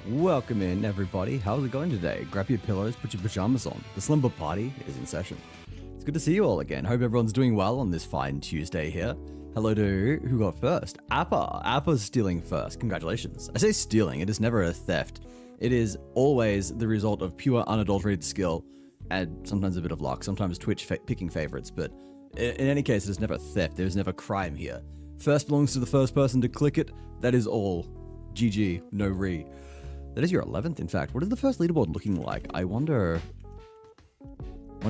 Welcome in, everybody. How's it going today? Grab your pillows, put your pajamas on. The slumber party is in session. It's good to see you all again. Hope everyone's doing well on this fine Tuesday here. Hello to who got first? Appa. Appa's stealing first. Congratulations. I say stealing. It is never a theft. It is always the result of pure, unadulterated skill and sometimes a bit of luck. Sometimes Twitch picking favorites, but in any case, it is never theft. There is never crime here. First belongs to the first person to click it. That is all. GG. No re. That is your 11th, in fact. What is the first leaderboard looking like? I wonder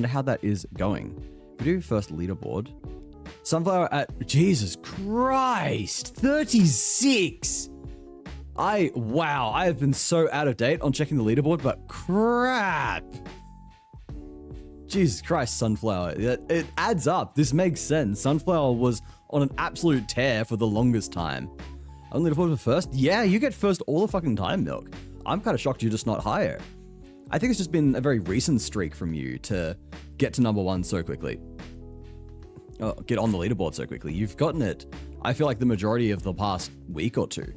how that is going. We do first leaderboard. Sunflower at, Jesus Christ, 36. Wow, I have been so out of date on checking the leaderboard, but crap. Jesus Christ, Sunflower. It adds up. This makes sense. Sunflower was on an absolute tear for the longest time. I'm leaderboard for first? Yeah, you get first all the fucking time, Milk. I'm kind of shocked you're just not higher. I think it's just been a very recent streak from you to get to number one so quickly. Oh, get on the leaderboard so quickly. You've gotten it, I feel like, the majority of the past week or two.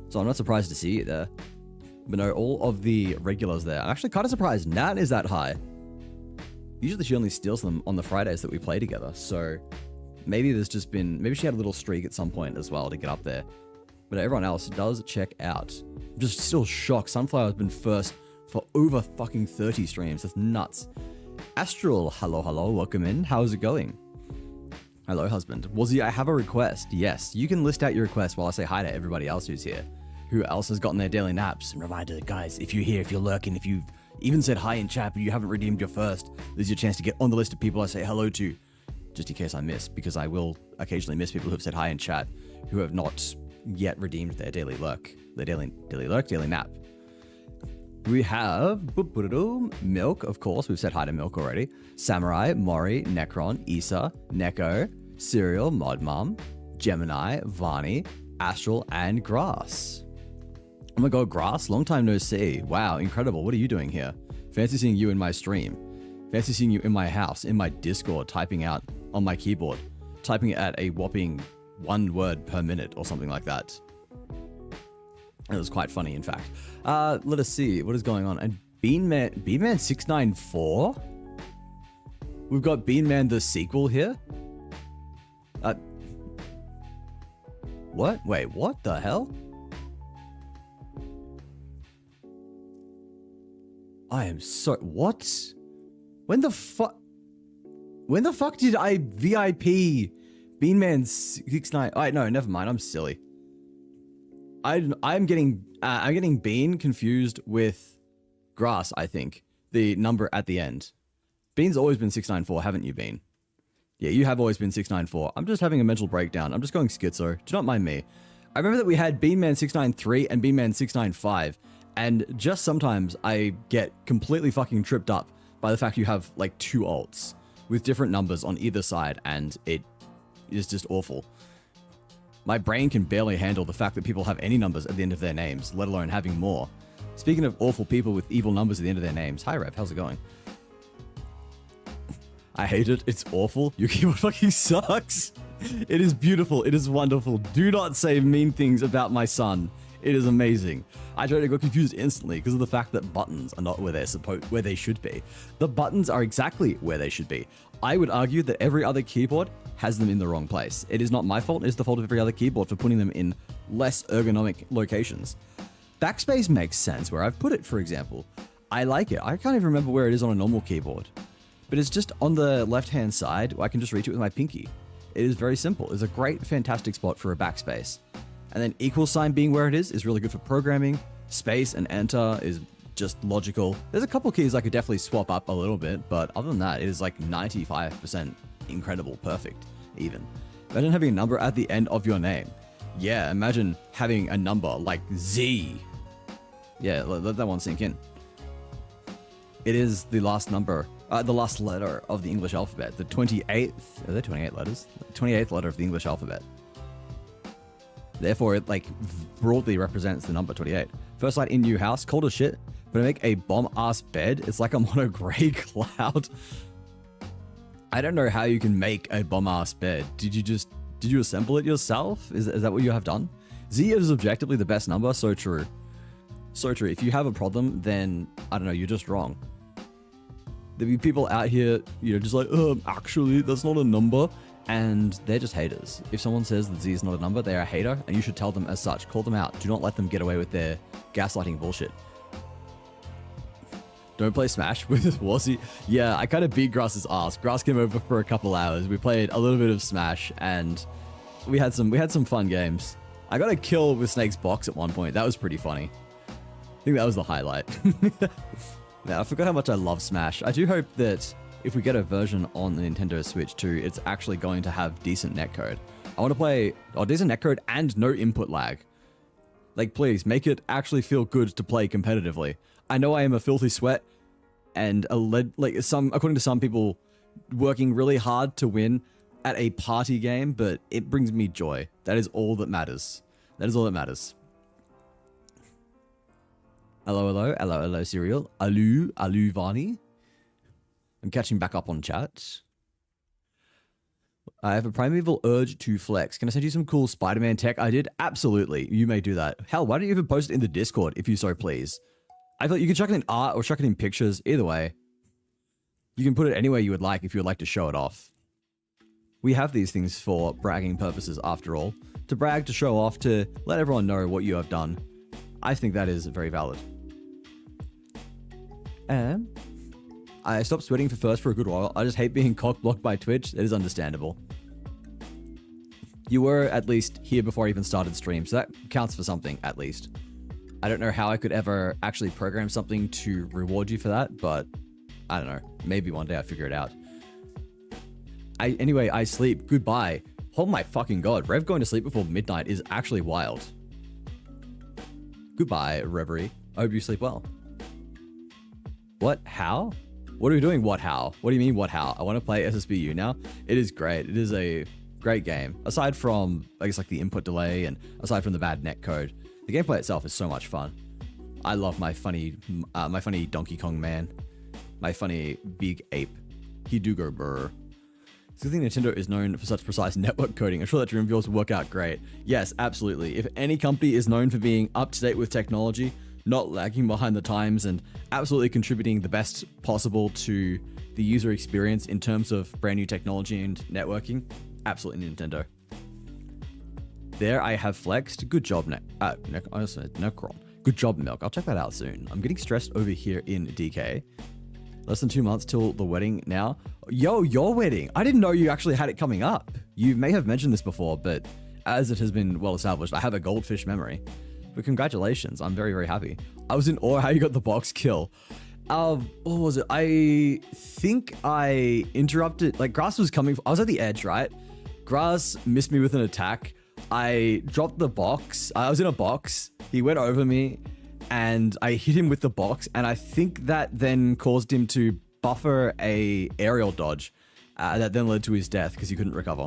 So I'm not surprised to see you there. But no, all of the regulars there. I'm actually kind of surprised Nat is that high. Usually she only steals them on the Fridays that we play together. So maybe maybe she had a little streak at some point as well to get up there. But everyone else does check out. I'm just still shocked. Sunflower has been first for over fucking 30 streams. That's nuts. Astral, hello, welcome in. How's it going? Hello, husband. Wazzy, I have a request. Yes, you can list out your request while I say hi to everybody else who's here. Who else has gotten their daily naps? And reminder, guys, if you're here, if you're lurking, if you've even said hi in chat, but you haven't redeemed your first, there's your chance to get on the list of people I say hello to. Just in case I miss, because I will occasionally miss people who have said hi in chat who have not yet redeemed their daily lurk. Their daily nap. We have Milk, of course. We've said hi to Milk already. Samurai, Mori, Necron, Issa, Neko, Serial, Mod Mom, Gemini, Vani, Astral, and Grass. Oh my god, Grass, long time no see. Wow, incredible. What are you doing here? Fancy seeing you in my stream. Fancy seeing you in my house, in my Discord, typing out on my keyboard. Typing it at a whopping 1 word per minute or something like that. It was quite funny, in fact. Let us see what is going on. And Beanman 694. We've got Beanman the sequel here. What? Wait, what the hell? I am so what? When the fuck did I VIP Beanman 69? Oh, no, never mind. I'm silly. I'm getting Bean confused with Grass, I think. The number at the end. Bean's always been 694, haven't you, Bean? Yeah, you have always been 694. I'm just having a mental breakdown. I'm just going schizo. Do not mind me. I remember that we had Beanman 693 and Beanman 695, and just sometimes I get completely fucking tripped up by the fact you have like 2 alts with different numbers on either side, and it is just awful. My brain can barely handle the fact that people have any numbers at the end of their names, let alone having more. Speaking of awful people with evil numbers at the end of their names. Hi, Rev. How's it going? I hate it. It's awful. Your keyboard fucking sucks. It is beautiful. It is wonderful. Do not say mean things about my son. It is amazing. I totally got confused instantly because of the fact that buttons are not where they should be. The buttons are exactly where they should be. I would argue that every other keyboard has them in the wrong place. It is not my fault, it's the fault of every other keyboard for putting them in less ergonomic locations. Backspace makes sense where I've put it, for example. I like it. I can't even remember where it is on a normal keyboard. But it's just on the left-hand side, I can just reach it with my pinky. It is very simple. It's a great, fantastic spot for a backspace. And then equal sign being where it is really good for programming. Space and enter is just logical. There's a couple keys I could definitely swap up a little bit, but other than that, it is like 95% incredible, perfect, even. Imagine having a number at the end of your name. Yeah, imagine having a number like Z. Yeah, let that one sink in. It is the last number, the last letter of the English alphabet. The 28th, are there 28 letters? The 28th letter of the English alphabet. Therefore, it like broadly represents the number 28. First night in new house, cold as shit. But I make a bomb-ass bed. It's like I'm on a gray cloud. I don't know how you can make a bomb-ass bed. Did you assemble it yourself? Is that what you have done? Z is objectively the best number, so true. So true. If you have a problem, then, I don't know, you're just wrong. There'll be people out here, you know, just like, actually, that's not a number. And they're just haters. If someone says that Z is not a number, they're a hater, and you should tell them as such. Call them out. Do not let them get away with their gaslighting bullshit. Don't play Smash with Warzy. Yeah, I kind of beat Grass's ass. Grass came over for a couple hours. We played a little bit of Smash, and we had some fun games. I got a kill with Snake's box at one point. That was pretty funny. I think that was the highlight. Yeah, I forgot how much I love Smash. I do hope that if we get a version on the Nintendo Switch too, it's actually going to have decent netcode. I want to play decent netcode and no input lag. Like, please make it actually feel good to play competitively. I know I am a filthy sweat, and according to some people, working really hard to win at a party game, but it brings me joy. That is all that matters. That is all that matters. Hello, Serial. Alu, Vani. I'm catching back up on chat. I have a primeval urge to flex. Can I send you some cool Spider-Man tech I did? Absolutely. You may do that. Hell, why don't you even post it in the Discord if you so please? I thought you can chuck it in art or chuck it in pictures. Either way. You can put it anywhere you would like if you would like to show it off. We have these things for bragging purposes after all. To brag, to show off, to let everyone know what you have done. I think that is very valid. And I stopped sweating for first for a good while. I just hate being cock-blocked by Twitch. It is understandable. You were at least here before I even started stream, so that counts for something, at least. I don't know how I could ever actually program something to reward you for that, but I don't know. Maybe one day I'll figure it out. Anyway, I sleep. Goodbye. Oh my fucking god. Rev going to sleep before midnight is actually wild. Goodbye, Reverie. I hope you sleep well. What? How? What are we doing? What? How? What do you mean? What? How? I want to play SSBU now. It is great. It is a great game. Aside from, I guess, like the input delay and aside from the bad netcode, the gameplay itself is so much fun. I love my funny Donkey Kong man, my funny big ape. He do go brr. So I think Nintendo is known for such precise network coding. I'm sure that dream of yours will work out great. Yes, absolutely. If any company is known for being up to date with technology, not lagging behind the times, and absolutely contributing the best possible to the user experience in terms of brand new technology and networking, absolutely Nintendo. There I have flexed. Good job, Necron. Good job, Milk. I'll check that out soon. I'm getting stressed over here in DK. Less than 2 months till the wedding now. Yo, your wedding. I didn't know you actually had it coming up. You may have mentioned this before, but as it has been well established, I have a goldfish memory. But congratulations, I'm very, very happy. I was in awe how you got the box kill. What was it? I think I interrupted, like Grass was coming, I was at the edge, right? Grass missed me with an attack. I dropped the box, I was in a box, he went over me, and I hit him with the box, and I think that then caused him to buffer a aerial dodge that then led to his death because he couldn't recover.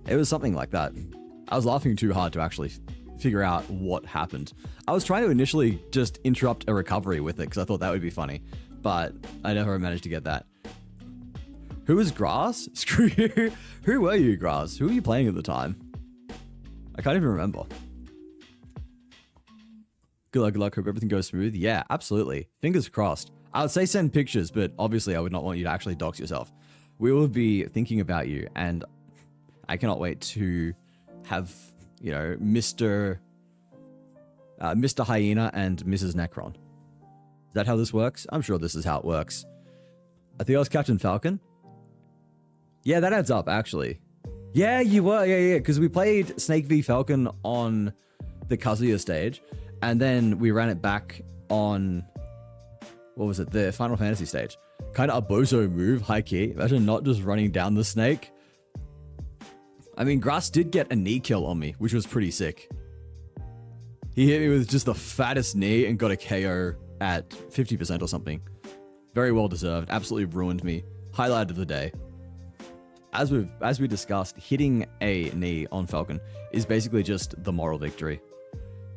It was something like that. I was laughing too hard to actually figure out what happened. I was trying to initially just interrupt a recovery with it because I thought that would be funny, but I never managed to get that. Who was Grass? Screw you. Who were you, Grass? Who were you playing at the time? I can't even remember. Good luck. Hope everything goes smooth. Yeah, absolutely. Fingers crossed. I would say send pictures, but obviously I would not want you to actually dox yourself. We will be thinking about you, and I cannot wait to have, you know, Mr. Hyena and Mrs. Necron. Is that how this works? I'm sure this is how it works. I think I was Captain Falcon. Yeah, that adds up, actually. Yeah, you were. Yeah. Because we played Snake v Falcon on the Kazuya stage, and then we ran it back on, what was it? The Final Fantasy stage. Kind of a bozo move, high key. Imagine not just running down the snake. I mean, Grass did get a knee kill on me, which was pretty sick. He hit me with just the fattest knee and got a KO at 50% or something. Very well deserved. Absolutely ruined me. Highlight of the day. As we discussed, hitting a knee on Falcon is basically just the moral victory.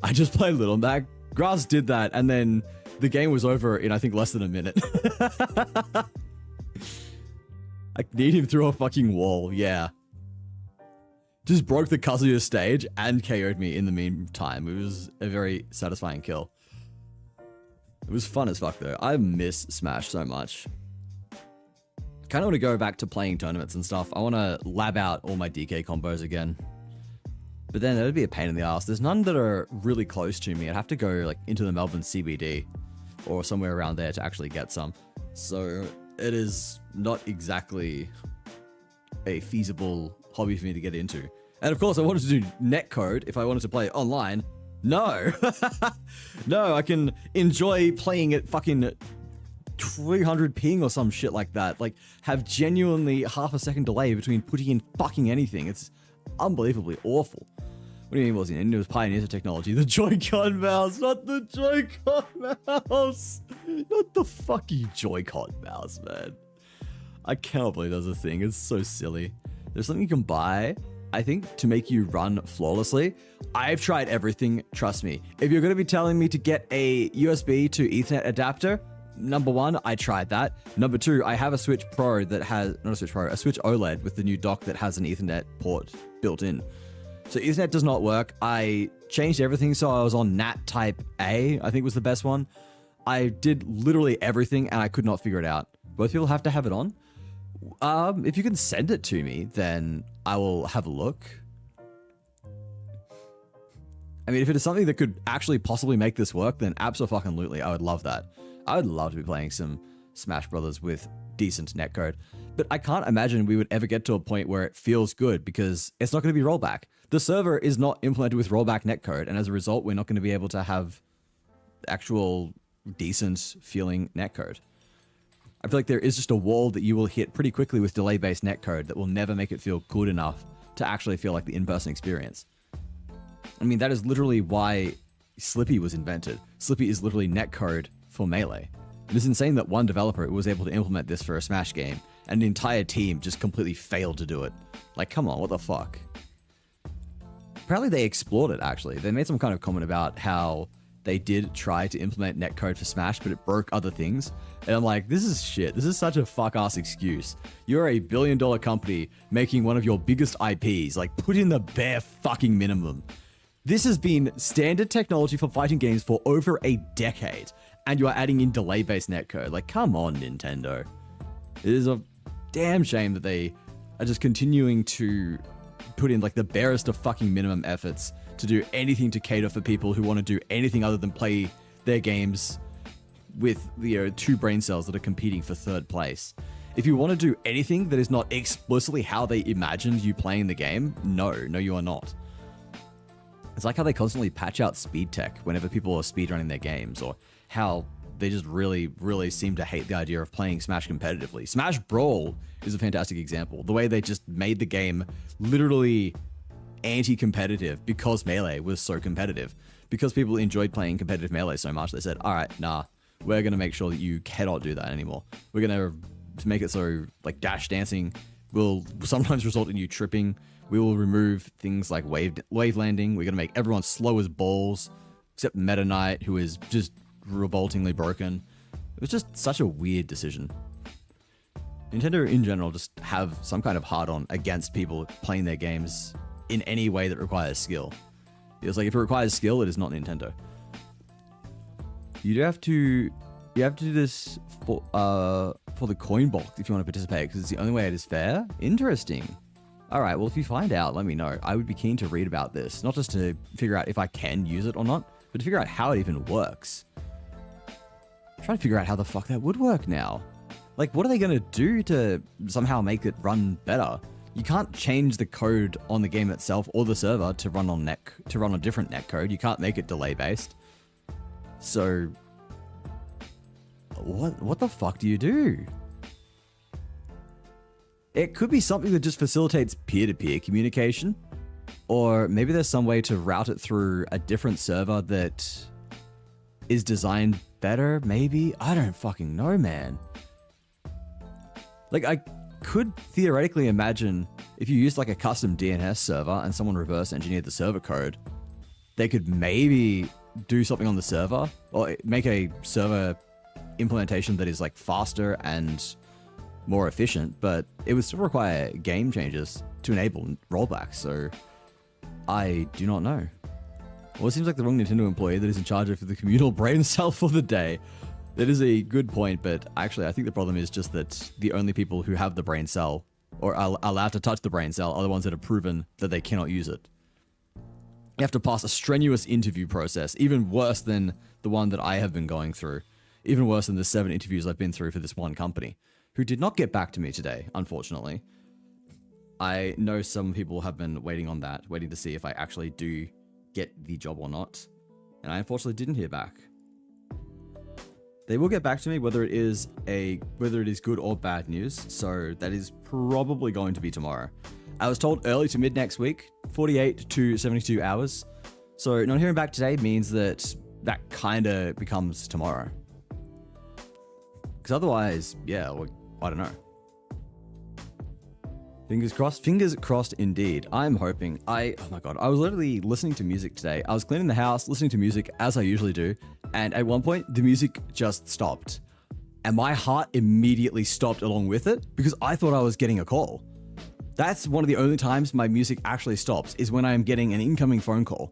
I just played Little Mac. Grass did that, and then the game was over in, I think, less than a minute. I kneed him through a fucking wall, yeah. Just broke the Kazuya stage and KO'd me in the meantime. It was a very satisfying kill. It was fun as fuck though. I miss Smash so much. Kind of want to go back to playing tournaments and stuff. I want to lab out all my DK combos again. But then that would be a pain in the ass. There's none that are really close to me. I'd have to go like into the Melbourne CBD or somewhere around there to actually get some. So it is not exactly a feasible hobby for me to get into. And of course I wanted to do netcode if I wanted to play online. No. No, I can enjoy playing at fucking 300 ping or some shit like that. Like, have genuinely half a second delay between putting in fucking anything. It's unbelievably awful. What do you mean was it? It was pioneers of technology. The Joy-Con mouse, not the Joy-Con mouse. Not the fucking Joy-Con mouse, man. I cannot believe that's a thing. It's so silly. There's something you can buy, I think, to make you run flawlessly. I've tried everything, trust me. If you're going to be telling me to get a USB to Ethernet adapter, number one, I tried that. Number two, I have a Switch Pro that has, not a Switch Pro, a Switch OLED with the new dock that has an Ethernet port built in. So Ethernet does not work. I changed everything so I was on NAT type A, I think was the best one. I did literally everything and I could not figure it out. Both people have to have it on. If you can send it to me, then I will have a look. I mean, if it is something that could actually possibly make this work, then absolutely, I would love that. I would love to be playing some Smash Brothers with decent netcode. But I can't imagine we would ever get to a point where it feels good because it's not going to be rollback. The server is not implemented with rollback netcode, and as a result, we're not going to be able to have actual decent feeling netcode. I feel like there is just a wall that you will hit pretty quickly with delay-based netcode that will never make it feel good enough to actually feel like the in-person experience. I mean, that is literally why Slippy was invented. Slippy is literally netcode for Melee. It is insane that one developer was able to implement this for a Smash game, and the entire team just completely failed to do it. Like, come on, what the fuck? Apparently they explored it, actually. They made some kind of comment about how they did try to implement netcode for Smash, but it broke other things. And I'm like, this is shit. This is such a fuck-ass excuse. You're a billion-dollar company making one of your biggest IPs. Like, put in the bare fucking minimum. This has been standard technology for fighting games for over a decade, and you are adding in delay-based netcode. Like, come on, Nintendo. It is a damn shame that they are just continuing to put in, like, the barest of fucking minimum efforts to do anything to cater for people who want to do anything other than play their games with, you know, two brain cells that are competing for third place. If you want to do anything that is not explicitly how they imagined you playing the game, no, you are not. It's like how they constantly patch out speed tech whenever people are speedrunning their games, or how they just really seem to hate the idea of playing Smash competitively. Smash Brawl is a fantastic example. The way they just made the game literally anti-competitive because Melee was so competitive. Because people enjoyed playing competitive Melee so much, they said, all right, nah, we're going to make sure that you cannot do that anymore. We're going to make it so, like, dash dancing will sometimes result in you tripping. We will remove things like wave landing. We're going to make everyone slow as balls, except Meta Knight, who is just revoltingly broken. It was just such a weird decision. Nintendo in general just have some kind of hard-on against people playing their games in any way that requires skill. It's like, if it requires skill, it is not Nintendo. You have to do this for the coin box if you want to participate, because it's the only way it is fair. Interesting. All right, well, if you find out, let me know. I would be keen to read about this, not just to figure out if I can use it or not, but to figure out how it even works. I'm trying to figure out how the fuck that would work now. Like, what are they going to do to somehow make it run better? You can't change the code on the game itself or the server to run on different netcode. You can't make it delay based. So, what the fuck do you do? It could be something that just facilitates peer-to-peer communication, or maybe there's some way to route it through a different server that is designed better. Maybe, I don't fucking know, man. Like, I could theoretically imagine if you used like a custom DNS server and someone reverse engineered the server code, they could maybe do something on the server or make a server implementation that is like faster and more efficient, but it would still require game changes. to enable rollbacks, so I do not know. Well, it seems like the wrong Nintendo employee that is in charge of the communal brain cell for the day. That is a good point, but actually I think the problem is just that the only people who have the brain cell or are allowed to touch the brain cell are the ones that have proven that they cannot use it. You have to pass a strenuous interview process, even worse than the one that I have been going through. Even worse than the 7 interviews I've been through for this one company, who did not get back to me today, unfortunately. I know some people have been waiting on that, waiting to see if I actually do get the job or not, and I unfortunately didn't hear back. They will get back to me whether it is good or bad news, so that is probably going to be tomorrow. I was told early to mid next week, 48 to 72 hours. So not hearing back today means that kind of becomes tomorrow. Because otherwise, yeah, well, I don't know. Fingers crossed indeed. I'm hoping. Oh my god, I was literally listening to music today. I was cleaning the house, listening to music as I usually do, and at one point the music just stopped. And my heart immediately stopped along with it because I thought I was getting a call. That's one of the only times my music actually stops, is when I am getting an incoming phone call.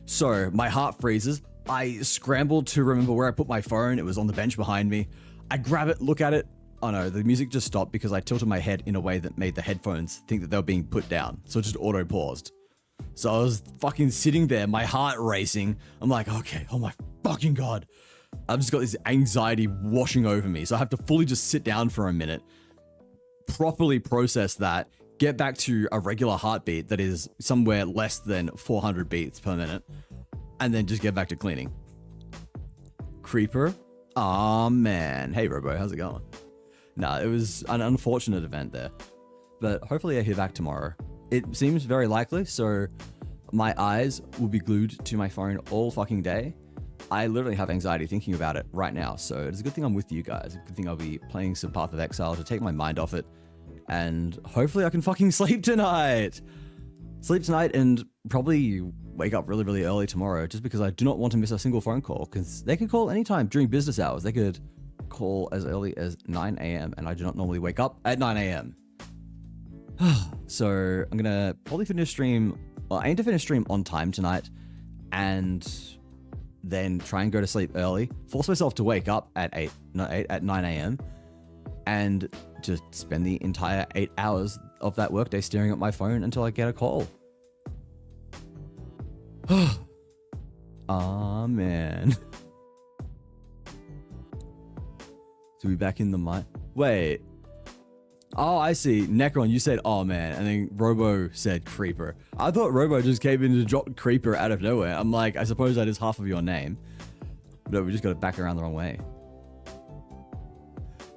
So my heart freezes. I scrambled to remember where I put my phone. It was on the bench behind me. I grab it, look at it. Oh no, the music just stopped because I tilted my head in a way that made the headphones think that they were being put down. So it just auto paused. So I was fucking sitting there, my heart racing. I'm like, okay, oh my fucking god. I've just got this anxiety washing over me. So I have to fully just sit down for a minute, properly process that, get back to a regular heartbeat that is somewhere less than 400 beats per minute, and then just get back to cleaning. Creeper? Aw, man. Hey, Robo, how's it going? Nah, it was an unfortunate event there, but hopefully I hear back tomorrow. It seems very likely, so my eyes will be glued to my phone all fucking day. I literally have anxiety thinking about it right now, so it's a good thing I'm with you guys. It's a good thing I'll be playing some Path of Exile to take my mind off it, and hopefully I can fucking sleep tonight. Sleep tonight and probably wake up really, really early tomorrow, just because I do not want to miss a single phone call, because they can call anytime during business hours. They could call as early as 9 a.m. and I do not normally wake up at 9 a.m. So I'm gonna probably finish stream. Well, I aim to finish stream on time tonight, and then try and go to sleep early. Force myself to wake up at 9 a.m. and just spend the entire 8 hours of that workday staring at my phone until I get a call. Aw, man. To be back in the mind. Wait. Oh, I see. Necron, you said, oh man. And then Robo said Creeper. I thought Robo just came in to drop Creeper out of nowhere. I'm like, I suppose that is half of your name. But we just got it back around the wrong way.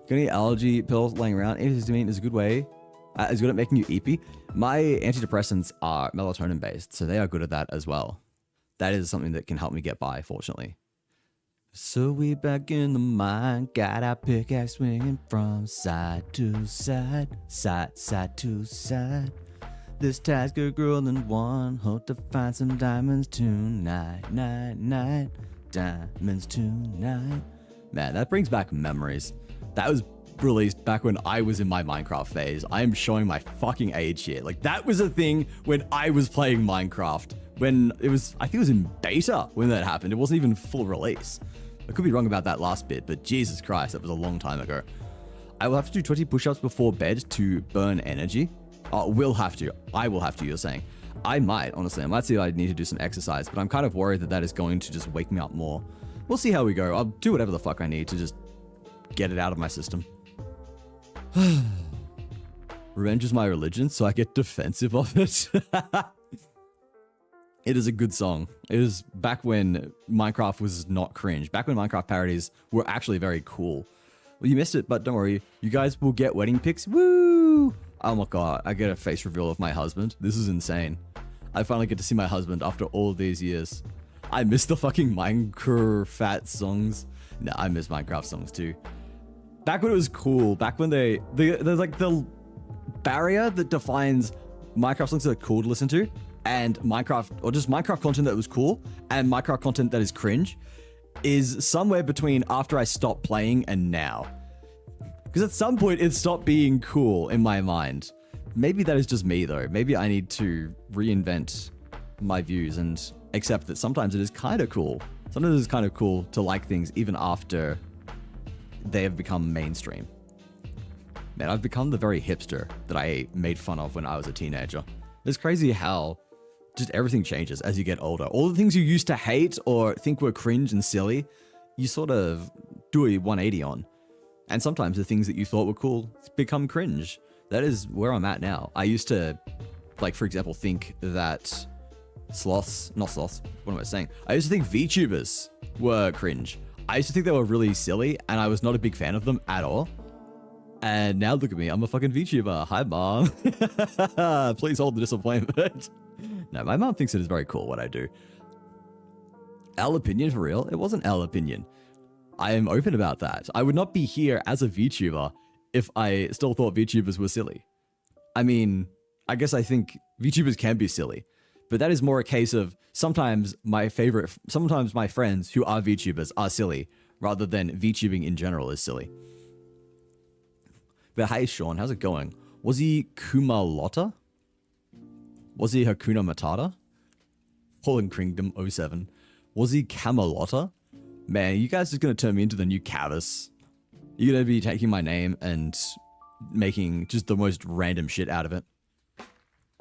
Got any allergy pills laying around? Antihistamine is a good way. Is good at making you eepy. My antidepressants are melatonin based, so they are good at that as well. That is something that can help me get by, fortunately. So we back in the mine, got our pickaxe swinging from side to side, side to side. This task got girl in one, hope to find some diamonds tonight, night, diamonds tonight. Man, that brings back memories. That was released back when I was in my Minecraft phase. I am showing my fucking age here. Like, that was a thing when I was playing Minecraft. When it was, I think it was in beta when that happened. It wasn't even full release. I could be wrong about that last bit, but Jesus Christ, that was a long time ago. I will have to do 20 push-ups before bed to burn energy. Oh, will have to. I will have to, you're saying. I might, honestly. I might see I need to do some exercise, but I'm kind of worried that that is going to just wake me up more. We'll see how we go. I'll do whatever the fuck I need to just get it out of my system. Revenge is my religion, so I get defensive of it. It is a good song. It is back when Minecraft was not cringe. Back when Minecraft parodies were actually very cool. Well, you missed it, but don't worry. You guys will get wedding pics. Woo! Oh my god, I get a face reveal of my husband. This is insane. I finally get to see my husband after all these years. I miss the fucking Minecraft songs. No, I miss Minecraft songs too. Back when it was cool. Back when there's like the barrier that defines Minecraft songs that are cool to listen to, and Minecraft, or just Minecraft content that was cool, and Minecraft content that is cringe, is somewhere between after I stopped playing and now. Because at some point it stopped being cool in my mind. maybe that is just me though. Maybe I need to reinvent my views and accept that sometimes it is kind of cool. Sometimes it's kind of cool to like things even after they have become mainstream. Man, I've become the very hipster that I made fun of when I was a teenager. It's crazy how just everything changes as you get older. All the things you used to hate or think were cringe and silly, you sort of do a 180 on. And sometimes the things that you thought were cool become cringe. That is where I'm at now. I used to, like, for example, think that not sloths, what am I saying? I used to think VTubers were cringe. I used to think they were really silly, and I was not a big fan of them at all. And now look at me, I'm a fucking VTuber. Hi, Mom. Please hold the disappointment. No, my mom thinks it is very cool what I do. Our opinion, for real? It wasn't our opinion. I am open about that. I would not be here as a VTuber if I still thought VTubers were silly. I mean, I guess I think VTubers can be silly, but that is more a case of sometimes my friends who are VTubers are silly, rather than VTubing in general is silly. But hey, Sean, how's it going? Was he Kumalotta? Was he Hakuna Matata? Fallen Kingdom 07. Was he Camelotta? Man, you guys are going to turn me into the new Cavus. You're going to be taking my name and making just the most random shit out of it.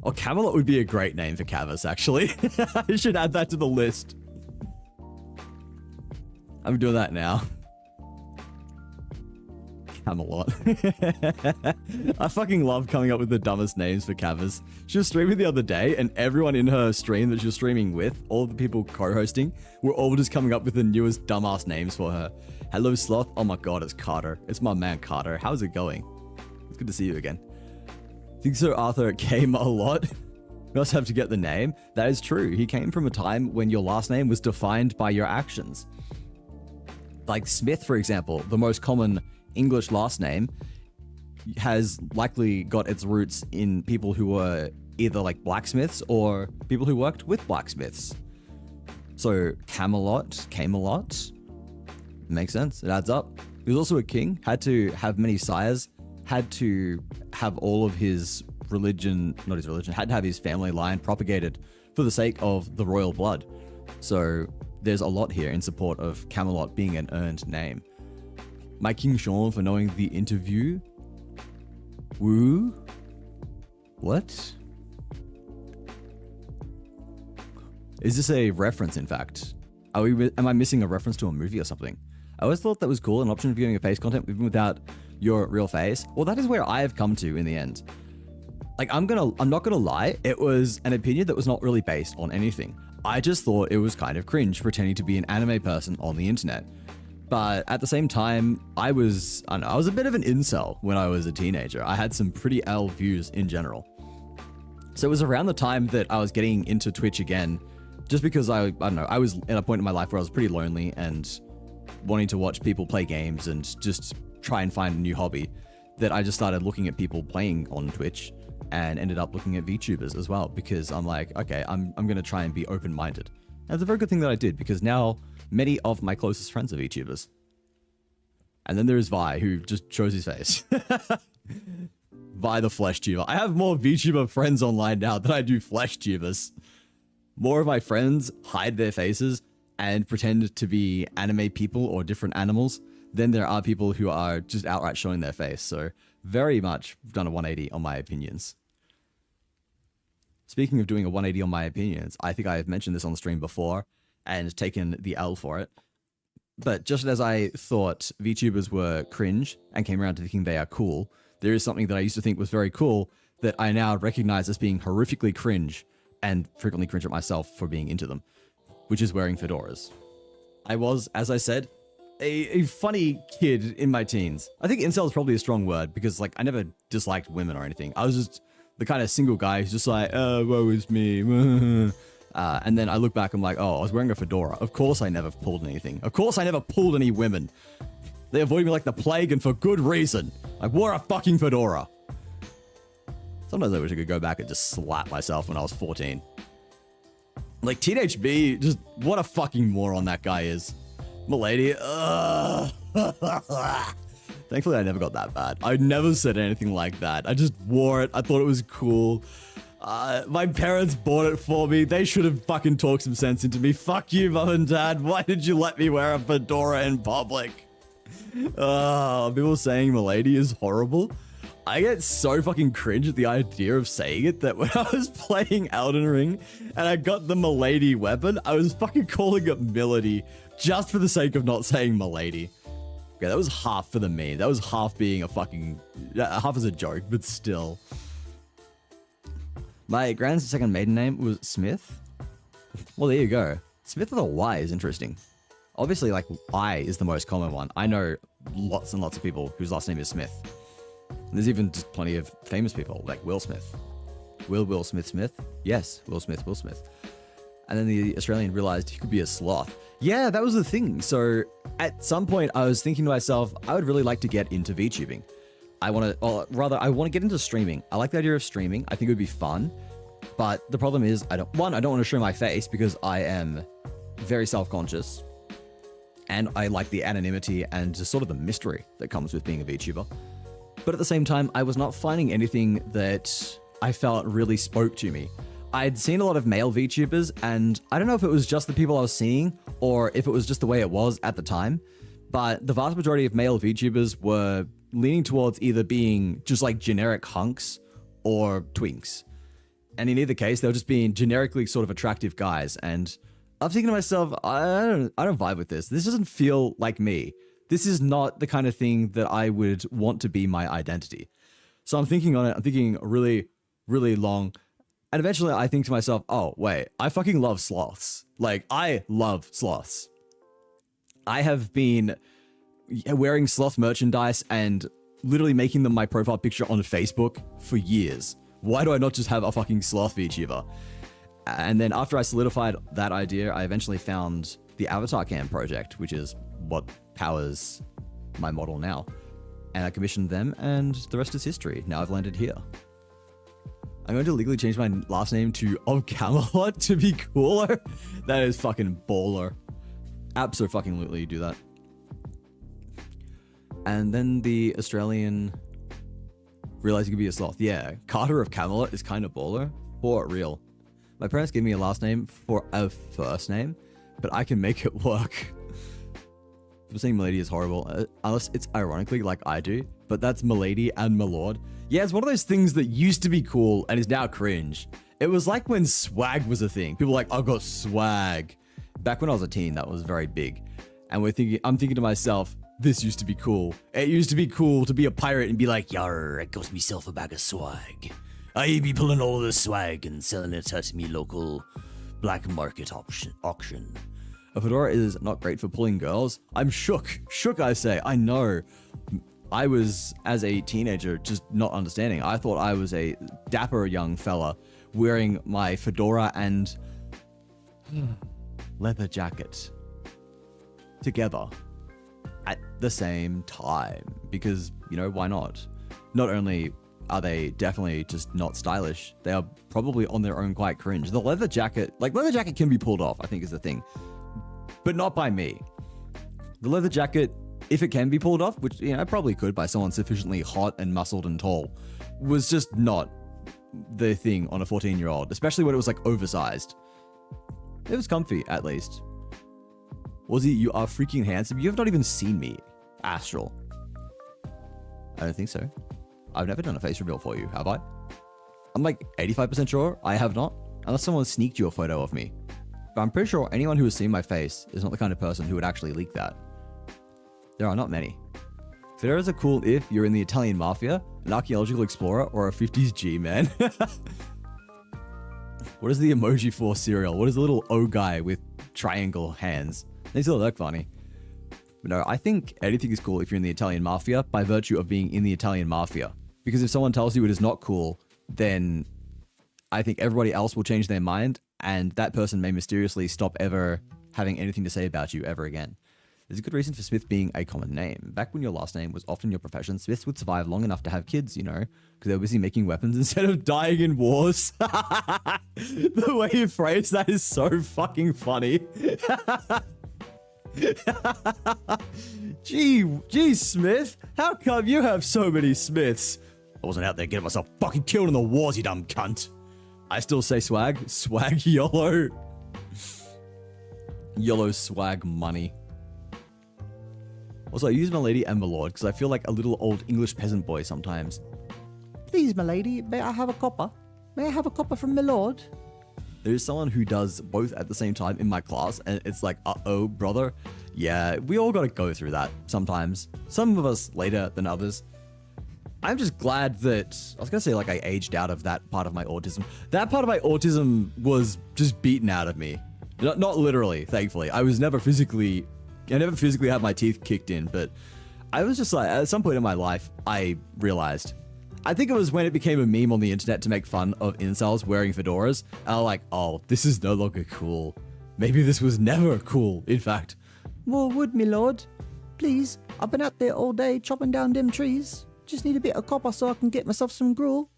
Oh, Camelot would be a great name for Cavus, actually. I should add that to the list. I'm doing that now. Camelot. I fucking love coming up with the dumbest names for Cavus. She was streaming the other day, and everyone in her stream that she was streaming with, all the people co-hosting, were all just coming up with the newest dumbass names for her. Hello, Sloth. Oh my god, it's Carter. It's my man, Carter. How's it going? It's good to see you again. Think so, Arthur came a lot. You also have to get the name. That is true. He came from a time when your last name was defined by your actions. Like Smith, for example, the most common English last name, has likely got its roots in people who were either like blacksmiths or people who worked with blacksmiths. So Camelot, makes sense. It adds up. He was also a king, had to have many sires, had to have all of his religion, not his religion, had to have his family line propagated for the sake of the royal blood. So there's a lot here in support of Camelot being an earned name. My King Sean for knowing the interview. Woo? What? Is this a reference, in fact? Am I missing a reference to a movie or something? I always thought that was cool, an option of viewing a face content even without your real face. Well, that is where I have come to in the end. Like, I'm not gonna lie, it was an opinion that was not really based on anything. I just thought it was kind of cringe pretending to be an anime person on the internet. But at the same time, I was a bit of an incel when I was a teenager. I had some pretty L views in general. So it was around the time that I was getting into Twitch again, just because I was at a point in my life where I was pretty lonely and wanting to watch people play games and just try and find a new hobby, that I just started looking at people playing on Twitch and ended up looking at VTubers as well, because I'm like, okay, I'm going to try and be open-minded. And it's a very good thing that I did, because now many of my closest friends are VTubers. And then there is Vi, who just shows his face. Vi the Flesh Tuber. I have more VTuber friends online now than I do Flesh Tubers. More of my friends hide their faces and pretend to be anime people or different animals than there are people who are just outright showing their face. So very much done a 180 on my opinions. Speaking of doing a 180 on my opinions, I think I have mentioned this on the stream before and taken the L for it. But just as I thought VTubers were cringe and came around to thinking they are cool, there is something that I used to think was very cool that I now recognize as being horrifically cringe and frequently cringe at myself for being into them, which is wearing fedoras. I was, as I said, a funny kid in my teens. I think incel is probably a strong word because, like, I never disliked women or anything. I was just the kind of single guy who's just like, woe is me. And then I look back, I'm like, oh, I was wearing a fedora. Of course I never pulled anything. Of course I never pulled any women. They avoid me like the plague, and for good reason. I wore a fucking fedora. Sometimes I wish I could go back and just slap myself when I was 14. Like, Teenage B, just what a fucking moron that guy is. Milady, Thankfully, I never got that bad. I never said anything like that. I just wore it. I thought it was cool. My parents bought it for me. They should have fucking talked some sense into me. Fuck you, mom and dad. Why did you let me wear a fedora in public? People saying milady is horrible. I get so fucking cringe at the idea of saying it that when I was playing Elden Ring and I got the milady weapon, I was fucking calling it milady just for the sake of not saying milady. Okay, that was half for the meme. That was half being a fucking... half as a joke, but still. My grand's second maiden name was Smith. Well, there you go. Smith with a Y is interesting. Obviously, like, I is the most common one. I know lots and lots of people whose last name is Smith. And there's even just plenty of famous people, like Will Smith. Will Smith? Yes, Will Smith. And then the Australian realized he could be a sloth. Yeah, that was the thing. So at some point, I was thinking to myself, I would really like to get into VTubing. I want to get into streaming. I like the idea of streaming. I think it would be fun. But the problem is, I don't want to show my face because I am very self-conscious. And I like the anonymity and just sort of the mystery that comes with being a VTuber. But at the same time, I was not finding anything that I felt really spoke to me. I'd seen a lot of male VTubers, and I don't know if it was just the people I was seeing or if it was just the way it was at the time, but the vast majority of male VTubers were leaning towards either being just like generic hunks or twinks. And in either case, they were just being generically sort of attractive guys. And I'm thinking to myself, I don't vibe with this. This doesn't feel like me. This is not the kind of thing that I would want to be my identity. So I'm thinking on it. I'm thinking really, really long. And eventually I think to myself, oh, wait, I fucking love sloths. Like, I love sloths. I have been wearing sloth merchandise and literally making them my profile picture on Facebook for years. Why do I not just have a fucking sloth VTuber? And then after I solidified that idea, I eventually found the Avatar Cam project, which is what powers my model now. And I commissioned them, and the rest is history. Now I've landed here. I'm going to legally change my last name to Of Camelot to be cooler. That is fucking baller. Abso-fucking-lutely do that. And then the Australian realized he could be a sloth. Yeah, Carter of Camelot is kind of baller. For real. My parents gave me a last name for a first name, but I can make it work. People saying Milady is horrible, unless it's ironically like I do, but that's Milady and Milord. Yeah, it's one of those things that used to be cool and is now cringe. It was like when swag was a thing. People were like, I got swag. Back when I was a teen, that was very big. And I'm thinking to myself, this used to be cool. It used to be cool to be a pirate and be like, yar, I got myself a bag of swag. I be pulling all of the swag and selling it at me local black market auction. A fedora is not great for pulling girls. I'm shook. Shook, I say. I know. I was, as a teenager, just not understanding. I thought I was a dapper young fella wearing my fedora and leather jacket together at the same time. Because, you know, why not? Not only are they definitely just not stylish, they are probably on their own quite cringe. The leather jacket, leather jacket can be pulled off, I think is the thing. But not by me. The leather jacket, if it can be pulled off, which, you know, it probably could by someone sufficiently hot and muscled and tall, was just not the thing on a 14-year-old, especially when it was, like, oversized. It was comfy, at least. Wazzy, you are freaking handsome. You have not even seen me, Astral. I don't think so. I've never done a face reveal for you, have I? I'm like 85% sure I have not, unless someone sneaked you a photo of me. But I'm pretty sure anyone who has seen my face is not the kind of person who would actually leak that. There are not many. Fedoras are cool if you're in the Italian mafia, an archaeological explorer, or a 50s G-man. What is the emoji for cereal? What is the little O guy with triangle hands? They still look funny. But no, I think anything is cool if you're in the Italian mafia by virtue of being in the Italian mafia. Because if someone tells you it is not cool, then I think everybody else will change their mind, and that person may mysteriously stop ever having anything to say about you ever again. There's a good reason for Smith being a common name. Back when your last name was often your profession, Smiths would survive long enough to have kids, you know, because they were busy making weapons instead of dying in wars. The way you phrase that is so fucking funny. Gee, Smith, how come you have so many Smiths? I wasn't out there getting myself fucking killed in the wars, you dumb cunt. I still say swag. Swag YOLO. YOLO swag money. Also, I use my lady and my lord because I feel like a little old English peasant boy sometimes. Please, my lady, may I have a copper? May I have a copper from my lord? There is someone who does both at the same time in my class, and it's like, uh-oh, brother. Yeah, we all gotta go through that sometimes. Some of us later than others. I'm just glad that, I was gonna say like I aged out of that part of my autism. That part of my autism was just beaten out of me. Not literally, thankfully. I never physically had my teeth kicked in, but I was just like, at some point in my life, I realized. I think it was when it became a meme on the internet to make fun of incels wearing fedoras. And I was like, oh, this is no longer cool. Maybe this was never cool, in fact. More wood, me lord. Please, I've been out there all day chopping down them trees. Just need a bit of copper so I can get myself some gruel.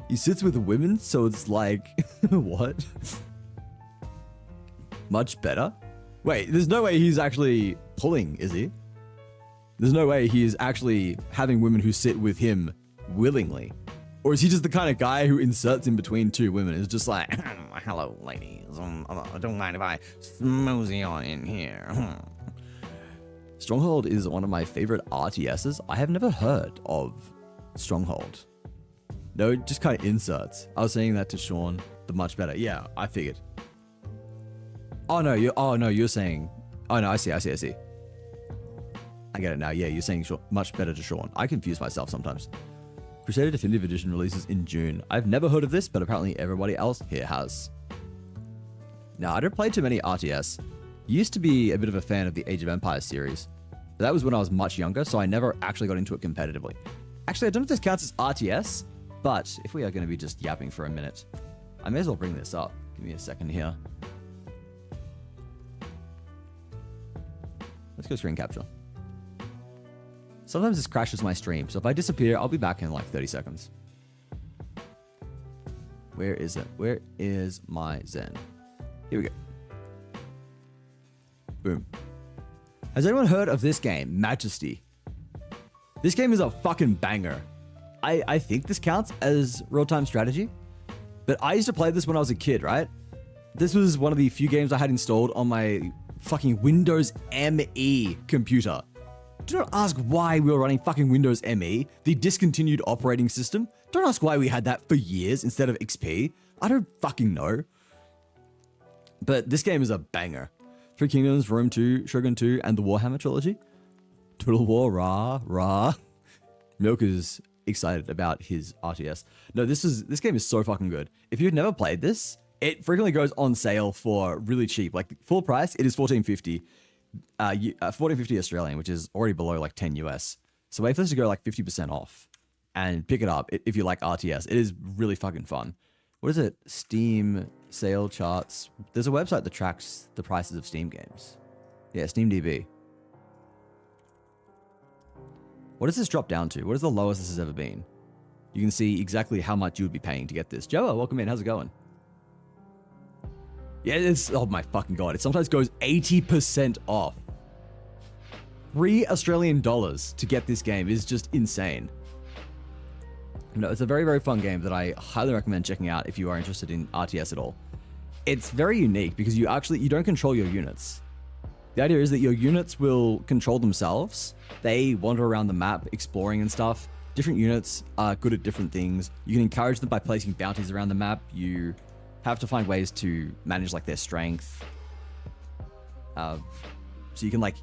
He sits with the women, so it's like, what? Much better? Wait, there's no way he's actually pulling, is he? There's no way he is actually having women who sit with him willingly. Or is he just the kind of guy who inserts in between two women? It's just like, hello, ladies. I don't mind if I mosey on in here. Stronghold is one of my favorite RTSs. I have never heard of Stronghold. No, it just kind of inserts. I was saying that to Sean, the much better. Yeah, I figured. Oh no, you're saying. Oh no, I see. I get it now. Yeah, you're saying much better to Sean. I confuse myself sometimes. Crusader Definitive Edition releases in June. I've never heard of this, but apparently everybody else here has. Now, I don't play too many RTS. Used to be a bit of a fan of the Age of Empires series. But that was when I was much younger, so I never actually got into it competitively. Actually, I don't know if this counts as RTS, but if we are going to be just yapping for a minute, I may as well bring this up. Give me a second here. Let's go screen capture. Sometimes this crashes my stream, so if I disappear, I'll be back in like 30 seconds. Where is it? Where is my Zen? Here we go. Boom. Has anyone heard of this game, Majesty? This game is a fucking banger. I think this counts as real-time strategy, but I used to play this when I was a kid, right? This was one of the few games I had installed on my fucking Windows ME computer. Do not ask why we were running fucking Windows ME, the discontinued operating system. Don't ask why we had that for years instead of XP. I don't fucking know. But this game is a banger. Three Kingdoms, Rome 2, Shogun 2, and the Warhammer trilogy. Total War, rah. Milk is excited about his RTS. No, this game is so fucking good. If you've never played this, it frequently goes on sale for really cheap. Like full price, it is $14.50. $14.50 Australian, which is already below like 10 US. So wait for this to go like 50% off and pick it up if you like RTS. It is really fucking fun. What is it? Steam sale charts. There's a website that tracks the prices of Steam games. Yeah, SteamDB. What does this drop down to? What is the lowest this has ever been? You can see exactly how much you would be paying to get this. Joe, welcome in. How's it going? Yeah, oh my fucking god. It sometimes goes 80% off. $3 Australian to get this game is just insane. No, it's a very, very fun game that I highly recommend checking out if you are interested in RTS at all. It's very unique because you don't control your units. The idea is that your units will control themselves. They wander around the map, exploring and stuff. Different units are good at different things. You can encourage them by placing bounties around the map. You have to find ways to manage like their strength. So you can like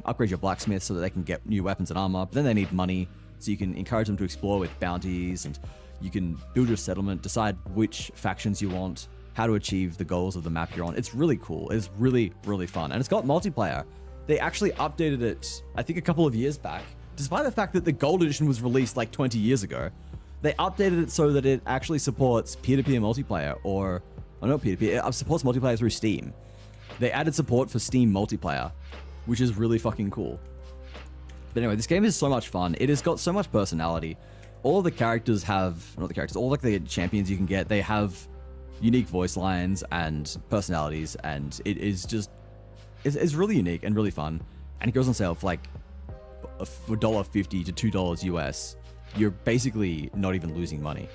upgrade your blacksmith so that they can get new weapons and armor, but then they need money. So you can encourage them to explore with bounties, and you can build your settlement, decide which factions you want, how to achieve the goals of the map you're on. It's really cool. It's really, really fun. And it's got multiplayer. They actually updated it, I think a couple of years back, despite the fact that the gold edition was released like 20 years ago. They updated it so that it actually supports peer-to-peer multiplayer, or not peer-to-peer, it supports multiplayer through Steam. They added support for Steam multiplayer, which is really fucking cool. But anyway, this game is so much fun. It has got so much personality. All the characters have, all like the champions you can get, they have unique voice lines and personalities, and it is just It's really unique and really fun, and it goes on sale for like $1.50 to $2 US. You're basically not even losing money.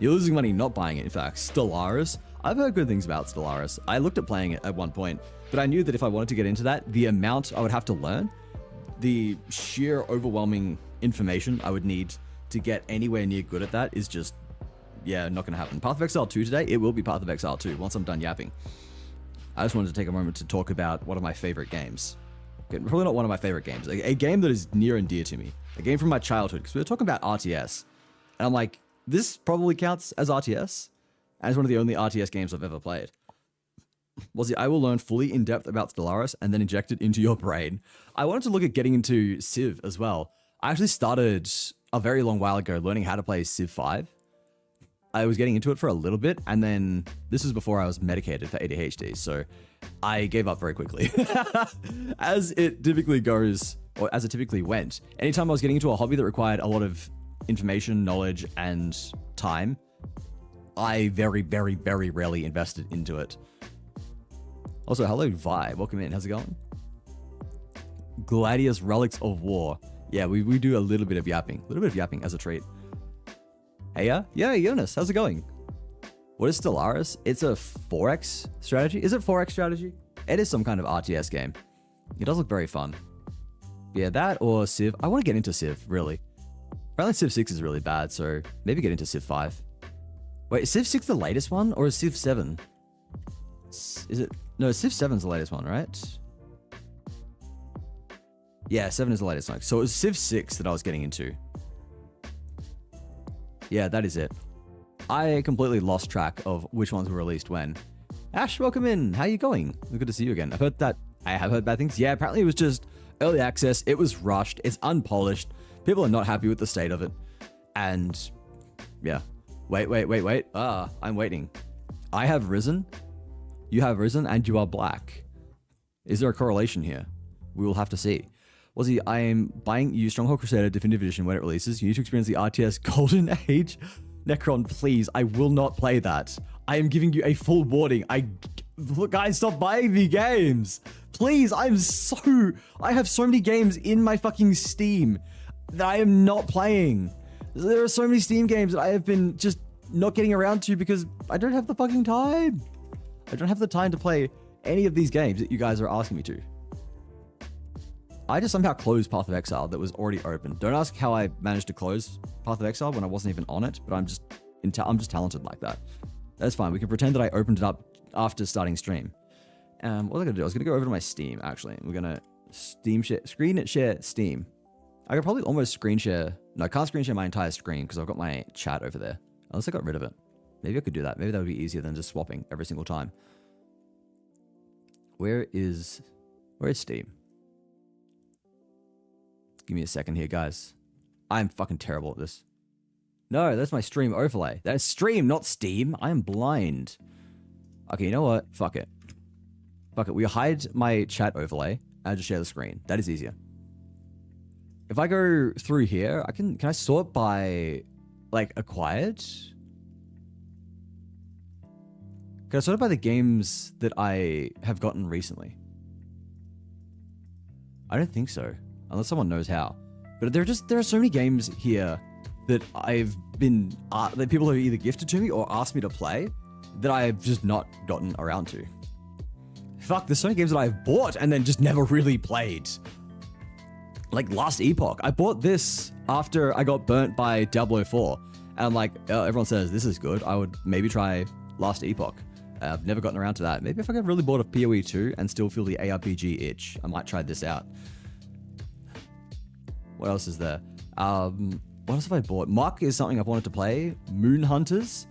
You're losing money not buying it. In fact, Stellaris, I've heard good things about Stellaris. I looked at playing it at one point, but I knew that if I wanted to get into that, the amount I would have to learn, the sheer overwhelming information I would need to get anywhere near good at that is just, yeah, not going to happen. Path of Exile 2 today, it will be Path of Exile 2 once I'm done yapping. I just wanted to take a moment to talk about one of my favorite games. Okay, probably not one of my favorite games. A game that is near and dear to me. A game from my childhood, because we were talking about RTS. And I'm like, this probably counts as RTS. And it's one of the only RTS games I've ever played. Was it I will learn fully in depth about Stellaris and then inject it into your brain. I wanted to look at getting into Civ as well. I actually started a very long while ago learning how to play Civ 5. I was getting into it for a little bit, and then this was before I was medicated for ADHD, so I gave up very quickly. As it typically goes, or as it typically went, anytime I was getting into a hobby that required a lot of information, knowledge, and time, I very, very, very rarely invested into it. Also, hello, Vi. Welcome in. How's it going? Gladius Relics of War. Yeah, we do a little bit of yapping. A little bit of yapping as a treat. Hey, yeah, Jonas, how's it going? What is Stellaris? It's a 4X strategy. Is it 4X strategy? It is some kind of RTS game. It does look very fun. Yeah, that or Civ. I want to get into Civ, really. Apparently Civ 6 is really bad, so maybe get into Civ 5. Wait, is Civ 6 the latest one, or is Civ 7? Is it? No, Civ 7 is the latest one, right? Yeah, 7 is the latest one. So it was Civ 6 that I was getting into. Yeah, that is it. I completely lost track of which ones were released when. Ash, welcome in. How you going? Good to see you again. I have heard bad things. Yeah, apparently it was just early access. It was rushed. It's unpolished. People are not happy with the state of it. And yeah. Wait. I'm waiting. I have risen. You have risen and you are black. Is there a correlation here? We will have to see. Wazzy, I am buying you Stronghold Crusader Definitive Edition when it releases. You need to experience the RTS Golden Age. Necron, please, I will not play that. I am giving you a full warning. Look, guys, stop buying the games. Please, I have so many games in my fucking Steam that I am not playing. There are so many Steam games that I have been just not getting around to because I don't have the fucking time. I don't have the time to play any of these games that you guys are asking me to. I just somehow closed Path of Exile that was already open. Don't ask how I managed to close Path of Exile when I wasn't even on it, but I'm just talented like that. That's fine. We can pretend that I opened it up after starting stream. What was I gonna do? I was gonna go over to my Steam actually. We're gonna screen share Steam. I could probably almost screen share. No, I can't screen share my entire screen because I've got my chat over there. Unless I got rid of it. Maybe I could do that. Maybe that would be easier than just swapping every single time. Where is Steam? Give me a second here, guys. I'm fucking terrible at this. No, that's my stream overlay. That is stream, not Steam. I am blind. Okay, you know what? Fuck it. We hide my chat overlay and I just share the screen. That is easier. If I go through here, can I sort by like acquired? Can I sort it by the games that I have gotten recently? I don't think so. Unless someone knows how. But there are so many games here that that people have either gifted to me or asked me to play that I've just not gotten around to. Fuck, there's so many games that I've bought and then just never really played. Like Last Epoch. I bought this after I got burnt by Diablo 4. And I'm like, oh, everyone says this is good. I would maybe try Last Epoch. I've never gotten around to that. Maybe if I get really bored of PoE 2 and still feel the ARPG itch, I might try this out. What else is there? What else have I bought? Muck is something I've wanted to play. Moon Hunters.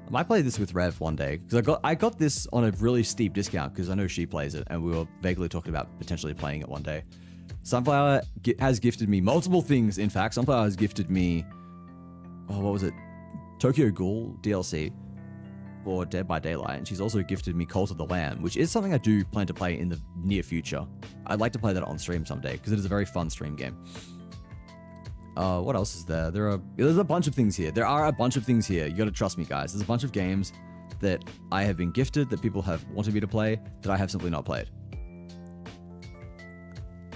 I might play this with Rev one day because I got this on a really steep discount because I know she plays it and we were vaguely talking about potentially playing it one day. Sunflower has gifted me multiple things. In fact, Sunflower has gifted me, what was it? Tokyo Ghoul DLC for Dead by Daylight, and she's also gifted me Cult of the Lamb, which is something I do plan to play in the near future. I'd like to play that on stream someday because it is a very fun stream game. What else is there? There's a bunch of things here. There are a bunch of things here. You gotta trust me, guys. There's a bunch of games that I have been gifted that people have wanted me to play that I have simply not played.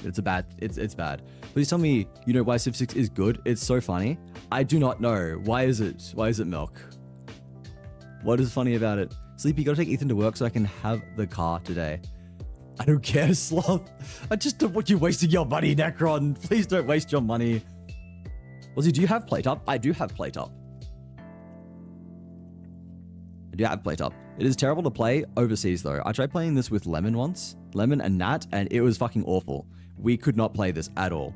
It's bad. Please tell me you know why Civ 6 is good. It's so funny. I do not know. Why is it milk? What is funny about it? Sleepy, gotta take Ethan to work so I can have the car today. I don't care, Sloth. I just don't want you wasting your money, Necron. Please don't waste your money. Lizzie, do you have plate up? I do have plate up. It is terrible to play overseas though. I tried playing this with Lemon once. Lemon and Nat, and it was fucking awful. We could not play this at all.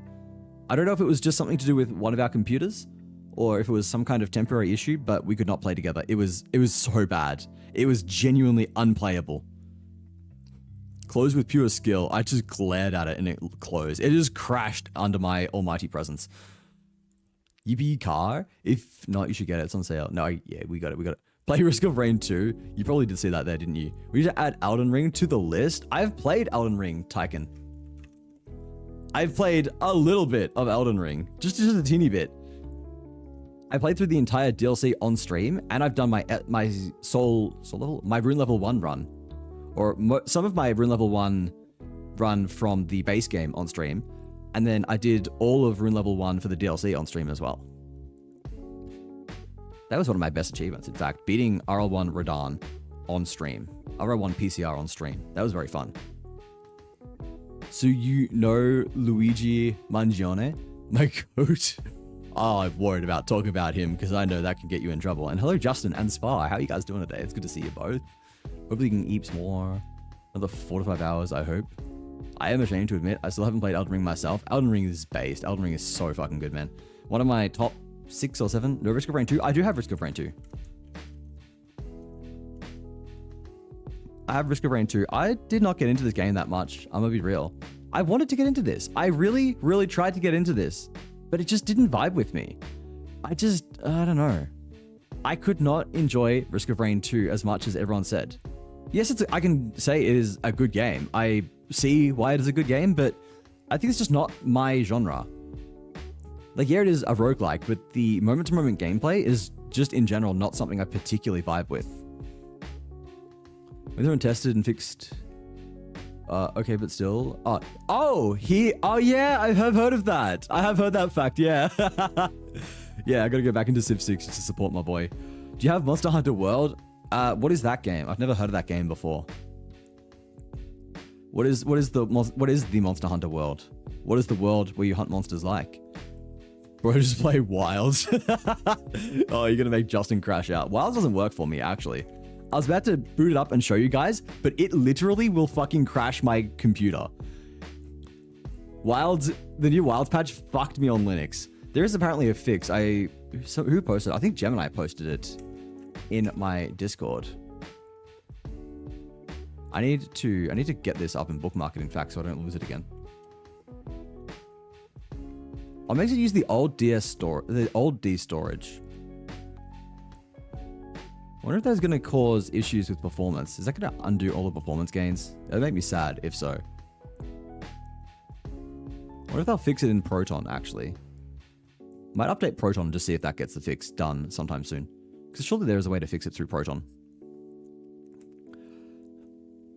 I don't know if it was just something to do with one of our computers or if it was some kind of temporary issue, but we could not play together. It was so bad. It was genuinely unplayable. Closed with pure skill. I just glared at it and it closed. It just crashed under my almighty presence. Yippee car? If not, you should get it. It's on sale. No, yeah, we got it. Play Risk of Rain 2. You probably did see that there, didn't you? We need to add Elden Ring to the list. I've played Elden Ring, Tyken. I've played a little bit of Elden Ring. Just a teeny bit. I played through the entire DLC on stream, and I've done my soul level, my rune level 1 run. Or some of my rune level 1 run from the base game on stream. And then I did all of rune level 1 for the DLC on stream as well. That was one of my best achievements, in fact, beating RL1 Radahn on stream. RL1 PCR on stream. That was very fun. So you know Luigi Mangione, my coach? Oh, I'm worried about talking about him because I know that can get you in trouble. And hello, Justin and Spa. How are you guys doing today? It's good to see you both. Hopefully you can eat some more. Another 4 to 5 hours, I hope. I am ashamed to admit, I still haven't played Elden Ring myself. Elden Ring is based. Elden Ring is so fucking good, man. One of my top 6 or 7. No, Risk of Rain 2. I do have Risk of Rain 2. I have Risk of Rain 2. I did not get into this game that much. I'm gonna be real. I wanted to get into this. I really, really tried to get into this, but it just didn't vibe with me. I don't know. I could not enjoy Risk of Rain 2 as much as everyone said. Yes, I can say it is a good game. I see why it is a good game, but I think it's just not my genre. Like, yeah, it is a roguelike, but the moment-to-moment gameplay is just in general not something I particularly vibe with. Whether and tested and fixed. Okay, but still. Oh yeah, I have heard of that. I have heard that fact, yeah. Yeah, I gotta go back into Civ 6 to support my boy. Do you have Monster Hunter World? What is that game? I've never heard of that game before. What is the Monster Hunter World? What is the world where you hunt monsters like? Bro, just play Wilds. Oh, you're gonna make Justin crash out. Wilds doesn't work for me, actually. I was about to boot it up and show you guys, but it literally will fucking crash my computer. Wilds, the new Wilds patch fucked me on Linux. There is apparently a fix. Who posted it? I think Gemini posted it in my Discord. I need to get this up and bookmark it, in fact, so I don't lose it again. I'll make sure to use the old D storage. I wonder if that's going to cause issues with performance. Is that going to undo all the performance gains? That'd make me sad if so. I wonder if they'll fix it in Proton, actually. Might update Proton to see if that gets the fix done sometime soon. Because surely there is a way to fix it through Proton.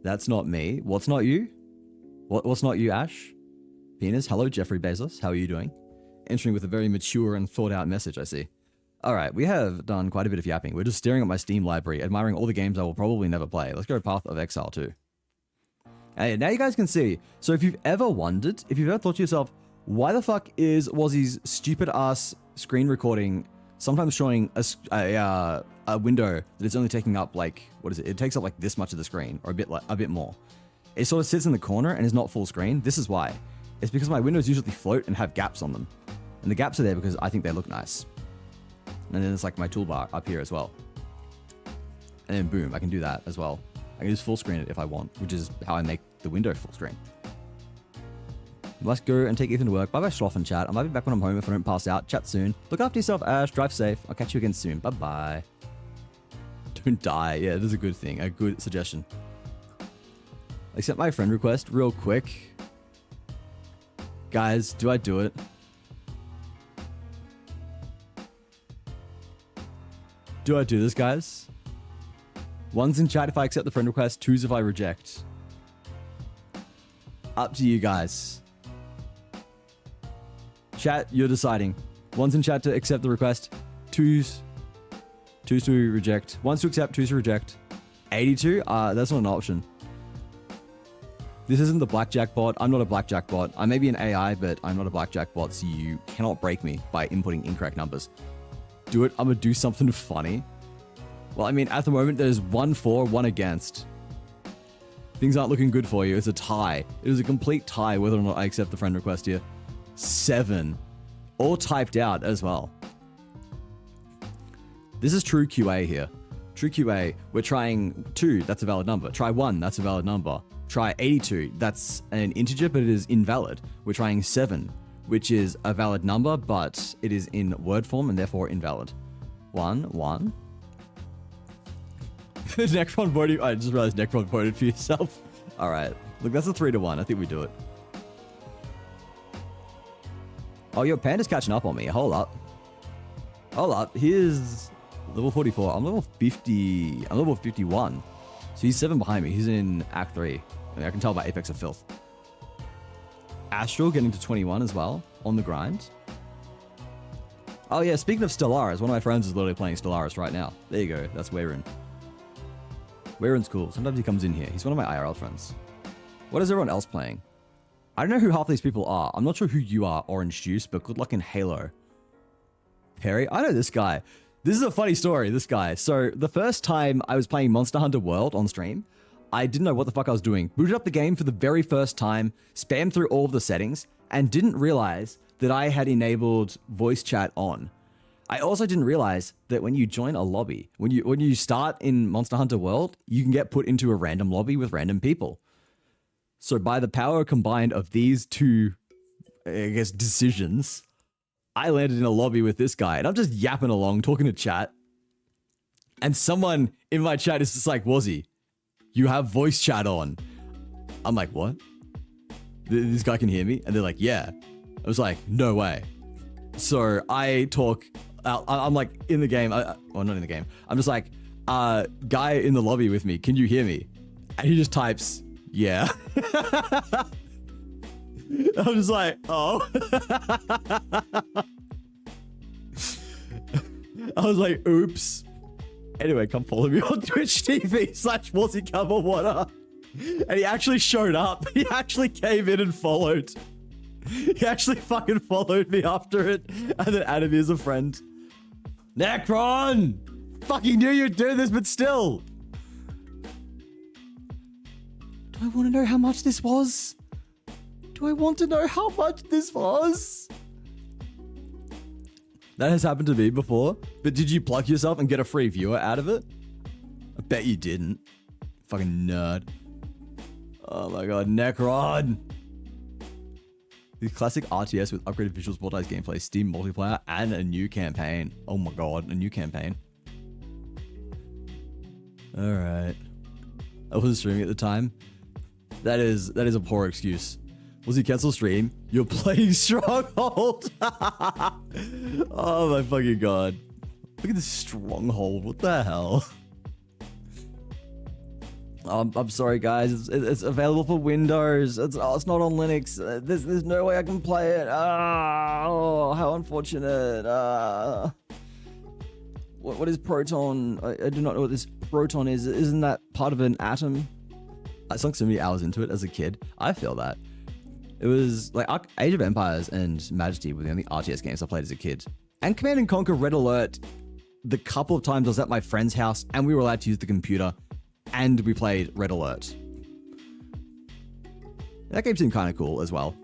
That's not me. What's not you? What's not you, Ash? Penis, hello, Jeffrey Bezos. How are you doing? Entering with a very mature and thought out message, I see. Alright, we have done quite a bit of yapping. We're just staring at my Steam library, admiring all the games I will probably never play. Let's go Path of Exile 2. Hey, now you guys can see. So if you've ever wondered, if you've ever thought to yourself, why the fuck is Wazzy's stupid ass screen recording sometimes showing a window that is only taking up like, what is it? It takes up like this much of the screen, or a bit more. It sort of sits in the corner and is not full screen. This is why. It's because my windows usually float and have gaps on them. And the gaps are there because I think they look nice. And then it's like my toolbar up here as well. And then boom, I can do that as well. I can just full screen it if I want, which is how I make the window full screen. Let's go and take Ethan to work. Bye bye, Sloth and chat. I might be back when I'm home if I don't pass out. Chat soon. Look after yourself, Ash. Drive safe. I'll catch you again soon. Bye bye. Don't die. Yeah, this is a good thing. A good suggestion. Accept my friend request real quick. Guys, do I do it? Do I do this, guys? One's in chat if I accept the friend request, two's if I reject. Up to you guys. Chat, you're deciding. One's in chat to accept the request. Twos to reject. One's to accept, two's to reject. 82? That's not an option. This isn't the blackjack bot. I'm not a blackjack bot. I may be an AI, but I'm not a blackjack bot, so you cannot break me by inputting incorrect numbers. Do it. I'm gonna do something funny. Well, I mean, at the moment, there's 1 for, 1 against. Things aren't looking good for you. It's a tie. It is a complete tie whether or not I accept the friend request here. 7. All typed out as well. This is true QA here. True QA, we're trying 2, that's a valid number. Try 1, that's a valid number. Try 82, that's an integer, but it is invalid. We're trying 7, which is a valid number, but it is in word form and therefore invalid. 1. Necron voted. I just realized Necron voted for yourself. All right. Look, that's a 3-1. I think we do it. Oh, your panda's catching up on me. Hold up. Here's level 44. I'm level 50. I'm level 51. So he's 7 behind me. He's in Act 3. I mean, I can tell by Apex of Filth. Astral getting to 21 as well. On the grind. Oh yeah, speaking of Stellaris, one of my friends is literally playing Stellaris right now. There you go. That's Wayrin. Wayrin's cool. Sometimes he comes in here. He's one of my IRL friends. What is everyone else playing? I don't know who half these people are. I'm not sure who you are, Orange Juice, but good luck in Halo. Perry? I know this guy. This is a funny story, this guy. So the first time I was playing Monster Hunter World on stream, I didn't know what the fuck I was doing. Booted up the game for the very first time, spammed through all of the settings, and didn't realize that I had enabled voice chat on. I also didn't realize that when you join a lobby, when you start in Monster Hunter World, you can get put into a random lobby with random people. So by the power combined of these two, I guess, decisions, I landed in a lobby with this guy, and I'm just yapping along, talking to chat. And someone in my chat is just like, Wazzy, you have voice chat on. I'm like, what? This guy can hear me? And they're like, yeah. I was like, no way. So I talk, I'm like in the game, well, not in the game. I'm just like, guy in the lobby with me, can you hear me? And he just types, yeah. I'm just like, oh. I was like, oops. Anyway, come follow me on Twitch TV/WazzyCup And he actually showed up. He actually came in and followed. He actually fucking followed me after it and then added me as a friend. Necron! Fucking knew you'd do this, but still. Do I want to know how much this was? Do I want to know how much this was? That has happened to me before. But did you plug yourself and get a free viewer out of it? I bet you didn't. Fucking nerd. Oh my god, Necron! The classic RTS with upgraded visuals, multi gameplay, Steam multiplayer, and a new campaign. Oh my god, a new campaign. Alright. I wasn't streaming at the time. That is a poor excuse. Was he cancel stream? You're playing Stronghold! Oh my fucking god. Look at this Stronghold, what the hell? I'm sorry guys, it's available for Windows. It's not on Linux. There's no way I can play it. Oh, how unfortunate. What is Proton? I do not know what this Proton is. Isn't that part of an atom? I sunk so many hours into it as a kid. I feel that. It was like Age of Empires and Majesty were the only RTS games I played as a kid. And Command & Conquer Red Alert, the couple of times I was at my friend's house and we were allowed to use the computer and we played Red Alert. That game seemed kind of cool as well.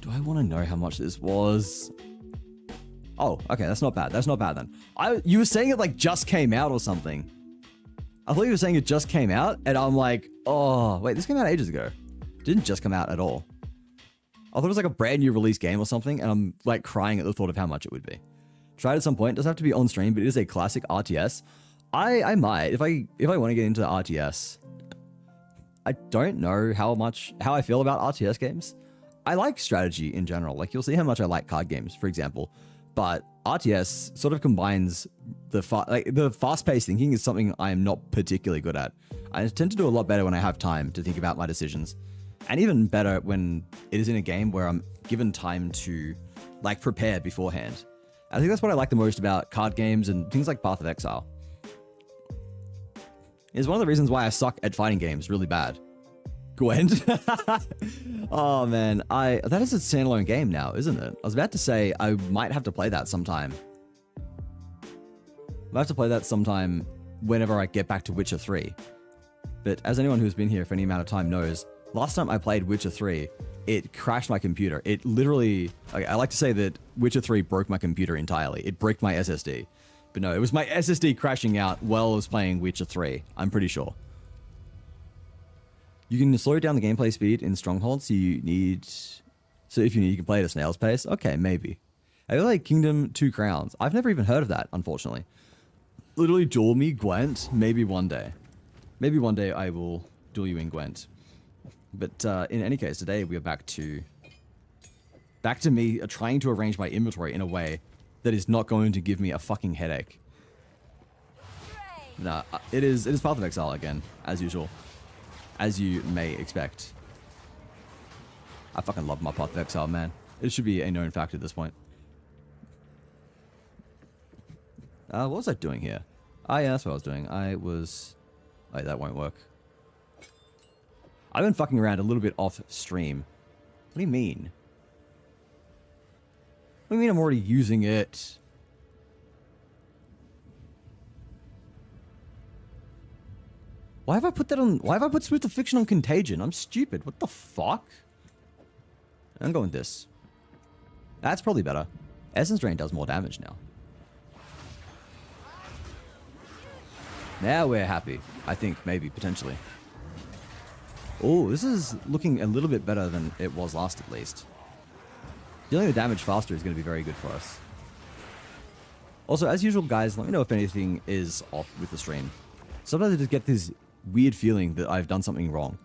Do I want to know how much this was? Oh, okay, that's not bad. That's not bad then. You were saying it like just came out or something. I thought you were saying it just came out, and I'm like, oh, wait, this came out ages ago. It didn't just come out at all. I thought it was like a brand new release game or something, and I'm like crying at the thought of how much it would be. Try it at some point. It doesn't have to be on stream, but it is a classic RTS. I might, if I want to get into RTS. I don't know how I feel about RTS games. I like strategy in general. Like, you'll see how much I like card games, for example. But RTS sort of combines the fast-paced thinking is something I am not particularly good at. I tend to do a lot better when I have time to think about my decisions. And even better when it is in a game where I'm given time to like prepare beforehand. I think that's what I like the most about card games and things like Path of Exile. It's one of the reasons why I suck at fighting games really bad. Gwent. Oh man, that is a standalone game now, isn't it? I was about to say I might have to play that sometime. I might have to play that sometime whenever I get back to Witcher 3. But as anyone who's been here for any amount of time knows, last time I played Witcher 3, it crashed my computer. It literally, I like to say that Witcher 3 broke my computer entirely. It broke my SSD. But no, it was my SSD crashing out while I was playing Witcher 3. I'm pretty sure. You can slow down the gameplay speed in Stronghold, so if you need, you can play at a snail's pace. Okay, maybe. I feel like Kingdom 2 Crowns. I've never even heard of that, unfortunately. Literally duel me, Gwent. Maybe one day. Maybe one day I will duel you in Gwent. But in any case, today we are back to me trying to arrange my inventory in a way that is not going to give me a fucking headache. Nah, it is Path of Exile again, as usual. As you may expect. I fucking love my Path of Exile, man. It should be a known fact at this point. What was I doing here? Yeah, that's what I was doing. Wait, that won't work. I've been fucking around a little bit off stream. What do you mean? What do you mean I'm already using it? Why have I put that on? Why have I put Swift of Fiction on Contagion? I'm stupid. What the fuck? I'm going with this. That's probably better. Essence Drain does more damage now. Now we're happy. I think, maybe, potentially. Oh, this is looking a little bit better than it was last, at least. Dealing the damage faster is going to be very good for us. Also, as usual, guys, let me know if anything is off with the stream. Sometimes I just get this weird feeling that I've done something wrong.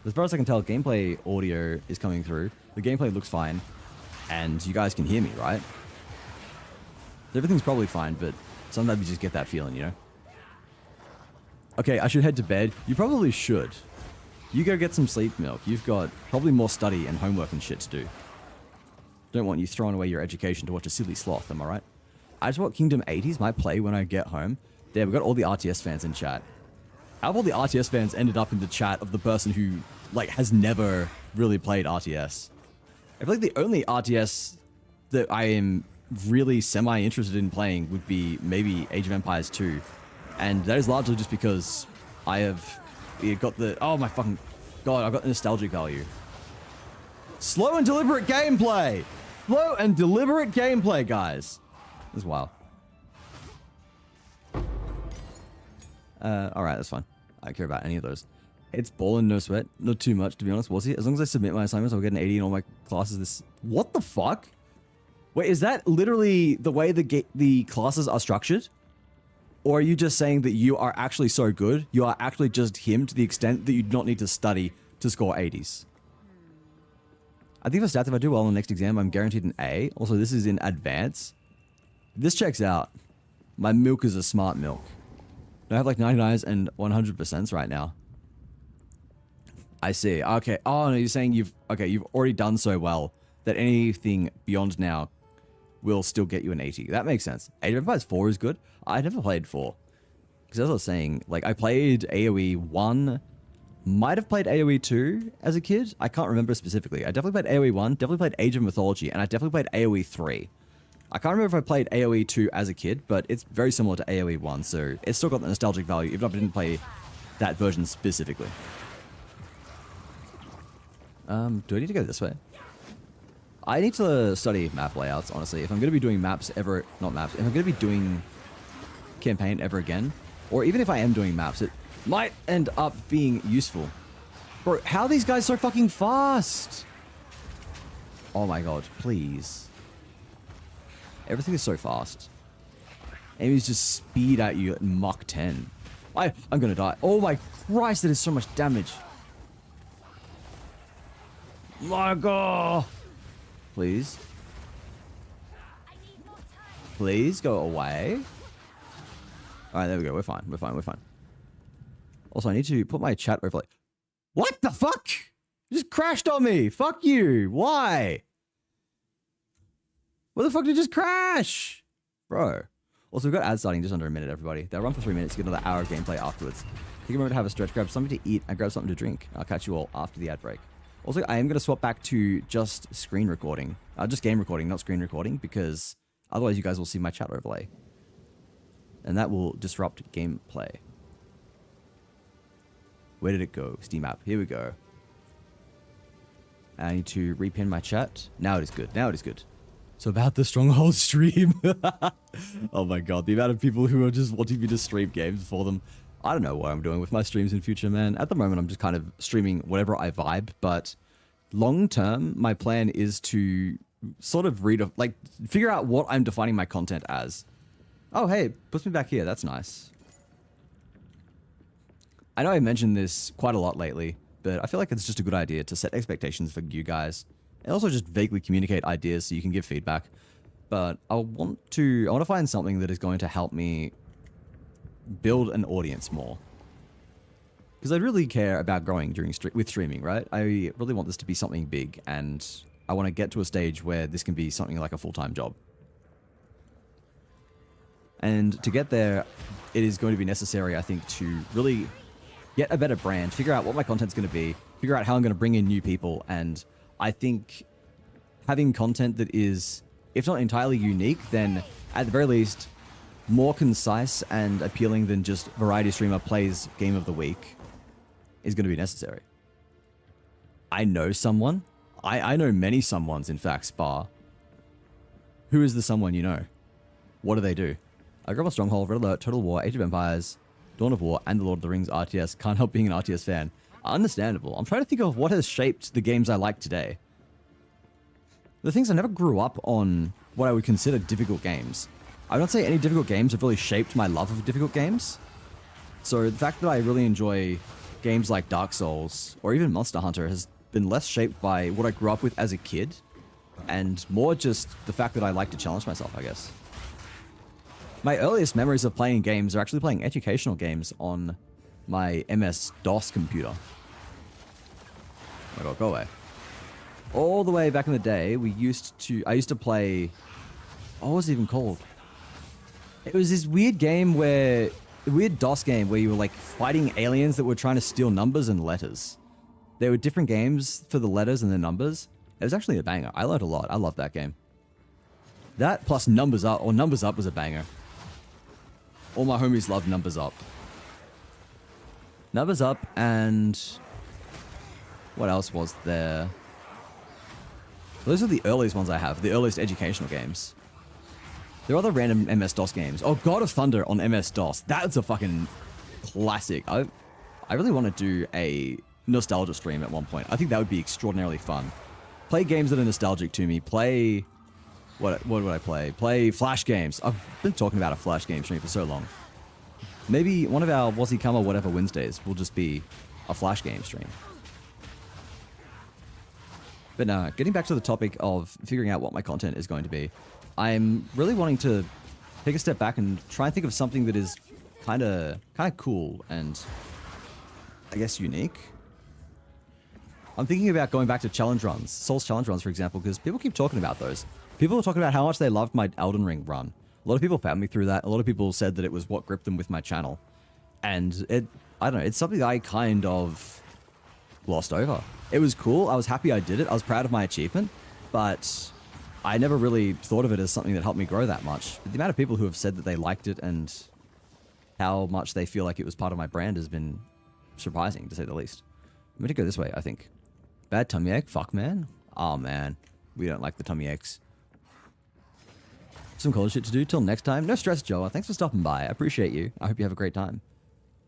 As far as I can tell, gameplay audio is coming through. The gameplay looks fine. And you guys can hear me, right? Everything's probably fine, but sometimes you just get that feeling, you know? Okay, I should head to bed. You probably should. You go get some sleep milk. You've got probably more study and homework and shit to do. Don't want you throwing away your education to watch a silly sloth, am I right? I just want Kingdom 80s might play when I get home. There, we've got all the RTS fans in chat. How have all the RTS fans ended up in the chat of the person who, like, has never really played RTS? I feel like the only RTS that I am really semi-interested in playing would be maybe Age of Empires 2. And that is largely just because I have got the... Oh my fucking god, I've got the nostalgic value. Slow and deliberate gameplay! Slow and deliberate gameplay, guys. This is wild. Alright, that's fine. I don't care about any of those. It's ballin', no sweat. Not too much, to be honest, was he? As long as I submit my assignments, I'll get an 80 in all my classes this... What the fuck? Wait, is that literally the way the classes are structured? Or are you just saying that you are actually so good, you are actually just him to the extent that you do not need to study to score 80s? I think for stats, if I do well on the next exam, I'm guaranteed an A. Also, this is in advance. This checks out. My milk is a smart milk. I have like 99s and 100% right now. I see. Okay. Oh, no, you're saying you've already done so well that anything beyond now will still get you an 80. That makes sense. Age of Empires 4 is good. I never played 4. Because as I was saying, like, I played AoE 1, might have played AoE 2 as a kid. I can't remember specifically. I definitely played AoE 1, definitely played Age of Mythology, and I definitely played AoE 3. I can't remember if I played AoE 2 as a kid, but it's very similar to AoE 1, so it's still got the nostalgic value, even if I didn't play that version specifically. Do I need to go this way? I need to study map layouts, honestly. If I'm going to be doing if I'm going to be doing campaign ever again, or even if I am doing maps, it might end up being useful. Bro, how are these guys so fucking fast? Oh my god, please. Everything is so fast. Enemies just speed at you at Mach 10. I'm gonna die. Oh my Christ, that is so much damage. My god. Please. Please go away. Alright, there we go. We're fine. We're fine. We're fine. Also, I need to put my chat overlay. What the fuck? You just crashed on me. Fuck you. Why? What the fuck did you just crash? Bro. Also, we've got ads starting just under a minute, everybody. They'll run for 3 minutes, get another hour of gameplay afterwards. Take a moment to have a stretch, grab something to eat, and grab something to drink. I'll catch you all after the ad break. Also, I am going to swap back to just screen recording. Just game recording, not screen recording, because otherwise you guys will see my chat overlay. And that will disrupt gameplay. Where did it go? Steam app. Here we go. I need to repin my chat. Now it is good. Now it is good. So about the Stronghold stream. Oh my god, the amount of people who are just wanting me to stream games for them. I don't know what I'm doing with my streams in future, man. At the moment, I'm just kind of streaming whatever I vibe, but long term, my plan is to sort of figure out what I'm defining my content as. Oh, hey, it puts me back here. That's nice. I know I mentioned this quite a lot lately, but I feel like it's just a good idea to set expectations for you guys and also just vaguely communicate ideas so you can give feedback. But I want to find something that is going to help me build an audience more. Because I really care about growing with streaming, right? I really want this to be something big, and I want to get to a stage where this can be something like a full-time job. And to get there, it is going to be necessary, I think, to really get a better brand, figure out what my content's going to be, figure out how I'm going to bring in new people, and I think having content that is, if not entirely unique, then at the very least more concise and appealing than just variety streamer plays game of the week is going to be necessary. I know someone. I know many someones, in fact, Spa. Who is the someone you know? What do they do? I grew up on Stronghold, Red Alert, Total War, Age of Empires, Dawn of War, and the Lord of the Rings RTS. Can't help being an RTS fan. Understandable. I'm trying to think of what has shaped the games I like today. The things I never grew up on what I would consider difficult games. I would not say any difficult games have really shaped my love of difficult games. So the fact that I really enjoy games like Dark Souls or even Monster Hunter has been less shaped by what I grew up with as a kid and more just the fact that I like to challenge myself, I guess. My earliest memories of playing games are actually playing educational games on my MS-DOS computer. Oh my god, go away. All the way back in the day, I used to play, what was it even called? It was this weird game weird DOS game where you were like fighting aliens that were trying to steal numbers and letters. There were different games for the letters and the numbers. It was actually a banger. I learned a lot. I loved that game. That plus Numbers Up, or Numbers Up was a banger. All my homies loved Numbers Up. Numbers Up and what else was there? Those are the earliest ones I have, the earliest educational games. There are other random MS-DOS games. Oh, God of Thunder on MS-DOS. That's a fucking classic. I really want to do a nostalgia stream at one point. I think that would be extraordinarily fun. Play games that are nostalgic to me. Play... What would I play? Play Flash games. I've been talking about a Flash game stream for so long. Maybe one of our Wazzy Come or whatever Wednesdays will just be a Flash game stream. But getting back to the topic of figuring out what my content is going to be, I'm really wanting to take a step back and try and think of something that is kind of cool and, I guess, unique. I'm thinking about going back to challenge runs, Souls challenge runs, for example, because people keep talking about those. People are talking about how much they loved my Elden Ring run. A lot of people found me through that. A lot of people said that it was what gripped them with my channel. And I don't know, it's something I kind of glossed over. It was cool. I was happy I did it. I was proud of my achievement, but I never really thought of it as something that helped me grow that much. But the amount of people who have said that they liked it and how much they feel like it was part of my brand has been surprising, to say the least. I'm going to go this way, I think. Bad tummy ache? Fuck, man. Oh, man. We don't like the tummy aches. Some college shit to do. Till next time. No stress, Joa. Thanks for stopping by. I appreciate you. I hope you have a great time.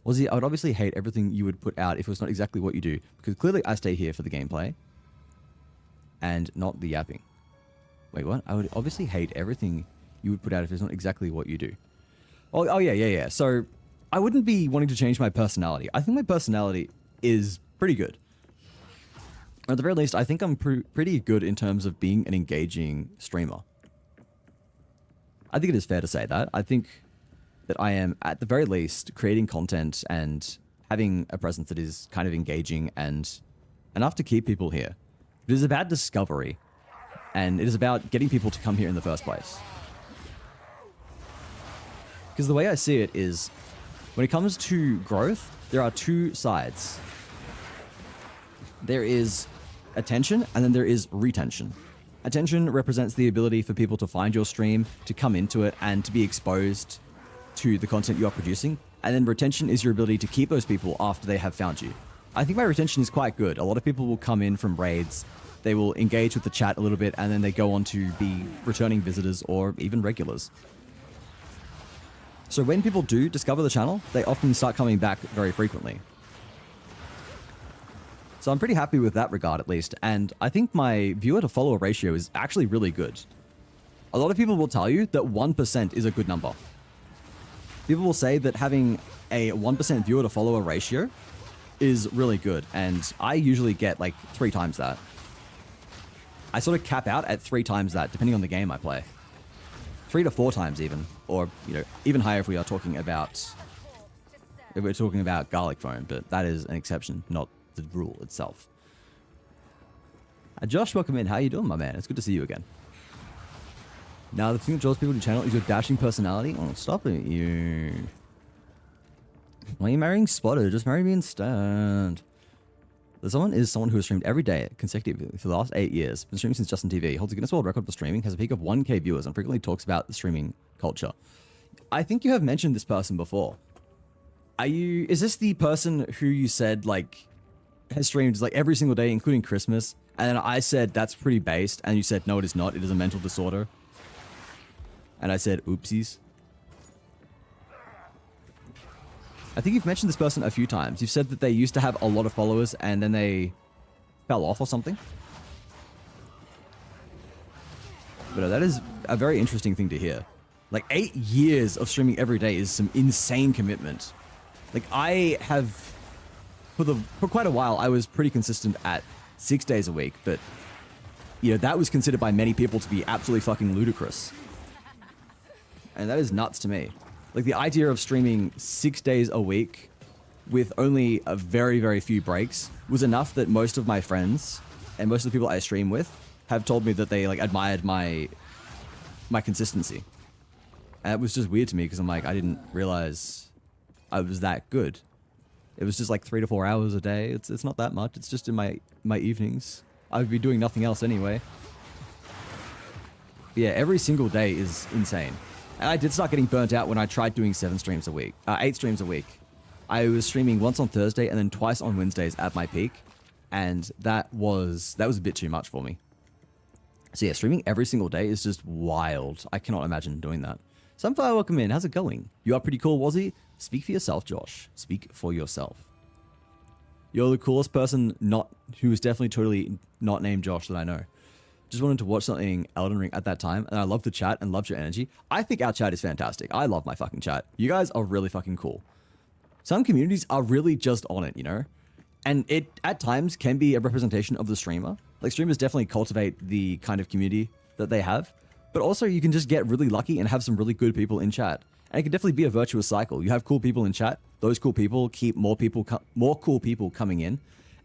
Wazzy, I would obviously hate everything you would put out if it was not exactly what you do, because clearly I stay here for the gameplay and not the yapping. Wait, what? I would obviously hate everything you would put out if it's not exactly what you do. Oh yeah. So I wouldn't be wanting to change my personality. I think my personality is pretty good. At the very least, I think I'm pretty good in terms of being an engaging streamer. I think it is fair to say that. I think that I am, at the very least, creating content and having a presence that is kind of engaging and enough to keep people here. It is about discovery, and it is about getting people to come here in the first place. Because the way I see it is, when it comes to growth, there are two sides. There is attention, and then there is retention. Attention represents the ability for people to find your stream, to come into it, and to be exposed to the content you are producing. And then retention is your ability to keep those people after they have found you. I think my retention is quite good. A lot of people will come in from raids, they will engage with the chat a little bit, and then they go on to be returning visitors or even regulars. So when people do discover the channel, they often start coming back very frequently. So I'm pretty happy with that regard, at least. And I think my viewer to follower ratio is actually really good. A lot of people will tell you that 1% is a good number. People will say that having a 1% viewer to follower ratio is really good. And I usually get like 3 times that. I sort of cap out at 3 times that, depending on the game I play. 3 to 4 times even. Or, you know, even higher if we are talking about... if we're talking about garlic phone, but that is an exception, not the rule itself. Josh, welcome in. How you doing, my man? It's good to see you again. Now, the thing that draws people to your channel is your dashing personality. Oh, stop it, you. Why are you marrying Spotter? Just marry me instead. Someone who has streamed every day consecutively for the last 8 years. Been streaming since Justin TV. Holds a Guinness World Record for streaming. Has a peak of 1K viewers and frequently talks about the streaming culture. I think you have mentioned this person before. Is this the person who you said, like, has streamed like every single day, including Christmas? And then I said, that's pretty based. And you said, no, it is not. It is a mental disorder. And I said, oopsies. I think you've mentioned this person a few times. You've said that they used to have a lot of followers and then they fell off or something. But that is a very interesting thing to hear. Like 8 years of streaming every day is some insane commitment. Like I have, for quite a while, I was pretty consistent at 6 days a week, but you know, that was considered by many people to be absolutely fucking ludicrous. And that is nuts to me. Like the idea of streaming 6 days a week with only a very, very few breaks was enough that most of my friends and most of the people I stream with have told me that they like admired my consistency. And it was just weird to me because I'm like, I didn't realize I was that good. It was just like 3 to 4 hours a day. It's not that much. It's just in my evenings. I would be doing nothing else anyway. But yeah, every single day is insane. And I did start getting burnt out when I tried doing 8 streams a week. I was streaming once on Thursday and then twice on Wednesdays at my peak. And that was a bit too much for me. So yeah, streaming every single day is just wild. I cannot imagine doing that. Sunfire, welcome in. How's it going? You are pretty cool, Wazzy. Speak for yourself, Josh. Speak for yourself. You're the coolest person who is definitely totally not named Josh that I know. Just wanted to watch something Elden Ring at that time, and I love the chat and loved your energy. I think our chat is fantastic. I love my fucking chat. You guys are really fucking cool. Some communities are really just on it, you know? And it, at times, can be a representation of the streamer. Like, streamers definitely cultivate the kind of community that they have. But also, you can just get really lucky and have some really good people in chat. And it can definitely be a virtuous cycle. You have cool people in chat. Those cool people keep more cool people coming in.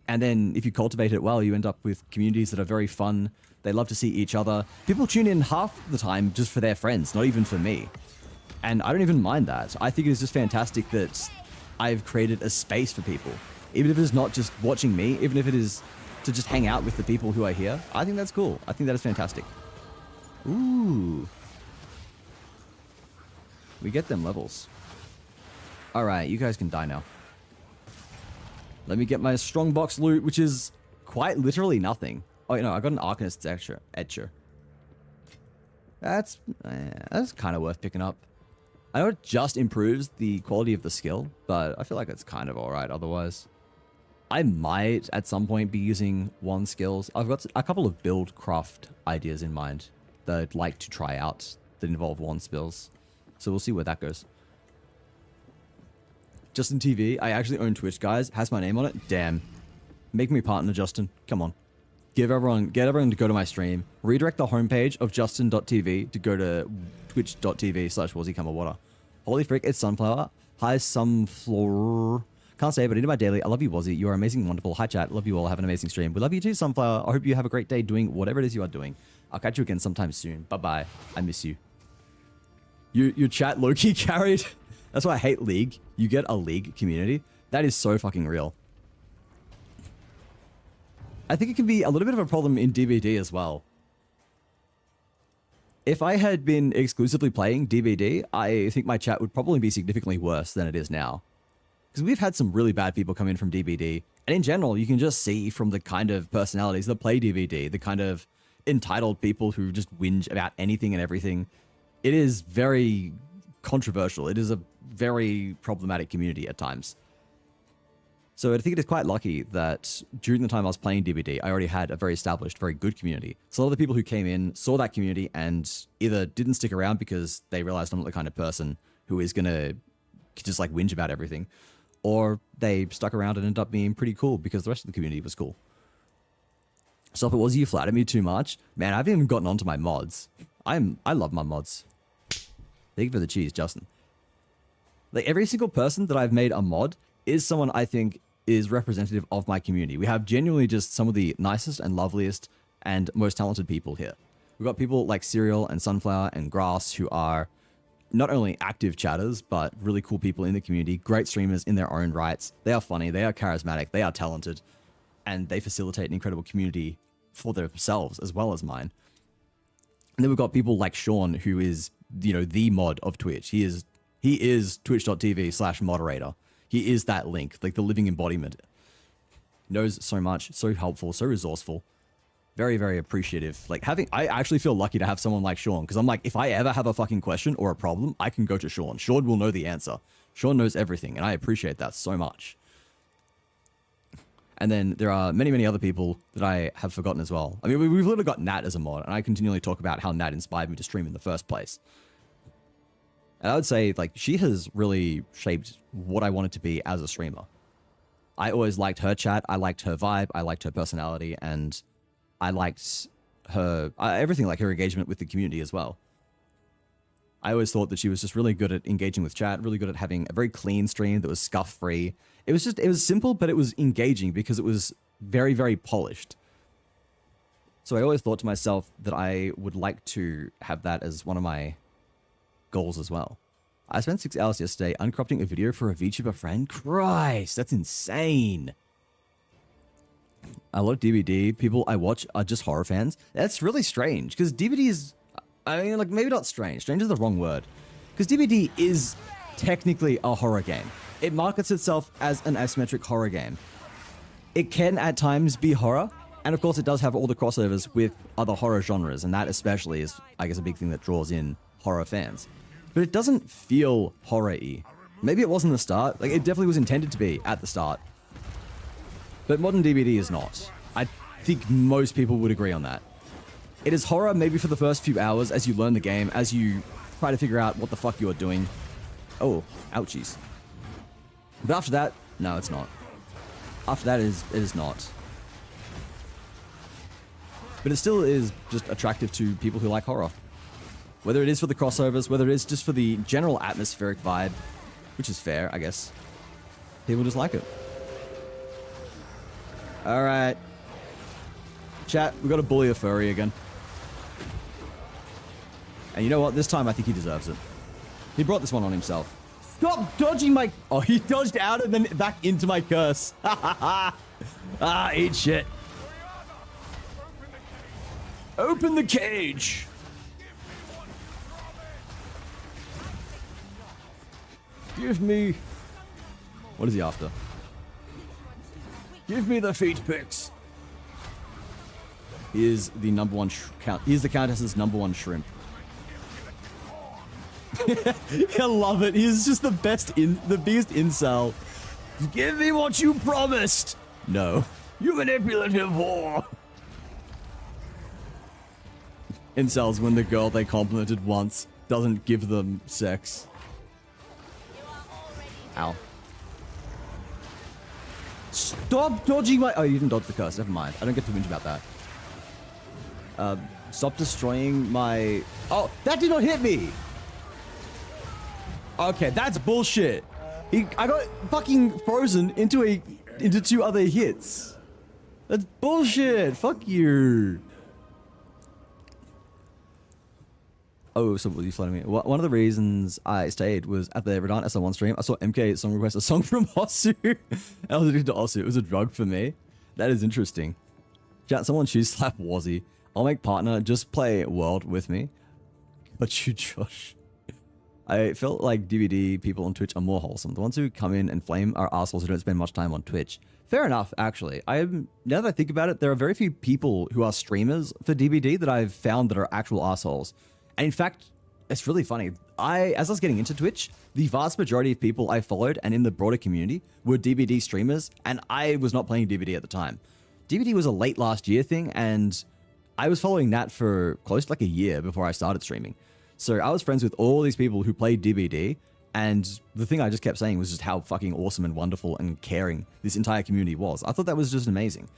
And then if you cultivate it well, you end up with communities that are very fun. They love to see each other. People tune in half the time just for their friends, not even for me. And I don't even mind that. I think it's just fantastic that I've created a space for people. Even if it's not just watching me, even if it is to just hang out with the people who are here, I think that's cool. I think that is fantastic. Ooh. We get them levels. Alright, you guys can die now. Let me get my strongbox loot, which is quite literally nothing. Oh, you know, I got an Arcanist's etcher. That's kind of worth picking up. I know it just improves the quality of the skill, but I feel like it's kind of alright otherwise. I might at some point be using one skills. I've got a couple of build craft ideas in mind that I'd like to try out that involve one spills. So we'll see where that goes. Justin TV, I actually own Twitch, guys. Has my name on it. Damn. Make me partner, Justin. Come on. Get everyone to go to my stream. Redirect the homepage of justin.tv to go to twitch.tv/WazzyCumberWater. Holy frick, it's Sunflower. Hi, Sunflower. Can't say, but I do my daily. I love you, Wazzy. You are amazing, wonderful. Hi, chat. Love you all. Have an amazing stream. We love you too, Sunflower. I hope you have a great day doing whatever it is you are doing. I'll catch you again sometime soon. Bye-bye. I miss you. Your chat low-key carried. That's why I hate League. You get a League community. That is so fucking real. I think it can be a little bit of a problem in DBD as well. If I had been exclusively playing DBD, I think my chat would probably be significantly worse than it is now. Because we've had some really bad people come in from DBD. And in general, you can just see from the kind of personalities that play DBD, the kind of entitled people who just whinge about anything and everything. It is very controversial. It is a very problematic community at times. So I think it is quite lucky that during the time I was playing DBD, I already had a very established, very good community. So a lot of the people who came in saw that community and either didn't stick around because they realized I'm not the kind of person who is going to just like whinge about everything, or they stuck around and ended up being pretty cool because the rest of the community was cool. So if it was you flatter me too much, man, I haven't even gotten onto my mods. I love my mods. Thank you for the cheese, Justin. Like every single person that I've made a mod is someone I think is representative of my community. We have genuinely just some of the nicest and loveliest and most talented people here. We've got people like Cereal and Sunflower and Grass who are not only active chatters, but really cool people in the community, great streamers in their own rights. They are funny, they are charismatic, they are talented, and they facilitate an incredible community for themselves as well as mine. And then we've got people like Sean, who is, you know, the mod of Twitch. He is twitch.tv/moderator. He is that link, like the living embodiment. Knows so much, so helpful, so resourceful. Very, very appreciative. Like I actually feel lucky to have someone like Sean, because I'm like, if I ever have a fucking question or a problem, I can go to Sean. Sean will know the answer. Sean knows everything, and I appreciate that so much. And then there are many, many other people that I have forgotten as well. I mean, we've literally got Nat as a mod, and I continually talk about how Nat inspired me to stream in the first place. And I would say, like, she has really shaped what I wanted to be as a streamer. I always liked her chat, I liked her vibe, I liked her personality, and I liked her, everything, like her engagement with the community as well. I always thought that she was just really good at engaging with chat, really good at having a very clean stream that was scuff-free. It was simple, but it was engaging because it was very, very polished. So I always thought to myself that I would like to have that as one of my goals as well. I spent 6 hours yesterday uncropping a video for a VTuber friend. Christ, that's insane. A lot of DVD people I watch are just horror fans. That's really strange, because DVD is, I mean, like, maybe not strange. Strange is the wrong word. Because DVD is technically a horror game. It markets itself as an asymmetric horror game. It can at times be horror, and of course it does have all the crossovers with other horror genres, and that especially is, I guess, a big thing that draws in horror fans. But it doesn't feel horror-y. Maybe it was in the start. Like, it definitely was intended to be at the start. But modern DVD is not. I think most people would agree on that. It is horror maybe for the first few hours as you learn the game, as you try to figure out what the fuck you're doing. Oh, ouchies. But after that, no, it's not. After that, it is not. But it still is just attractive to people who like horror. Whether it is for the crossovers, whether it is just for the general atmospheric vibe, which is fair, I guess. People just like it. Alright. Chat, we got to bully a furry again. And you know what? This time I think he deserves it. He brought this one on himself. Stop dodging my... Oh, he dodged out and then back into my curse. Ah, eat shit. Open the cage. Give me... What is he after? Give me the feet pics. He is the number one he is the Countess's #1 shrimp. I love it. He's just the biggest incel. Give me what you promised. No. You manipulative whore. Incels when the girl they complimented once doesn't give them sex. Ow. Stop dodging my... Oh, you didn't dodge the curse. Never mind. I don't get to whinge about that. Stop destroying my... Oh, that did not hit me! Okay, that's bullshit. I got fucking frozen into two other hits. That's bullshit. Fuck you. Oh, so what are you flooding me? One of the reasons I stayed was at the Redon SL1 stream. I saw MK song request a song from Osu. I was addicted to Osu. It was a drug for me. That is interesting. Chat, someone choose slap Wazzy. I'll make partner. Just play World with me. Got you, Josh. I felt like DVD people on Twitch are more wholesome. The ones who come in and flame are assholes who don't spend much time on Twitch. Fair enough, actually. Now that I think about it, there are very few people who are streamers for DBD that I've found that are actual assholes. And in fact, it's really funny. As I was getting into Twitch, the vast majority of people I followed and in the broader community were DBD streamers, and I was not playing DBD at the time. DBD was a late last year thing, and I was following that for close to like a year before I started streaming. So I was friends with all these people who played DBD, and the thing I just kept saying was just how fucking awesome and wonderful and caring this entire community was. I thought that was just amazing.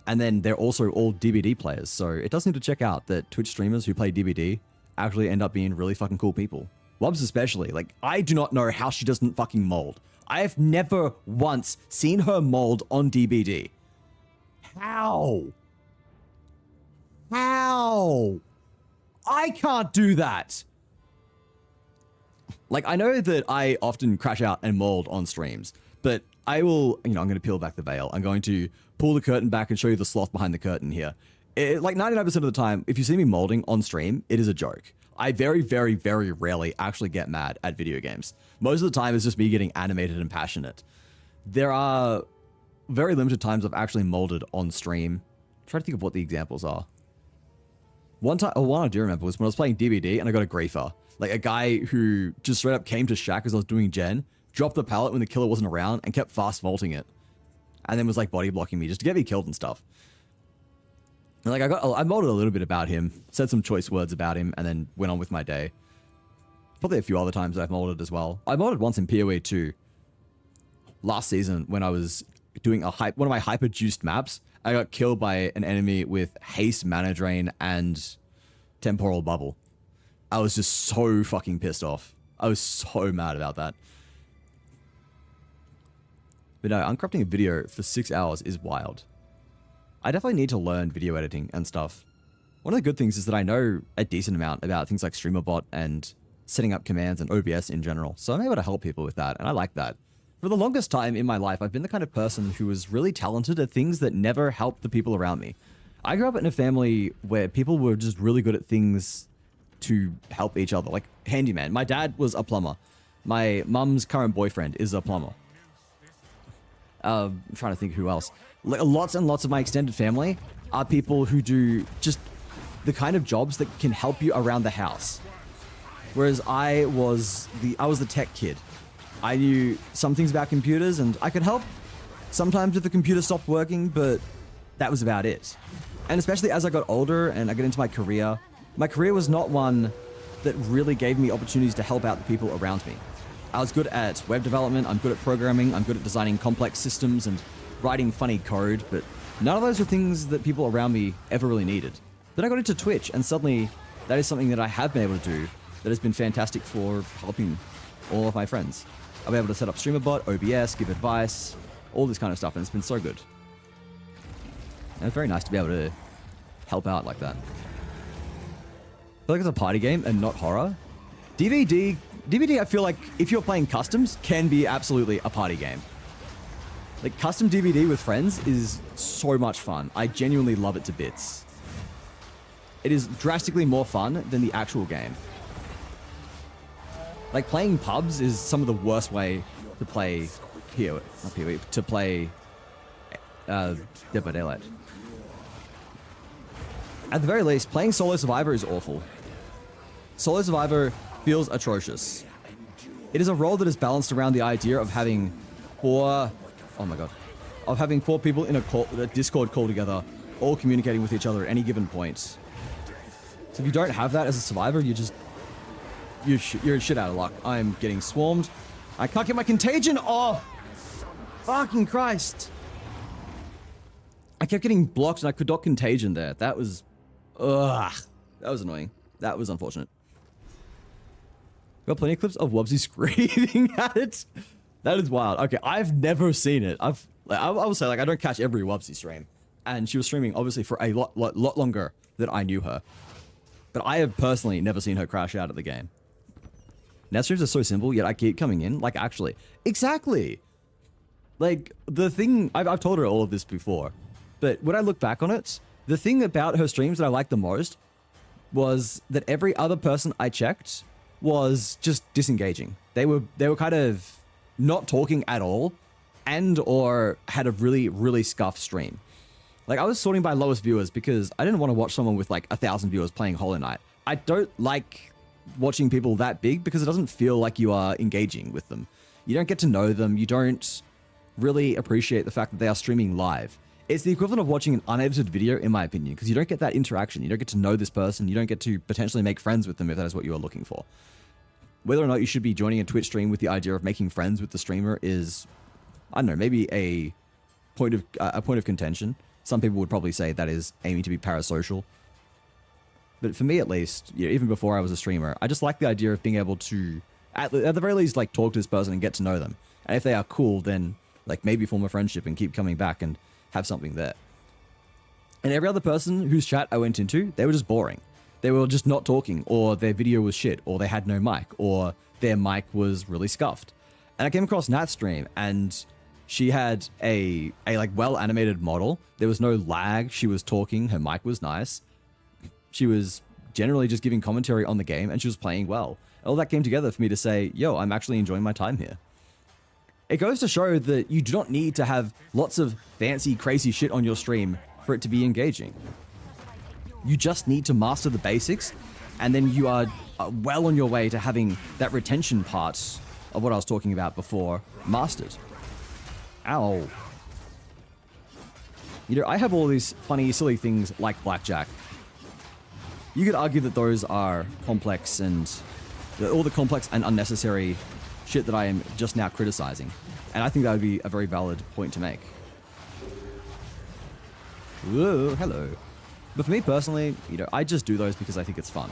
And then they're also all DBD players, so it does need to check out that Twitch streamers who play DBD actually end up being really fucking cool people. Wubs especially. Like, I do not know how she doesn't fucking mold. I have never once seen her mold on DBD. How? How? I can't do that. Like, I know that I often crash out and mold on streams, but I will, I'm going to peel back the veil. I'm going to pull the curtain back and show you the sloth behind the curtain here. Like 99% of the time, if you see me molding on stream, it is a joke. I very, very, very rarely actually get mad at video games. Most of the time, it's just me getting animated and passionate. There are very limited times I've actually molded on stream. Try to think of what the examples are. One I do remember was when I was playing DBD and I got a griefer. Like a guy who just straight up came to Shack as I was doing gen, dropped the pallet when the killer wasn't around, and kept fast vaulting it. And then was like body blocking me just to get me killed and stuff. And like I molded a little bit about him, said some choice words about him, and then went on with my day. Probably a few other times I've molded as well. I molded once in PoE 2 last season when I was doing one of my hyper juiced maps. I got killed by an enemy with haste, mana drain, and temporal bubble. I was just so fucking pissed off. I was so mad about that. But no, uncropping a video for 6 hours is wild. I definitely need to learn video editing and stuff. One of the good things is that I know a decent amount about things like StreamerBot and setting up commands and OBS in general. So I'm able to help people with that, and I like that. For the longest time in my life, I've been the kind of person who was really talented at things that never helped the people around me. I grew up in a family where people were just really good at things to help each other, like handyman. My dad was a plumber. My mum's current boyfriend is a plumber. I'm trying to think who else. Lots and lots of my extended family are people who do just the kind of jobs that can help you around the house. Whereas I was the tech kid. I knew some things about computers and I could help sometimes if the computer stopped working, but that was about it. And especially as I got older and I got into my career was not one that really gave me opportunities to help out the people around me. I was good at web development, I'm good at programming, I'm good at designing complex systems and writing funny code, but none of those were things that people around me ever really needed. Then I got into Twitch, and suddenly that is something that I have been able to do that has been fantastic for helping all of my friends. I've been able to set up StreamerBot, OBS, give advice, all this kind of stuff, and it's been so good. And it's very nice to be able to help out like that. I feel like it's a party game and not horror. DBD, I feel like if you're playing customs, can be absolutely a party game. Like, custom DBD with friends is so much fun. I genuinely love it to bits. It is drastically more fun than the actual game. Like, playing pubs is some of the worst way to play PoE, not PoE, to play Dead by Daylight. At the very least, playing Solo Survivor is awful. Solo Survivor feels atrocious. It is a role that is balanced around the idea of having four people in a Discord call together, all communicating with each other at any given point. So if you don't have that as a survivor, you're shit out of luck. I'm getting swarmed. I can't get my contagion off. Fucking Christ. I kept getting blocked and I could not contagion there. That was, that was annoying. That was unfortunate. Got plenty of clips of Wubsy screaming at it. That is wild. Okay, I've never seen it. I will say, like, I don't catch every Wubsy stream. And she was streaming, obviously, for a lot longer than I knew her. But I have personally never seen her crash out of the game. Net streams are so simple, yet I keep coming in. Like, actually. Exactly! Like, the thing... I've told her all of this before. But when I look back on it, the thing about her streams that I liked the most was that every other person I checked was just disengaging. They were kind of not talking at all, and or had a really, really scuffed stream. Like, I was sorting by lowest viewers because I didn't want to watch someone with like 1,000 viewers playing Hollow Knight. I don't like watching people that big because it doesn't feel like you are engaging with them. You don't get to know them. You don't really appreciate the fact that they are streaming live. It's the equivalent of watching an unedited video, in my opinion, because you don't get that interaction. You don't get to know this person. You don't get to potentially make friends with them if that is what you are looking for. Whether or not you should be joining a Twitch stream with the idea of making friends with the streamer is, I don't know, maybe a point of contention. Some people would probably say that is aiming to be parasocial. But for me, at least, you know, even before I was a streamer, I just like the idea of being able to, at the very least, like, talk to this person and get to know them. And if they are cool, then like maybe form a friendship and keep coming back and have something there. And every other person whose chat I went into, they were just boring. They were just not talking, or their video was shit, or they had no mic, or their mic was really scuffed. And I came across Nat's stream, and she had a like well-animated model. There was no lag. She was talking. Her mic was nice. She was generally just giving commentary on the game, and she was playing well. All that came together for me to say, yo, I'm actually enjoying my time here. It goes to show that you do not need to have lots of fancy, crazy shit on your stream for it to be engaging. You just need to master the basics, and then you are well on your way to having that retention part of what I was talking about before mastered. Ow. You know, I have all these funny, silly things like blackjack. You could argue that those are complex and all the complex and unnecessary shit that I am just now criticizing. And I think that would be a very valid point to make. Whoa, hello. But for me personally, you know, I just do those because I think it's fun.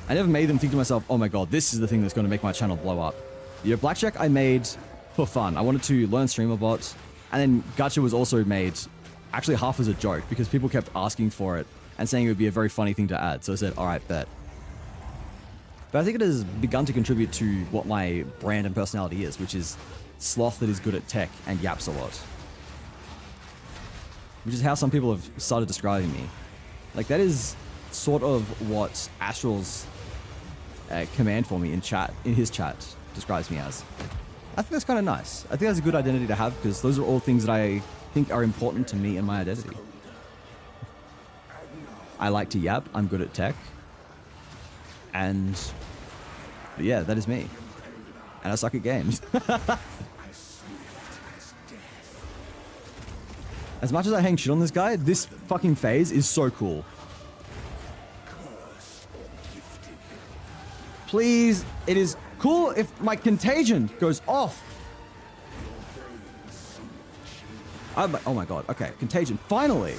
I never made them think to myself, oh my god, this is the thing that's going to make my channel blow up. You know, blackjack I made for fun. I wanted to learn StreamerBot, and then Gacha was also made actually half as a joke because people kept asking for it and saying it would be a very funny thing to add. So I said, alright, bet. But I think it has begun to contribute to what my brand and personality is, which is sloth that is good at tech and yaps a lot. Which is how some people have started describing me. Like, that is sort of what Astral's command for me in his chat describes me as. I think that's kind of nice. I think that's a good identity to have because those are all things that I think are important to me and my identity. I like to yap, I'm good at tech. And yeah, that is me. And I suck at games. As much as I hang shit on this guy, this fucking phase is so cool. Please, it is cool if my contagion goes off. Oh my god, okay, contagion, finally.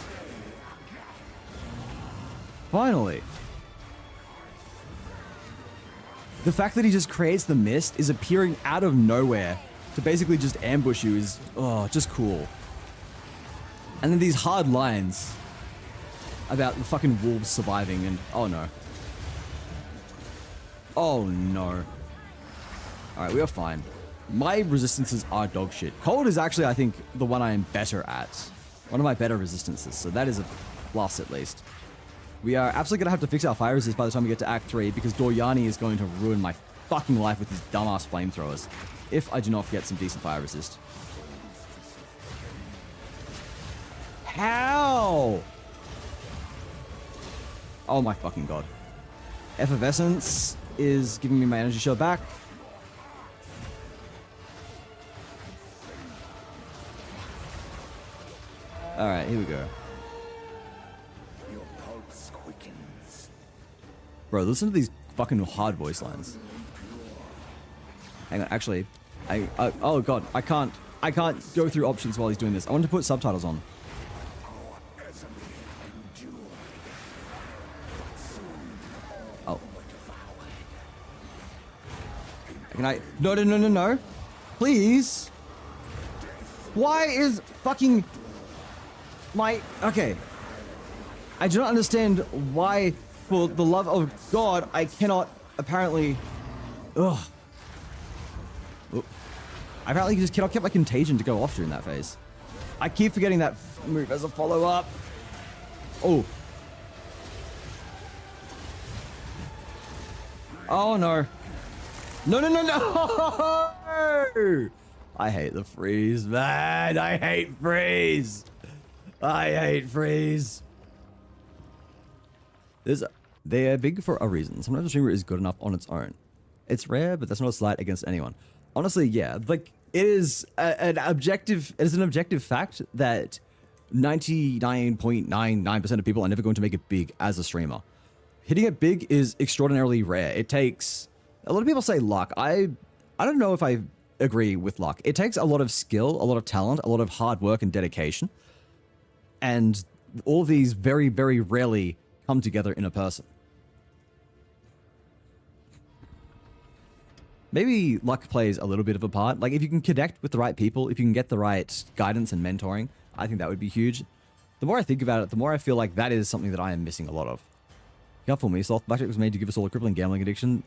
Finally. The fact that he just creates the mist is appearing out of nowhere to basically just ambush you is, oh, just cool. And then these hard lines about the fucking wolves surviving and, oh no. Oh no. Alright, we are fine. My resistances are dog shit. Cold is actually, I think, the one I am better at. One of my better resistances, so that is a plus at least. We are absolutely going to have to fix our fire resist by the time we get to Act 3 because Doryani is going to ruin my fucking life with his dumbass flamethrowers if I do not get some decent fire resist. How? Oh my fucking god. Effervescence is giving me my energy shell back. Alright, here we go. Bro, listen to these fucking hard voice lines. Hang on, actually, oh god, I can't go through options while he's doing this. I want to put subtitles on. Oh. Can I? No. Please. Why is fucking my... Okay. I do not understand why, for the love of God, I cannot apparently... Ugh. Oop. I apparently just cannot get my contagion to go off during that phase. I keep forgetting that move as a follow-up. Oh. Oh, no. No, no, no, no! I hate the freeze, man. I hate freeze. I hate freeze. They're big for a reason. Sometimes the streamer is good enough on its own. It's rare, but that's not a slight against anyone. Honestly, yeah. Like, it is an objective fact that 99.99% of people are never going to make it big as a streamer. Hitting it big is extraordinarily rare. It takes... A lot of people say luck. I don't know if I agree with luck. It takes a lot of skill, a lot of talent, a lot of hard work and dedication. And all these very, very rarely come together in a person. Maybe luck plays a little bit of a part. Like, if you can connect with the right people, if you can get the right guidance and mentoring, I think that would be huge. The more I think about it, the more I feel like that is something that I am missing a lot of. You can't fool me. Sloth Blackjack was made to give us all a crippling gambling addiction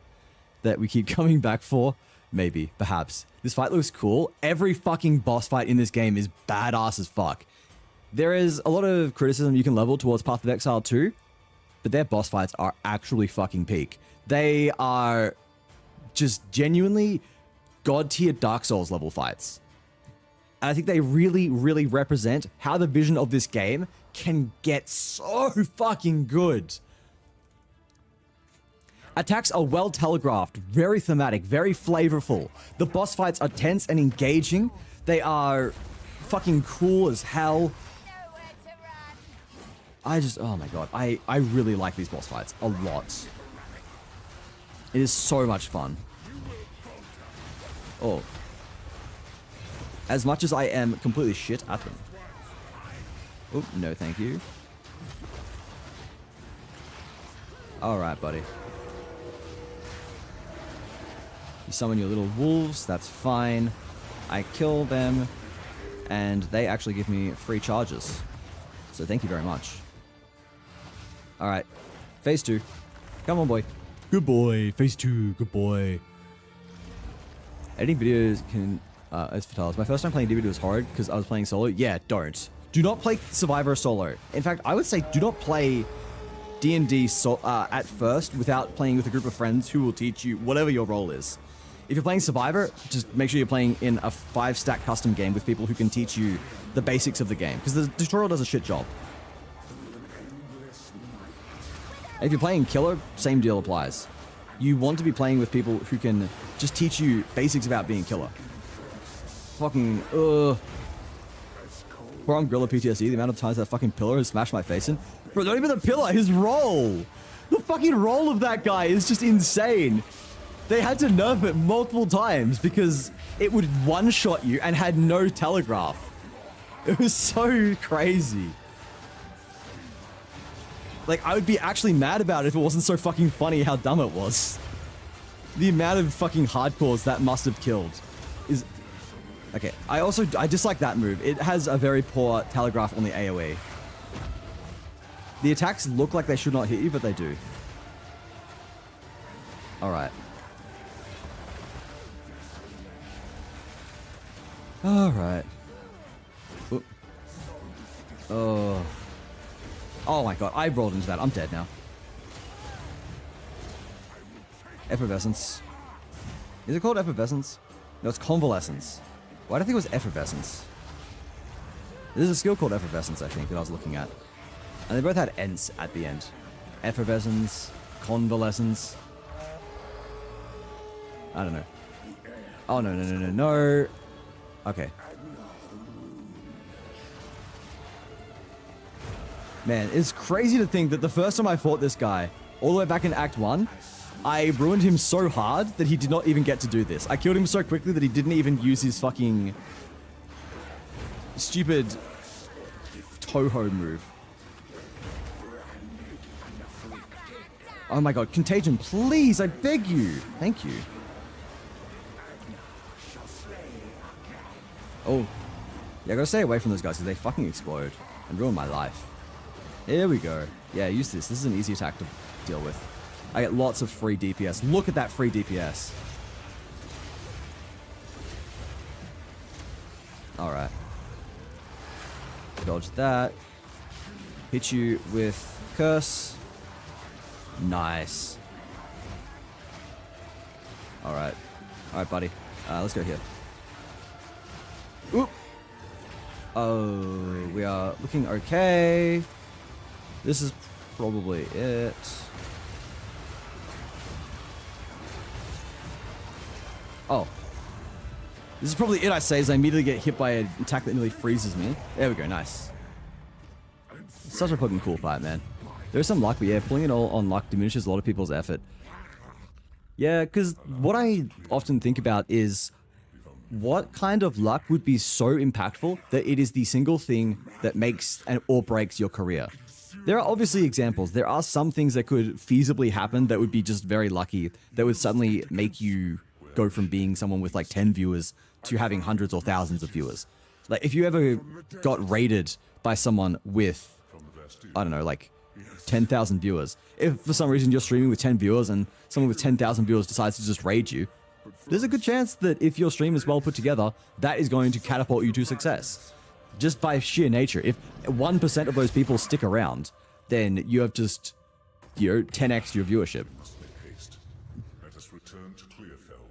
that we keep coming back for. Maybe, perhaps. This fight looks cool. Every fucking boss fight in this game is badass as fuck. There is a lot of criticism you can level towards Path of Exile 2, but their boss fights are actually fucking peak. They are just genuinely god tier Dark Souls level fights. And I think they really, really represent how the vision of this game can get so fucking good. Attacks are well telegraphed, very thematic, very flavorful. The boss fights are tense and engaging. They are fucking cool as hell. Oh my god, I really like these boss fights a lot. It is so much fun. Oh. As much as I am completely shit at them. Oh, no thank you. Alright, buddy. You summon your little wolves, that's fine. I kill them, and they actually give me free charges. So thank you very much. Alright, phase 2. Come on, boy. Good boy. Phase 2, good boy. Editing videos can... as fatalities. My first time playing DVD was hard because I was playing solo. Yeah, don't. Do not play Survivor solo. In fact, I would say do not play D&D at first without playing with a group of friends who will teach you whatever your role is. If you're playing Survivor, just make sure you're playing in a 5-stack custom game with people who can teach you the basics of the game, because the tutorial does a shit job. And if you're playing Killer, same deal applies. You want to be playing with people who can just teach you basics about being Killer. Fucking, Poor Umbrella PTSD, the amount of times that fucking pillar has smashed my face in. Bro, not even the pillar, his roll! The fucking roll of that guy is just insane. They had to nerf it multiple times because it would one-shot you and had no telegraph. It was so crazy. Like, I would be actually mad about it if it wasn't so fucking funny how dumb it was. The amount of fucking hardcores that must have killed is... Okay, I dislike that move. It has a very poor telegraph on the AoE. The attacks look like they should not hit you, but they do. Alright. Alright. Oh. Oh my god, I rolled into that. I'm dead now. Effervescence. Is it called Effervescence? No, it's Convalescence. Why did I think it was Effervescence? There's a skill called Effervescence, I think, that I was looking at. And they both had ents at the end. Effervescence, Convalescence. I don't know. Oh, no, no, no, no, no. Okay. Man, it's crazy to think that the first time I fought this guy, all the way back in Act 1, I ruined him so hard that he did not even get to do this. I killed him so quickly that he didn't even use his fucking stupid Toho move. Oh my god, Contagion, please, I beg you. Thank you. Oh. Yeah, I gotta stay away from those guys because they fucking explode and ruin my life. Here we go. Yeah, use this. This is an easy attack to deal with. I get lots of free DPS. Look at that free DPS. Alright. Dodge that. Hit you with Curse. Nice. Alright. Alright, buddy. Let's go here. Oop. Oh, we are looking okay. This is probably it. Oh. This is probably it, I say, as I immediately get hit by an attack that nearly freezes me. There we go, nice. Such a fucking cool fight, man. There's some luck, but yeah, pulling it all on luck diminishes a lot of people's effort. Yeah, because what I often think about is what kind of luck would be so impactful that it is the single thing that makes or breaks your career. There are obviously examples. There are some things that could feasibly happen that would be just very lucky, that would suddenly make you go from being someone with like 10 viewers to having hundreds or thousands of viewers. Like if you ever got raided by someone with, I don't know, like 10,000 viewers. If for some reason you're streaming with 10 viewers and someone with 10,000 viewers decides to just raid you, there's a good chance that if your stream is well put together, that is going to catapult you to success. Just by sheer nature. If 1% of those people stick around, then you have just, 10x your viewership.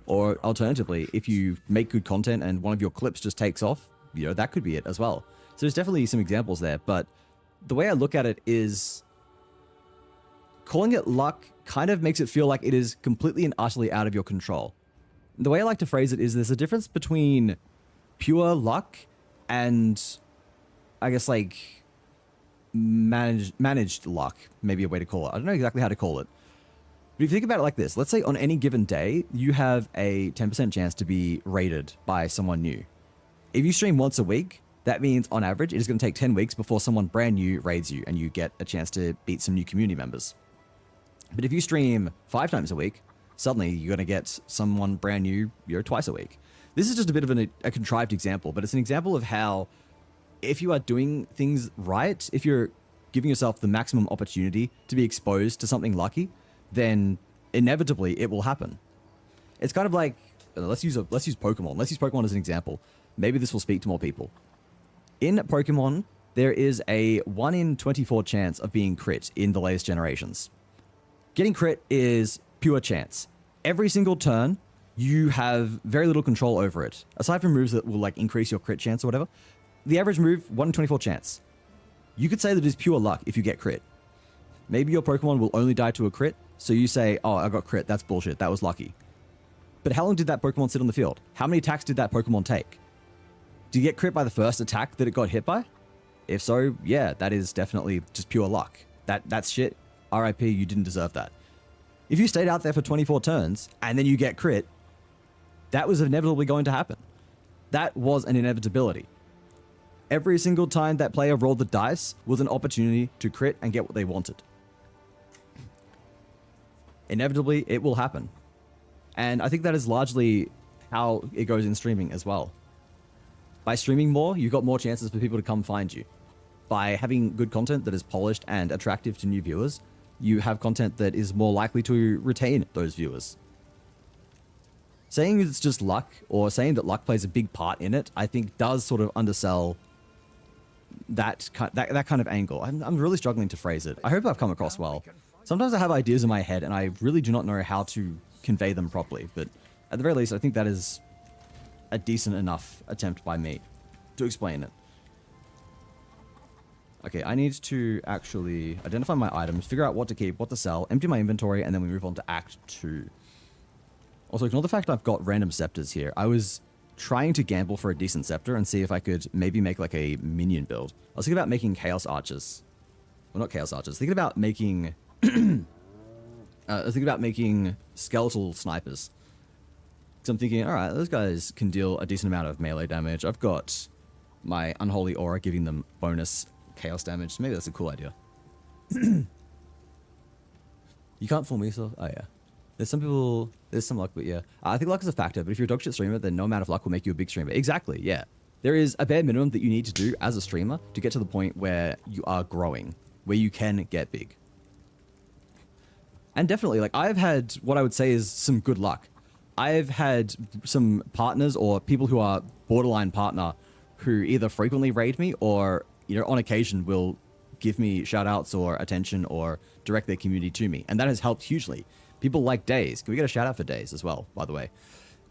Or alternatively, if you make good content and one of your clips just takes off, that could be it as well. So there's definitely some examples there, but the way I look at it is calling it luck kind of makes it feel like it is completely and utterly out of your control. The way I like to phrase it is there's a difference between pure luck and I guess like managed luck, maybe a way to call it. I don't know exactly how to call it. But if you think about it like this, let's say on any given day, you have a 10% chance to be raided by someone new. If you stream once a week, that means on average, it is going to take 10 weeks before someone brand new raids you and you get a chance to beat some new community members. But if you stream 5 times a week, suddenly you're going to get someone brand new, twice a week. This is just a bit of a contrived example, but it's an example of how if you are doing things right, if you're giving yourself the maximum opportunity to be exposed to something lucky, then inevitably it will happen. It's kind of like, let's use Pokemon. Let's use Pokemon as an example. Maybe this will speak to more people. In Pokemon, there is a 1 in 24 chance of being crit in the latest generations. Getting crit is pure chance. Every single turn, you have very little control over it. Aside from moves that will like increase your crit chance or whatever, the average move, 1 in 24 chance. You could say that it is pure luck if you get crit. Maybe your Pokemon will only die to a crit, so you say, oh, I got crit, that's bullshit, that was lucky. But how long did that Pokemon sit on the field? How many attacks did that Pokemon take? Did you get crit by the first attack that it got hit by? If so, yeah, that is definitely just pure luck. That's shit. RIP, you didn't deserve that. If you stayed out there for 24 turns and then you get crit, that was inevitably going to happen. That was an inevitability. Every single time that player rolled the dice was an opportunity to crit and get what they wanted. Inevitably, it will happen. And I think that is largely how it goes in streaming as well. By streaming more, you've got more chances for people to come find you. By having good content that is polished and attractive to new viewers, you have content that is more likely to retain those viewers. Saying it's just luck, or saying that luck plays a big part in it, I think does sort of undersell that kind of angle. I'm really struggling to phrase it. I hope I've come across well. Sometimes I have ideas in my head and I really do not know how to convey them properly, but at the very least, I think that is a decent enough attempt by me to explain it. Okay, I need to actually identify my items, figure out what to keep, what to sell, empty my inventory, and then we move on to Act 2. Also, ignore the fact I've got random scepters here. I was trying to gamble for a decent scepter and see if I could maybe make like a minion build. I was thinking about making chaos archers. Well, not chaos archers. Thinking about making... I was thinking about making skeletal snipers. Because I'm thinking, alright, those guys can deal a decent amount of melee damage. I've got my unholy aura giving them bonus chaos damage. So maybe that's a cool idea. You can't fool me, so... Oh, There's some luck, but yeah. I think luck is a factor, but if you're a dog shit streamer, then no amount of luck will make you a big streamer. Exactly, yeah. There is a bare minimum that you need to do as a streamer to get to the point where you are growing, where you can get big. And definitely, like, I've had what I would say is some good luck. I've had some partners or people who are borderline partner who either frequently raid me or, you know, on occasion will give me shout outs or attention or direct their community to me. And that has helped hugely. People like Days. Can we get a shout out for Days as well, by the way?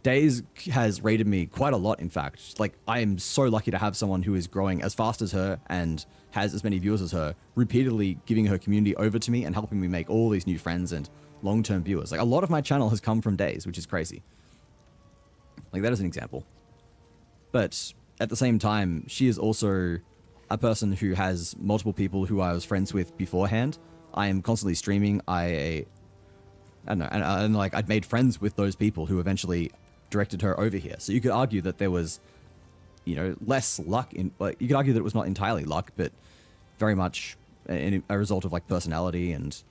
Days has rated me quite a lot, in fact. Like, I am so lucky to have someone who is growing as fast as her and has as many viewers as her, repeatedly giving her community over to me and helping me make all these new friends and long-term viewers. Like, a lot of my channel has come from Days, which is crazy. Like, that is an example. But at the same time, she is also a person who has multiple people who I was friends with beforehand. I am constantly streaming. I don't know, and like, I'd made friends with those people who eventually directed her over here. So you could argue that there was, you know, less luck in, like, you could argue that it was not entirely luck, but very much a result of like personality and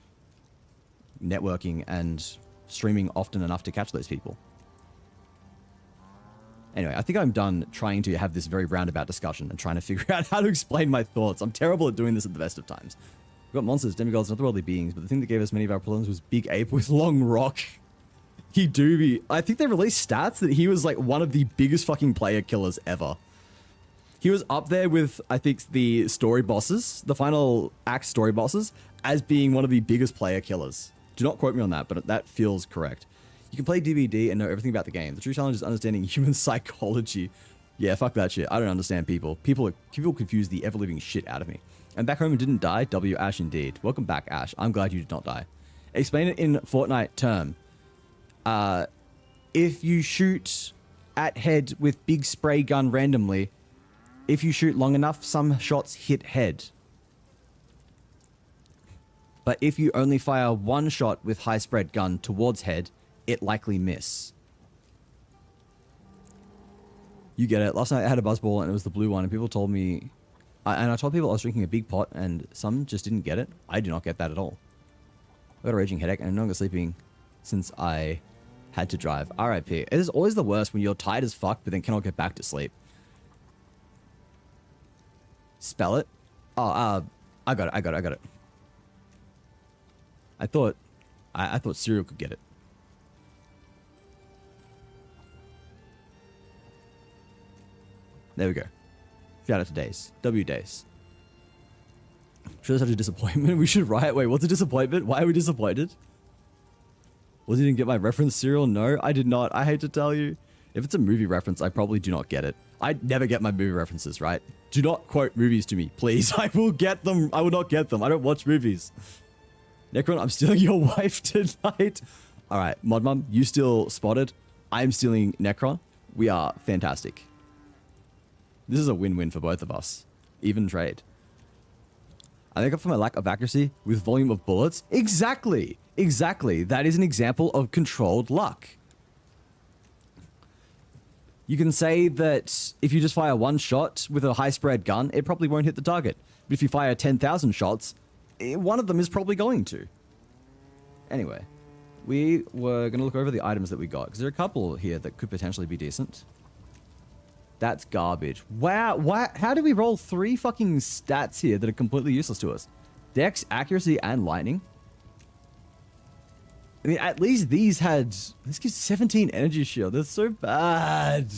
networking and streaming often enough to catch those people. Anyway, I think I'm done trying to have this very roundabout discussion and trying to figure out how to explain my thoughts. I'm terrible at doing this at the best of times. We've got monsters, demigods, and otherworldly beings, but the thing that gave us many of our problems was Big Ape with Long Rock. He do be. I think they released stats that he was like one of the biggest fucking player killers ever. He was up there with, I think, the story bosses, the final act story bosses, as being one of the biggest player killers. Do not quote me on that, but that feels correct. You can play DVD and know everything about the game. The true challenge is understanding human psychology. Yeah, fuck that shit. I don't understand people. People confuse the ever-living shit out of me. And back home and didn't die? W Ash indeed. Welcome back, Ash. I'm glad you did not die. Explain it in Fortnite term. If you shoot at head with big spray gun randomly, if you shoot long enough, some shots hit head. But if you only fire one shot with high spread gun towards head, it likely miss. You get it. Last night I had a buzzball and it was the blue one, and people told me, and I told people I was drinking a big pot, and some just didn't get it. I do not get that at all. I got a raging headache and I'm no longer sleeping since I had to drive. RIP. It is always the worst when you're tired as fuck, but then cannot get back to sleep. Spell it. Oh, I got it. I thought Serial could get it. There we go. Shout out to Days. W Days. Sure, that's such a disappointment. We should riot. Wait, what's a disappointment? Why are we disappointed? Was he didn't get my reference, Serial? No, I did not. I hate to tell you. If it's a movie reference, I probably do not get it. I never get my movie references, right? Do not quote movies to me, please. I will get them. I will not get them. I don't watch movies. Necron, I'm stealing your wife tonight. All right, Mod Mum, you still spotted. I'm stealing Necron. We are fantastic. This is a win-win for both of us. Even trade. I make up for my lack of accuracy with volume of bullets. Exactly. Exactly. That is an example of controlled luck. You can say that if you just fire one shot with a high spread gun, it probably won't hit the target. But if you fire 10,000 shots, one of them is probably going to. Anyway, we were going to look over the items that we got, because there are a couple here that could potentially be decent. That's garbage. Wow, how do we roll 3 fucking stats here that are completely useless to us? Dex, accuracy, and lightning. I mean, at least these had... This gives 17 energy shield. That's so bad.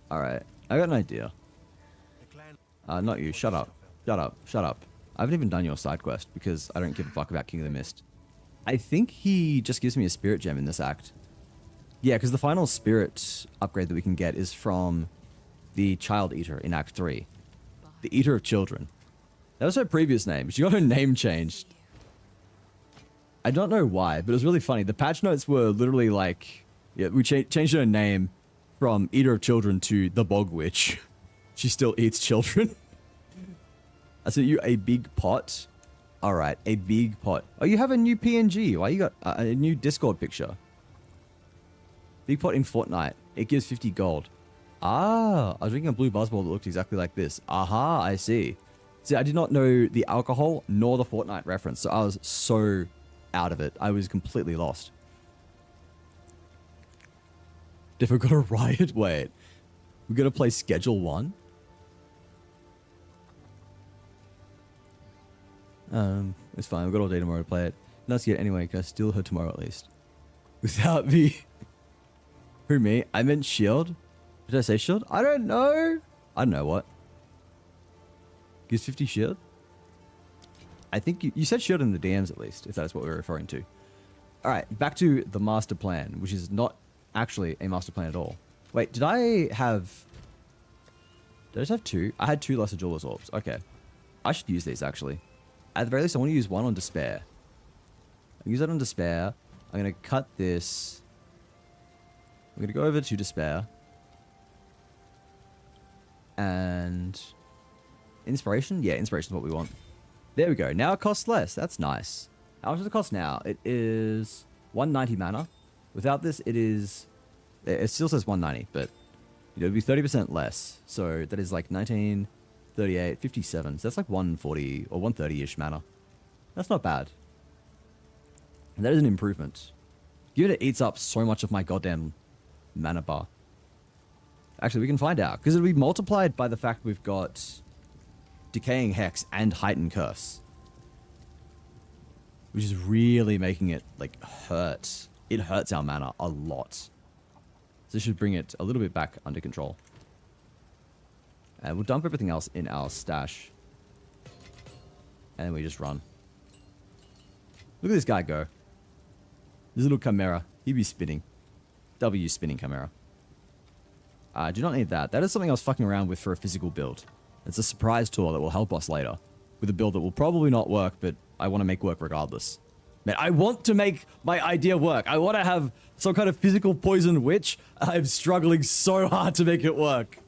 Alright, I got an idea. Not you. Shut up. Shut up. Shut up. I haven't even done your side quest because I don't give a fuck about King of the Mist. I think he just gives me a spirit gem in this act. Yeah, because the final spirit upgrade that we can get is from the Child Eater in Act 3. The Eater of Children. That was her previous name. She got her name changed. I don't know why, but it was really funny. The patch notes were literally like... Yeah, we changed her name from Eater of Children to the Bog Witch. She still eats children. I sent you a big pot. Alright, a big pot. Oh, you have a new PNG. Why you got a new Discord picture? Big pot in Fortnite. It gives 50 gold. Ah, I was drinking a blue buzzball that looked exactly like this. Aha, I see. See, I did not know the alcohol nor the Fortnite reference, so I was so out of it. I was completely lost. Difficult to riot? Wait. We're gonna play Schedule 1? It's fine. We've got all day tomorrow to play it. Not yet anyway, can I steal her tomorrow at least? Without me. Who, me? I meant shield? Did I say shield? I don't know. I don't know what. Gives 50 shield? I think you said shield in the DMs at least, if that's what we're referring to. Alright, back to the master plan, which is not actually a master plan at all. Wait, did I just have 2? I had 2 lesser jeweler's orbs. Okay. I should use these actually. At the very least, I want to use one on despair. I'll use that on despair. I'm going to cut this. I'm going to go over to despair. And inspiration? Yeah, inspiration is what we want. There we go. Now it costs less. That's nice. How much does it cost now? It is 190 mana. Without this, it still says 190, but it would be 30% less. So that is like 19, 38, 57. So that's like 140 or 130-ish mana. That's not bad. And that is an improvement. Given it eats up so much of my goddamn mana bar. Actually, we can find out. Because it'll be multiplied by the fact we've got Decaying Hex and Heightened Curse. Which is really making it, like, hurt. It hurts our mana a lot. So this should bring it a little bit back under control. And we'll dump everything else in our stash. And then we just run. Look at this guy go. This little chimera. He'd be spinning. W spinning chimera. I do not need that. That is something I was fucking around with for a physical build. It's a surprise tool that will help us later. With a build that will probably not work, but I want to make work regardless. Man, I want to make my idea work. I want to have some kind of physical poison witch. I'm struggling so hard to make it work.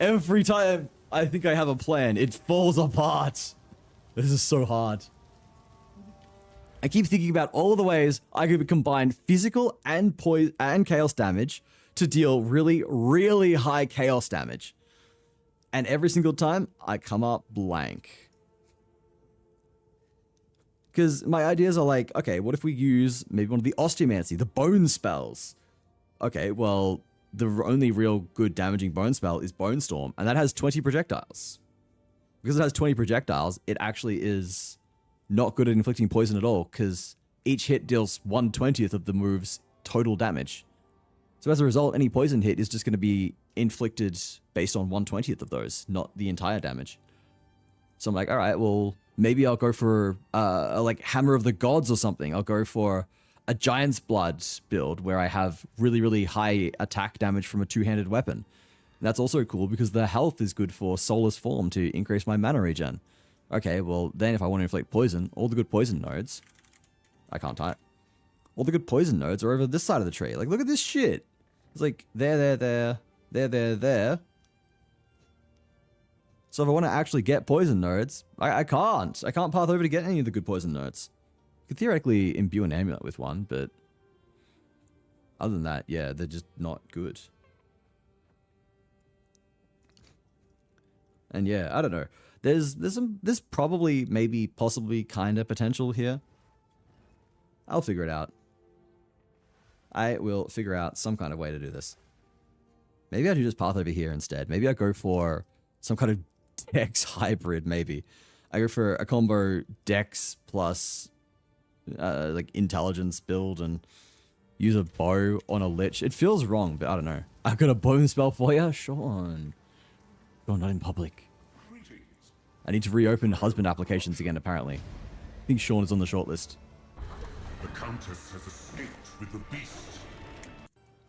Every time I think I have a plan, it falls apart. This is so hard. I keep thinking about all the ways I could combine physical and poison and chaos damage to deal really, really high chaos damage. And every single time, I come up blank. Because my ideas are like, okay, what if we use maybe one of the osteomancy, the bone spells? Okay, well, the only real good damaging bone spell is Bone Storm, and that has 20 projectiles. Because it has 20 projectiles, it actually is not good at inflicting poison at all, because each hit deals 1/20th of the move's total damage. So as a result, any poison hit is just going to be inflicted based on 1/20th of those, not the entire damage. So I'm like, all right, well, maybe I'll go for a like Hammer of the Gods or something. I'll go for a Giant's Blood build where I have really, really high attack damage from a two-handed weapon. And that's also cool because the health is good for Soulless Form to increase my mana regen. Okay, well, then if I want to inflict poison, all the good poison nodes... I can't type. All the good poison nodes are over this side of the tree. Like, look at this shit. It's like, there. So if I want to actually get poison nodes, I can't. I can't path over to get any of the good poison nodes. I could theoretically imbue an amulet with one, but... other than that, yeah, they're just not good. And yeah, I don't know. There's probably, maybe, possibly, kinda potential here. I'll figure it out. I will figure out some kind of way to do this. Maybe I do just path over here instead. Maybe I go for some kind of Dex hybrid, maybe. I go for a combo Dex plus, like, intelligence build and use a bow on a lich. It feels wrong, but I don't know. I've got a bone spell for you, Sean. Oh, not in public. I need to reopen husband applications again, apparently. I think Sean is on the shortlist. The Countess has escaped with the beast.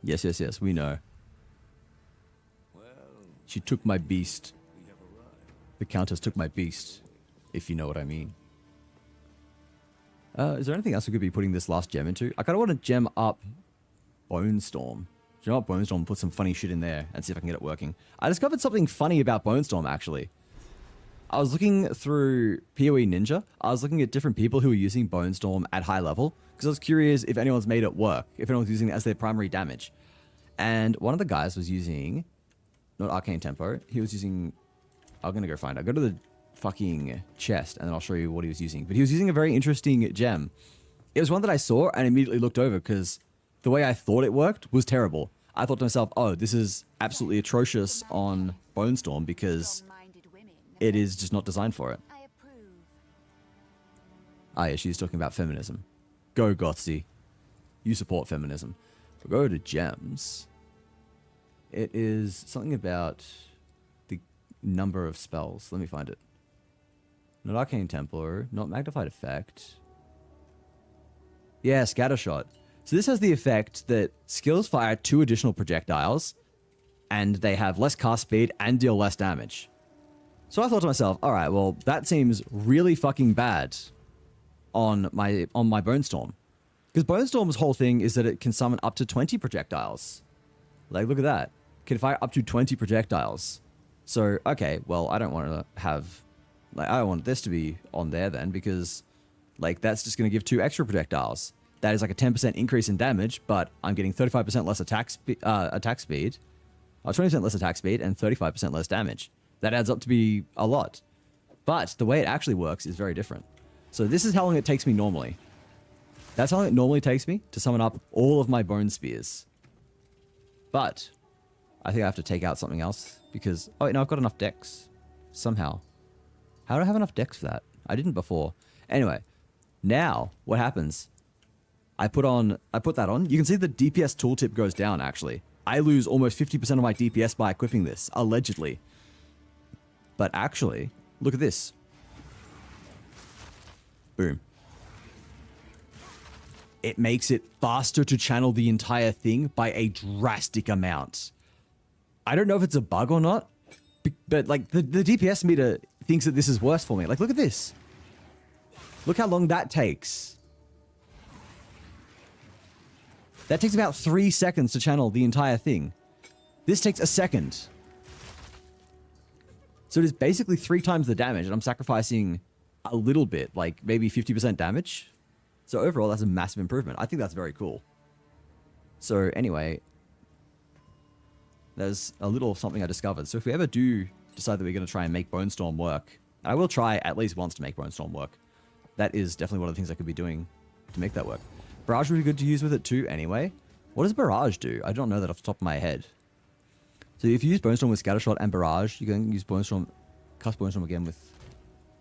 Yes, we know. She took my beast. The Countess took my beast, if you know what I mean. Is there anything else we could be putting this last gem into? I kind of want to gem up Bone Storm. Do you know what? Bone Storm, put some funny shit in there and see if I can get it working. I discovered something funny about Bone Storm, actually. I was looking through PoE Ninja. I was looking at different people who were using Bone Storm at high level, because I was curious if anyone's made it work, if anyone's using it as their primary damage. And one of the guys was using, not Arcane Tempo, he was using, I'm going to go find it. I'll go to the fucking chest and then I'll show you what he was using. But he was using a very interesting gem. It was one that I saw and immediately looked over because the way I thought it worked was terrible. I thought to myself, oh, this is absolutely atrocious on Bone Storm because it is just not designed for it. Ah, yeah, she's talking about feminism. Go, Gothsy. You support feminism. We'll go to gems. It is something about the number of spells. Let me find it. Not Arcane Templar, not Magnified Effect. Yeah, Scattershot. So this has the effect that skills fire 2 additional projectiles, and they have less cast speed and deal less damage. So I thought to myself, alright, well, that seems really fucking bad on my Bone Storm. Because Bone Storm's whole thing is that it can summon up to 20 projectiles. Like, look at that. Can fire up to 20 projectiles. So, okay, well, I don't want to have... Like, I don't want this to be on there then, because, like, that's just going to give 2 extra projectiles. That is like a 10% increase in damage, but I'm getting 35% less attack speed, 20% less attack speed, and 35% less damage. That adds up to be a lot. But the way it actually works is very different. So this is how long it takes me normally. That's how long it normally takes me to summon up all of my bone spears. But I think I have to take out something else because... Oh, wait, no, I've got enough decks. Somehow. How do I have enough decks for that? I didn't before. Anyway, now what happens... I put that on. You can see the DPS tooltip goes down, actually. I lose almost 50% of my DPS by equipping this, allegedly. But actually, look at this. Boom. It makes it faster to channel the entire thing by a drastic amount. I don't know if it's a bug or not, but like the DPS meter thinks that this is worse for me. Like, look at this. Look how long that takes. That takes about 3 seconds to channel the entire thing. This takes a second. So it is basically 3 times the damage, and I'm sacrificing a little bit, like maybe 50% damage. So overall, that's a massive improvement. I think that's very cool. So anyway, there's a little something I discovered. So if we ever do decide that we're going to try and make Bone Storm work, and I will try at least once to make Bone Storm work, that is definitely one of the things I could be doing to make that work. Barrage would be good to use with it too anyway. What does Barrage do? I don't know that off the top of my head. So if you use Bone Storm with Scattershot and Barrage, you can use Bone Storm, cast Bone Storm again with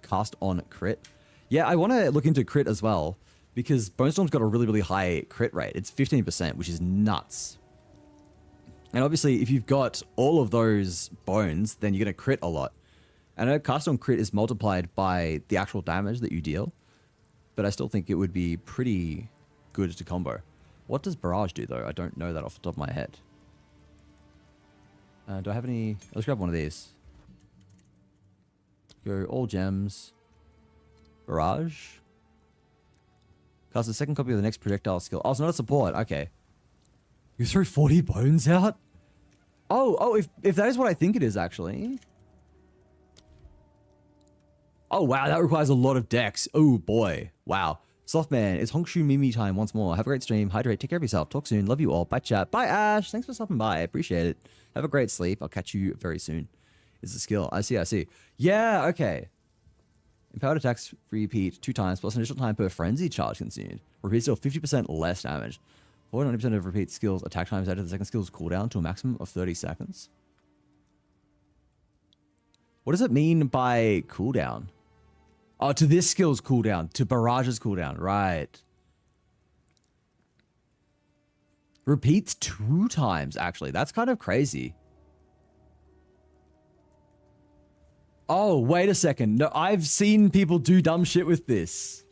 Cast on Crit. Yeah, I want to look into Crit as well, because Bone Storm's got a really, really high crit rate. It's 15%, which is nuts. And obviously, if you've got all of those bones, then you're going to crit a lot. I know Cast on Crit is multiplied by the actual damage that you deal, but I still think it would be pretty good to combo. What does Barrage do, though? I don't know that off the top of my head. Do I have any... Let's grab one of these. Go all gems. Barrage. Cast the second copy of the next projectile skill. Oh, it's not a support. Okay. You threw 40 bones out? Oh, if that is what I think it is, actually. Oh, wow. That requires a lot of decks. Oh, boy. Wow. Softman, it's Hongshu Mimi time once more. Have a great stream. Hydrate. Take care of yourself. Talk soon. Love you all. Bye, chat. Bye, Ash. Thanks for stopping by. I appreciate it. Have a great sleep. I'll catch you very soon. It's a skill. I see. Yeah, okay. Empowered attacks repeat 2 times plus an additional time per frenzy charge consumed. Repeats deal 50% less damage. 90% of repeat skills attack times added to the second skill's cooldown to a maximum of 30 seconds. What does it mean by cooldown? Oh, to this skill's cooldown. To Barrage's cooldown. Right. Repeats 2 times, actually. That's kind of crazy. Oh, wait a second. No, I've seen people do dumb shit with this.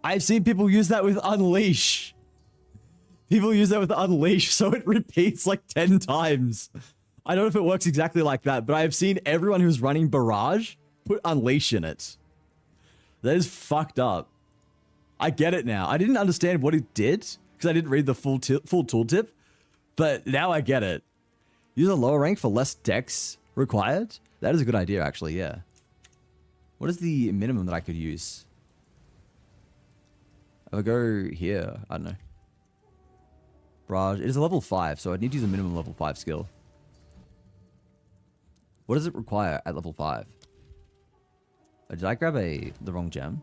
I've seen people use that with Unleash. People use that with Unleash, so it repeats like 10 times. I don't know if it works exactly like that, but I've seen everyone who's running Barrage put Unleash in it. That is fucked up. I get it now. I didn't understand what it did, because I didn't read the full tooltip, but now I get it. Use a lower rank for less dex required? That is a good idea, actually, yeah. What is the minimum that I could use? I'll go here. I don't know. Barrage. It is a level 5, so I'd need to use a minimum level 5 skill. What does it require at level 5? Did I grab the wrong gem?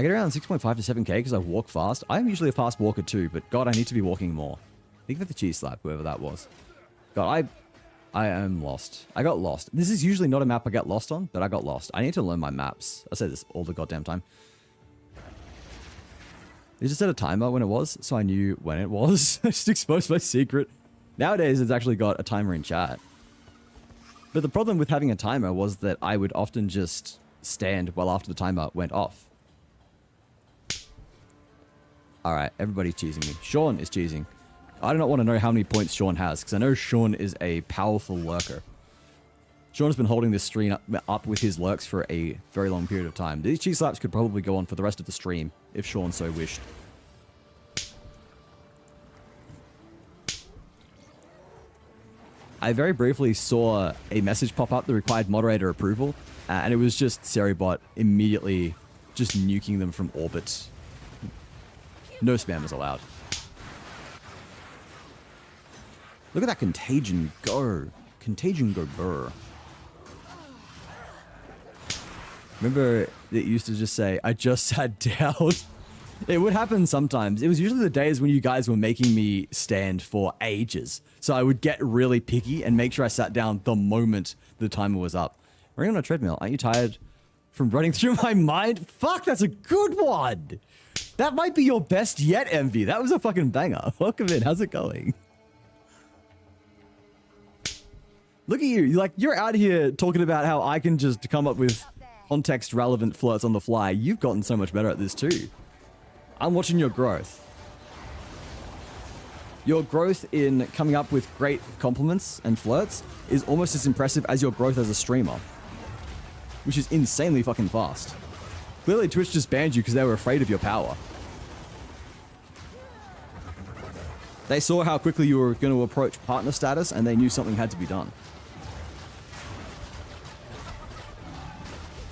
I get around 6.5 to 7k because I walk fast. I'm usually a fast walker too, but God, I need to be walking more. Think of the cheese slap, whoever that was. God, I am lost. I got lost. This is usually not a map I get lost on, but I got lost. I need to learn my maps. I say this all the goddamn time. They just set a timer when it was, so I knew when it was. I just exposed my secret. Nowadays, it's actually got a timer in chat. But the problem with having a timer was that I would often just stand well after the timer went off. Alright, everybody's cheesing me. Sean is cheesing. I do not want to know how many points Sean has, because I know Sean is a powerful lurker. Sean has been holding this stream up with his lurks for a very long period of time. These cheese slaps could probably go on for the rest of the stream, if Sean so wished. I very briefly saw a message pop up that required moderator approval, and it was just Seribot immediately just nuking them from orbit. No spam is allowed. Look at that contagion go. Contagion go burr. Remember, it used to just say, I just sat down. It would happen sometimes. It was usually the days when you guys were making me stand for ages. So I would get really picky and make sure I sat down the moment the timer was up. Running on a treadmill. Aren't you tired from running through my mind? Fuck, that's a good one. That might be your best yet, Envy. That was a fucking banger. Welcome in. How's it going? Look at you. You're out here talking about how I can just come up with context relevant flirts on the fly. You've gotten so much better at this too. I'm watching your growth. Your growth in coming up with great compliments and flirts is almost as impressive as your growth as a streamer, which is insanely fucking fast. Clearly Twitch just banned you because they were afraid of your power. They saw how quickly you were going to approach partner status and they knew something had to be done.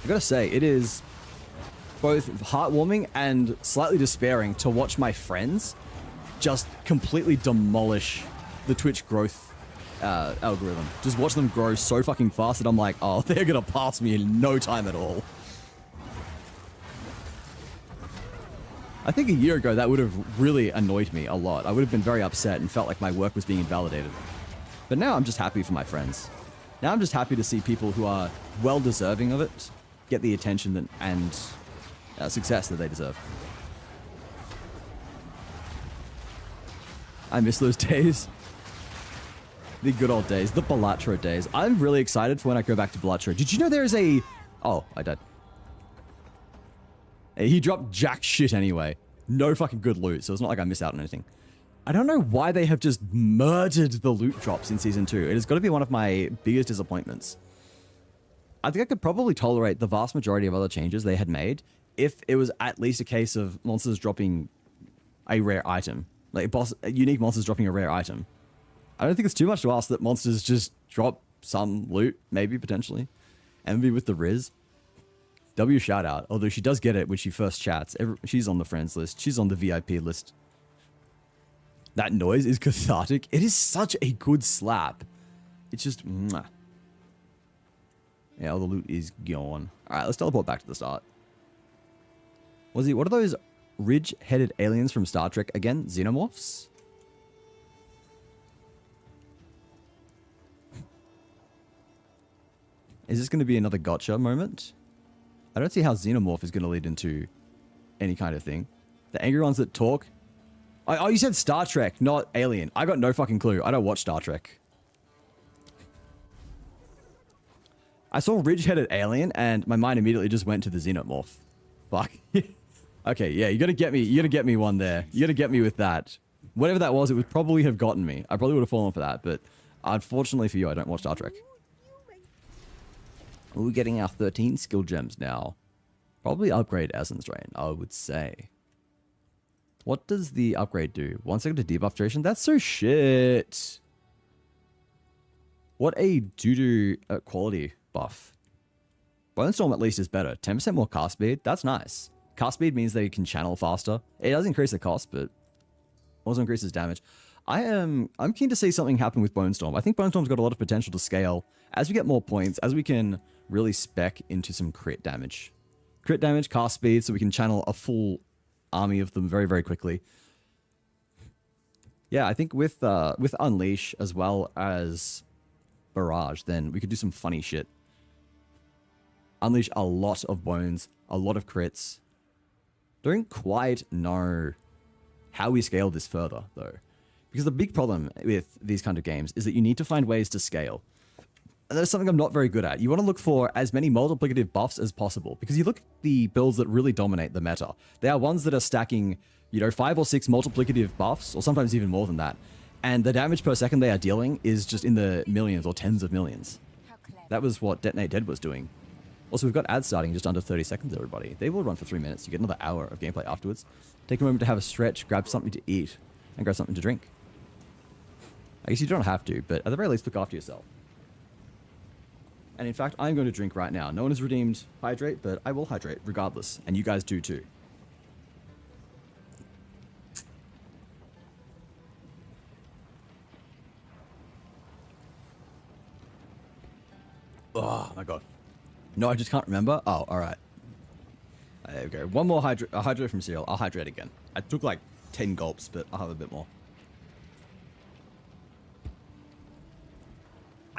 I gotta say, it is both heartwarming and slightly despairing to watch my friends just completely demolish the Twitch growth algorithm. Just watch them grow so fucking fast that I'm like, oh, they're gonna pass me in no time at all. I think a year ago that would have really annoyed me a lot. I would have been very upset and felt like my work was being invalidated. But now I'm just happy for my friends. Now I'm just happy to see people who are well deserving of it get the attention and success that they deserve. I miss those days. The good old days. The Balatro days. I'm really excited for when I go back to Balatro. Did you know there is a... Oh, I died. He dropped jack shit anyway. No fucking good loot, so it's not like I miss out on anything. I don't know why they have just murdered the loot drops in Season 2. It has got to be one of my biggest disappointments. I think I could probably tolerate the vast majority of other changes they had made if it was at least a case of monsters dropping a rare item. Like unique monsters dropping a rare item. I don't think it's too much to ask that monsters just drop some loot, maybe, potentially. Envy with the Riz. W shout out, although she does get it when she first chats. She's on the friends list. She's on the VIP list. That noise is cathartic. It is such a good slap. It's just... Mwah. Yeah, all the loot is gone. Alright, let's teleport back to the start. What are those ridge-headed aliens from Star Trek again? Xenomorphs? Is this going to be another gotcha moment? I don't see how Xenomorph is going to lead into any kind of thing. The angry ones that talk? Oh, you said Star Trek, not Alien. I got no fucking clue. I don't watch Star Trek. I saw ridge-headed alien, and my mind immediately just went to the Xenomorph. Fuck. Okay, yeah, you gotta get me one there. You gotta get me with that. Whatever that was, it would probably have gotten me. I probably would have fallen for that, but unfortunately for you, I don't watch Star Trek. We're getting our 13 skill gems now. Probably upgrade Essence Rain, I would say. What does the upgrade do? 1 second to debuff duration? That's so shit. What a doo-doo quality buff. Bone Storm at least is better. 10% more cast speed? That's nice. Cast speed means they can channel faster. It does increase the cost, but also increases damage. I'm keen to see something happen with Bone Storm. I think Bone Storm's got a lot of potential to scale. As we get more points, as we can really spec into some crit damage. crit damage, cast speed, so we can channel a full army of them very, very quickly. Yeah, I think with Unleash as well as Barrage, then we could do some funny shit. Unleash a lot of bones, a lot of crits. Don't quite know how we scale this further, though. Because the big problem with these kind of games is that you need to find ways to scale. And that's something I'm not very good at. You want to look for as many multiplicative buffs as possible. Because you look at the builds that really dominate the meta. They are ones that are stacking, 5 or 6 multiplicative buffs, or sometimes even more than that. And the damage per second they are dealing is just in the millions or tens of millions. That was what Detonate Dead was doing. Also, we've got ads starting in just under 30 seconds, everybody. They will run for 3 minutes. You get another hour of gameplay afterwards. Take a moment to have a stretch, grab something to eat, and grab something to drink. I guess you don't have to, but at the very least, look after yourself. And in fact, I'm going to drink right now. No one has redeemed hydrate, but I will hydrate regardless. And you guys do too. Oh my god. No, I just can't remember. Oh, alright. There we go. One more hydrate from cereal. I'll hydrate again. I took like 10 gulps, but I'll have a bit more.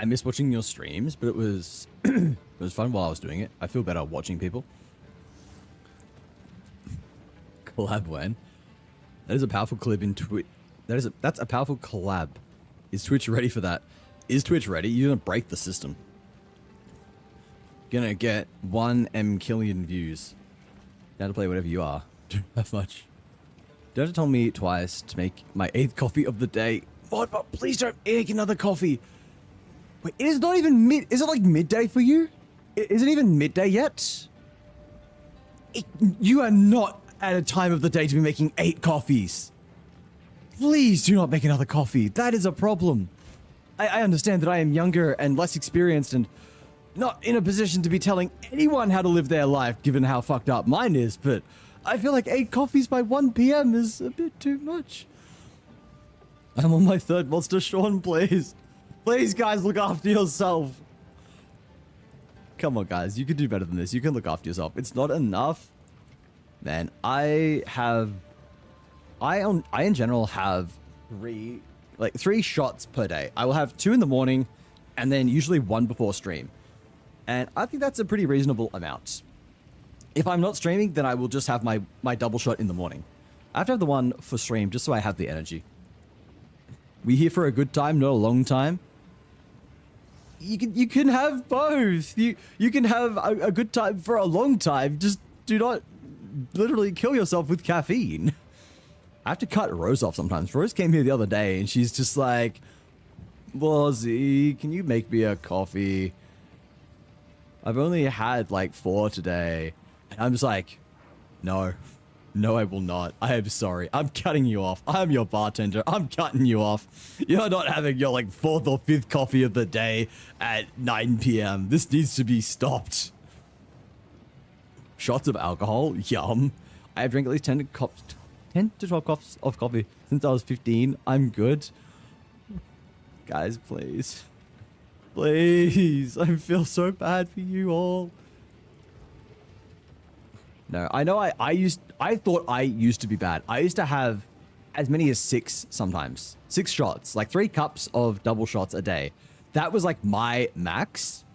I miss watching your streams, but it was it was fun while I was doing it. I feel better watching people. Collab when? That is a powerful clip in Twitch. That's a powerful collab. Is Twitch ready for that? Is Twitch ready? You're gonna break the system. Gonna get 1 million views. Down to play whatever you are. Don't have much. Don't have to tell me twice to make my 8th coffee of the day. What? But please don't make another coffee. Wait, it is not even is it like midday for you? Is it even midday yet? You are not at a time of the day to be making 8 coffees. Please do not make another coffee. That is a problem. I understand that I am younger and less experienced and not in a position to be telling anyone how to live their life, given how fucked up mine is, but I feel like 8 coffees by 1 PM is a bit too much. I'm on my 3rd monster, Sean, please. Please, guys, look after yourself. Come on, guys. You can do better than this. You can look after yourself. It's not enough. Man, I in general have 3 shots per day. I will have 2 in the morning and then usually 1 before stream. And I think that's a pretty reasonable amount. If I'm not streaming, then I will just have my double shot in the morning. I have to have the one for stream just so I have the energy. We here for a good time, not a long time. You can have both. You can have a good time for a long time. Just do not literally kill yourself with caffeine. I have to cut Rose off sometimes. Rose came here the other day and she's just like, Lozzie, can you make me a coffee? I've only had like 4 today. And I'm just like, no. No, I will not. I am sorry. I'm cutting you off. I'm your bartender. I'm cutting you off. You're not having your like 4th or 5th coffee of the day at 9 PM. This needs to be stopped. Shots of alcohol? Yum. I have drank at least 10 to 12 cups of coffee since I was 15. I'm good. Guys, please. Please. I feel so bad for you all. No, I know I thought I used to be bad. I used to have as many as 6 sometimes. 6 shots, like 3 cups of double shots a day. That was like my max.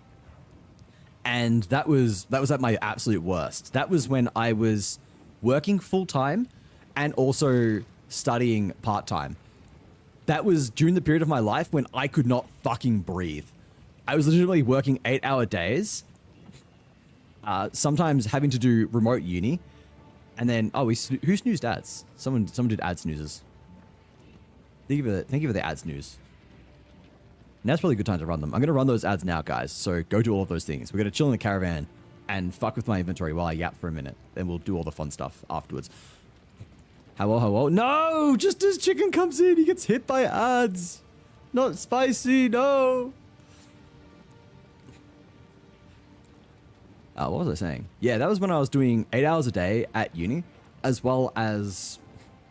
And that was at my absolute worst. That was when I was working full time and also studying part time. That was during the period of my life when I could not fucking breathe. I was literally working 8-hour days. Sometimes having to do remote uni, and then who snoozed ads? Someone did ad snoozes. Thank you for the ad snooze. Now's probably a good time to run them. I'm gonna run those ads now, guys. So go do all of those things. We're gonna chill in the caravan and fuck with my inventory while I yap for a minute. Then we'll do all the fun stuff afterwards. Hello. No! Just as chicken comes in, he gets hit by ads. Not spicy. No. What was I saying? Yeah, that was when I was doing 8 hours a day at uni, as well as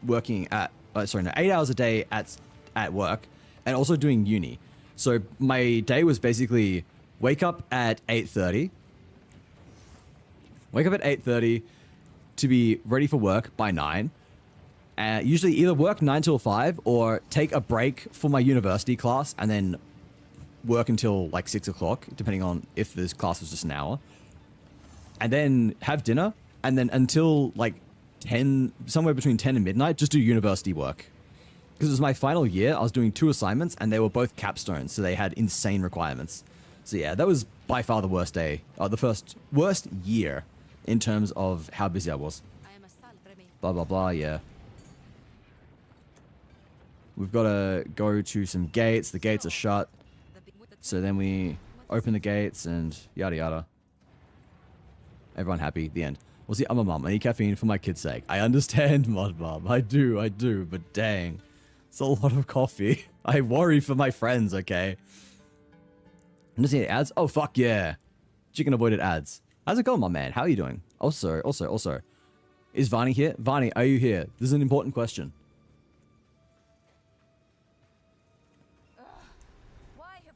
working at, 8 hours a day at work, and also doing uni. So my day was basically wake up at 8:30, Wake up at 8:30 to be ready for work by 9. Usually either work 9 till 5 or take a break for my university class and then work until like 6 o'clock, depending on if this class was just an hour. And then have dinner, and then until like 10, somewhere between 10 and midnight, just do university work. Because it was my final year, I was doing 2 assignments, and they were both capstones, so they had insane requirements. So yeah, that was by far the worst day, the worst year in terms of how busy I was. Blah, blah, blah, yeah. We've got to go to some gates. The gates are shut. So then we open the gates and yada yada. Everyone happy. The end. Well, see, I'm a mum. I need caffeine for my kid's sake. I understand, Mod Mom. I do. But dang. It's a lot of coffee. I worry for my friends, okay? I'm just seeing ads. Oh, fuck yeah. Chicken avoided ads. How's it going, my man? How are you doing? Also. Is Vani here? Vani, are you here? This is an important question.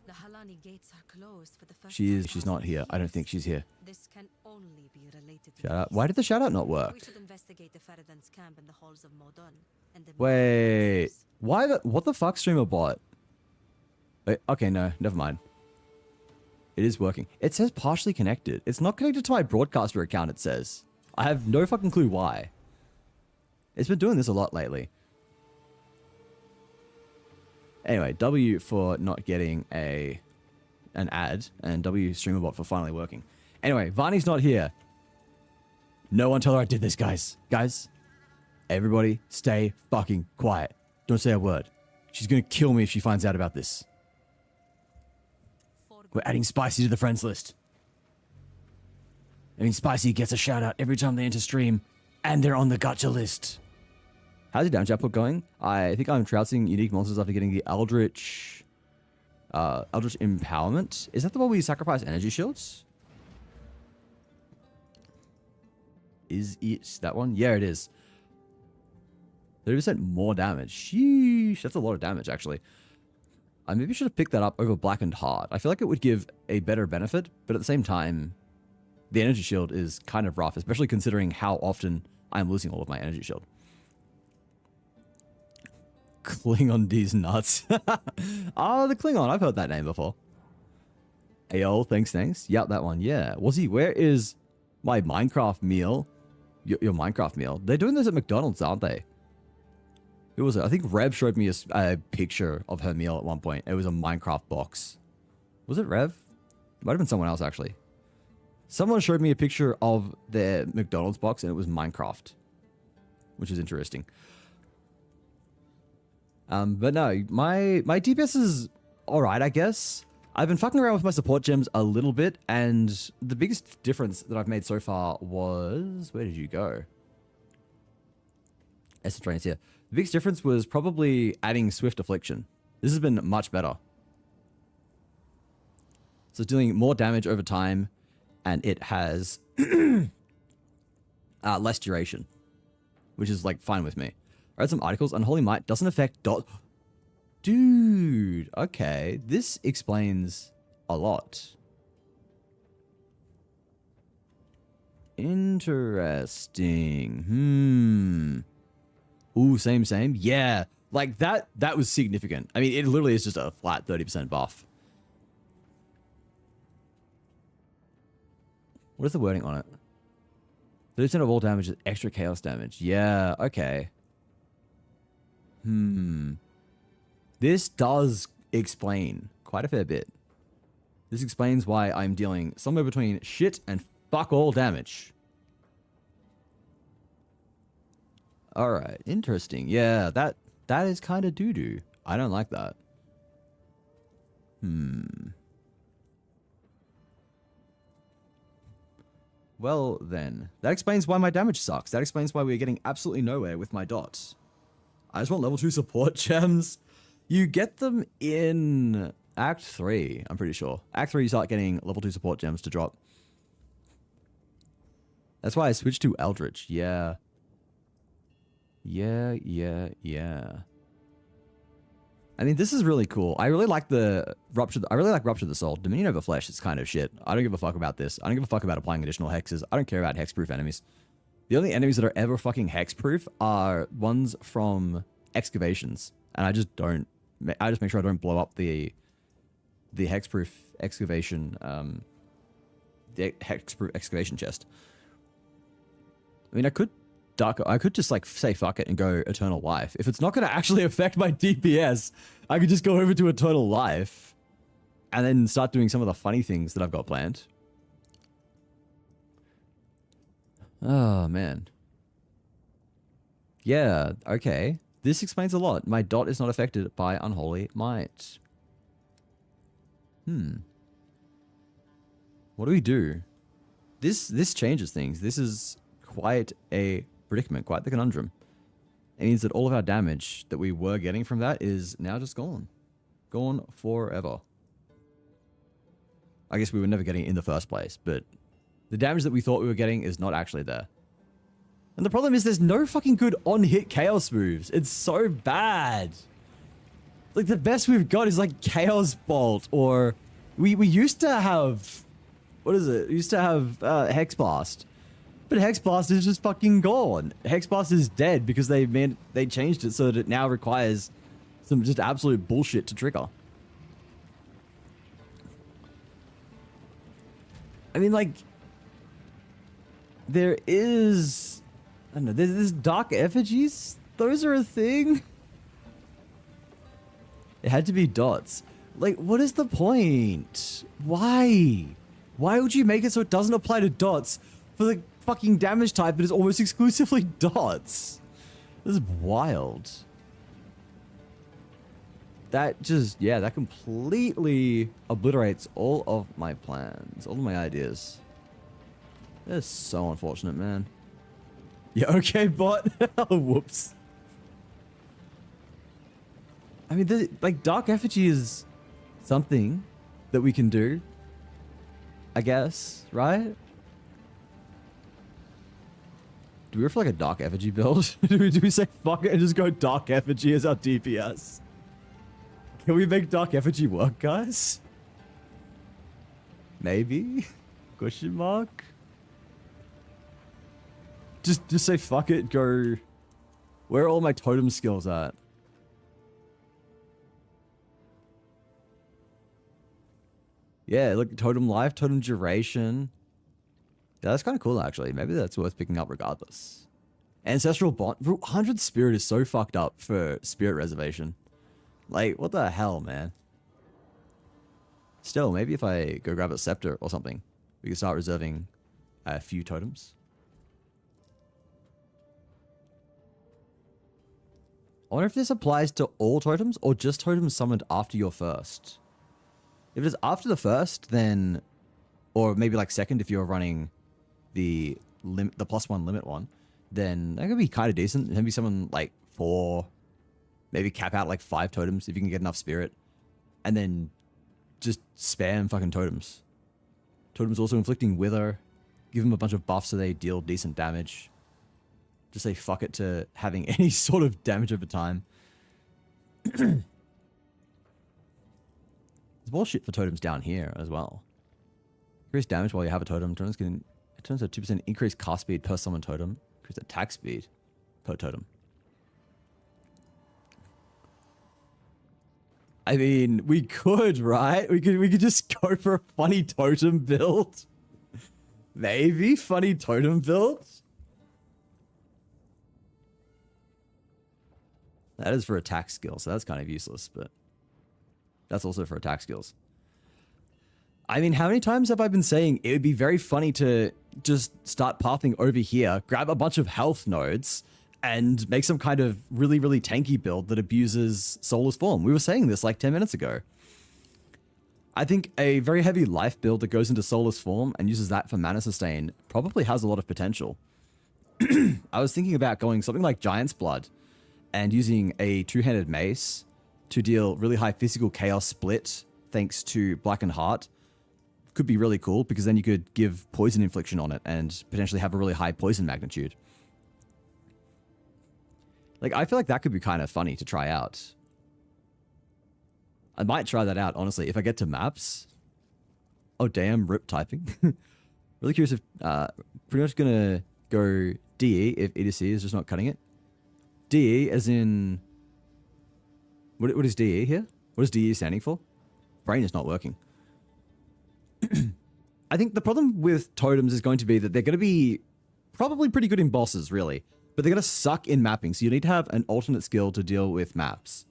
The Halani gates are closed for the first She's not here. I don't think she's here. This can only be related to Shout out. Why did the shout out not work? We should investigate the Faradan's camp in the halls of Modon and the Wait. What the fuck, streamer bot? Wait, okay, no, never mind. It is working. It says partially connected. It's not connected to my broadcaster account, it says. I have no fucking clue why. It's been doing this a lot lately. Anyway, W for not getting an ad, and W streamerbot for finally working. Anyway, Vani's not here. No one tell her I did this, guys. Guys, everybody stay fucking quiet. Don't say a word. She's gonna kill me if she finds out about this. We're adding Spicy to the friends list. I mean, Spicy gets a shout out every time they enter stream, and they're on the gotcha list. How's your damage output going? I think I'm trouncing unique monsters after getting the Eldritch Empowerment. Is that the one where you sacrifice energy shields? Is it that one? Yeah, it is. 30% more damage. Sheesh, that's a lot of damage, actually. I maybe should have picked that up over Blackened Heart. I feel like it would give a better benefit, but at the same time, the energy shield is kind of rough, especially considering how often I'm losing all of my energy shield. Klingon D's nuts. Oh, the Klingon. I've heard that name before. Ayo, thanks. Yep, that one. Yeah. Wazzy, where is my Minecraft meal? Your Minecraft meal. They're doing this at McDonald's, aren't they? Who was it? I think Rev showed me a picture of her meal at one point. It was a Minecraft box. Was it Rev? It might have been someone else, actually. Someone showed me a picture of their McDonald's box, and it was Minecraft. Which is interesting. But no, my DPS is alright, I guess. I've been fucking around with my support gems a little bit, and the biggest difference that I've made so far was... Where did you go? Essence Drain's here. The biggest difference was probably adding Swift Affliction. This has been much better. So it's doing more damage over time, and it has less duration, which is like fine with me. I read some articles. Unholy Might doesn't affect dot. Dude, okay, this explains a lot. Interesting. Ooh, same. Yeah, like that was significant. I mean, it literally is just a flat 30% buff. What is the wording on it? 30% of all damage is extra chaos damage. Yeah, okay. This does explain quite a fair bit. This explains why I'm dealing somewhere between shit and fuck all damage. Alright, interesting. Yeah, that is kind of doo-doo. I don't like that. Well, then. That explains why my damage sucks. That explains why we're getting absolutely nowhere with my dots. I just want level 2 support gems. You get them in Act 3, I'm pretty sure. Act 3, you start getting level 2 support gems to drop. That's why I switched to Eldritch. Yeah. I mean, this is really cool. I really like the Rupture. I really like Rupture of the Soul. Dominion over Flesh is kind of shit. I don't give a fuck about this. I don't give a fuck about applying additional hexes. I don't care about hexproof enemies. The only enemies that are ever fucking hexproof are ones from excavations, and I just don't. I just make sure I don't blow up the hexproof excavation, the hexproof excavation chest. I mean, I could just like say fuck it and go Eternal Life. If it's not going to actually affect my DPS, I could just go over to Eternal Life and then start doing some of the funny things that I've got planned. Oh, man. Yeah, okay. This explains a lot. My dot is not affected by Unholy Might. What do we do? This changes things. This is quite a predicament, quite the conundrum. It means that all of our damage that we were getting from that is now just gone. Gone forever. I guess we were never getting it in the first place, but the damage that we thought we were getting is not actually there. And the problem is there's no fucking good on-hit chaos moves. It's so bad. Like, the best we've got is like Chaos Bolt, or we used to have, what is it? We used to have Hex Blast. But Hex Blast is just fucking gone. Hex Blast is dead because they changed it so that it now requires some just absolute bullshit to trigger. I mean, like, there is, I don't know, there's Dark Effigies. Those are a thing. It had to be dots. Like, what is the point? Why? Why would you make it so it doesn't apply to dots for the fucking damage type that is almost exclusively dots? This is wild. That just, yeah, that completely obliterates all of my plans, all of my ideas. That's so unfortunate, man. Yeah, okay, bot. Whoops. I mean, like, Dark Effigy is something that we can do, I guess, right? Do we go for like a Dark Effigy build? do we say fuck it and just go Dark Effigy as our DPS? Can we make Dark Effigy work, guys? Maybe? Question mark? Just say fuck it, go... Where are all my totem skills at? Yeah, look, totem life, totem duration. Yeah, that's kind of cool, actually. Maybe that's worth picking up regardless. Ancestral Bond. 100 Spirit is so fucked up for Spirit Reservation. Like, what the hell, man? Still, maybe if I go grab a Scepter or something, we can start reserving a few totems. I wonder if this applies to all totems or just totems summoned after your first. If it is after the first, then, or maybe like second if you're running the +1 limit one, then that could be kind of decent. Maybe someone like 4, maybe cap out like 5 totems if you can get enough spirit, and then just spam fucking totems. Totems also inflicting wither, give them a bunch of buffs so they deal decent damage. Just say fuck it to having any sort of damage over time. There's bullshit for totems down here as well. Increase damage while you have a totem. Totems can, it turns out 2% increased cast speed per summon totem. Increase attack speed per totem. I mean, we could, right? We could just go for a funny totem build. Maybe funny totem build. That is for attack skill, so that's kind of useless, but that's also for attack skills. I mean, how many times have I been saying it would be very funny to just start pathing over here, grab a bunch of health nodes, and make some kind of really, really tanky build that abuses Soulless Form? We were saying this like 10 minutes ago. I think a very heavy life build that goes into Soulless Form and uses that for mana sustain probably has a lot of potential. I was thinking about going something like Giant's Blood and using a two-handed mace to deal really high physical chaos split thanks to Blackened Heart. Could be really cool because then you could give poison infliction on it and potentially have a really high poison magnitude. Like, I feel like that could be kind of funny to try out. I might try that out, honestly, if I get to maps. Oh, damn, rip typing. Really curious if, pretty much gonna go DE if EDC is just not cutting it. DE as in, what is DE here? What is DE standing for? Brain is not working. I think the problem with totems is going to be that they're going to be probably pretty good in bosses, really. But they're going to suck in mapping, so you need to have an alternate skill to deal with maps.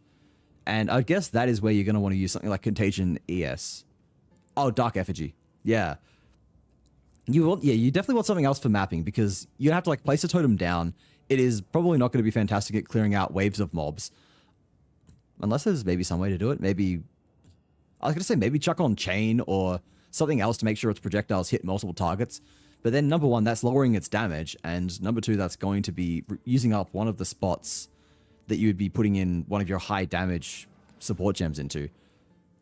And I guess that is where you're going to want to use something like Contagion ES. Oh, Dark Effigy. Yeah. You definitely want something else for mapping, because you have to like place a totem down. It is probably not going to be fantastic at clearing out waves of mobs. Unless there's maybe some way to do it. Maybe, I was going to say maybe chuck on chain or something else to make sure its projectiles hit multiple targets. But then number one, that's lowering its damage. And number two, that's going to be using up one of the spots that you would be putting in one of your high damage support gems into,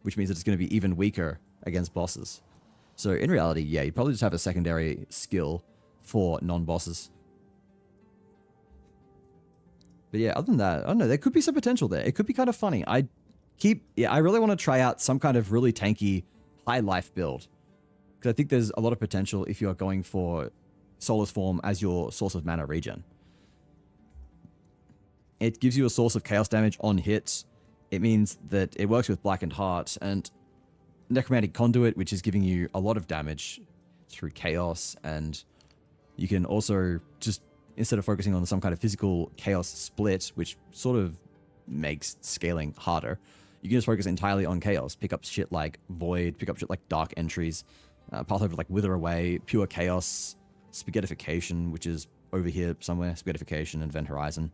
which means that it's going to be even weaker against bosses. So in reality, yeah, you probably just have a secondary skill for non-bosses. But yeah, other than that, I don't know, there could be some potential there. It could be kind of funny. I really want to try out some kind of really tanky high life build, because I think there's a lot of potential if you're going for Soulless Form as your source of mana regen. It gives you a source of chaos damage on hit. It means that it works with Blackened Heart and Necromantic Conduit, which is giving you a lot of damage through chaos. And you can also just, instead of focusing on some kind of physical chaos split, which sort of makes scaling harder, you can just focus entirely on chaos. Pick up shit like Void, pick up shit like Dark Entries, path over like Wither Away, Pure Chaos, Spaghettification, which is over here somewhere, Spaghettification and Vent Horizon.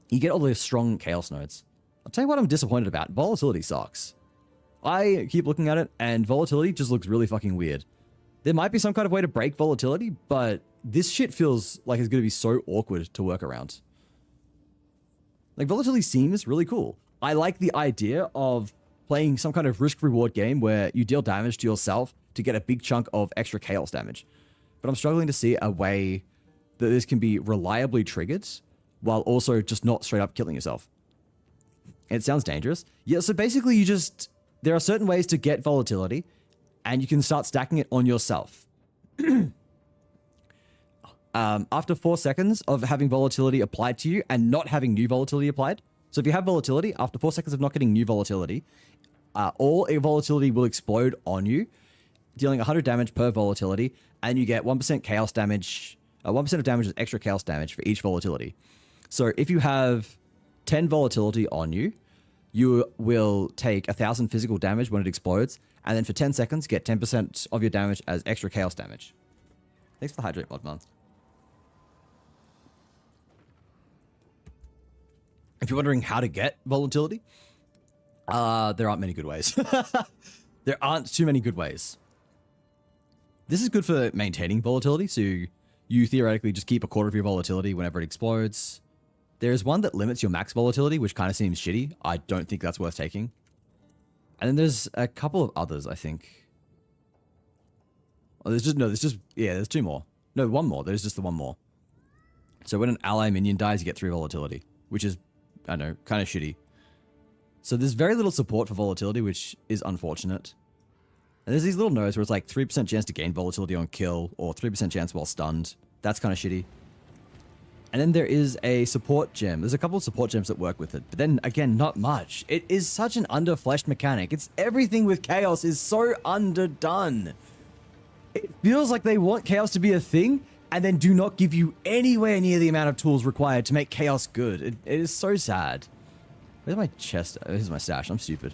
You get all those strong chaos nodes. I'll tell you what I'm disappointed about. Volatility sucks. I keep looking at it, and volatility just looks really fucking weird. There might be some kind of way to break volatility, but this shit feels like it's going to be so awkward to work around. Like, volatility seems really cool. I like the idea of playing some kind of risk-reward game where you deal damage to yourself to get a big chunk of extra chaos damage. But I'm struggling to see a way that this can be reliably triggered while also just not straight up killing yourself. It sounds dangerous. Yeah, so basically there are certain ways to get volatility, and you can start stacking it on yourself. After 4 seconds of having volatility applied to you and not having new volatility applied, so if you have volatility, after 4 seconds of not getting new volatility, all volatility will explode on you, dealing 100 damage per volatility, and you get 1% chaos damage, 1% of damage is extra chaos damage for each volatility. So if you have 10 volatility on you, you will take 1,000 physical damage when it explodes, and then for 10 seconds, get 10% of your damage as extra chaos damage. Thanks for the hydrate mod, man. If you're wondering how to get volatility, there aren't many good ways. There aren't too many good ways. This is good for maintaining volatility, so you theoretically just keep a quarter of your volatility whenever it explodes. There's one that limits your max volatility, which kind of seems shitty. I don't think that's worth taking. And then there's a couple of others, I think. Oh, there's two more. No, one more. There's just the one more. So when an ally minion dies, you get 3 volatility, which is, I don't know, kind of shitty. So there's very little support for volatility, which is unfortunate. And there's these little nodes where it's like 3% chance to gain volatility on kill, or 3% chance while stunned. That's kind of shitty. And then there is a support gem. There's a couple of support gems that work with it. But then, again, not much. It is such an underfleshed mechanic. It's everything with Chaos is so underdone. It feels like they want Chaos to be a thing, and then do not give you anywhere near the amount of tools required to make Chaos good. It is so sad. Where's my chest? Oh, here's my stash. I'm stupid.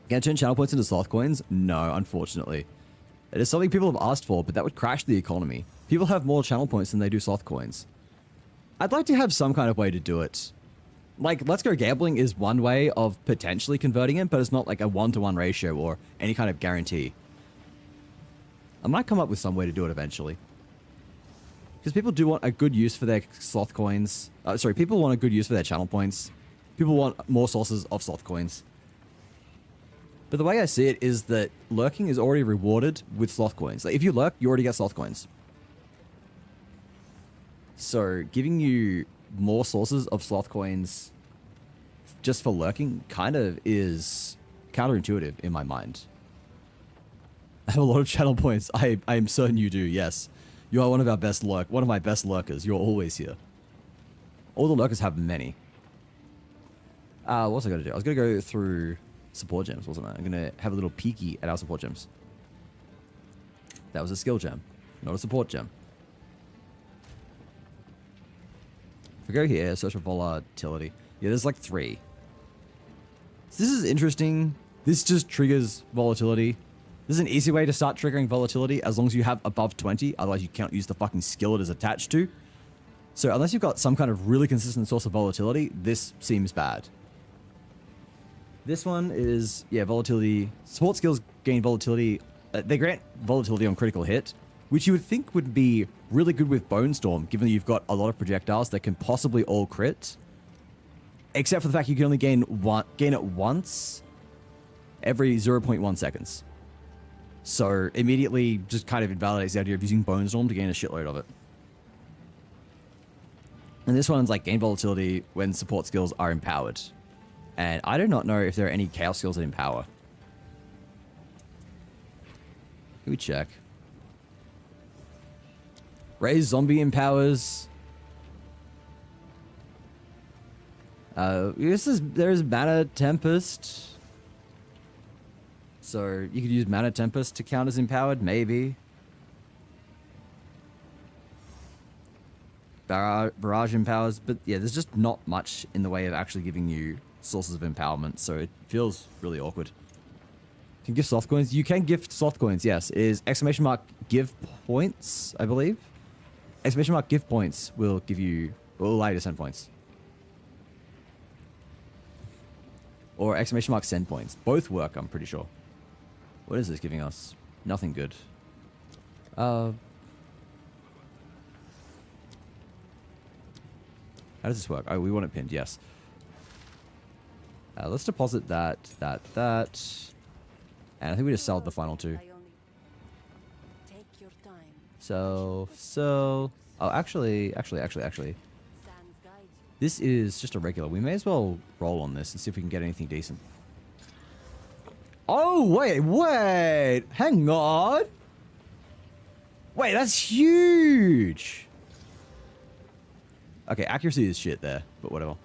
Can I turn channel points into sloth coins? No, unfortunately. It is something people have asked for, but that would crash the economy. People have more channel points than they do sloth coins. I'd like to have some kind of way to do it. Like, Let's Go Gambling is one way of potentially converting it, but it's not like a 1-to-1 ratio or any kind of guarantee. I might come up with some way to do it eventually. Because people do want a good use for their sloth coins. People want a good use for their channel points. People want more sources of sloth coins. But the way I see it is that lurking is already rewarded with sloth coins. Like, if you lurk, you already get sloth coins. So giving you more sources of sloth coins just for lurking kind of is counterintuitive in my mind. I have a lot of channel points. I'm certain you do, yes. You are one of my best lurkers. You're always here. All the lurkers have many. What's I gotta do? I was gonna go through support gems, wasn't I? I'm gonna have a little peeky at our support gems. That was a skill gem, not a support gem. If we go here, search for volatility. Yeah, there's like 3. So this is interesting. This just triggers volatility. This is an easy way to start triggering volatility as long as you have above 20. Otherwise, you can't use the fucking skill it is attached to. So unless you've got some kind of really consistent source of volatility, this seems bad. This one is, yeah, volatility. Support skills gain volatility. They grant volatility on critical hit, which you would think would be really good with Bone Storm, given that you've got a lot of projectiles that can possibly all crit. Except for the fact you can only gain it once every 0.1 seconds. So immediately just kind of invalidates the idea of using Bone Storm to gain a shitload of it. And this one's like gain volatility when support skills are empowered. And I do not know if there are any chaos skills that empower. Can we check? Raise zombie empowers. There's Mana Tempest. So you could use Mana Tempest to count as empowered, maybe. Barrage empowers, but yeah, there's just not much in the way of actually giving you sources of empowerment, so it feels really awkward. Can gift sloth coins? You can gift sloth coins, yes. Is exclamation mark give points, I believe? Exclamation mark give points will allow you to send points. Or exclamation mark send points. Both work, I'm pretty sure. What is this giving us? Nothing good. How does this work? Oh, we want it pinned, yes. Let's deposit that. And I think we just sold the final 2. So. Oh, actually. This is just a regular. We may as well roll on this and see if we can get anything decent. Oh, wait. Hang on. Wait, that's huge. Okay, accuracy is shit there, but whatever.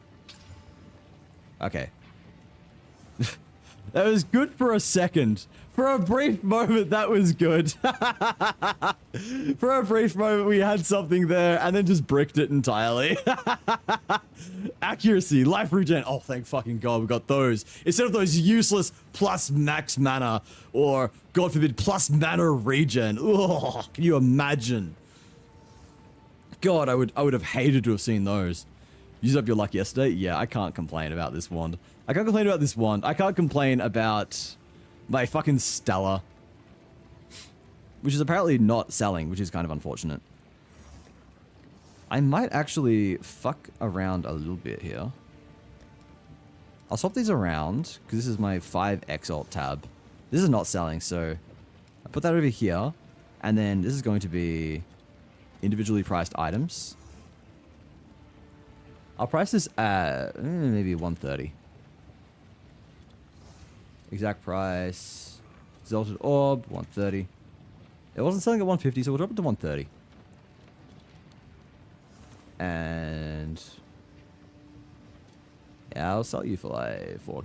Okay. That was good for a second. For a brief moment, that was good. For a brief moment, we had something there and then just bricked it entirely. Accuracy, life regen. Oh, thank fucking God, we got those. Instead of those useless plus max mana or, God forbid, plus mana regen. Ugh, can you imagine? God, I would have hated to have seen those. Used up your luck yesterday? Yeah, I can't complain about this wand. I can't complain about my fucking Stella. Which is apparently not selling, which is kind of unfortunate. I might actually fuck around a little bit here. I'll swap these around, because this is my 5 Exalt tab. This is not selling, so I put that over here. And then this is going to be individually priced items. I'll price this at maybe 130. Exact price. Exalted Orb, 130. It wasn't selling at 150, so we'll drop it to 130. And yeah, I'll sell you for like 4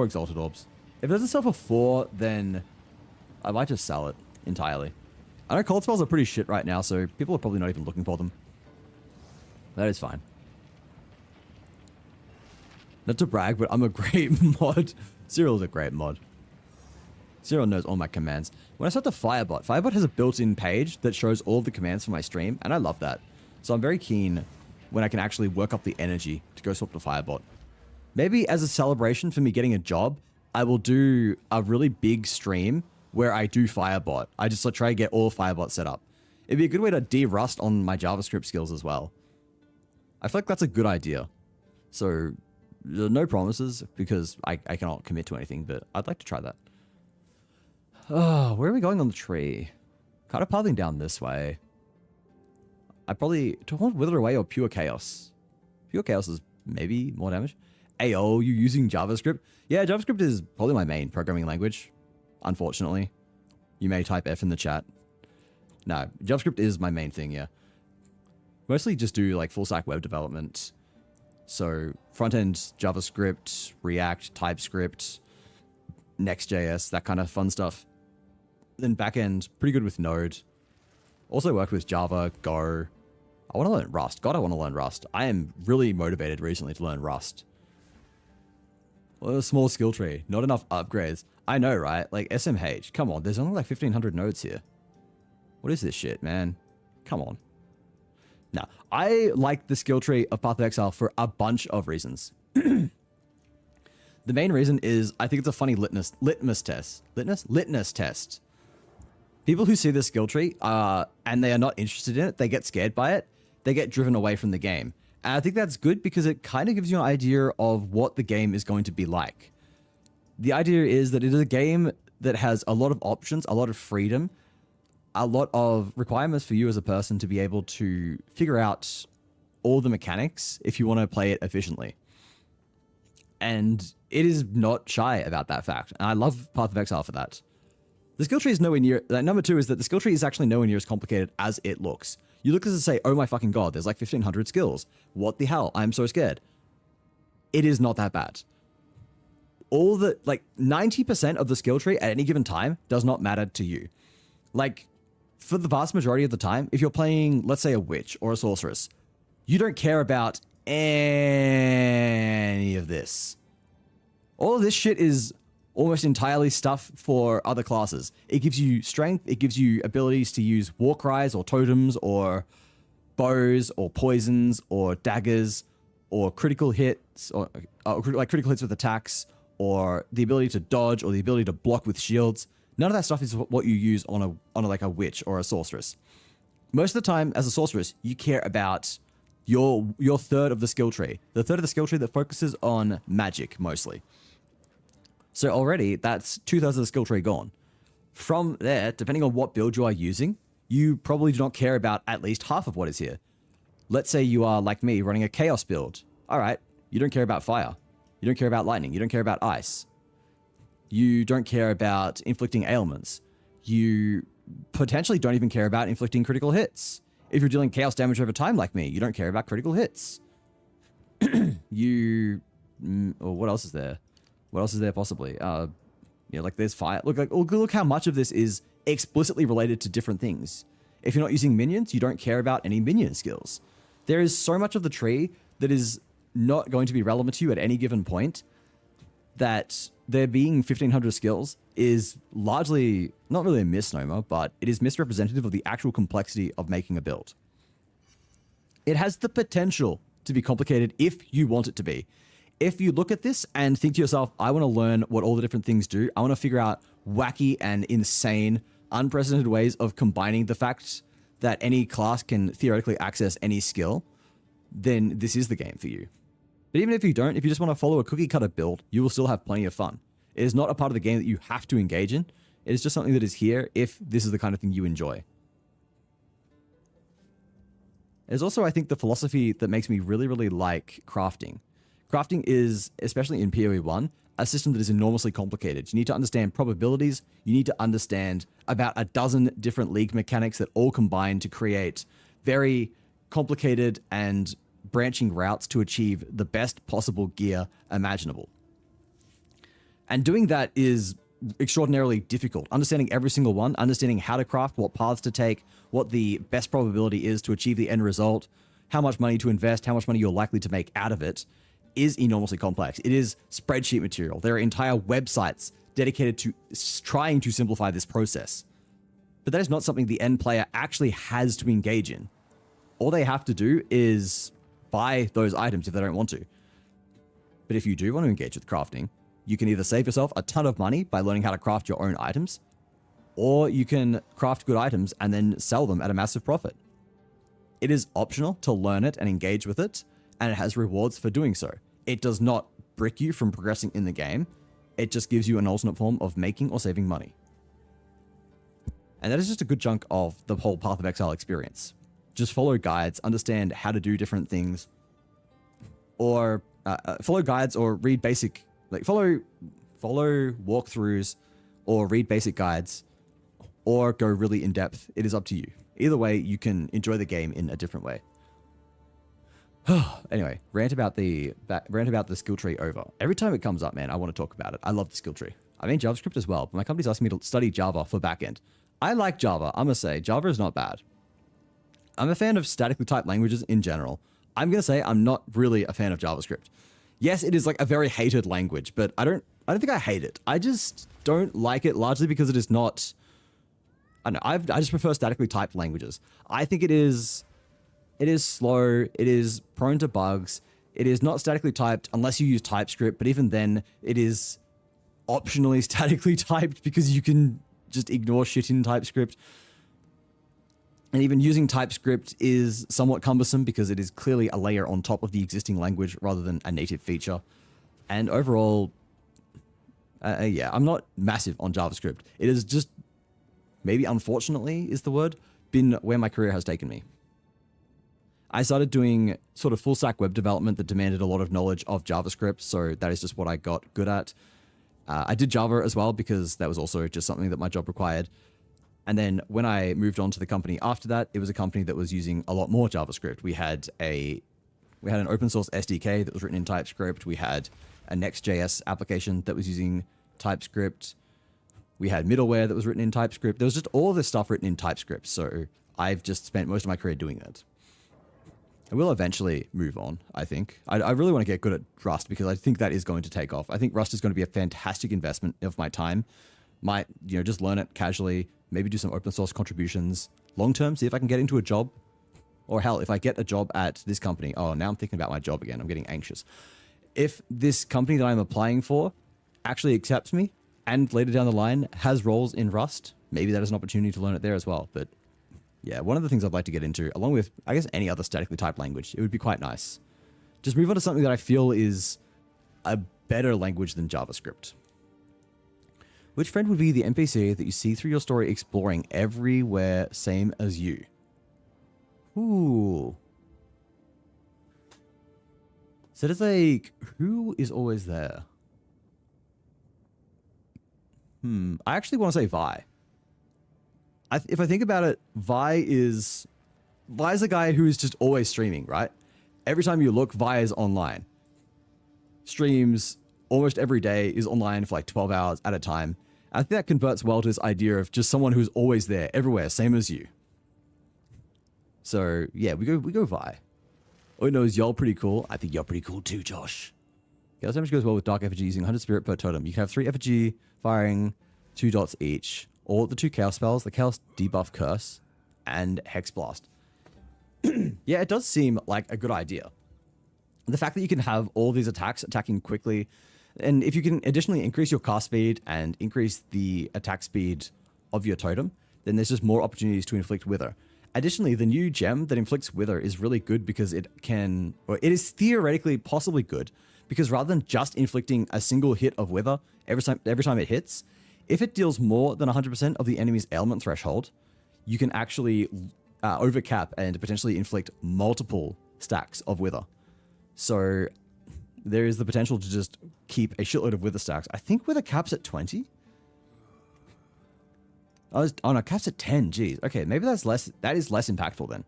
Exalted Orbs. If it doesn't sell for 4, then I might just sell it entirely. I know cold spells are pretty shit right now, so people are probably not even looking for them. That is fine. Not to brag, but I'm a great mod. Cyril's a great mod. Cyril knows all my commands. When I start the Firebot, Firebot has a built-in page that shows all of the commands for my stream, and I love that. So I'm very keen when I can actually work up the energy to go swap to Firebot. Maybe as a celebration for me getting a job, I will do a really big stream where I do Firebot. I just try to get all Firebot set up. It'd be a good way to de-rust on my JavaScript skills as well. I feel like that's a good idea. So no promises because I cannot commit to anything, but I'd like to try that. Oh, where are we going on the tree? Kind of pathing down this way. I probably don't want Wither Away or Pure Chaos. Pure Chaos is maybe more damage. AO, you using JavaScript? Yeah, JavaScript is probably my main programming language, unfortunately. You may type F in the chat. No, JavaScript is my main thing, yeah. Mostly just do like full stack web development. So front-end JavaScript, React, TypeScript, Next.js, that kind of fun stuff. Then back-end, pretty good with Node. Also work with Java, Go. I want to learn Rust. God, I want to learn Rust. I am really motivated recently to learn Rust. Well, a small skill tree. Not enough upgrades. I know, right? Like SMH. Come on, there's only like 1,500 nodes here. What is this shit, man? Come on. Now, I like the skill tree of Path of Exile for a bunch of reasons. The main reason is I think it's a funny litmus test. Litmus test. People who see this skill tree and they are not interested in it, they get scared by it, they get driven away from the game. And I think that's good because it kind of gives you an idea of what the game is going to be like. The idea is that it is a game that has a lot of options, a lot of freedom, a lot of requirements for you as a person to be able to figure out all the mechanics if you want to play it efficiently. And it is not shy about that fact. And I love Path of Exile for that. The skill tree is nowhere near... Number two is that the skill tree is actually nowhere near as complicated as it looks. You look at this and say, oh my fucking god, there's like 1,500 skills. What the hell? I'm so scared. It is not that bad. All the... Like, 90% of the skill tree at any given time does not matter to you. Like, for the vast majority of the time, if you're playing, let's say, a witch or a sorceress, you don't care about any of this. All of this shit is almost entirely stuff for other classes. It gives you strength, it gives you abilities to use war cries or totems or bows or poisons or daggers or critical hits or like critical hits with attacks or the ability to dodge or the ability to block with shields. None of that stuff is what you use on like a witch or a sorceress. Most of the time, as a sorceress, you care about your third of the skill tree. The third of the skill tree that focuses on magic, mostly. So already, that's 2/3 of the skill tree gone. From there, depending on what build you are using, you probably do not care about at least half of what is here. Let's say you are, like me, running a chaos build. Alright, you don't care about fire. You don't care about lightning. You don't care about ice. You don't care about inflicting ailments. You potentially don't even care about inflicting critical hits. If you're dealing chaos damage over time like me, you don't care about critical hits. Or what else is there? What else is there possibly? Like there's fire. Look how much of this is explicitly related to different things. If you're not using minions, you don't care about any minion skills. There is so much of the tree that is not going to be relevant to you at any given point that there being 1,500 skills is largely not really a misnomer, but it is misrepresentative of the actual complexity of making a build. It has the potential to be complicated if you want it to be. If you look at this and think to yourself, I want to learn what all the different things do, I want to figure out wacky and insane, unprecedented ways of combining the fact that any class can theoretically access any skill, then this is the game for you. But even if you don't, if you just want to follow a cookie cutter build, you will still have plenty of fun. It is not a part of the game that you have to engage in. It is just something that is here if this is the kind of thing you enjoy. There's also, I think, the philosophy that makes me really, really like crafting. Crafting is, especially in PoE 1, a system that is enormously complicated. You need to understand probabilities. You need to understand about a dozen different league mechanics that all combine to create very complicated and branching routes to achieve the best possible gear imaginable. And doing that is extraordinarily difficult. Understanding every single one, understanding how to craft, what paths to take, what the best probability is to achieve the end result, how much money to invest, how much money you're likely to make out of it, is enormously complex. It is spreadsheet material. There are entire websites dedicated to trying to simplify this process. But that is not something the end player actually has to engage in. All they have to do is buy those items if they don't want to. But if you do want to engage with crafting, you can either save yourself a ton of money by learning how to craft your own items, or you can craft good items and then sell them at a massive profit. It is optional to learn it and engage with it, and it has rewards for doing so. It does not brick you from progressing in the game. It just gives you an alternate form of making or saving money. And that is just a good chunk of the whole Path of Exile experience. Just follow guides, understand how to do different things, or follow guides or read basic, like follow walkthroughs or read basic guides or go really in depth. It is up to you. Either way, you can enjoy the game in a different way. Anyway, rant about the skill tree over. Every time it comes up, man, I want to talk about it. I love the skill tree. I mean JavaScript as well, but my company's asking me to study Java for backend. I like Java. I'm gonna say Java is not bad. I'm a fan of statically typed languages in general. I'm gonna say I'm not really a fan of JavaScript. Yes, it is like a very hated language, but I don't think I hate it. I just don't like it largely because it is not. I don't know. I just prefer statically typed languages. I think it is slow. It is prone to bugs. It is not statically typed unless you use TypeScript, but even then, it is optionally statically typed because you can just ignore shit in TypeScript. And even using TypeScript is somewhat cumbersome because it is clearly a layer on top of the existing language rather than a native feature. And overall, yeah, I'm not massive on JavaScript. It is just, maybe unfortunately is the word, been where my career has taken me. I started doing sort of full stack web development that demanded a lot of knowledge of JavaScript, so that is just what I got good at. I did Java as well because that was also just something that my job required. And then when I moved on to the company after that, it was a company that was using a lot more JavaScript. We had an open source SDK that was written in TypeScript. We had a Next.js application that was using TypeScript. We had middleware that was written in TypeScript. There was just all this stuff written in TypeScript. So I've just spent most of my career doing that. I will eventually move on, I think. I really want to get good at Rust because I think that is going to take off. I think Rust is going to be a fantastic investment of my time. Might, just learn it casually, maybe do some open source contributions. Long term, see if I can get into a job. Or hell, if I get a job at this company. Oh, now I'm thinking about my job again. I'm getting anxious. If this company that I'm applying for actually accepts me and later down the line has roles in Rust, maybe that is an opportunity to learn it there as well. But yeah, one of the things I'd like to get into, along with, I guess, any other statically typed language, it would be quite nice. Just move on to something that I feel is a better language than JavaScript. Which friend would be the NPC that you see through your story exploring everywhere, same as you? Ooh. So it's like, who is always there? I actually want to say Vi. If I think about it, Vi is a guy who is just always streaming, right? Every time you look, Vi is online. Streams almost every day, is online for like 12 hours at a time. I think that converts well to this idea of just someone who's always there, everywhere, same as you. So yeah, we go Vi. Oh no, is y'all pretty cool? I think y'all pretty cool too, Josh. Chaos damage goes well with Dark Effigy using 100 spirit per totem. You can have 3 Effigy firing 2 dots each. Or the 2 Chaos spells, the Chaos Debuff Curse and Hex Blast. Yeah, it does seem like a good idea. The fact that you can have all these attacks attacking quickly, and if you can additionally increase your cast speed and increase the attack speed of your totem, then there's just more opportunities to inflict Wither. Additionally, the new gem that inflicts Wither is really good because it is theoretically possibly good, because rather than just inflicting a single hit of Wither every time it hits, if it deals more than 100% of the enemy's ailment threshold, you can actually overcap and potentially inflict multiple stacks of Wither. So there is the potential to just keep a shitload of Wither stacks. I think Wither caps at 20? Oh no, caps at 10, geez. Okay, maybe that is less impactful then.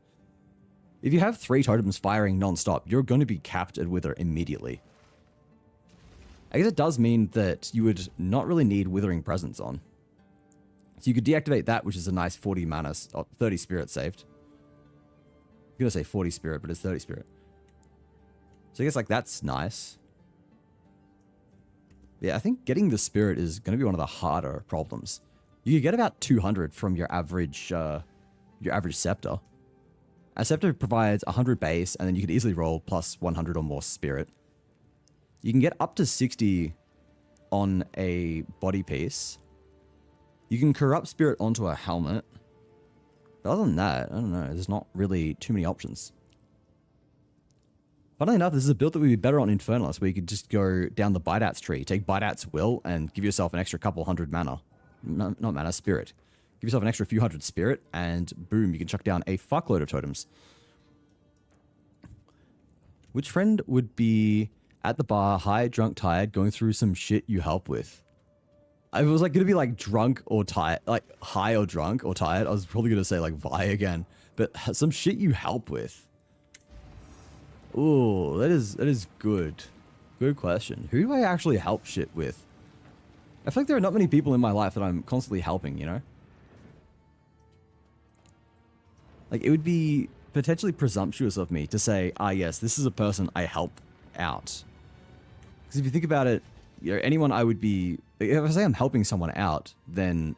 If you have 3 totems firing non-stop, you're going to be capped at Wither immediately. I guess it does mean that you would not really need Withering Presence on. So you could deactivate that, which is a nice 40 mana, 30 spirit saved. I'm going to say 40 spirit, but it's 30 spirit. So I guess like that's nice. Yeah, I think getting the spirit is going to be one of the harder problems. You could get about 200 from your average scepter. A scepter provides 100 base, and then you could easily roll plus 100 or more spirit. You can get up to 60 on a body piece. You can corrupt spirit onto a helmet. But other than that, I don't know. There's not really too many options. Funnily enough, this is a build that would be better on Infernalist, where you could just go down the Bite-Out's tree, take Bite-Out's will, and give yourself an extra couple hundred mana. No, not mana, spirit. Give yourself an extra few hundred spirit, and boom, you can chuck down a fuckload of totems. Which friend would be At the bar, high, drunk, tired, going through some shit you help with. I was like gonna be like drunk or tired, like high or drunk or tired. I was probably gonna say like Vi again, but some shit you help with. Ooh, that is good. Good question. Who do I actually help shit with? I feel like there are not many people in my life that I'm constantly helping, you know? Like, it would be potentially presumptuous of me to say, ah, yes, this is a person I help out. Because if you think about it, you know, anyone I would be... If I say I'm helping someone out, then...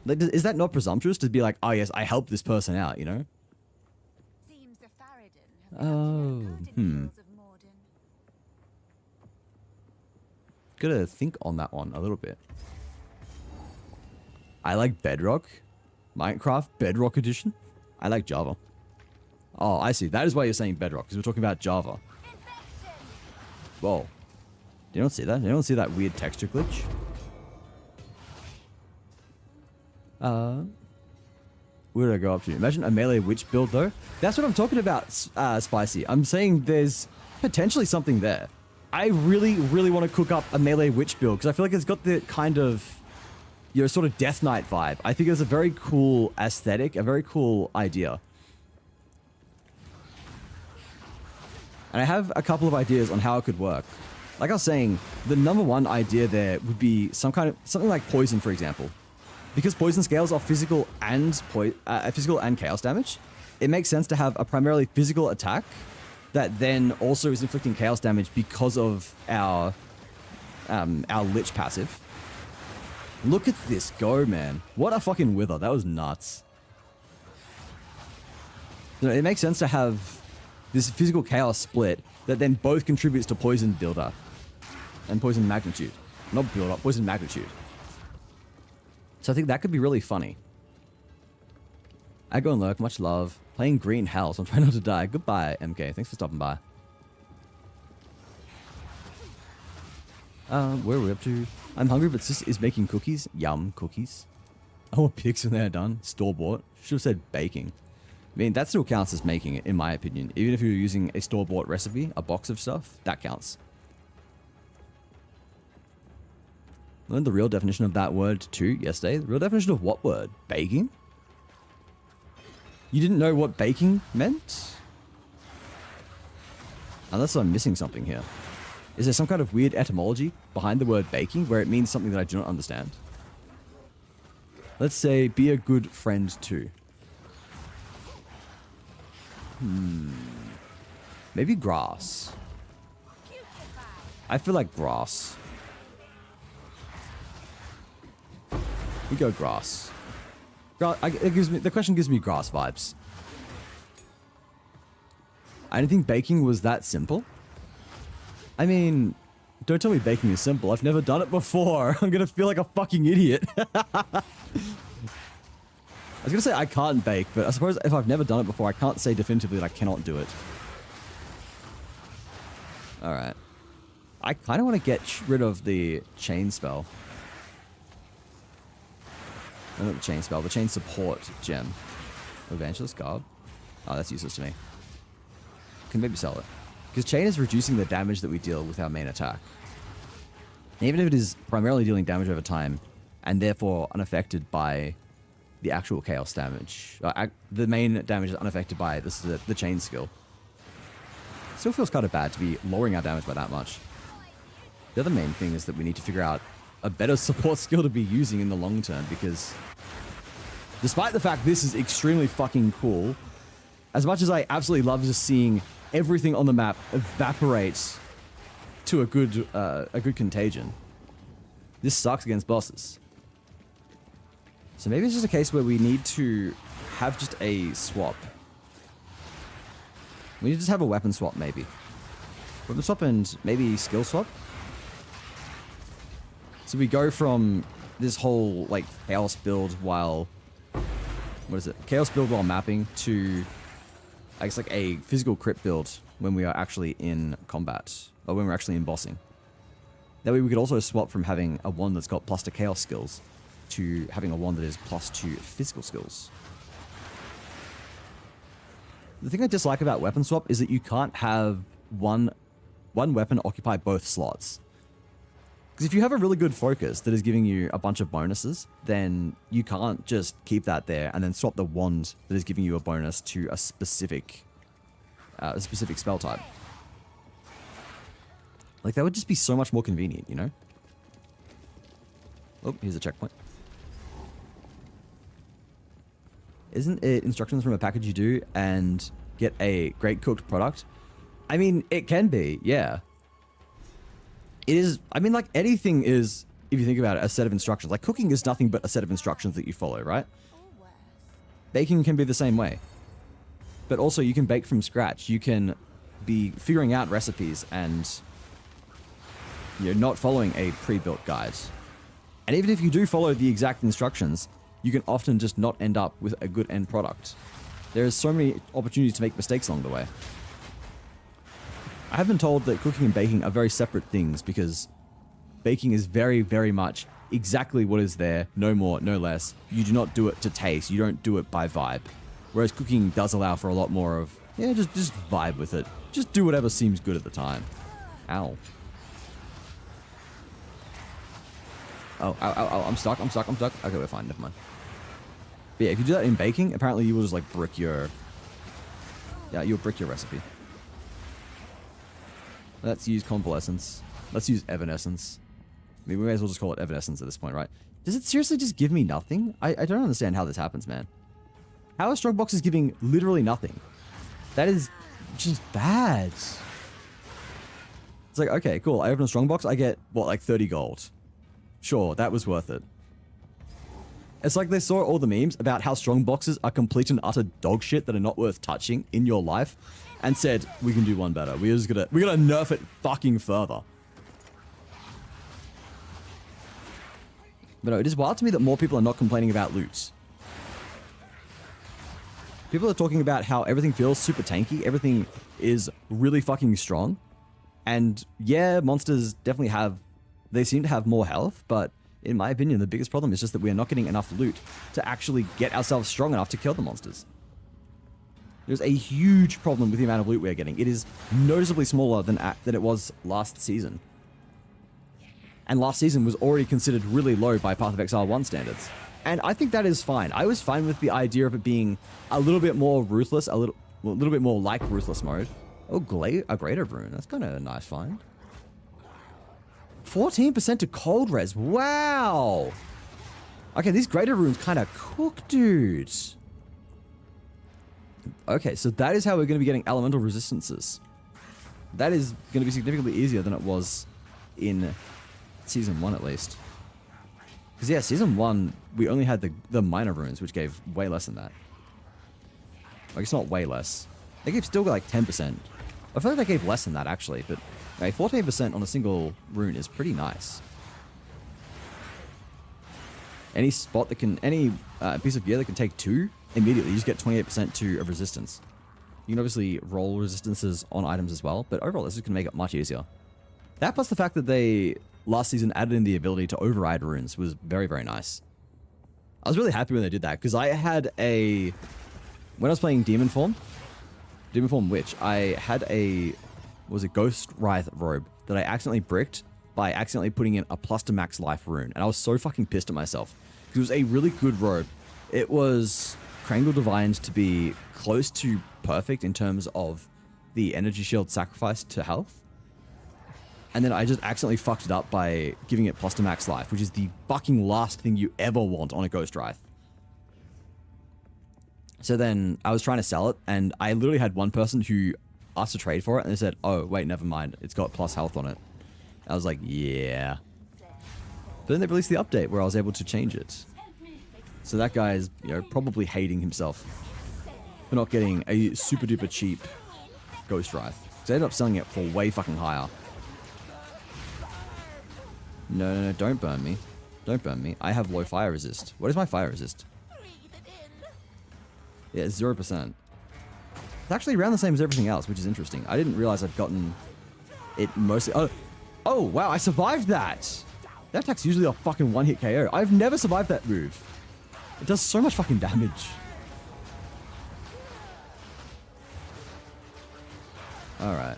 Like, is that not presumptuous to be like, oh, yes, I help this person out, you know? Seems the Faradin have garden hills of Morden. Gotta think on that one a little bit. I like Bedrock. Minecraft Bedrock Edition. I like Java. Oh, I see. That is why you're saying Bedrock, because we're talking about Java. Whoa. Do you not see that? Do you not see that weird texture glitch? Where did I go up to? Imagine a melee witch build, though. That's what I'm talking about, Spicy. I'm saying there's potentially something there. I really, really want to cook up a melee witch build, because I feel like it's got the kind of, you know, sort of Death Knight vibe. I think it's a very cool aesthetic, a very cool idea. And I have a couple of ideas on how it could work. Like I was saying, the number one idea there would be something like poison, for example. Because poison scales are physical and chaos damage, it makes sense to have a primarily physical attack that then also is inflicting chaos damage because of our Lich passive. Look at this go, man. What a fucking wither. That was nuts. You know, it makes sense to have this physical chaos split that then both contributes to poison builder and poison magnitude. Not build up, poison magnitude. So I think that could be really funny. I go and lurk, much love. Playing green hell, so I'm trying not to die. Goodbye, MK. Thanks for stopping by. Where are we up to? I'm hungry, but sis is making cookies. Yum, cookies. I want pigs when they're done. Store-bought. Should have said baking. I mean, that still counts as making it, in my opinion. Even if you're using a store-bought recipe, a box of stuff, that counts. Learned the real definition of that word too yesterday. The real definition of what word? Baking? You didn't know what baking meant? Unless I'm missing something here. Is there some kind of weird etymology behind the word baking where it means something that I do not understand? Let's say, be a good friend too. Maybe grass. I feel like grass. We go grass. The question gives me grass vibes. I didn't think baking was that simple. I mean, don't tell me baking is simple. I've never done it before. I'm gonna feel like a fucking idiot. I was gonna say I can't bake, but I suppose if I've never done it before, I can't say definitively that I cannot do it. Alright. I kind of want to get rid of the chain spell. Not the chain spell, the chain support gem. Evangelist Garb. Oh, that's useless to me. Can maybe sell it. Because chain is reducing the damage that we deal with our main attack. And even if it is primarily dealing damage over time, and therefore unaffected by the actual chaos damage. The main damage is unaffected by the chain skill. Still feels kind of bad to be lowering our damage by that much. The other main thing is that we need to figure out a better support skill to be using in the long term, because despite the fact this is extremely fucking cool, as much as I absolutely love just seeing everything on the map evaporate to a good contagion, this sucks against bosses. So maybe it's just a case where we need to have just a swap. We need to just have a weapon swap, maybe. Weapon swap and maybe skill swap. So we go from this whole, like, chaos build while... What is it? Chaos build while mapping to, I guess, like a physical crit build when we are actually in combat. Or when we're actually in bossing. That way we could also swap from having a wand that's got plus to chaos skills to having a wand that is plus to physical skills. The thing I dislike about weapon swap is that you can't have one one weapon occupy both slots. Because if you have a really good focus that is giving you a bunch of bonuses, then you can't just keep that there and then swap the wand that is giving you a bonus to a specific spell type. Like, that would just be so much more convenient, you know? Oh, here's a checkpoint. Isn't it instructions from a package you do and get a great cooked product? I mean, it can be, yeah. It is, I mean, like, anything is, if you think about it, a set of instructions. Like, cooking is nothing but a set of instructions that you follow, right? Baking can be the same way. But also, you can bake from scratch. You can be figuring out recipes and, you know, not following a pre-built guide. And even if you do follow the exact instructions, you can often just not end up with a good end product. There's so many opportunities to make mistakes along the way. I have been told that cooking and baking are very separate things because baking is very, very much exactly what is there, no more, no less. You do not do it to taste. You don't do it by vibe. Whereas cooking does allow for a lot more of, yeah, just vibe with it. Just do whatever seems good at the time. Ow. Oh, ow, ow, ow, I'm stuck. Okay, we're fine, never mind. But yeah, if you do that in baking, apparently you will just like brick your... Yeah, you'll brick your recipe. Let's use convalescence. Let's use evanescence. I mean, we may as well just call it evanescence at this point, right? Does it seriously just give me nothing? I don't understand how this happens, man. How are strongboxes giving literally nothing? That is just bad. It's like, okay, cool. I open a strongbox, I get, what, like 30 gold. Sure, that was worth it. It's like they saw all the memes about how strong boxes are complete and utter dog shit that are not worth touching in your life, and said, we can do one better. We're gonna nerf it fucking further. But no, it is wild to me that more people are not complaining about loot. People are talking about how everything feels super tanky, everything is really fucking strong. And yeah, monsters definitely they seem to have more health, but in my opinion, the biggest problem is just that we are not getting enough loot to actually get ourselves strong enough to kill the monsters. There's a huge problem with the amount of loot we're getting. It is noticeably smaller than it was last season. And last season was already considered really low by Path of Exile 1 standards. And I think that is fine. I was fine with the idea of it being a little bit more ruthless, a little bit more like Ruthless mode. Oh, a Greater Rune. That's kind of a nice find. 14% to cold res. Wow. Okay, these Greater Runes kind of cook, dude. Okay, so that is how we're going to be getting elemental resistances. That is going to be significantly easier than it was in Season 1 at least. Because yeah, Season 1, we only had the minor runes, which gave way less than that. Like, it's not way less. They gave still like 10%. I feel like they gave less than that actually, but okay, 14% on a single rune is pretty nice. Any spot that can, any piece of gear that can take 2, immediately you just get 28% to a resistance. You can obviously roll resistances on items as well, but overall this is going to make it much easier. That plus the fact that they last season added in the ability to override runes was very, very nice. I was really happy when they did that, because I had when I was playing Demon Form Witch, I had a Ghost Wraith robe that I accidentally bricked by accidentally putting in a plus to max life rune, and I was so fucking pissed at myself, because it was a really good robe. It was Krangle Divined to be close to perfect in terms of the energy shield sacrifice to health. And then I just accidentally fucked it up by giving it plus to max life, which is the fucking last thing you ever want on a Ghost Wraith. So then I was trying to sell it, and I literally had one person who asked to trade for it, and they said, oh, wait, never mind. It's got plus health on it. I was like, yeah. But then they released the update where I was able to change it. So that guy is, you know, probably hating himself for not getting a super duper cheap Ghost Wraith. So I ended up selling it for way fucking higher. No, don't burn me. Don't burn me. I have low fire resist. What is my fire resist? Yeah, it's 0%. It's actually around the same as everything else, which is interesting. I didn't realize I'd gotten it mostly... Oh, wow, I survived that! That attack's usually a fucking one-hit KO. I've never survived that move. It does so much fucking damage. Alright.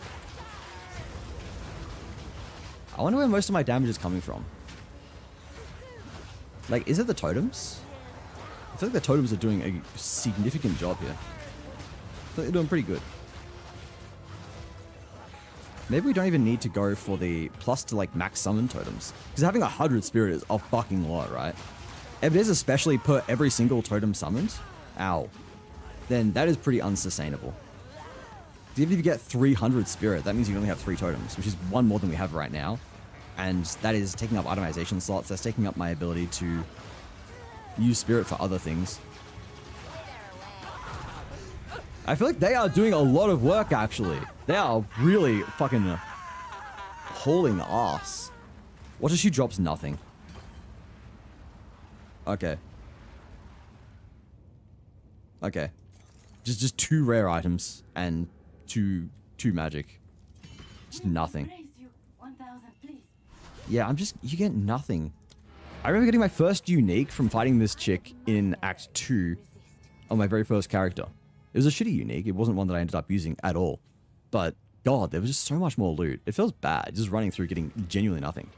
I wonder where most of my damage is coming from. Like, is it the totems? I feel like the totems are doing a significant job here. I feel like they're doing pretty good. Maybe we don't even need to go for the plus to like max summon totems. Because having 100 spirit is a fucking lot, right? If it is especially per every single totem summoned, ow, then that is pretty unsustainable. Even if you get 300 spirit, that means you only have 3 totems, which is 1 more than we have right now. And that is taking up itemization slots. That's taking up my ability to use spirit for other things. I feel like they are doing a lot of work, actually. They are really fucking hauling ass. What if she drops nothing? Okay. Okay. Just 2 rare items and two magic. Just nothing. Yeah, you get nothing. I remember getting my first unique from fighting this chick in Act 2 on my very first character. It was a shitty unique. It wasn't one that I ended up using at all. But, God, there was just so much more loot. It feels bad just running through getting genuinely nothing.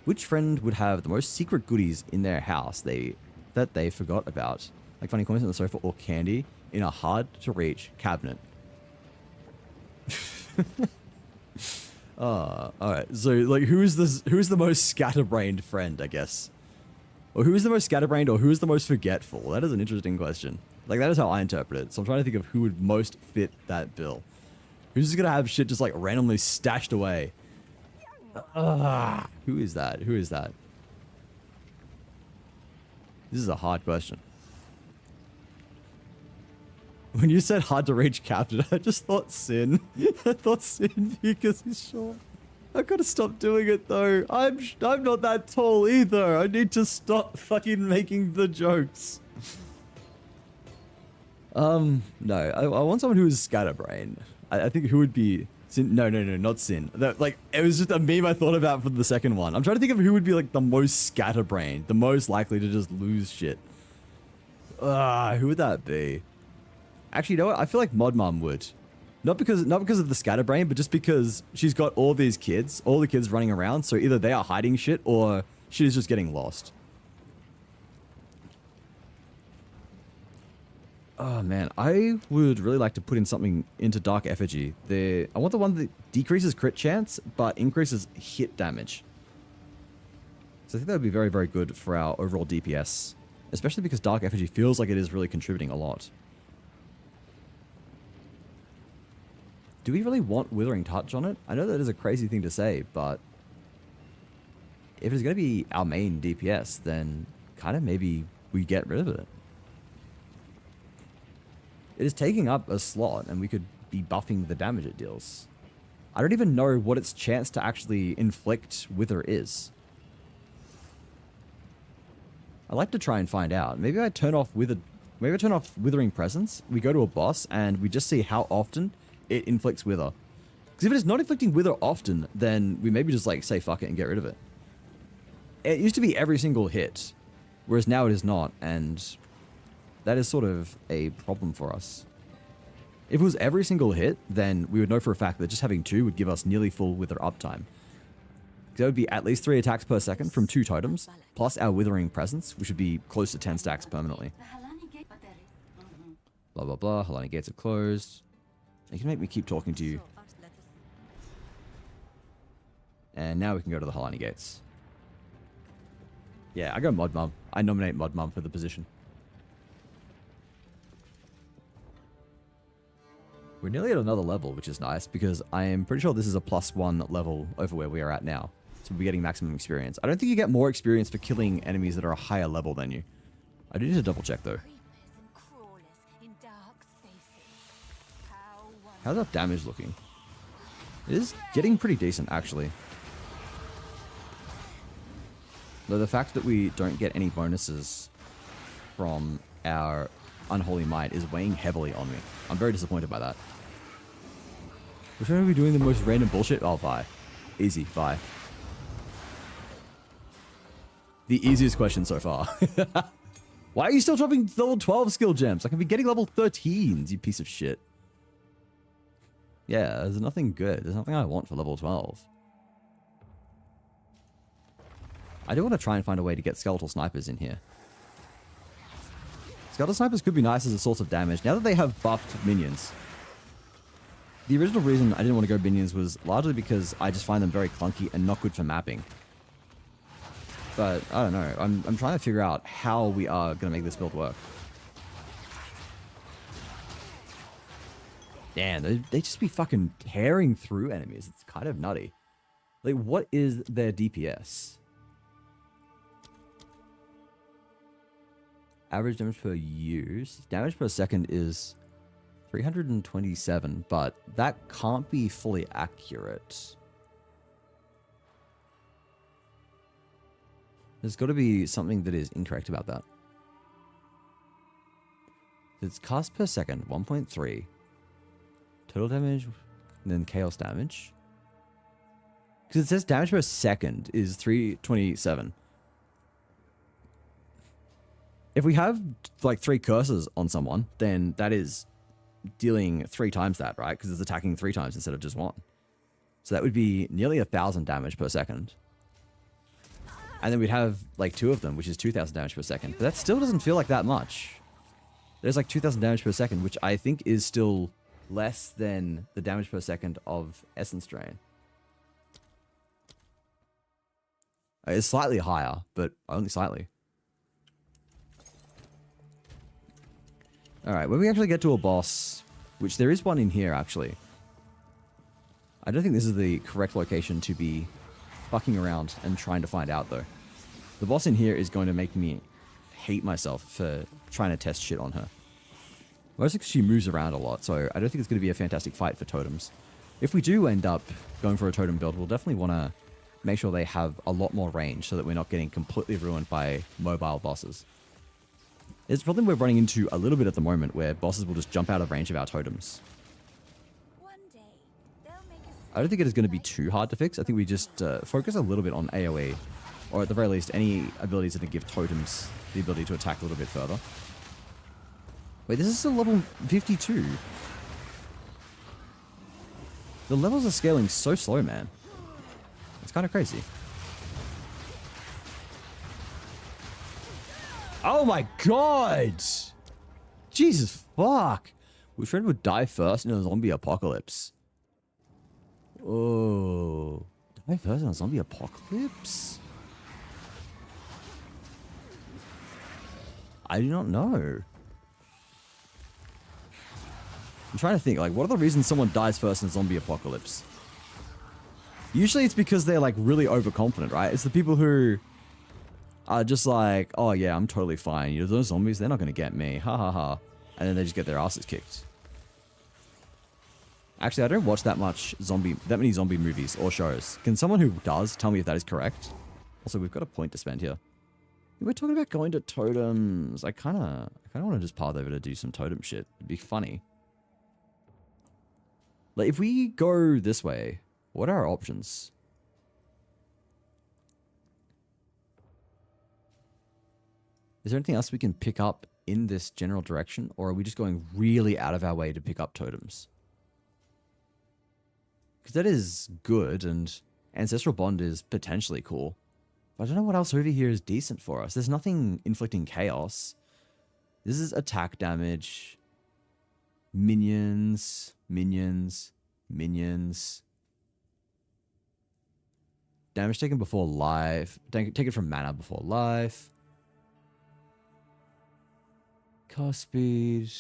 Which friend would have the most secret goodies in their house that they forgot about? Like funny coins on the sofa or candy in a hard-to-reach cabinet. Alright. So, like, who's the most scatterbrained friend, I guess? Or who is the most scatterbrained, or who is the most forgetful? That is an interesting question. Like, that is how I interpret it. So I'm trying to think of who would most fit that bill. Who's just gonna have shit just, like, randomly stashed away? Who is that? Who is that? This is a hard question. When you said hard to reach captain, I just thought Sin. I thought Sin because he's short. I gotta stop doing it though. I'm not that tall either. I need to stop fucking making the jokes. No. I want someone who is scatterbrain. I think who would be Sin? No, not Sin. Like, it was just a meme I thought about for the second one. I'm trying to think of who would be like the most scatterbrained, the most likely to just lose shit. Who would that be? Actually, you know what? I feel like Mod Mom would. Not because of the scatterbrain, but just because she's got all these kids, all the kids running around, so either they are hiding shit or she's just getting lost. Oh man, I would really like to put in something into Dark Effigy. I want the one that decreases crit chance, but increases hit damage. So I think that would be very, very good for our overall DPS. Especially because Dark Effigy feels like it is really contributing a lot. Do we really want Withering Touch on it? I know that is a crazy thing to say, but if it's going to be our main DPS, then kind of maybe we get rid of it. It is taking up a slot, and we could be buffing the damage it deals. I don't even know what its chance to actually inflict Wither is. I'd like to try and find out. Maybe I turn off Withering Presence, we go to a boss, and we just see how often it inflicts Wither. Because if it is not inflicting Wither often, then we maybe just like say fuck it and get rid of it. It used to be every single hit, whereas now it is not, and that is sort of a problem for us. If it was every single hit, then we would know for a fact that just having 2 would give us nearly full Wither uptime. That would be at least 3 attacks per second from 2 totems, plus our Withering Presence, which would be close to 10 stacks permanently. Blah blah blah, Halani gates are closed. You can make me keep talking to you. And now we can go to the Halani gates. Yeah, I go Mod Mum. I nominate Mod Mum for the position. We're nearly at another level, which is nice, because I am pretty sure this is a +1 level over where we are at now. So we'll be getting maximum experience. I don't think you get more experience for killing enemies that are a higher level than you. I do need to double check though. How's that damage looking? It is getting pretty decent, actually. Though the fact that we don't get any bonuses from our Unholy Might is weighing heavily on me. I'm very disappointed by that. Which one are we doing the most random bullshit? Oh, Vi. Easy, Vi. The easiest question so far. Why are you still dropping level 12 skill gems? I can be getting level 13s, you piece of shit. Yeah, there's nothing good. There's nothing I want for level 12. I do want to try and find a way to get skeletal snipers in here. Skeletal snipers could be nice as a source of damage. Now that they have buffed minions. The original reason I didn't want to go minions was largely because I just find them very clunky and not good for mapping. But, I don't know. I'm trying to figure out how we are going to make this build work. Damn, they just be fucking tearing through enemies. It's kind of nutty. Like, what is their DPS? Average damage per use. Damage per second is 327, but that can't be fully accurate. There's got to be something that is incorrect about that. It's cast per second, 1.3. Total damage, and then chaos damage. Because it says damage per second is 327. If we have like 3 curses on someone, then that is dealing 3 times that, right? Because it's attacking 3 times instead of just 1. So that would be nearly 1,000 damage per second. And then we'd have like 2 of them, which is 2,000 damage per second. But that still doesn't feel like that much. There's like 2,000 damage per second, which I think is still less than the damage per second of Essence Drain. It's slightly higher, but only slightly. Alright, when we actually get to a boss, which there is one in here actually. I don't think this is the correct location to be fucking around and trying to find out though. The boss in here is going to make me hate myself for trying to test shit on her. Mostly because she moves around a lot, so I don't think it's going to be a fantastic fight for totems. If we do end up going for a totem build, we'll definitely want to make sure they have a lot more range so that we're not getting completely ruined by mobile bosses. It's a problem we're running into a little bit at the moment where bosses will just jump out of range of our totems. One day, they'll make us I don't think it is going to be too hard to fix. I think we just focus a little bit on AoE, or at the very least any abilities that can give totems the ability to attack a little bit further. Wait, this is still level 52. The levels are scaling so slow, man. It's kind of crazy. Oh my god! Jesus fuck! Which friend would die first in a zombie apocalypse? Oh, die first in a zombie apocalypse? I do not know. I'm trying to think, like, what are the reasons someone dies first in a zombie apocalypse? Usually it's because they're, like, really overconfident, right? It's the people who are just like, oh yeah, I'm totally fine. You know, those zombies, they're not going to get me. Ha ha ha. And then they just get their asses kicked. Actually, I don't watch that many zombie movies or shows. Can someone who does tell me if that is correct? Also, we've got a point to spend here. We're talking about going to totems. I kind of want to just path over to do some totem shit. It'd be funny. Like, if we go this way, what are our options? Is there anything else we can pick up in this general direction? Or are we just going really out of our way to pick up totems? Because that is good, and Ancestral Bond is potentially cool. But I don't know what else over here is decent for us. There's nothing inflicting chaos. This is attack damage. Minions. Minions. Minions. Damage taken before life. Taken from mana before life. Cast speed.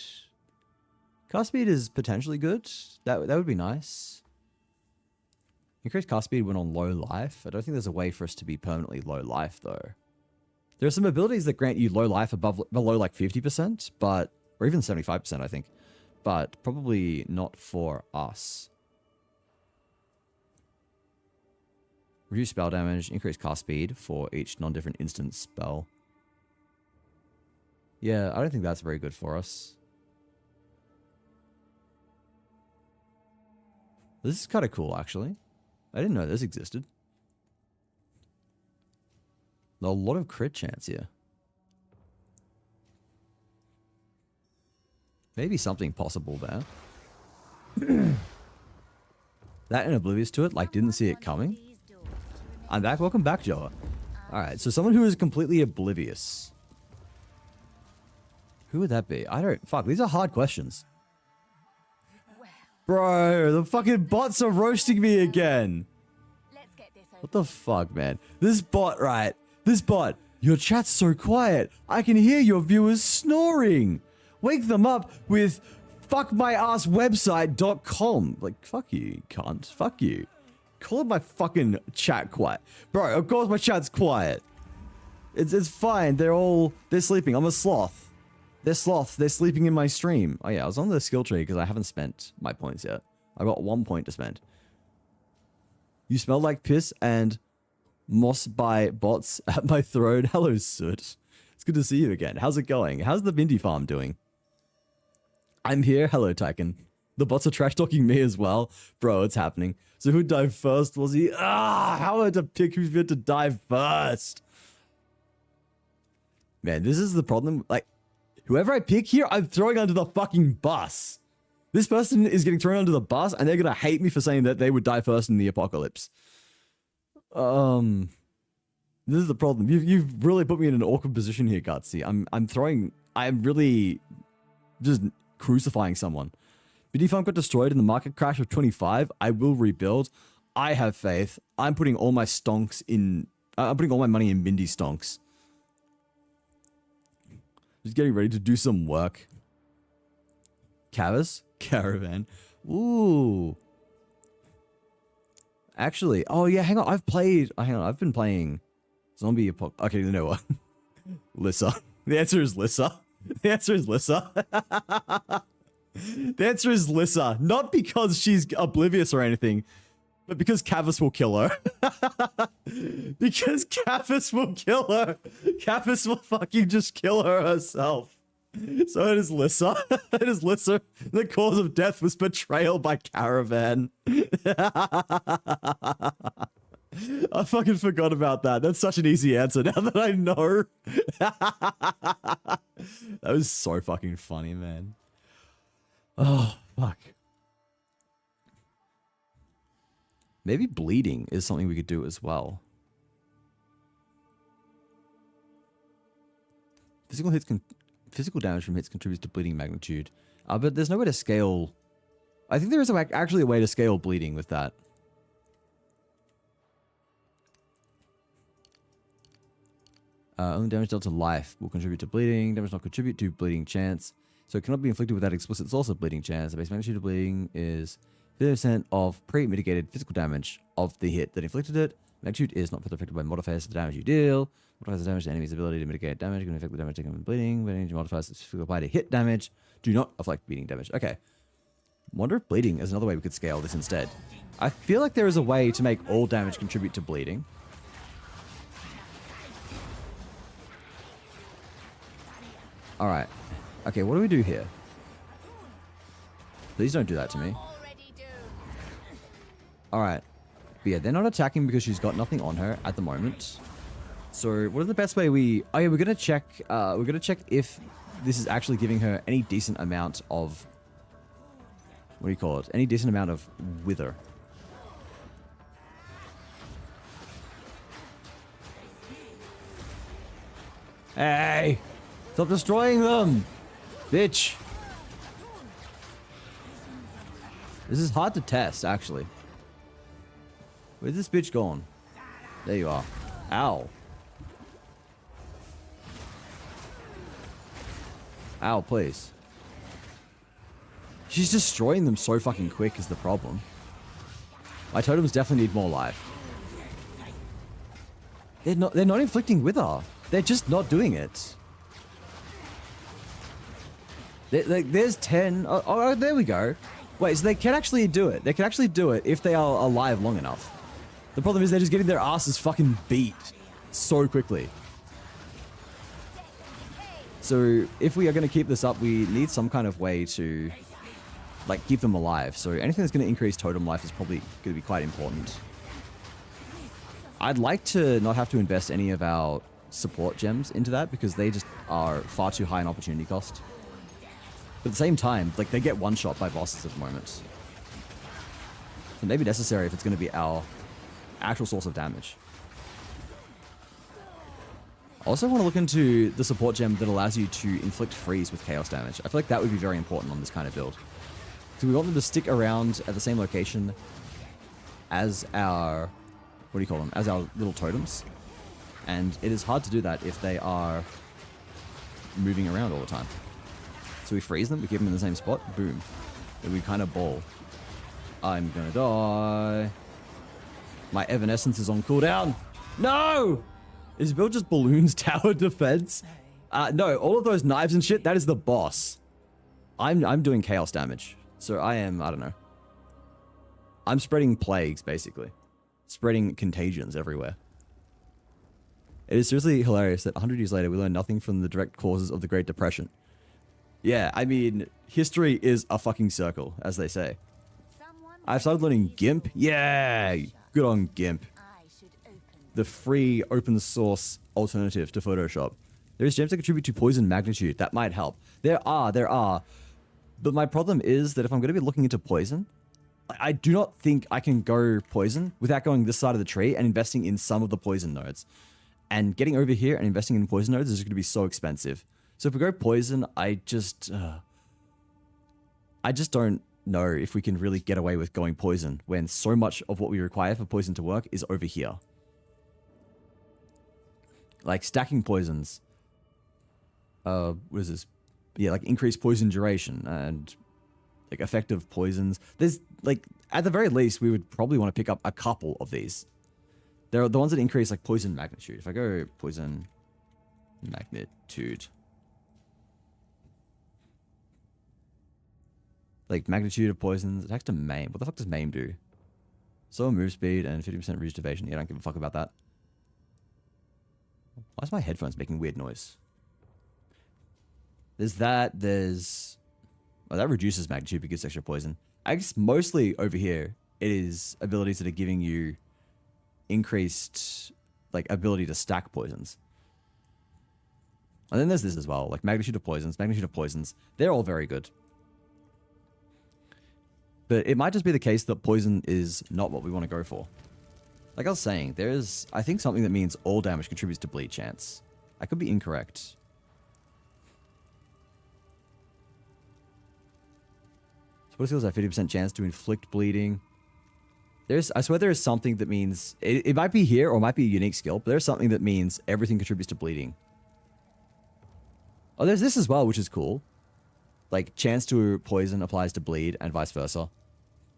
Cast speed is potentially good. That would be nice. Increase cast speed when on low life. I don't think there's a way for us to be permanently low life though. There are some abilities that grant you low life below like 50%, but or even 75%, I think. But probably not for us. Reduce spell damage, increase cast speed for each non-different instant spell. Yeah, I don't think that's very good for us. This is kind of cool, actually. I didn't know this existed. A lot of crit chance here. Maybe something possible there. That and oblivious to it, like didn't see it coming. I'm back. Welcome back, Joa. Alright, so someone who is completely oblivious. Who would that be? I don't... Fuck, these are hard questions. Bro, the fucking bots are roasting me again. Let's get this over. What the fuck, man? This bot, right? This bot. Your chat's so quiet. I can hear your viewers snoring. Wake them up with fuckmyasswebsite.com. Like, fuck you, cunt. Fuck you. Call my fucking chat quiet. Bro, of course my chat's quiet. It's fine. They're sleeping. I'm a sloth. They're sloths. They're sleeping in my stream. Oh yeah, I was on the skill tree because I haven't spent my points yet. I got 1 point to spend. You smell like piss and moss by bots at my throat. Hello, Soot. It's good to see you again. How's it going? How's the Bindi farm doing? I'm here. Hello, Tyken. The bots are trash talking me as well. Bro, it's happening. So who died first? Was he? How am I to pick who's going to die first? Man, this is the problem. Like, whoever I pick here, I'm throwing under the fucking bus. This person is getting thrown under the bus, and they're gonna hate me for saying that they would die first in the apocalypse. This is the problem. You've really put me in an awkward position here, Gutsy. I'm really just crucifying someone. Biddy Farm got destroyed in the market crash of 25. I will rebuild. I have faith. I'm putting all my stonks in. I'm putting all my money in Bindi stonks. Just getting ready to do some work. Cavas? Caravan. Ooh. Actually, oh yeah, hang on. I've been playing Zombie Apocalypse. Okay, you know what? Lissa. The answer is Lissa. The answer is Lissa. The answer is Lissa. Not because she's oblivious or anything, but because Cavus will kill her. Because Cavus will kill her. Cavus will fucking just kill her herself. So it is Lissa. It is Lissa. The cause of death was betrayal by Caravan. I fucking forgot about that. That's such an easy answer now that I know. That was so fucking funny, man. Oh, fuck. Maybe bleeding is something we could do as well. Physical damage from hits contributes to bleeding magnitude. But there's no way to scale. I think there is actually a way to scale bleeding with that. Only damage dealt to life will contribute to bleeding. Damage not contribute to bleeding chance. So it cannot be inflicted without explicit source of bleeding chance. The base magnitude of bleeding is 50% of pre-mitigated physical damage of the hit that inflicted it. Magnitude is not further affected by modifiers to the damage you deal. Modifiers the damage to enemy's ability to mitigate damage. Can affect the damage taken from bleeding. But any modifiers specifically apply to hit damage do not affect bleeding damage. Okay. Wonder if bleeding is another way we could scale this instead. I feel like there is a way to make all damage contribute to bleeding. Alright. Okay, what do we do here? Please don't do that to me. Alright. But yeah, they're not attacking because she's got nothing on her at the moment. So what is the best way we... Oh yeah, we're gonna check if this is actually giving her any decent amount of... What do you call it? Any decent amount of wither. Hey! Stop destroying them! Bitch! This is hard to test, actually. Where's this bitch gone? There you are. Ow. Ow, please. She's destroying them so fucking quick is the problem. My totems definitely need more life. They're not inflicting wither. They're just not doing it. There's 10. Oh, there we go. Wait, so they can actually do it. They can actually do it if they are alive long enough. The problem is they're just getting their asses fucking beat so quickly. So if we are going to keep this up, we need some kind of way to like keep them alive. So anything that's going to increase totem life is probably going to be quite important. I'd like to not have to invest any of our support gems into that because they just are far too high in opportunity cost. But at the same time, like they get one shot by bosses at the moment. It may be necessary if it's going to be our actual source of damage. I also want to look into the support gem that allows you to inflict freeze with chaos damage. I feel like that would be very important on this kind of build. So we want them to stick around at the same location as our, what do you call them, as our little totems. And it is hard to do that if they are moving around all the time. So we freeze them, we keep them in the same spot, boom. Then we kind of ball. I'm gonna die. My Evanescence is on cooldown. No! Is build just balloons tower defense? No, all of those knives and shit, that is the boss. I'm doing chaos damage. So I don't know. I'm spreading plagues, basically. Spreading contagions everywhere. It is seriously hilarious that 100 years later we learn nothing from the direct causes of the Great Depression. Yeah, I mean, history is a fucking circle, as they say. I've started learning GIMP. Yeah, good on GIMP. The free open source alternative to Photoshop. There's gems that contribute to poison magnitude. That might help. There are. But my problem is that if I'm going to be looking into poison, I do not think I can go poison without going this side of the tree and investing in some of the poison nodes. And getting over here and investing in poison nodes is just going to be so expensive. So if we go poison, I just don't know if we can really get away with going poison when so much of what we require for poison to work is over here. Like stacking poisons. What is this? Yeah, like increased poison duration and like effective poisons. There's like, at the very least, we would probably want to pick up a couple of these. They're the ones that increase like poison magnitude. If I go poison magnitude. Like magnitude of poisons, attacks to maim. What the fuck does maim do? So move speed and 50% reduced evasion. Yeah, I don't give a fuck about that. Why is my headphones making weird noise? There's that, there's... Oh, that reduces magnitude but gives extra poison. I guess mostly over here, it is abilities that are giving you increased, like, ability to stack poisons. And then there's this as well, like magnitude of poisons, magnitude of poisons. They're all very good. But it might just be the case that poison is not what we want to go for. Like I was saying, there is, I think, something that means all damage contributes to bleed chance. I could be incorrect. Support skills have 50% chance to inflict bleeding. I swear there is something that means, it might be here or it might be a unique skill, but there's something that means everything contributes to bleeding. Oh, there's this as well, which is cool. Like, chance to poison applies to bleed and vice versa.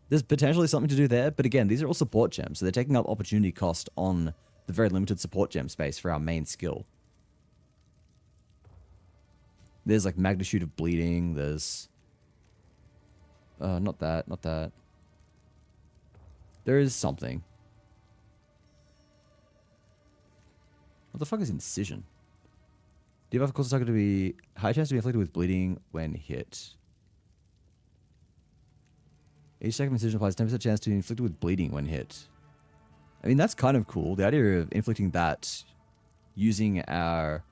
There's potentially something to do there, but again, these are all support gems, so they're taking up opportunity cost on the very limited support gem space for our main skill. There's like magnitude of bleeding, there's... not that. There is something. What the fuck is incision? Debuff causes target to be high chance to be inflicted with bleeding when hit. Each second incision applies 10% chance to be inflicted with bleeding when hit. I mean, that's kind of cool. The idea of inflicting that using our...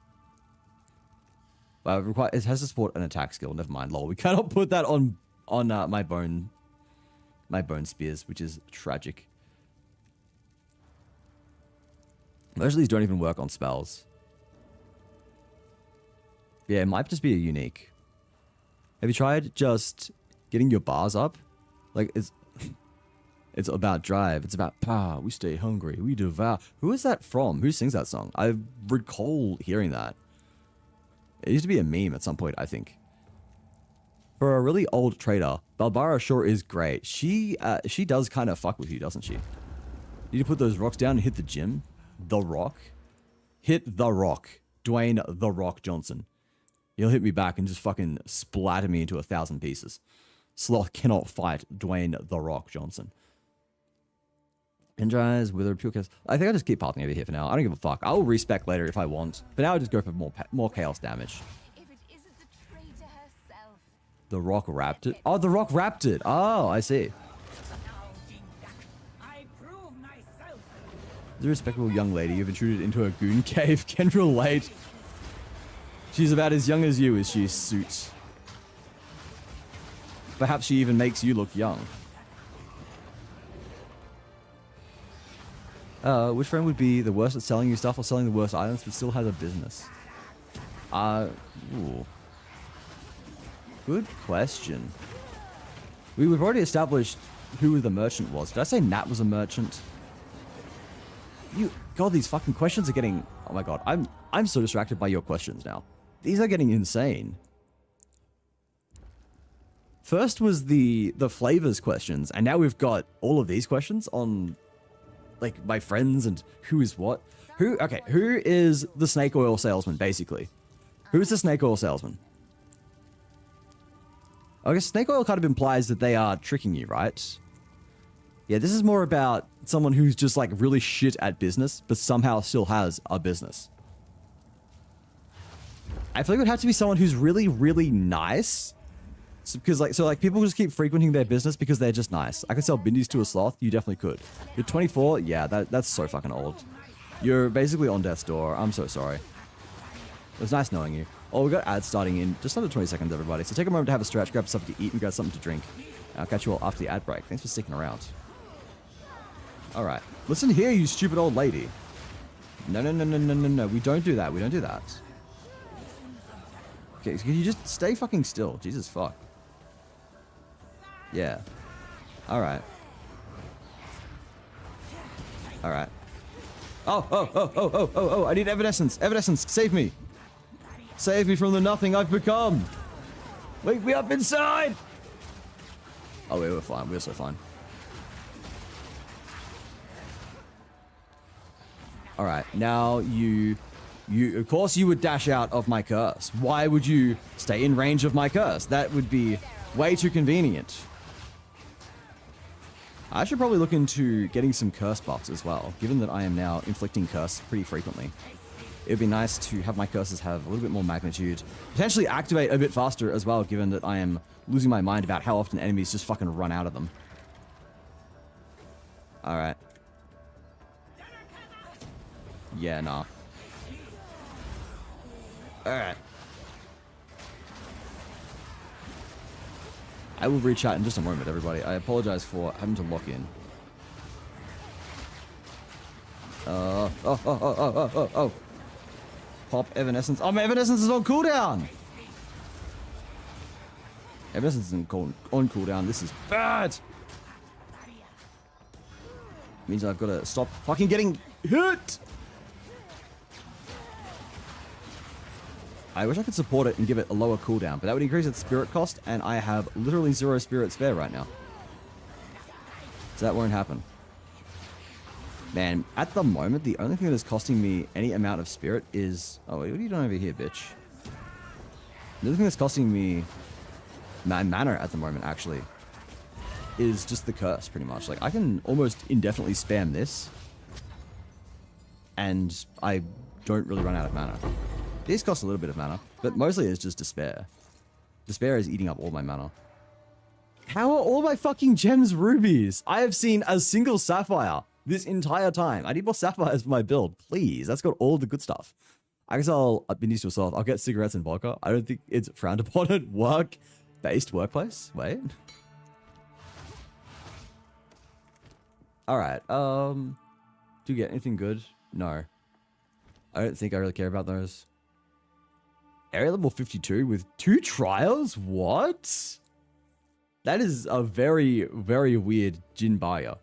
Well, it has to support an attack skill. Never mind, lol. We cannot put that on my bone spears, which is tragic. Most of these don't even work on spells. Yeah, it might just be a unique. Have you tried just getting your bars up? Like, it's about drive. It's about power. We stay hungry. We devour. Who is that from? Who sings that song? I recall hearing that. It used to be a meme at some point, I think. For a really old trader, Balbara sure is great. She does kind of fuck with you, doesn't she? You need to put those rocks down and hit the gym. The Rock. Hit The Rock. Dwayne The Rock Johnson. He'll hit me back and just fucking splatter me into 1,000 pieces. Sloth cannot fight Dwayne The Rock Johnson. Endrise, Wither, Pure Chaos. I think I'll just keep pathing over here for now. I don't give a fuck. I'll respec later if I want. But now I'll just go for more chaos damage. If it isn't the traitor herself. The Rock wrapped it. Oh, The Rock wrapped it. Oh, I see. The respectable young lady you've intruded into a goon cave can relate. She's about as young as you as she is suits. Perhaps she even makes you look young. Which friend would be the worst at selling you stuff or selling the worst items but still has a business? Ooh. Good question. We've already established who the merchant was. Did I say Nat was a merchant? God, these fucking questions are getting... Oh my god, I'm so distracted by your questions now. These are getting insane. First was the flavors questions, and now we've got all of these questions on, like, my friends and who is what. Who is the snake oil salesman, basically? Who's the snake oil salesman? I guess snake oil kind of implies that they are tricking you, right? Yeah, this is more about someone who's just, like, really shit at business, but somehow still has a business. I feel like it would have to be someone who's really, really nice. Because, like, people just keep frequenting their business because they're just nice. I could sell bindies to a sloth. You definitely could. You're 24? Yeah, that's so fucking old. You're basically on death's door. I'm so sorry. It was nice knowing you. Oh, we got ads starting in just under 20 seconds, everybody. So take a moment to have a stretch, grab something to eat, and grab something to drink. I'll catch you all after the ad break. Thanks for sticking around. All right. Listen here, you stupid old lady. No. We don't do that. We don't do that. Okay, can you just stay fucking still? Jesus fuck. Yeah. Alright. Alright. Oh, I need evanescence. Evanescence, save me. Save me from the nothing I've become. Wake me up inside. Oh, wait, we're fine. We're so fine. Alright, now you, of course you would dash out of my curse. Why would you stay in range of my curse? That would be way too convenient. I should probably look into getting some curse buffs as well, given that I am now inflicting curse pretty frequently. It would be nice to have my curses have a little bit more magnitude, potentially activate a bit faster as well, given that I am losing my mind about how often enemies just fucking run out of them. Alright. Yeah, nah. Alright. I will re-chat in just a moment, everybody. I apologize for having to lock in. Oh. Pop Evanescence. Oh, my Evanescence is on cooldown! Evanescence isn't on cooldown. This is bad! Means I've got to stop fucking getting hit! I wish I could support it and give it a lower cooldown, but that would increase its spirit cost, and I have literally 0 spirit spare right now. So that won't happen. Man, at the moment, the only thing that is costing me any amount of spirit is... Oh, wait, what are you doing over here, bitch? The only thing that's costing me my mana at the moment, actually, is just the curse, pretty much. Like, I can almost indefinitely spam this, and I don't really run out of mana. These cost a little bit of mana, but mostly it's just despair. Despair is eating up all my mana. How are all my fucking gems rubies? I have seen a single sapphire this entire time. I need more sapphires for my build, please. That's got all the good stuff. I guess I'll be used to myself. I'll get cigarettes and vodka. I don't think it's frowned upon at work-based workplace. Wait. All right. Do you get anything good? No. I don't think I really care about those. Area level 52 with 2 trials? What? That is a very, very weird Jin buyer.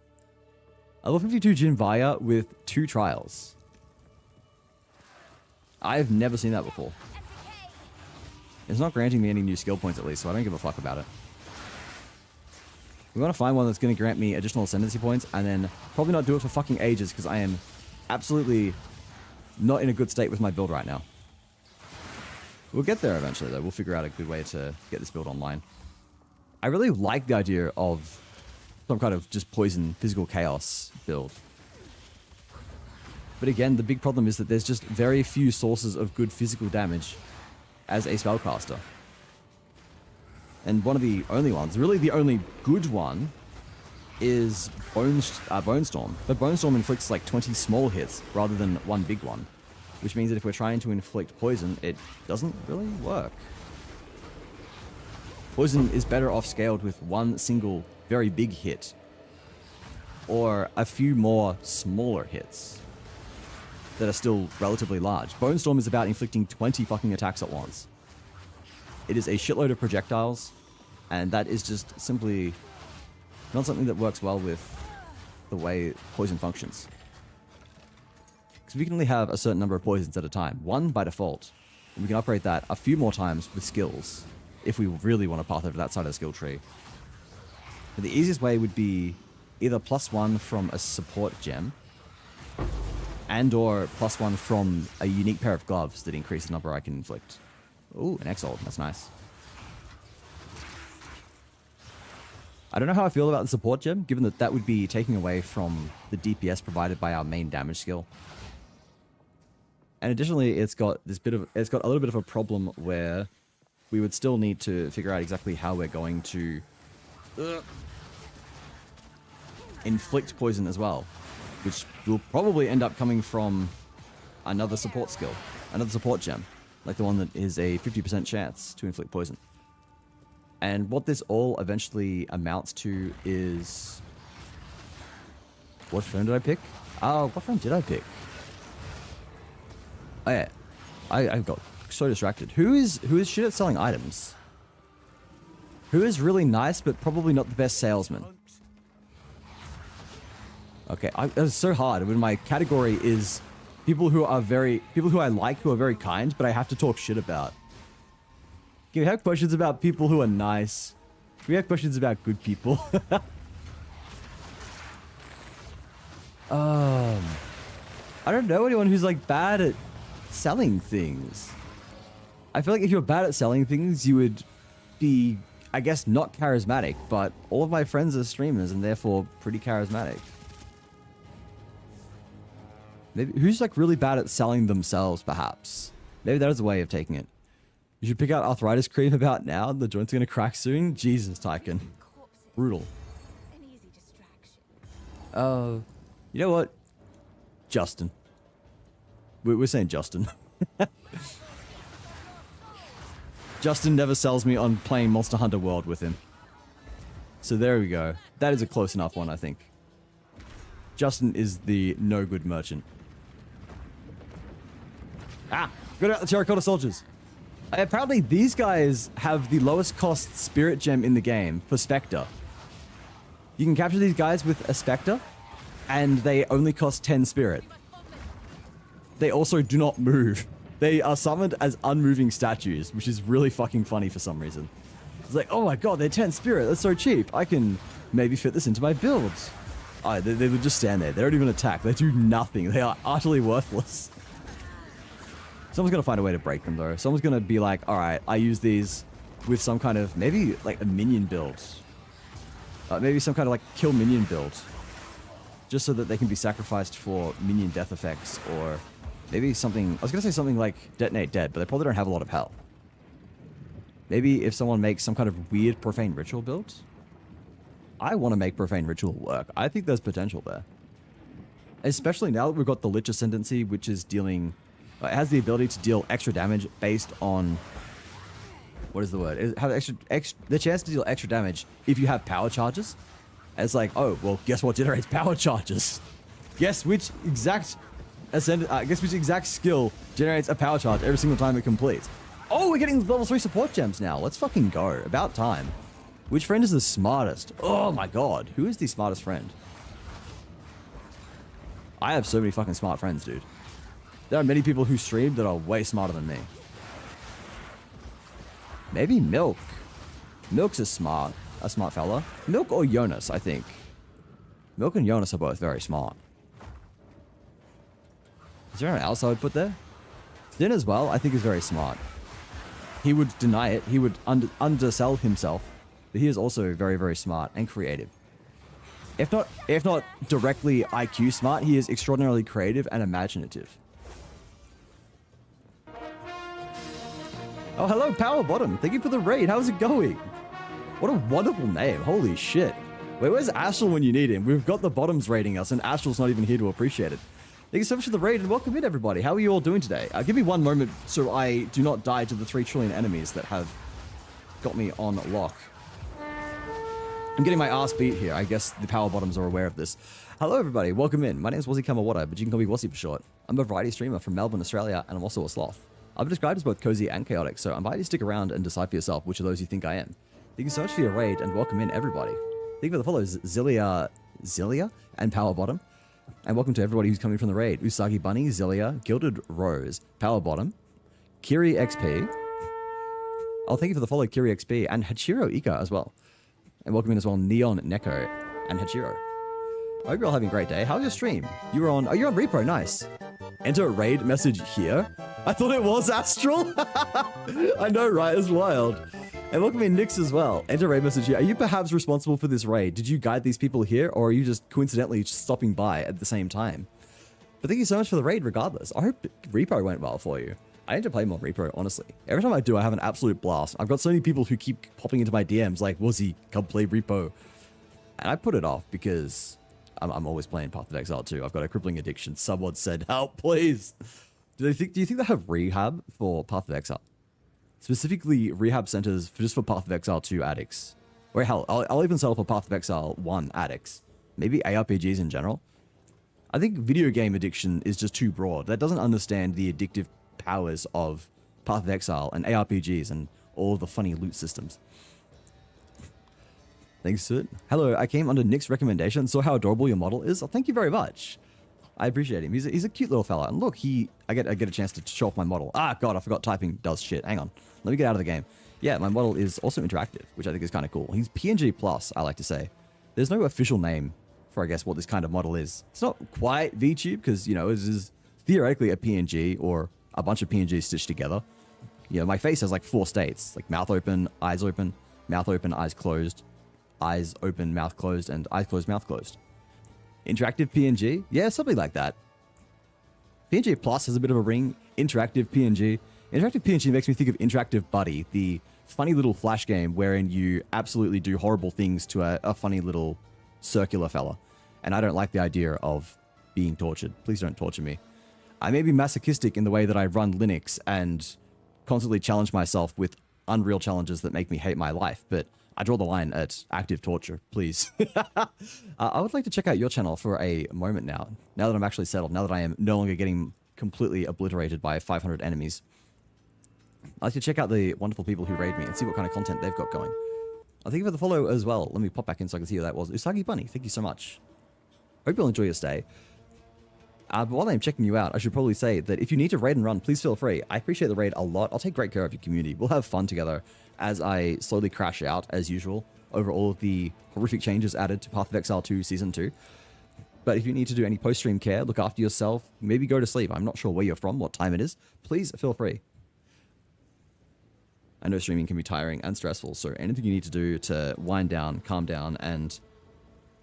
A level 52 Jin buyer with 2 trials. I've never seen that before. It's not granting me any new skill points at least, so I don't give a fuck about it. We want to find one that's going to grant me additional ascendancy points, and then probably not do it for fucking ages, because I am absolutely not in a good state with my build right now. We'll get there eventually, though. We'll figure out a good way to get this build online. I really like the idea of some kind of just poison physical chaos build. But again, the big problem is that there's just very few sources of good physical damage as a spellcaster. And one of the only ones, really the only good one, is Bone Storm. But Bone Storm inflicts like 20 small hits rather than one big one. Which means that if we're trying to inflict poison, it doesn't really work. Poison is better off scaled with one single, very big hit. or a few more smaller hits that are still relatively large. Bone Storm is about inflicting 20 fucking attacks at once. It is a shitload of projectiles, and that is just simply not something that works well with the way poison functions. Because we can only have a certain number of poisons at a time, one by default, and we can upgrade that a few more times with skills if we really want to path over that side of the skill tree. But the easiest way would be either +1 from a support gem, and or +1 from a unique pair of gloves that increase the number I can inflict. Ooh, an Exalt, that's nice. I don't know how I feel about the support gem, given that that would be taking away from the DPS provided by our main damage skill. And additionally, it's got a little bit of a problem where we would still need to figure out exactly how we're going to inflict poison as well, which will probably end up coming from another support skill, another support gem, like the one that is a 50% chance to inflict poison. And what this all eventually amounts to is... What friend did I pick? Oh, what friend did I pick? Oh yeah, I got so distracted. Who is shit at selling items? Who is really nice but probably not the best salesman? Okay, it's so hard when my category is people who I like, who are very kind, but I have to talk shit about. Can we have questions about people who are nice? Can we have questions about good people? I don't know anyone who's like bad at selling things. I feel like if you're bad at selling things, you would be, I guess, not charismatic, but all of my friends are streamers and therefore pretty charismatic. Maybe who's like really bad at selling themselves, perhaps? Maybe that is a way of taking it. You should pick out arthritis cream about now. The joint's gonna crack soon. Jesus, Tyken. Brutal. An easy distraction. You know what? Justin. We're saying Justin. Justin never sells me on playing Monster Hunter World with him. So there we go. That is a close enough one, I think. Justin is the no good merchant. Ah! Got out the Terracotta Soldiers. Apparently these guys have the lowest cost spirit gem in the game for Spectre. You can capture these guys with a Spectre, and they only cost 10 spirit. They also do not move. They are summoned as unmoving statues, which is really fucking funny for some reason. It's like, oh my god, they're 10 spirit, that's so cheap. I can maybe fit this into my builds. Oh, they would just stand there. They don't even attack. They do nothing. They are utterly worthless. Someone's gonna find a way to break them though. Someone's gonna be like, alright, I use these with some kind of, maybe like a minion build. Maybe some kind of like kill minion build. Just so that they can be sacrificed for minion death effects, or maybe something, I was gonna say something like detonate dead, but they probably don't have a lot of health. Maybe if someone makes some kind of weird profane ritual build. I want to make profane ritual work. I think there's potential there. Especially now that we've got the Lich Ascendancy, which is dealing... It has the ability to deal extra damage based on... What is the word? It has the chance to deal extra damage if you have power charges. And it's like, oh, well, guess what generates power charges? Guess which exact skill generates a power charge every single time it completes. Oh, we're getting level 3 support gems now. Let's fucking go. About time. Which friend is the smartest? Oh my god. Who is the smartest friend? I have so many fucking smart friends, dude. There are many people who stream that are way smarter than me. Maybe Milk. Milk's a smart fella. Milk or Jonas, I think. Milk and Jonas are both very smart. Is there anyone else I would put there? Finn as well, I think is very smart. He would deny it. He would undersell himself. But he is also very, very smart and creative. If not directly IQ smart, he is extraordinarily creative and imaginative. Oh, hello, Power Bottom. Thank you for the raid. How's it going? What a wonderful name. Holy shit. Wait, where's Ashel when you need him? We've got the Bottoms raiding us, and Ashel's not even here to appreciate it. Thank you so much for the raid, and welcome in, everybody. How are you all doing today? Give me one moment so I do not die to the 3 trillion enemies that have got me on lock. I'm getting my ass beat here. I guess the power bottoms are aware of this. Hello, everybody. Welcome in. My name is Wazzy Kamawada, but you can call me Wazzy for short. I'm a variety streamer from Melbourne, Australia, and I'm also a sloth. I've been described as both cozy and chaotic, so I invite you to stick around and decide for yourself which of those you think I am. Thank you so much for your raid, and welcome in, everybody. Thank you for the follows, Zilia, and Power Bottom. And welcome to everybody who's coming from the raid. Usagi Bunny, Zilia, Gilded Rose, Power Bottom, Kiri XP. Oh, thank you for the follow, Kiri XP, and Hachiro Ika as well. And welcome in as well, Neon Neko and Hachiro. I hope you're all having a great day. How's your stream? You're on Repro, nice. Enter raid message here. I thought it was Astral. I know, right? It's wild. And welcome in Nyx as well. Enter raid message here. Are you perhaps responsible for this raid? Did you guide these people here, or are you just coincidentally stopping by at the same time? But thank you so much for the raid regardless. I hope Repo went well for you. I need to play more Repro, honestly. Every time I do, I have an absolute blast. I've got so many people who keep popping into my DMs like, Wazzy, come play Repo. And I put it off because I'm always playing Path of Exile too. I've got a crippling addiction. Someone said, help, please. Do you think they have rehab for Path of Exile? Specifically, rehab centers just for Path of Exile 2 addicts. Or hell, I'll even settle for Path of Exile 1 addicts. Maybe ARPGs in general. I think video game addiction is just too broad. That doesn't understand the addictive powers of Path of Exile and ARPGs and all the funny loot systems. Thanks, Sid. Hello, I came under Nick's recommendation, saw how adorable your model is. Oh, thank you very much. I appreciate him. He's a cute little fella. And look, I get a chance to show off my model. Ah, God, I forgot typing does shit. Hang on. Let me get out of the game. Yeah, my model is also interactive, which I think is kind of cool. He's PNG plus, I like to say. There's no official name for, I guess, what this kind of model is. It's not quite VTube because, you know, it is theoretically a PNG or a bunch of PNGs stitched together. You know, my face has like 4 states, like mouth open, eyes open, eyes closed, eyes open, mouth closed, and eyes closed, mouth closed. Interactive PNG? Yeah, something like that. PNG Plus has a bit of a ring. Interactive PNG. Interactive PNG makes me think of Interactive Buddy, the funny little flash game wherein you absolutely do horrible things to a funny little circular fella. And I don't like the idea of being tortured. Please don't torture me. I may be masochistic in the way that I run Linux and constantly challenge myself with unreal challenges that make me hate my life, but I draw the line at active torture, please. I would like to check out your channel for a moment now that I'm actually settled, now that I am no longer getting completely obliterated by 500 enemies. I'd like to check out the wonderful people who raid me and see what kind of content they've got going. I thank you for the follow as well. Let me pop back in so I can see who that was. Usagi Bunny, thank you so much. Hope you'll enjoy your stay. But while I'm checking you out, I should probably say that if you need to raid and run, please feel free. I appreciate the raid a lot. I'll take great care of your community. We'll have fun together as I slowly crash out, as usual, over all of the horrific changes added to Path of Exile 2 Season 2. But if you need to do any post-stream care, look after yourself, maybe go to sleep. I'm not sure where you're from, what time it is. Please feel free. I know streaming can be tiring and stressful, so anything you need to do to wind down, calm down, and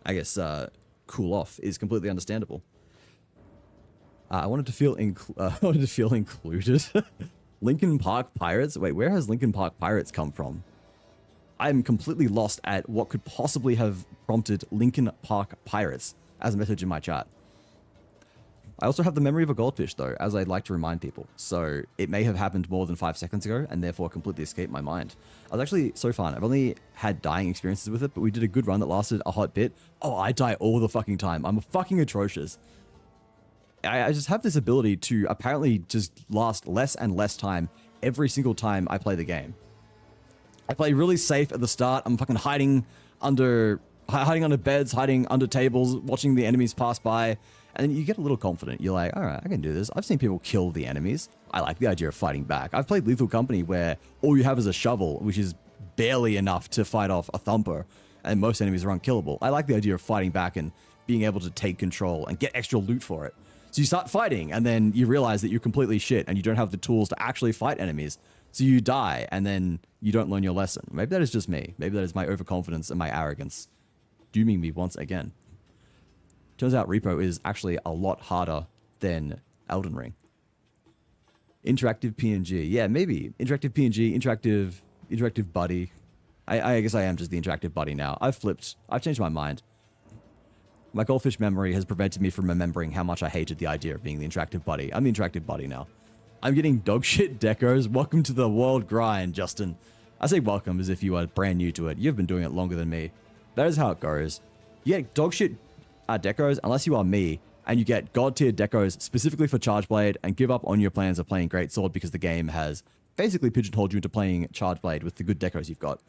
I guess cool off is completely understandable. I wanted to feel included. Linkin Park Pirates? Wait, where has Linkin Park Pirates come from? I'm completely lost at what could possibly have prompted Linkin Park Pirates as a message in my chat. I also have the memory of a goldfish, though, as I'd like to remind people. So it may have happened more than 5 seconds ago, and therefore completely escaped my mind. I was actually so fun. I've only had dying experiences with it, but we did a good run that lasted a hot bit. Oh, I die all the fucking time. I'm fucking atrocious. I just have this ability to apparently just last less and less time every single time I play the game. I play really safe at the start. I'm fucking hiding under beds, hiding under tables, watching the enemies pass by. And then you get a little confident. You're like, all right, I can do this. I've seen people kill the enemies. I like the idea of fighting back. I've played Lethal Company where all you have is a shovel, which is barely enough to fight off a thumper. And most enemies are unkillable. I like the idea of fighting back and being able to take control and get extra loot for it. So you start fighting, and then you realize that you're completely shit, and you don't have the tools to actually fight enemies. So you die, and then you don't learn your lesson. Maybe that is just me. Maybe that is my overconfidence and my arrogance dooming me once again. Turns out Repo is actually a lot harder than Elden Ring. Interactive PNG. Yeah, maybe. Interactive PNG, interactive buddy. I guess I am just the interactive buddy now. I've changed my mind. My goldfish memory has prevented me from remembering how much I hated the idea of being the interactive buddy. I'm the interactive buddy now. I'm getting dogshit decos. Welcome to the world grind, Justin. I say welcome as if you are brand new to it. You've been doing it longer than me. That is how it goes. You get dog shit decos unless you are me, and you get god tier decos specifically for Charge Blade and give up on your plans of playing Greatsword because the game has basically pigeonholed you into playing Charge Blade with the good decos you've got.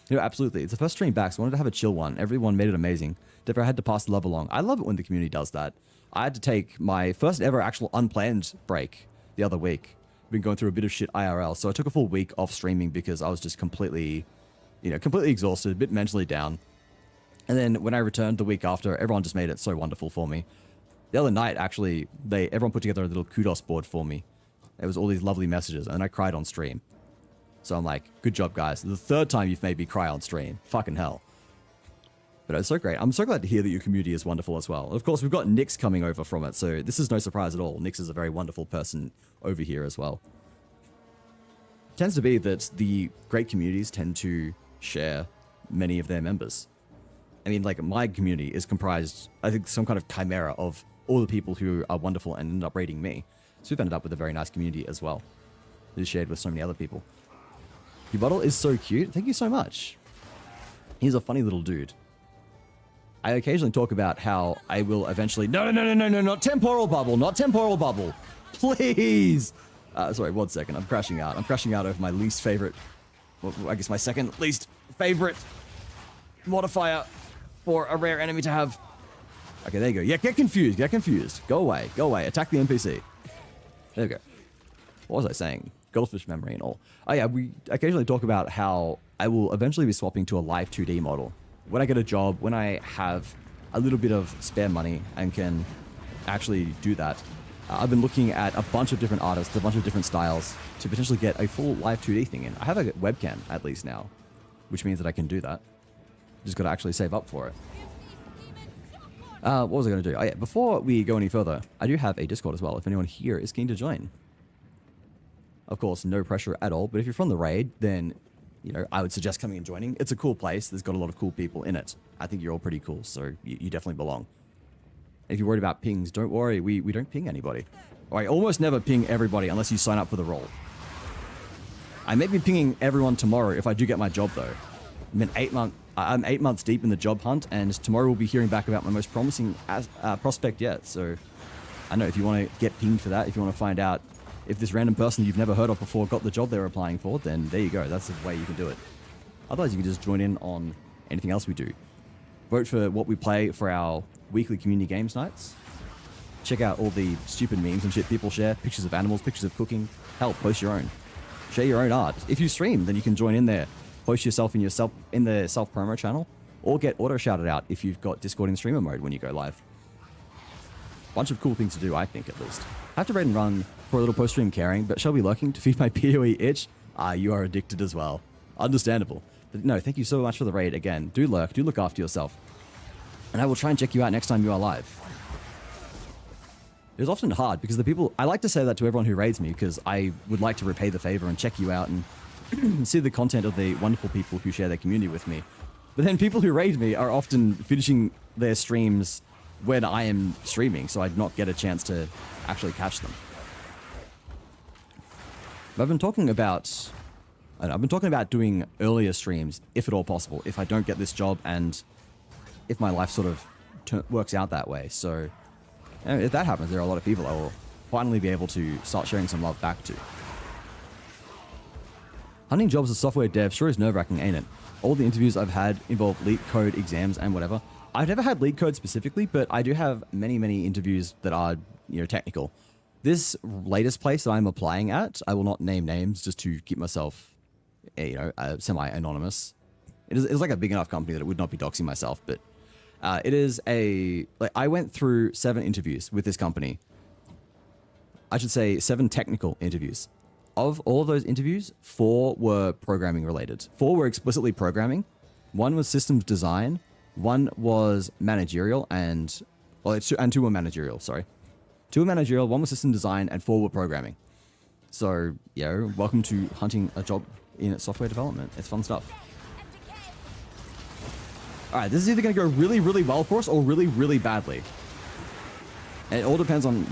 You know, absolutely. It's the first stream back, so I wanted to have a chill one. Everyone made it amazing. Therefore, I had to pass the love along. I love it when the community does that. I had to take my first ever actual unplanned break the other week. Been going through a bit of shit IRL, so I took a full week off streaming because I was just completely exhausted, a bit mentally down. And then when I returned the week after, everyone just made it so wonderful for me. The other night, actually, everyone put together a little kudos board for me. It was all these lovely messages, and I cried on stream. So I'm like, good job, guys. The third time you've made me cry on stream. Fucking hell. But it's so great. I'm so glad to hear that your community is wonderful as well. Of course, we've got Nix coming over from it, so this is no surprise at all. Nix is a very wonderful person over here as well. It tends to be that the great communities tend to share many of their members. I mean, like, my community is comprised, I think, some kind of chimera of all the people who are wonderful and end up raiding me. So we've ended up with a very nice community as well. It is shared with so many other people. Your bottle is so cute. Thank you so much. He's a funny little dude. I occasionally talk about how I will eventually... No, not temporal bubble, not temporal bubble. Please. Sorry, 1 second. I'm crashing out. I'm crashing out over my least favorite... Well, I guess my second least favorite modifier for a rare enemy to have. Okay, there you go. Yeah, get confused. Get confused. Go away. Go away. Attack the NPC. There we go. What was I saying? Goldfish memory and all. Oh yeah, we occasionally talk about how I will eventually be swapping to a live 2D model. When I get a job, when I have a little bit of spare money and can actually do that, I've been looking at a bunch of different artists, a bunch of different styles to potentially get a full live 2D thing in. I have a webcam at least now, which means that I can do that. Just got to actually save up for it. What was I going to do? Oh yeah, before we go any further, I do have a Discord as well, if anyone here is keen to join. Of course, no pressure at all, but if you're from the raid, then, you know, I would suggest coming and joining. It's a cool place. There's got a lot of cool people in it. I think you're all pretty cool, so you definitely belong. If you're worried about pings, don't worry. We don't ping anybody. Or I almost never ping everybody unless you sign up for the role. I may be pinging everyone tomorrow if I do get my job, though. I'm 8 months deep in the job hunt, and tomorrow we'll be hearing back about my most promising prospect yet. So I know if you want to get pinged for that, if you want to find out if this random person you've never heard of before got the job they were applying for, then there you go. That's the way you can do it. Otherwise, you can just join in on anything else we do. Vote for what we play for our weekly community games nights. Check out all the stupid memes and shit people share. Pictures of animals, pictures of cooking. Hell, post your own. Share your own art. If you stream, then you can join in there. Post yourself in the self-promo channel, or get auto-shouted out if you've got Discord in streamer mode when you go live. Bunch of cool things to do, I think, at least. I have to raid and run for a little post-stream caring, but shall be lurking to feed my PoE itch? You are addicted as well. Understandable. But no, thank you so much for the raid again. Do lurk, do look after yourself. And I will try and check you out next time you are live. It is often hard because the people... I like to say that to everyone who raids me because I would like to repay the favor and check you out and see the content of the wonderful people who share their community with me. But then people who raid me are often finishing their streams when I am streaming, so I do not get a chance to actually catch them. But I've been talking about doing earlier streams, if at all possible, if I don't get this job and if my life sort of works out that way. So if that happens, there are a lot of people I will finally be able to start sharing some love back to. Hunting jobs as software dev sure is nerve-wracking, ain't it? All the interviews I've had involve leak code, exams, and whatever. I've never had leak code specifically, but I do have many, many interviews that are, technical. This latest place that I'm applying at, I will not name names just to keep myself, semi-anonymous. It's like a big enough company that it would not be doxing myself, but it is I went through 7 interviews with this company. I should say 7 technical interviews. Of all of those interviews, 4 were programming related. 4 were explicitly programming. 1 was systems design. 1 was managerial and 2 were managerial, sorry. 2 were managerial, 1 was system design, and 4 were programming. So, welcome to hunting a job in software development. It's fun stuff. Alright, this is either going to go really, really well for us or really, really badly. And it all depends on,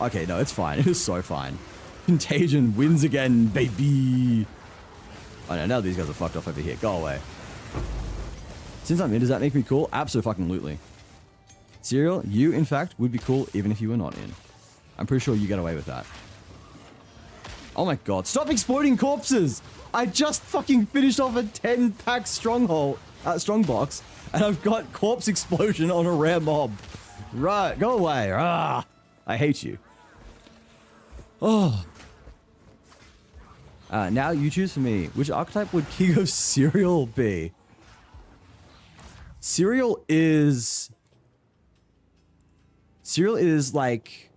Okay, no, it's fine. It is so fine. Contagion wins again, baby. Oh no, now these guys are fucked off over here. Go away. Since I'm in, does that make me cool? Absolutely. Serial, you, in fact, would be cool even if you were not in. I'm pretty sure you get away with that. Oh my god, stop exploding corpses! I just fucking finished off a 10-pack strongbox, and I've got corpse explosion on a rare mob. Right, go away. Ah, I hate you. Oh. Now you choose for me. Which archetype would King of Serial be? Serial is like...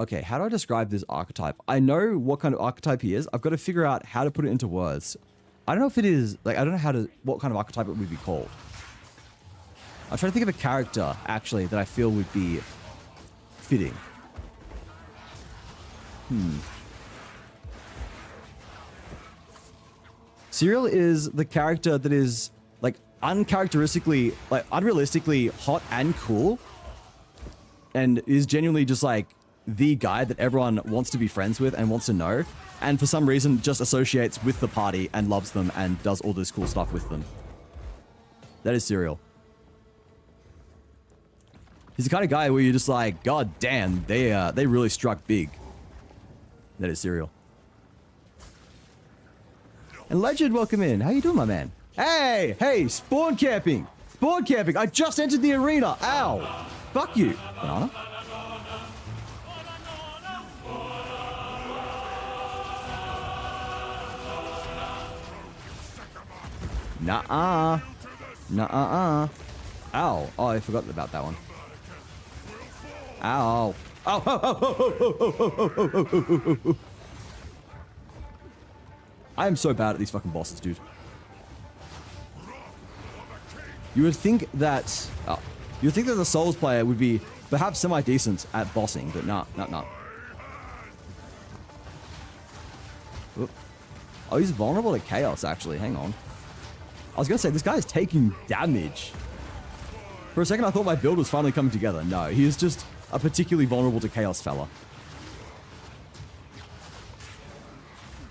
Okay, how do I describe this archetype? I know what kind of archetype he is. I've got to figure out how to put it into words. I don't know if it is... Like, I don't know what kind of archetype it would be called. I'm trying to think of a character, actually, that I feel would be fitting. Serial is the character that is, like, uncharacteristically, like, unrealistically hot and cool. And is genuinely just, like, the guy that everyone wants to be friends with and wants to know. And for some reason, just associates with the party and loves them and does all this cool stuff with them. That is Serial. He's the kind of guy where you're just like, God damn, they really struck big. That is Serial. And Legend, welcome in. How you doing, my man? Hey, spawn camping. Spawn camping. I just entered the arena. Ow. Fuck you. Banana. Nuh-uh. Nuh-uh-uh. Ow. Oh, I forgot about that one. Ow. Oh. I am so bad at these fucking bosses, dude. You would think that... Oh. You would think that the Souls player would be perhaps semi-decent at bossing, but nah. Oop. Oh, he's vulnerable to chaos, actually. Hang on. I was going to say, this guy is taking damage. For a second, I thought my build was finally coming together. No, he is just a particularly vulnerable to chaos fella.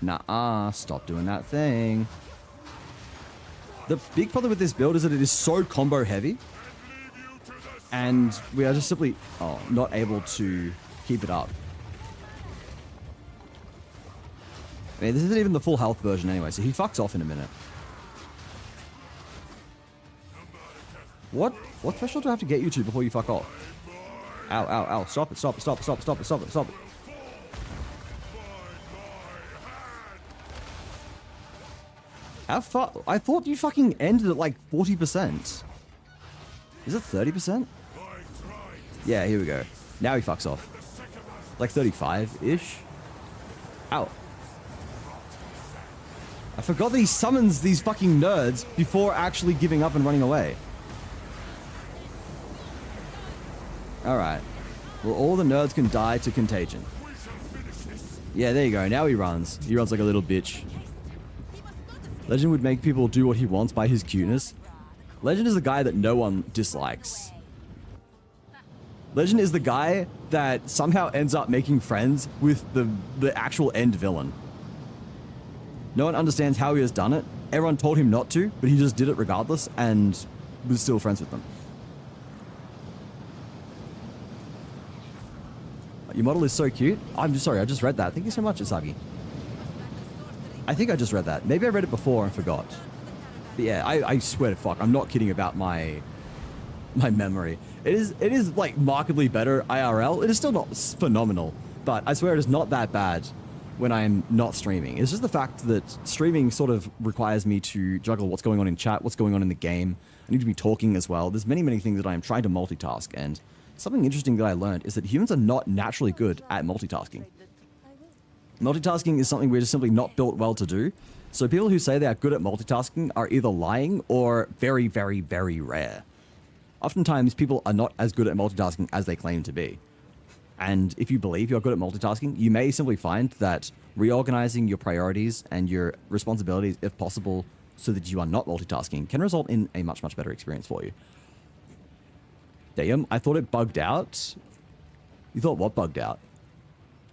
Nah, stop doing that thing. The big problem with this build is that it is so combo heavy. And we are just simply not able to keep it up. I mean, this isn't even the full health version anyway, so he fucks off in a minute. What threshold do I have to get you to before you fuck off? Ow. Stop it. How far? I thought you fucking ended at like 40%. Is it 30%? Yeah, here we go. Now he fucks off. Like 35-ish. Ow. I forgot that he summons these fucking nerds before actually giving up and running away. Alright. Well, all the nerds can die to contagion. Yeah, there you go. Now he runs. He runs like a little bitch. Legend would make people do what he wants by his cuteness. Legend is the guy that no one dislikes. Legend is the guy that somehow ends up making friends with the actual end villain. No one understands how he has done it. Everyone told him not to, but he just did it regardless and was still friends with them. Your model is so cute. I'm sorry, I just read that. Thank you so much, Isagi. I think I just read that. Maybe I read it before and forgot. But yeah, I swear to fuck, I'm not kidding about my memory. It is like markedly better IRL. It is still not phenomenal, but I swear it is not that bad when I'm not streaming. It's just the fact that streaming sort of requires me to juggle what's going on in chat, what's going on in the game. I need to be talking as well. There's many things that I am trying to multitask, and something interesting that I learned is that humans are not naturally good at multitasking. Multitasking is something we're just simply not built well to do. So people who say they are good at multitasking are either lying or very rare. Oftentimes, people are not as good at multitasking as they claim to be. And if you believe you're good at multitasking, you may simply find that reorganizing your priorities and your responsibilities, if possible, so that you are not multitasking, can result in a much better experience for you. Damn, I thought it bugged out. You thought what bugged out?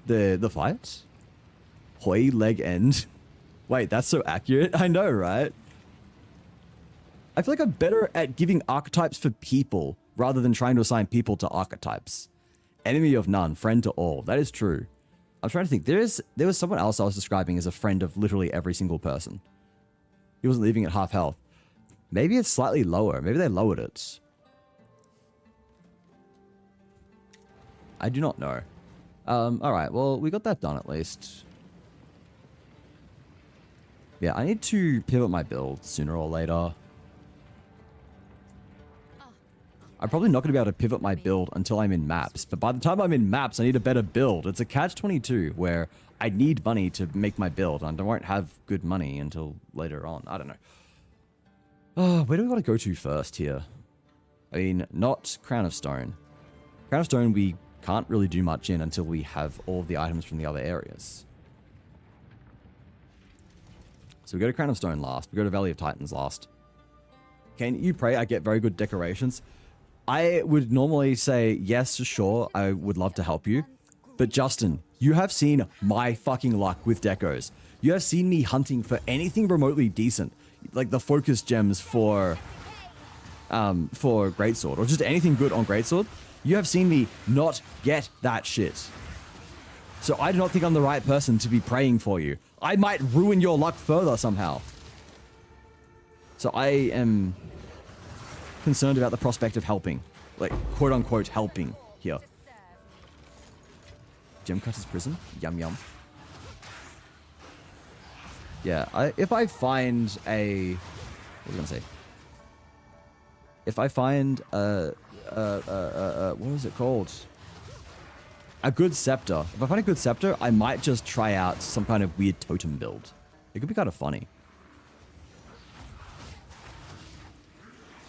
The fight? Hoi leg end. Wait, that's so accurate. I know, right? I feel like I'm better at giving archetypes for people rather than trying to assign people to archetypes. Enemy of none, friend to all. That is true. I'm trying to think. There was someone else I was describing as a friend of literally every single person. He wasn't leaving at half health. Maybe it's slightly lower. Maybe they lowered it. I do not know. Alright, well, we got that done at least. Yeah, I need to pivot my build sooner or later. I'm probably not going to be able to pivot my build until I'm in maps. But by the time I'm in maps, I need a better build. It's a catch-22 where I need money to make my build. And I won't have good money until later on. I don't know. Where do we want to go to first here? I mean, not Crown of Stone. Crown of Stone we can't really do much in until we have all of the items from the other areas. So we go to Crown of Stone last. We go to Valley of Titans last. Can you pray I get very good decorations? I would normally say, yes, sure, I would love to help you. But Justin, you have seen my fucking luck with decos. You have seen me hunting for anything remotely decent. Like the focus gems for Greatsword. Or just anything good on Greatsword. You have seen me not get that shit. So I do not think I'm the right person to be praying for you. I might ruin your luck further somehow. So I am concerned about the prospect of helping. Like, quote-unquote helping here. Gemcutter's Prison? Yum yum. Yeah, if I find a... What was I gonna say? If I find what is it called? A good scepter. If I find a good scepter, I might just try out some kind of weird totem build. It could be kind of funny.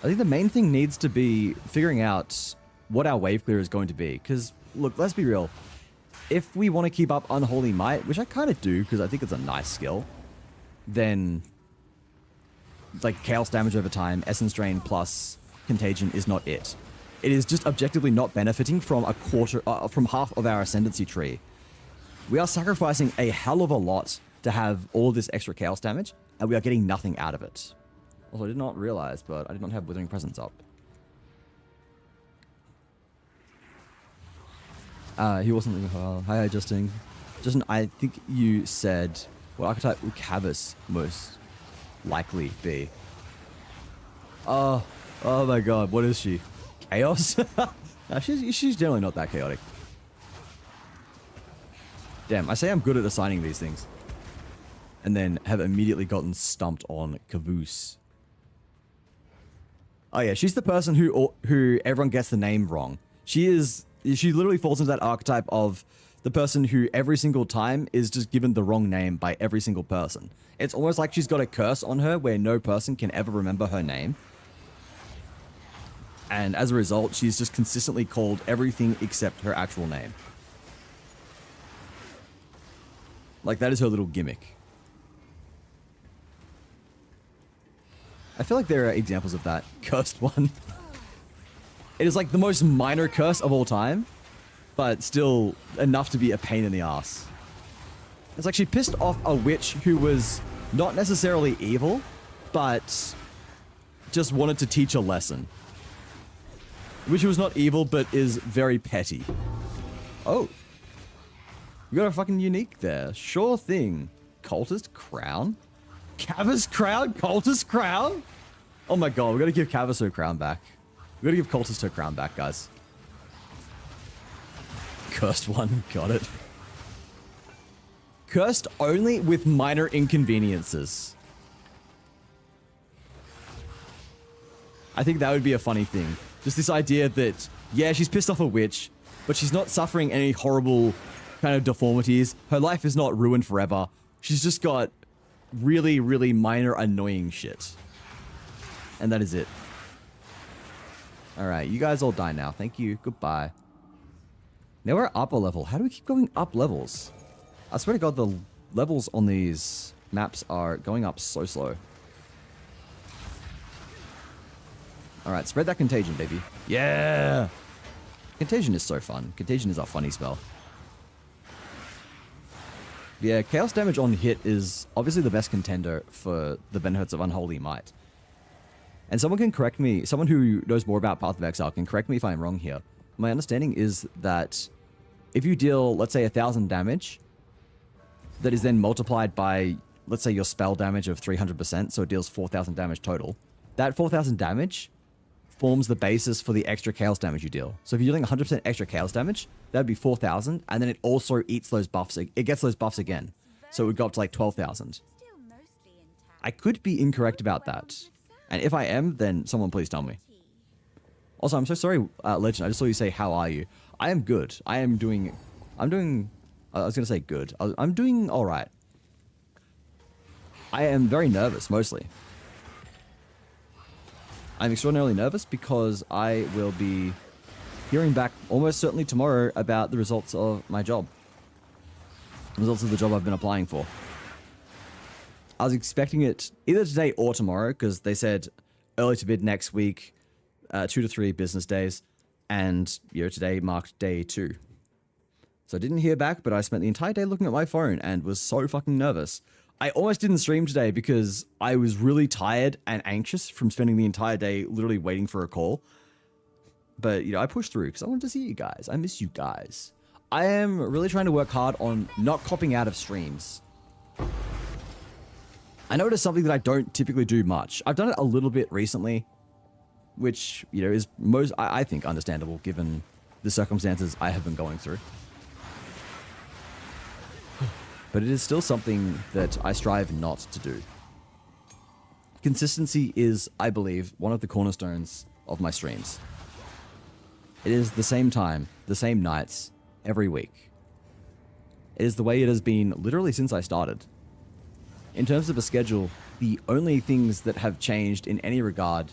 I think the main thing needs to be figuring out what our wave clear is going to be. Because, look, let's be real. If we want to keep up Unholy Might, which I kind of do because I think it's a nice skill, then like chaos damage over time, Essence Drain plus Contagion is not it. It is just objectively not benefiting from from half of our Ascendancy tree. We are sacrificing a hell of a lot to have all this extra chaos damage, and we are getting nothing out of it. Also, I did not realize, but I did not have Withering Presence up. He wasn't leaving her. Hi, Justin. Justin, I think you said, what archetype would Cavus most likely be? Oh my god, what is she? Chaos? No, she's generally not that chaotic. Damn, I say I'm good at assigning these things. And then have immediately gotten stumped on Caboose. Oh yeah, she's the person who everyone gets the name wrong. She literally falls into that archetype of the person who every single time is just given the wrong name by every single person. It's almost like she's got a curse on her where no person can ever remember her name. And as a result, she's just consistently called everything except her actual name. Like, that is her little gimmick. I feel like there are examples of that. Cursed one. It is like the most minor curse of all time, but still enough to be a pain in the ass. It's like she pissed off a witch who was not necessarily evil, but just wanted to teach a lesson. Which was not evil, but is very petty. Oh. We got a fucking unique there. Sure thing. Cultist Crown? Cavus Crown? Cultist Crown? Oh my god, we gotta give Cavus her crown back. We gotta give Cultist her crown back, guys. Cursed one, got it. Cursed only with minor inconveniences. I think that would be a funny thing. Just this idea that, yeah, she's pissed off a witch, but she's not suffering any horrible kind of deformities. Her life is not ruined forever. She's just got really, really minor annoying shit. And that is it. Alright, you guys all die now. Thank you. Goodbye. Now we're up a level. How do we keep going up levels? I swear to god, the levels on these maps are going up so slow. Alright, spread that contagion, baby. Yeah! Contagion is so fun. Contagion is a funny spell. Yeah, chaos damage on hit is obviously the best contender for the benefits of Unholy Might. And someone can correct me, someone who knows more about Path of Exile can correct me if I'm wrong here. My understanding is that if you deal, let's say, 1,000 damage, that is then multiplied by, let's say, your spell damage of 300%, so it deals 4,000 damage total. That 4,000 damage forms the basis for the extra chaos damage you deal. So if you're dealing 100% extra chaos damage, that would be 4,000, and then it also eats those buffs. It gets those buffs again. So it would go up to like 12,000. Still mostly intact. I could be incorrect about that. And if I am, then someone please tell me. Also, I'm so sorry, Legend. I just saw you say, how are you? I am good. I was going to say good. I'm doing all right. I am very nervous, mostly. I'm extraordinarily nervous because I will be hearing back almost certainly tomorrow about the results of my job. The results of the job I've been applying for. I was expecting it either today or tomorrow because they said early to mid next week, 2 to 3 business days, and today marked day 2. So I didn't hear back, but I spent the entire day looking at my phone and was so fucking nervous. I almost didn't stream today because I was really tired and anxious from spending the entire day literally waiting for a call. But, I pushed through because I wanted to see you guys. I miss you guys. I am really trying to work hard on not copping out of streams. I know it is something that I don't typically do much. I've done it a little bit recently, which, is I think, understandable given the circumstances I have been going through. But it is still something that I strive not to do. Consistency is, I believe, one of the cornerstones of my streams. It is the same time, the same nights, every week. It is the way it has been literally since I started. In terms of a schedule, the only things that have changed in any regard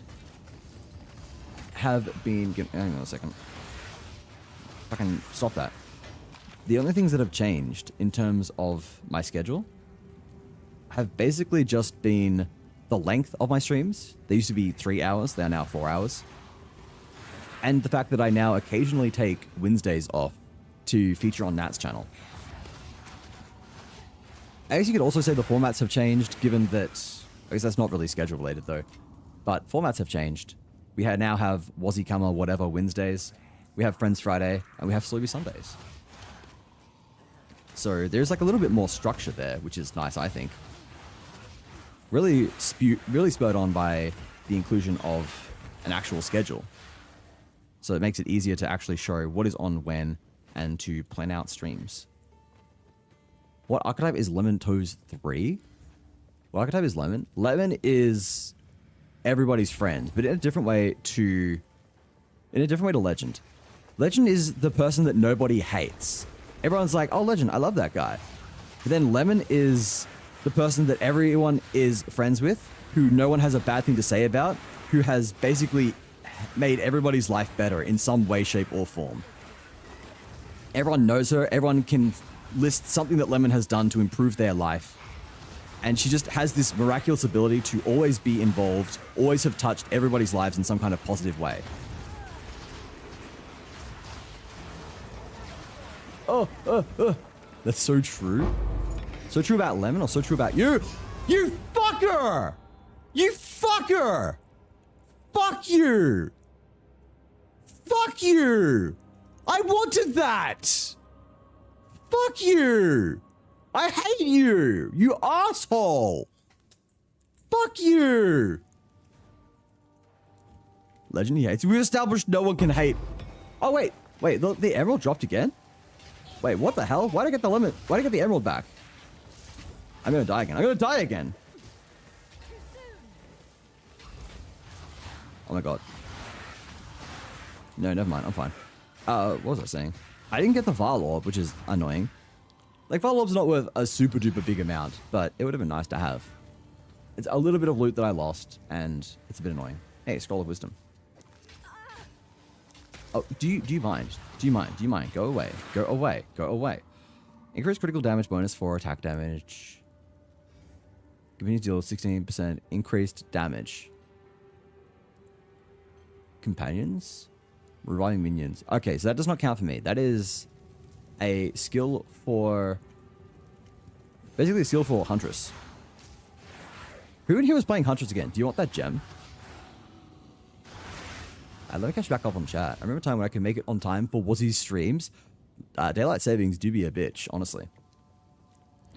have been... Hang on a second. Fucking stop that. The only things that have changed in terms of my schedule have basically just been the length of my streams. They used to be 3 hours. They are now 4 hours. And the fact that I now occasionally take Wednesdays off to feature on Nat's channel. I guess you could also say the formats have changed, given that... I guess that's not really schedule related, though. But formats have changed. We now have Wazzy Kama whatever Wednesdays. We have Friends Friday. And we have Sleepy Sundays. So there's like a little bit more structure there, which is nice, I think. Really spurred on by the inclusion of an actual schedule. So it makes it easier to actually show what is on when and to plan out streams. What archetype is Lemon Toes 3? What archetype is Lemon? Lemon is everybody's friend, but in a different way to Legend. Legend is the person that nobody hates. Everyone's like, oh, Legend, I love that guy. But then Lemon is the person that everyone is friends with, who no one has a bad thing to say about, who has basically made everybody's life better in some way, shape, or form. Everyone knows her. Everyone can list something that Lemon has done to improve their life. And she just has this miraculous ability to always be involved, always have touched everybody's lives in some kind of positive way. That's so true. So true about Lemon, or so true about you? You fucker! You fucker! Fuck you! Fuck you! I wanted that! Fuck you! I hate you! You asshole! Fuck you! Legend, he hates you. We established no one can hate. Oh, wait. Wait, the emerald dropped again? Wait, what the hell? Why did I get the limit? Why did I get the emerald back? I'm gonna die again. I'm gonna die again. Oh my god. No, never mind. I'm fine. What was I saying? I didn't get the Var Orb, which is annoying. Like, Var Orb's not worth a super duper big amount, but it would have been nice to have. It's a little bit of loot that I lost, and it's a bit annoying. Hey, Scroll of Wisdom. Oh, do you mind? Do you mind? Go away. Go away. Go away. Increased critical damage bonus for attack damage. Continues to deal 16% increased damage. Companions? Reviving minions. Okay, so that does not count for me. That is a skill for... basically a skill for Huntress. Who in here was playing Huntress again? Do you want that gem? And let me catch back up on chat. I remember a time when I could make it on time for Wazzy's streams. Daylight savings do be a bitch, honestly.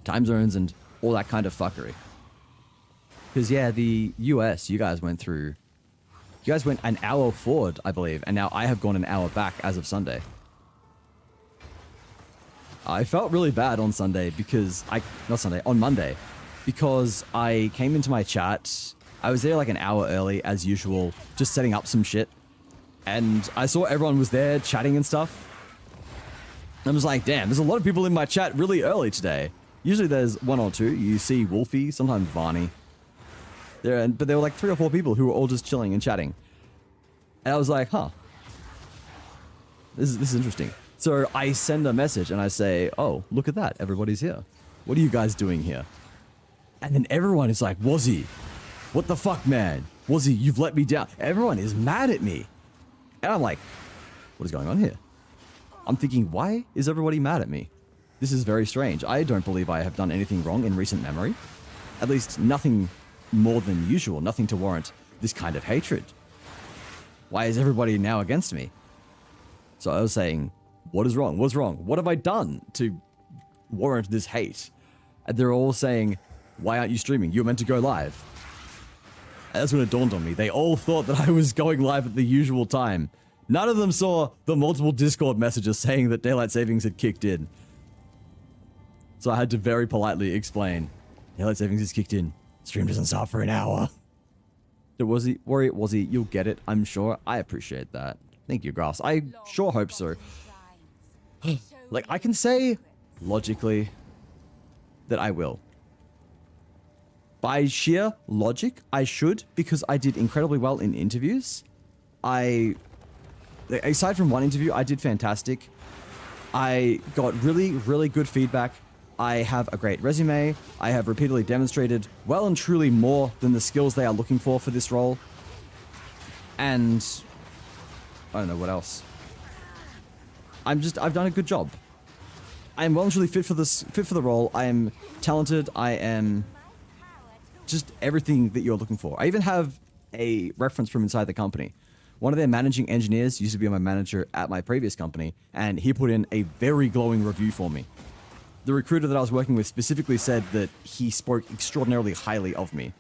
Time zones and all that kind of fuckery. Because, yeah, the US, you guys went an hour forward, I believe, and now I have gone an hour back as of Sunday. I felt really bad on Sunday because on Monday, because I came into my chat. I was there like an hour early as usual, just setting up some shit. And I saw everyone was there chatting and stuff. I was like, damn, there's a lot of people in my chat really early today. Usually there's one or two. You see Wolfie, sometimes Varney. But there were like 3 or 4 people who were all just chilling and chatting. And I was like, huh. This is interesting. So I send a message and I say, oh, look at that. Everybody's here. What are you guys doing here? And then everyone is like, Wazzy, what the fuck, man? Wazzy, you've let me down. Everyone is mad at me. And I'm like, what is going on here? I'm thinking, why is everybody mad at me? This is very strange. I don't believe I have done anything wrong in recent memory. At least nothing more than usual. Nothing to warrant this kind of hatred. Why is everybody now against me? So I was saying, what is wrong? What's wrong? What have I done to warrant this hate? And they're all saying, why aren't you streaming? You're meant to go live. And that's when it dawned on me. They all thought that I was going live at the usual time. None of them saw the multiple Discord messages saying that daylight savings had kicked in. So I had to very politely explain, daylight savings has kicked in. Stream doesn't start for an hour. Wazzy, you'll get it, I'm sure. I appreciate that. Thank you, Grass. I sure hope so. Like, I can say, logically, that I will. By sheer logic, I should, because I did incredibly well in interviews. Aside from one interview, I did fantastic. I got really, really good feedback. I have a great resume. I have repeatedly demonstrated well and truly more than the skills they are looking for this role. And I don't know what else. I've done a good job. I am well and truly fit for the role. I am talented. I am just everything that you're looking for. I even have a reference from inside the company. One of their managing engineers used to be my manager at my previous company, and he put in a very glowing review for me. The recruiter that I was working with specifically said that he spoke extraordinarily highly of me.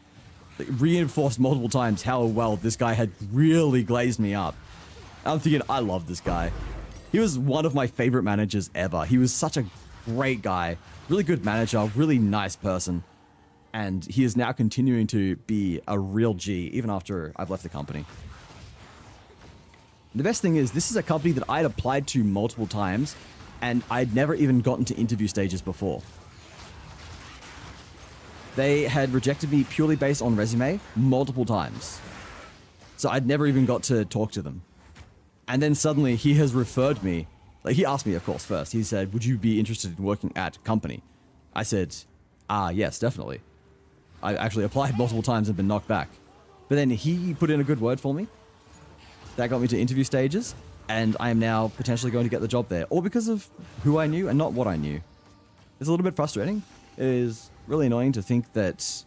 Like, reinforced multiple times how well this guy had really glazed me up. I'm thinking, I love this guy. He was one of my favorite managers ever. He was such a great guy, really good manager, really nice person. And he is now continuing to be a real G, even after I've left the company. The best thing is, this is a company that I'd applied to multiple times, and I'd never even gotten to interview stages before. They had rejected me purely based on resume multiple times. So I'd never even got to talk to them. And then suddenly he has referred me. Like, he asked me, of course, first. He said, would you be interested in working at company? I said, yes, definitely. I actually applied multiple times and been knocked back. But then he put in a good word for me. That got me to interview stages. And I am now potentially going to get the job there. All because of who I knew and not what I knew. It's a little bit frustrating. It is really annoying to think that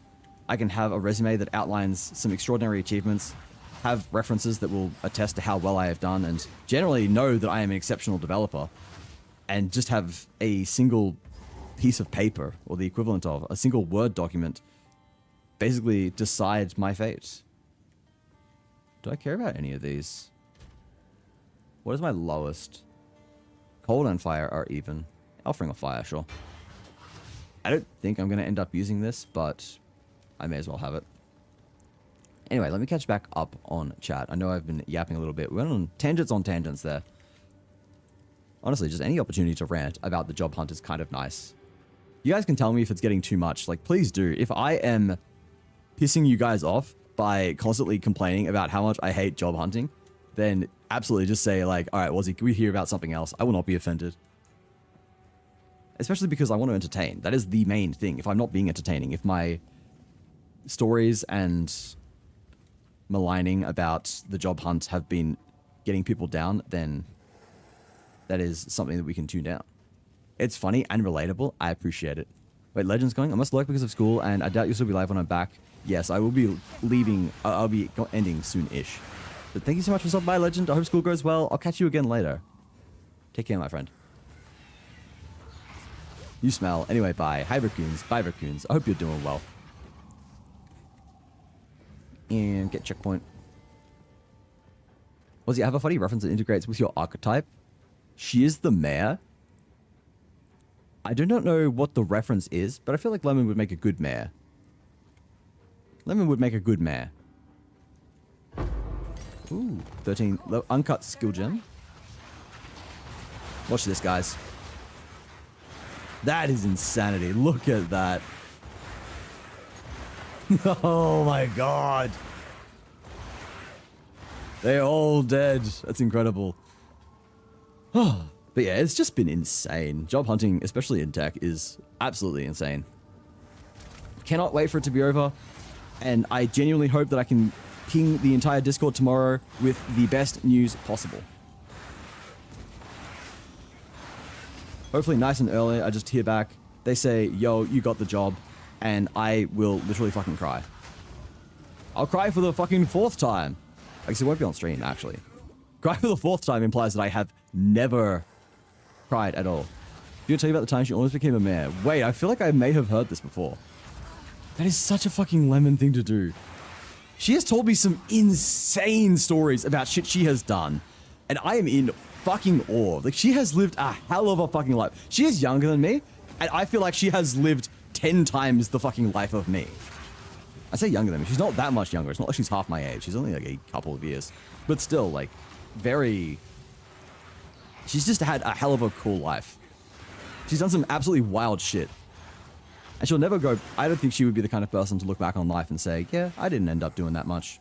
I can have a resume that outlines some extraordinary achievements, have references that will attest to how well I have done, and generally know that I am an exceptional developer, and just have a single piece of paper, or the equivalent of a single Word document, basically decide my fate. Do I care about any of these? What is my lowest? Cold and fire are even. Offering a fire, sure. I don't think I'm going to end up using this, but I may as well have it. Anyway, let me catch back up on chat. I know I've been yapping a little bit. We went on tangents there. Honestly, just any opportunity to rant about the job hunt is kind of nice. You guys can tell me if it's getting too much. Like, please do. If I am pissing you guys off by constantly complaining about how much I hate job hunting, then absolutely just say, like, all right, Wazzy, can we hear about something else? I will not be offended. Especially because I want to entertain. That is the main thing. If I'm not being entertaining, if my stories and maligning about the job hunt have been getting people down, then that is something that we can tune down. It's funny and relatable. I appreciate it. Wait, Legend's going? I must lurk because of school, and I doubt you'll still be live when I'm back. Yes, I will be leaving. I'll be ending soon-ish. But thank you so much for stopping by, Legend. I hope school goes well. I'll catch you again later. Take care, my friend. You smell. Anyway, bye. Hi, raccoons. Bye, raccoons. I hope you're doing well. And get checkpoint. Was it have a funny reference that integrates with your archetype? She is the mayor. I do not know what the reference is, but I feel like Lemon would make a good mayor. Lemon would make a good mayor. Ooh, 13 uncut skill gem. Watch this, guys. That is insanity. Look at that. Oh my god. They're all dead. That's incredible. But yeah, it's just been insane. Job hunting, especially in tech, is absolutely insane. Cannot wait for it to be over. And I genuinely hope that I can ping the entire Discord tomorrow with the best news possible. Hopefully nice and early, I just hear back. They say, yo, you got the job. And I will literally fucking cry. I'll cry for the fucking 4th time. I guess it won't be on stream, actually. Cry for the 4th time implies that I have never cried at all. Did I tell you about the time she almost became a mayor? Wait, I feel like I may have heard this before. That is such a fucking Lemon thing to do. She has told me some insane stories about shit she has done. And I am in fucking awe. Like, she has lived a hell of a fucking life. She is younger than me. And I feel like she has lived 10 times the fucking life of me. I say younger than me. She's not that much younger. It's not like she's half my age. She's only like a couple of years. But still, like, very... She's just had a hell of a cool life. She's done some absolutely wild shit. And she'll never go... I don't think she would be the kind of person to look back on life and say, yeah, I didn't end up doing that much.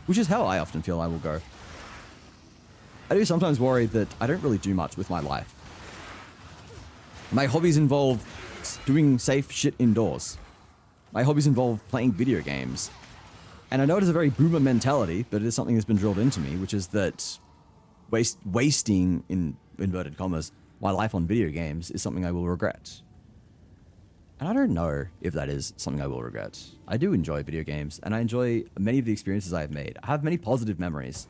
Which is how I often feel I will go. I do sometimes worry that I don't really do much with my life. My hobbies involve doing safe shit indoors. My hobbies involve playing video games. And I know it is a very boomer mentality, but it is something that's been drilled into me, which is that wasting, in inverted commas, my life on video games is something I will regret. And I don't know if that is something I will regret. I do enjoy video games, and I enjoy many of the experiences I have made. I have many positive memories.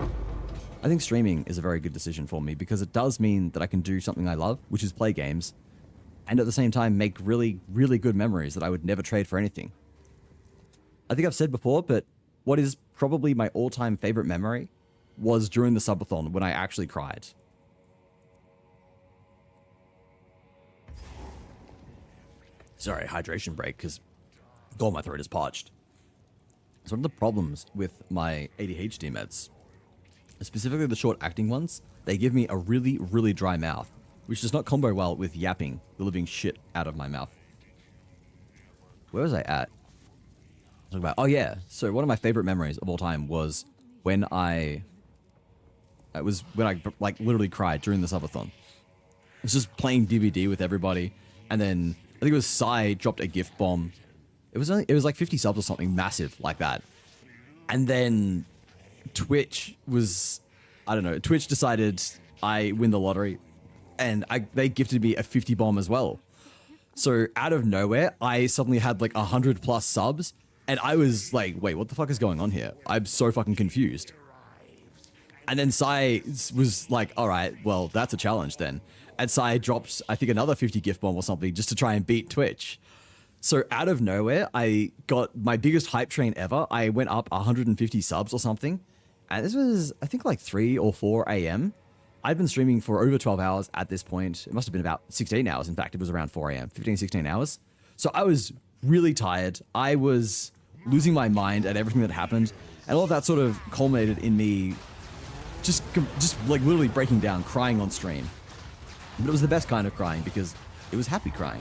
I think streaming is a very good decision for me because it does mean that I can do something I love, which is play games, and at the same time make really, really good memories that I would never trade for anything. I think I've said before, but what is probably my all-time favorite memory was during the subathon when I actually cried. Sorry, hydration break, because God, my throat is parched. So one of the problems with my ADHD meds, specifically the short-acting ones, they give me a really, really dry mouth, which does not combo well with yapping the living shit out of my mouth. Where was I at? Talking about, oh yeah, so one of my favorite memories of all time was when I like literally cried during the subathon. I was just playing DVD with everybody, and then I think it was Psy dropped a gift bomb. It was like 50 subs or something massive like that. And then Twitch was, I don't know, Twitch decided I win the lottery, and they gifted me a 50 bomb as well. So out of nowhere, I suddenly had like 100+ subs, and I was like, wait, what the fuck is going on here? I'm so fucking confused. And then Psy was like, all right, well, that's a challenge then. And Psy dropped, I think, another 50 gift bomb or something just to try and beat Twitch. So out of nowhere, I got my biggest hype train ever. I went up 150 subs or something. And this was, I think, like 3 or 4 a.m. I'd been streaming for over 12 hours at this point. It must have been about 16 hours. In fact, it was around 4 a.m., 15, 16 hours. So I was really tired. I was losing my mind at everything that happened. And all of that sort of culminated in me just like literally breaking down, crying on stream. But it was the best kind of crying because it was happy crying.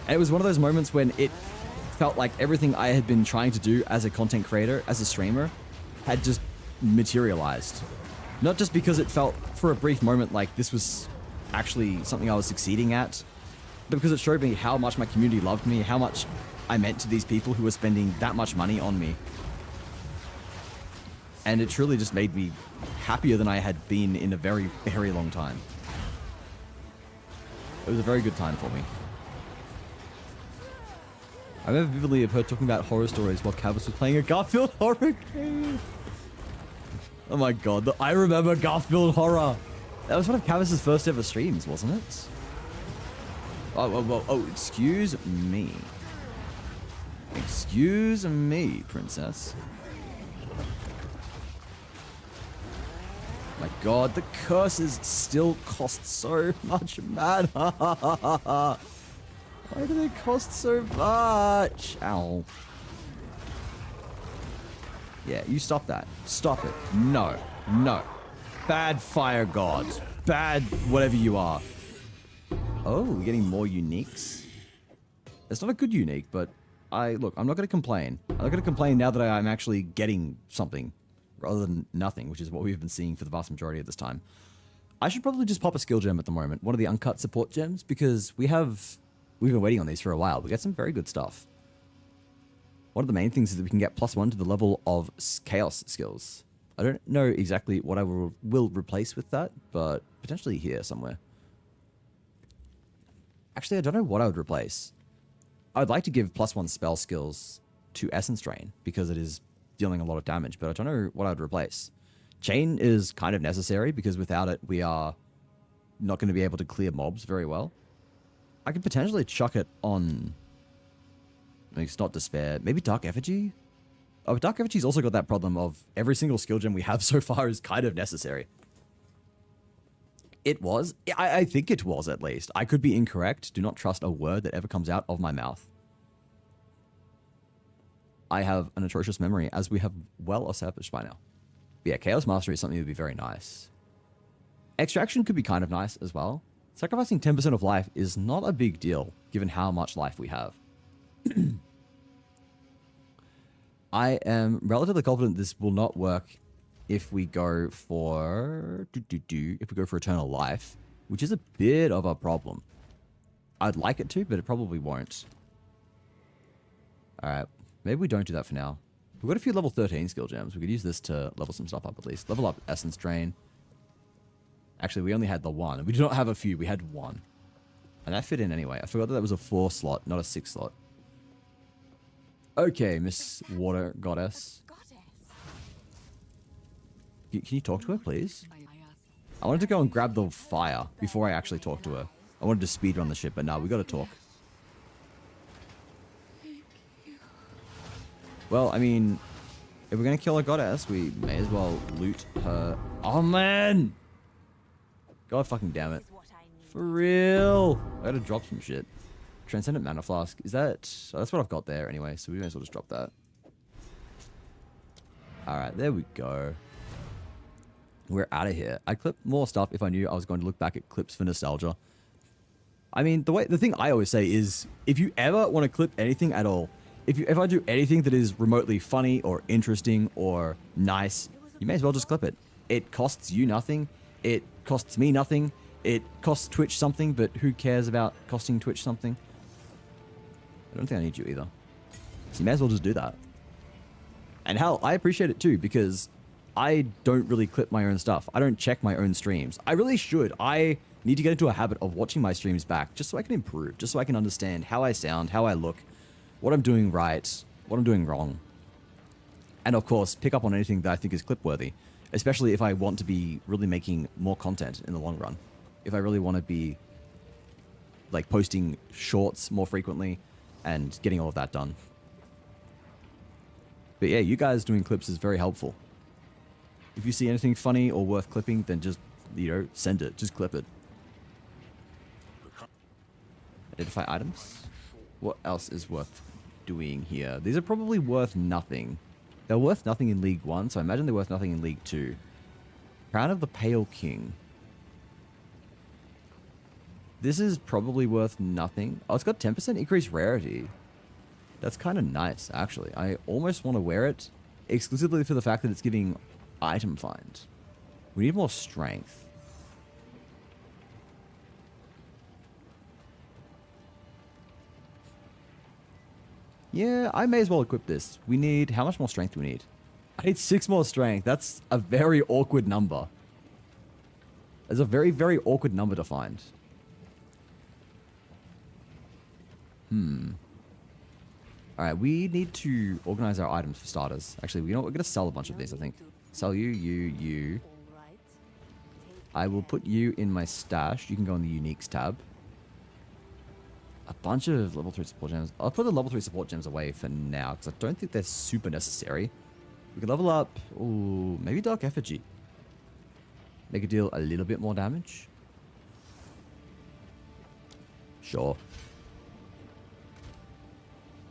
And it was one of those moments when it felt like everything I had been trying to do as a content creator, as a streamer, had just materialized. Not just because it felt for a brief moment like this was actually something I was succeeding at, but because it showed me how much my community loved me, how much I meant to these people who were spending that much money on me. And it truly just made me happier than I had been in a very, very long time. It was a very good time for me. I remember vividly of her talking about horror stories while Cavis was playing a Garfield horror game. Oh my god, I remember Garfield horror. That was one of Cavis's first ever streams, wasn't it? Oh, excuse me. Excuse me, princess. My god, the curses still cost so much mana. Why do they cost so much? Ow. Yeah, you stop that. Stop it. No. No. Bad fire gods. Bad whatever you are. Oh, we're getting more uniques. It's not a good unique, but look, I'm not going to complain. I'm not going to complain now that I'm actually getting something rather than nothing, which is what we've been seeing for the vast majority of this time. I should probably just pop a skill gem at the moment, one of the uncut support gems, because we've been waiting on these for a while. We get some very good stuff. One of the main things is that we can get +1 to the level of chaos skills. I don't know exactly what I will replace with that, but potentially here somewhere. Actually, I don't know what I would replace. I would like to give +1 spell skills to Essence Drain because it is dealing a lot of damage, but I don't know what I would replace. Chain is kind of necessary because without it, we are not going to be able to clear mobs very well. I could potentially chuck it on... It's not Despair. Maybe Dark Effigy? Oh, Dark Effigy's also got that problem of every single skill gem we have so far is kind of necessary. It was. I think it was, at least. I could be incorrect. Do not trust a word that ever comes out of my mouth. I have an atrocious memory, as we have well established by now. But yeah, Chaos Mastery is something that would be very nice. Extraction could be kind of nice as well. Sacrificing 10% of life is not a big deal, given how much life we have. I am relatively confident this will not work if we go for... if we go for Eternal Life, which is a bit of a problem. I'd like it to, but it probably won't. Alright, maybe we don't do that for now. We've got a few level 13 skill gems. We could use this to level some stuff up at least. Level up Essence Drain. Actually, we only had the one. We do not have a few. We had one. And that fit in anyway. I forgot that that was a 4 slot, not a 6 slot. Okay, Miss Water Goddess. Can you talk to her, please? I wanted to go and grab the fire before I actually talk to her. I wanted to speedrun the ship, but no, we gotta talk. Well, I mean, if we're gonna kill a goddess, we may as well loot her. Oh, man! God fucking damn it. For real! I gotta drop some shit. Transcendent Mana Flask. Is that... Oh, that's what I've got there anyway, so we may as well just drop that. Alright, there we go. We're out of here. I'd clip more stuff if I knew I was going to look back at clips for nostalgia. I mean, the thing I always say is, if you ever want to clip anything at all, if I do anything that is remotely funny or interesting or nice, you may as well just clip it. It costs you nothing. It costs me nothing. It costs Twitch something, but who cares about costing Twitch something? I don't think I need you either. So you may as well just do that. And hell, I appreciate it too, because I don't really clip my own stuff. I don't check my own streams. I really should. I need to get into a habit of watching my streams back just so I can improve, just so I can understand how I sound, how I look, what I'm doing right, what I'm doing wrong. And of course, pick up on anything that I think is clip-worthy, especially if I want to be really making more content in the long run. If I really want to be like posting shorts more frequently and getting all of that done. But yeah, you guys doing clips is very helpful. If you see anything funny or worth clipping, then just, you know, send it. Just clip it. Identify items. What else is worth doing here? These are probably worth nothing. They're worth nothing in League 1, so I imagine they're worth nothing in League 2. Crown of the Pale King. This is probably worth nothing. Oh, it's got 10% increased rarity. That's kind of nice, actually. I almost want to wear it exclusively for the fact that it's giving item find. We need more strength. Yeah, I may as well equip this. We need... How much more strength do we need? I need 6 more strength. That's a very awkward number. It's a very, very awkward number to find. All right, we need to organize our items for starters. Actually, you know what? We're going to sell a bunch of these, I think. Sell you, you. I will put you in my stash. You can go in the uniques tab. A bunch of level 3 support gems. I'll put the level 3 support gems away for now because I don't think they're super necessary. We can level up, ooh, maybe Dark Effigy. Make it deal a little bit more damage. Sure.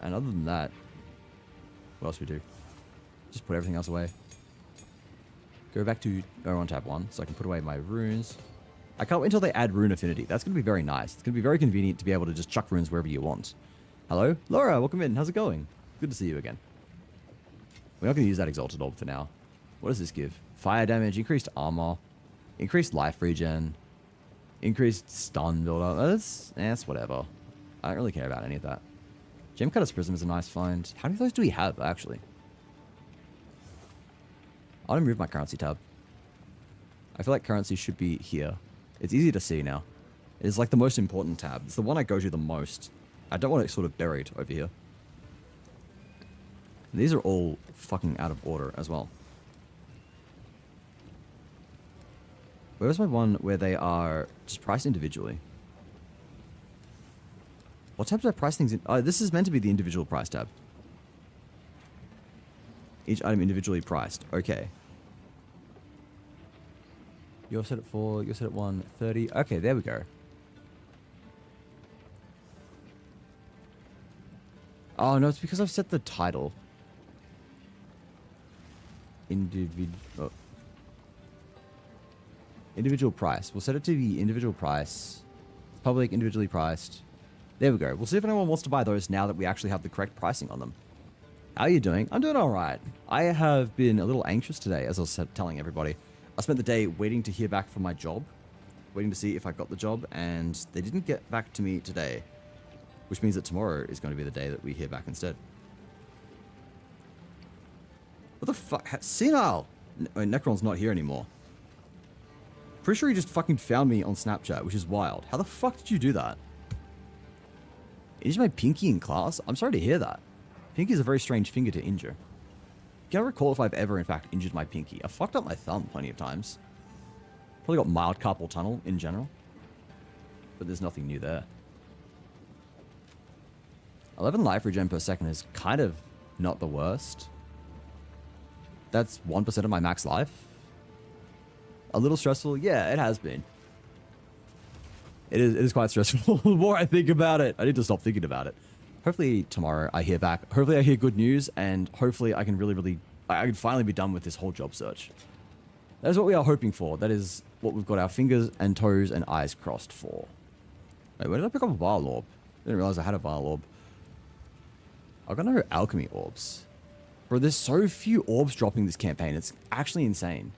And other than that, what else we do? Just put everything else away. Go back to on tab 1 so I can put away my runes. I can't wait until they add rune affinity. That's going to be very nice. It's going to be very convenient to be able to just chuck runes wherever you want. Hello? Laura, welcome in. How's it going? Good to see you again. We're not going to use that Exalted Orb for now. What does this give? Fire damage, increased armor, increased life regen, increased stun builder. That's whatever. I don't really care about any of that. Gemcutter's Prism is a nice find. How many of those do we have, actually? I want to move my currency tab. I feel like currency should be here. It's easy to see now. It's like the most important tab. It's the one I go to the most. I don't want it sort of buried over here. And these are all fucking out of order as well. Where's my one where they are just priced individually? What tabs do I price things in? Oh, this is meant to be the individual price tab. Each item individually priced. Okay. You're set at 4, you're set at 130. Okay, there we go. Oh, no, it's because I've set the title. Individual price. We'll set it to the individual price. Public, individually priced. There we go. We'll see if anyone wants to buy those now that we actually have the correct pricing on them. How are you doing? I'm doing all right. I have been a little anxious today, as I was telling everybody. I spent the day waiting to hear back from my job, waiting to see if I got the job, and they didn't get back to me today, which means that tomorrow is going to be the day that we hear back instead. What the fuck? Senile! Necron's not here anymore. Pretty sure he just fucking found me on Snapchat, which is wild. How the fuck did you do that? Injured my pinky in class? I'm sorry to hear that. Pinky is a very strange finger to injure. Can't recall if I've ever, in fact, injured my pinky. I've fucked up my thumb plenty of times. Probably got mild carpal tunnel in general. But there's nothing new there. 11 life regen per second is kind of not the worst. That's 1% of my max life. A little stressful? Yeah, it has been. It is quite stressful. The more I think about it, I need to stop thinking about it. Hopefully tomorrow I hear back. Hopefully I hear good news, and hopefully I can I can finally be done with this whole job search. That is what we are hoping for. That is what we've got our fingers and toes and eyes crossed for. Wait, where did I pick up a Vile Orb? I didn't realize I had a Vile Orb. I've got no Alchemy Orbs. Bro, there's so few orbs dropping this campaign. It's actually insane.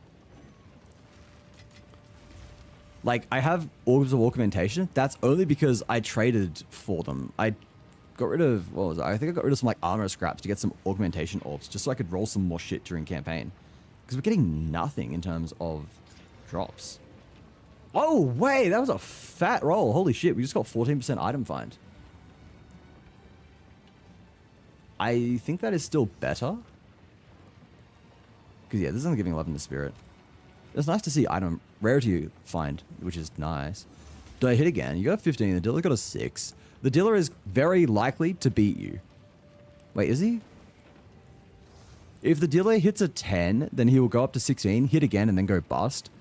Like, I have Orbs of Augmentation. That's only because I traded for them. I got rid of, what was it? I think I got rid of some, like, armor scraps to get some Augmentation Orbs, just so I could roll some more shit during campaign. Because we're getting nothing in terms of drops. Oh, wait, that was a fat roll. Holy shit, we just got 14% item find. I think that is still better. Because, yeah, this is only giving 11 to Spirit. It's nice to see item rarity find, which is nice. Do I hit again? You got a 15, the dealer got a 6. The dealer is very likely to beat you. Wait, is he? If the dealer hits a 10, then he will go up to 16, hit again, and then go bust.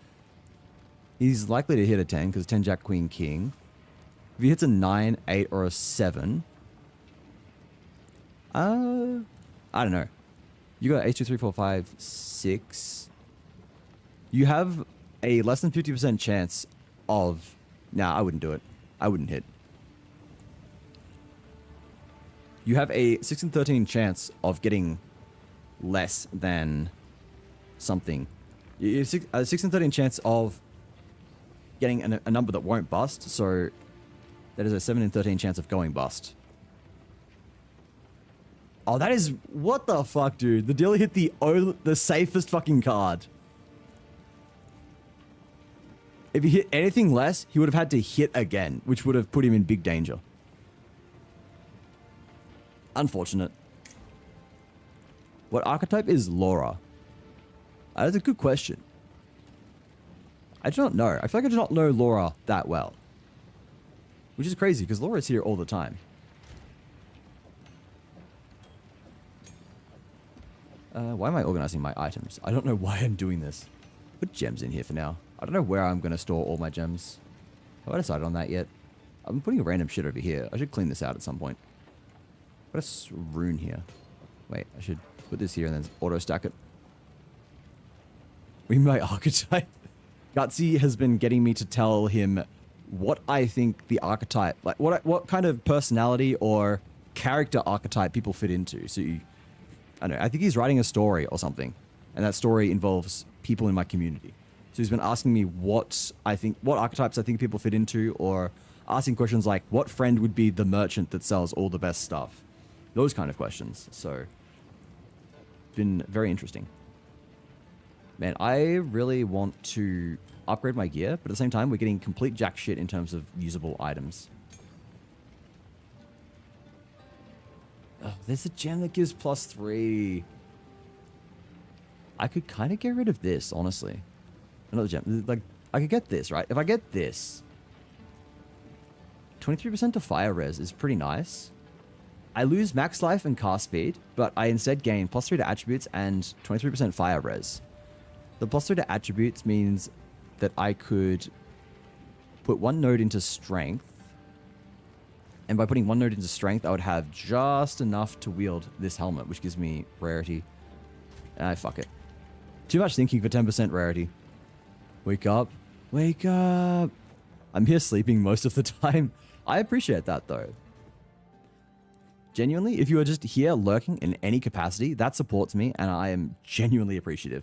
He's likely to hit a 10, because 10, Jack, Queen, King. If he hits a 9, 8, or a 7... I don't know. You got 8, 2, 3, 4, 5, 6. You have a less than 50% chance of... Nah, I wouldn't do it. I wouldn't hit. You have a 6 and 13 chance of getting less than something. You have a 6 and 13 chance of getting a number that won't bust, so that is a 7 and 13 chance of going bust. Oh, that is... What the fuck, dude? The dealer hit the safest fucking card. If he hit anything less, he would have had to hit again, which would have put him in big danger. Unfortunate. What archetype is Laura? That's a good question. I do not know. I feel like I do not know Laura that well. Which is crazy, because Laura is here all the time. Why am I organizing my items? I don't know why I'm doing this. Put gems in here for now. I don't know where I'm going to store all my gems. Have I decided on that yet? I'm putting random shit over here. I should clean this out at some point. Got a rune here. Wait, I should put this here and then auto stack it. Read my archetype. Gutsy has been getting me to tell him what I think the archetype, like what kind of personality or character archetype people fit into. So I don't know, I think he's writing a story or something, and that story involves people in my community. So he's been asking me what archetypes I think people fit into, or asking questions like, what friend would be the merchant that sells all the best stuff? Those kind of questions. So, been very interesting. Man, I really want to upgrade my gear, but at the same time, we're getting complete jack shit in terms of usable items. Oh, there's a gem that gives +3. I could kind of get rid of this, honestly. Another gem. Like, I could get this, right? If I get this, 23% to fire res is pretty nice. I lose max life and cast speed, but I instead gain +3 to attributes and 23% fire res. The +3 to attributes means that I could put one node into strength. And by putting one node into strength, I would have just enough to wield this helmet, which gives me rarity. Fuck it. Too much thinking for 10% rarity. Wake up. Wake up. I'm here sleeping most of the time. I appreciate that, though. Genuinely, if you are just here lurking in any capacity, that supports me, and I am genuinely appreciative.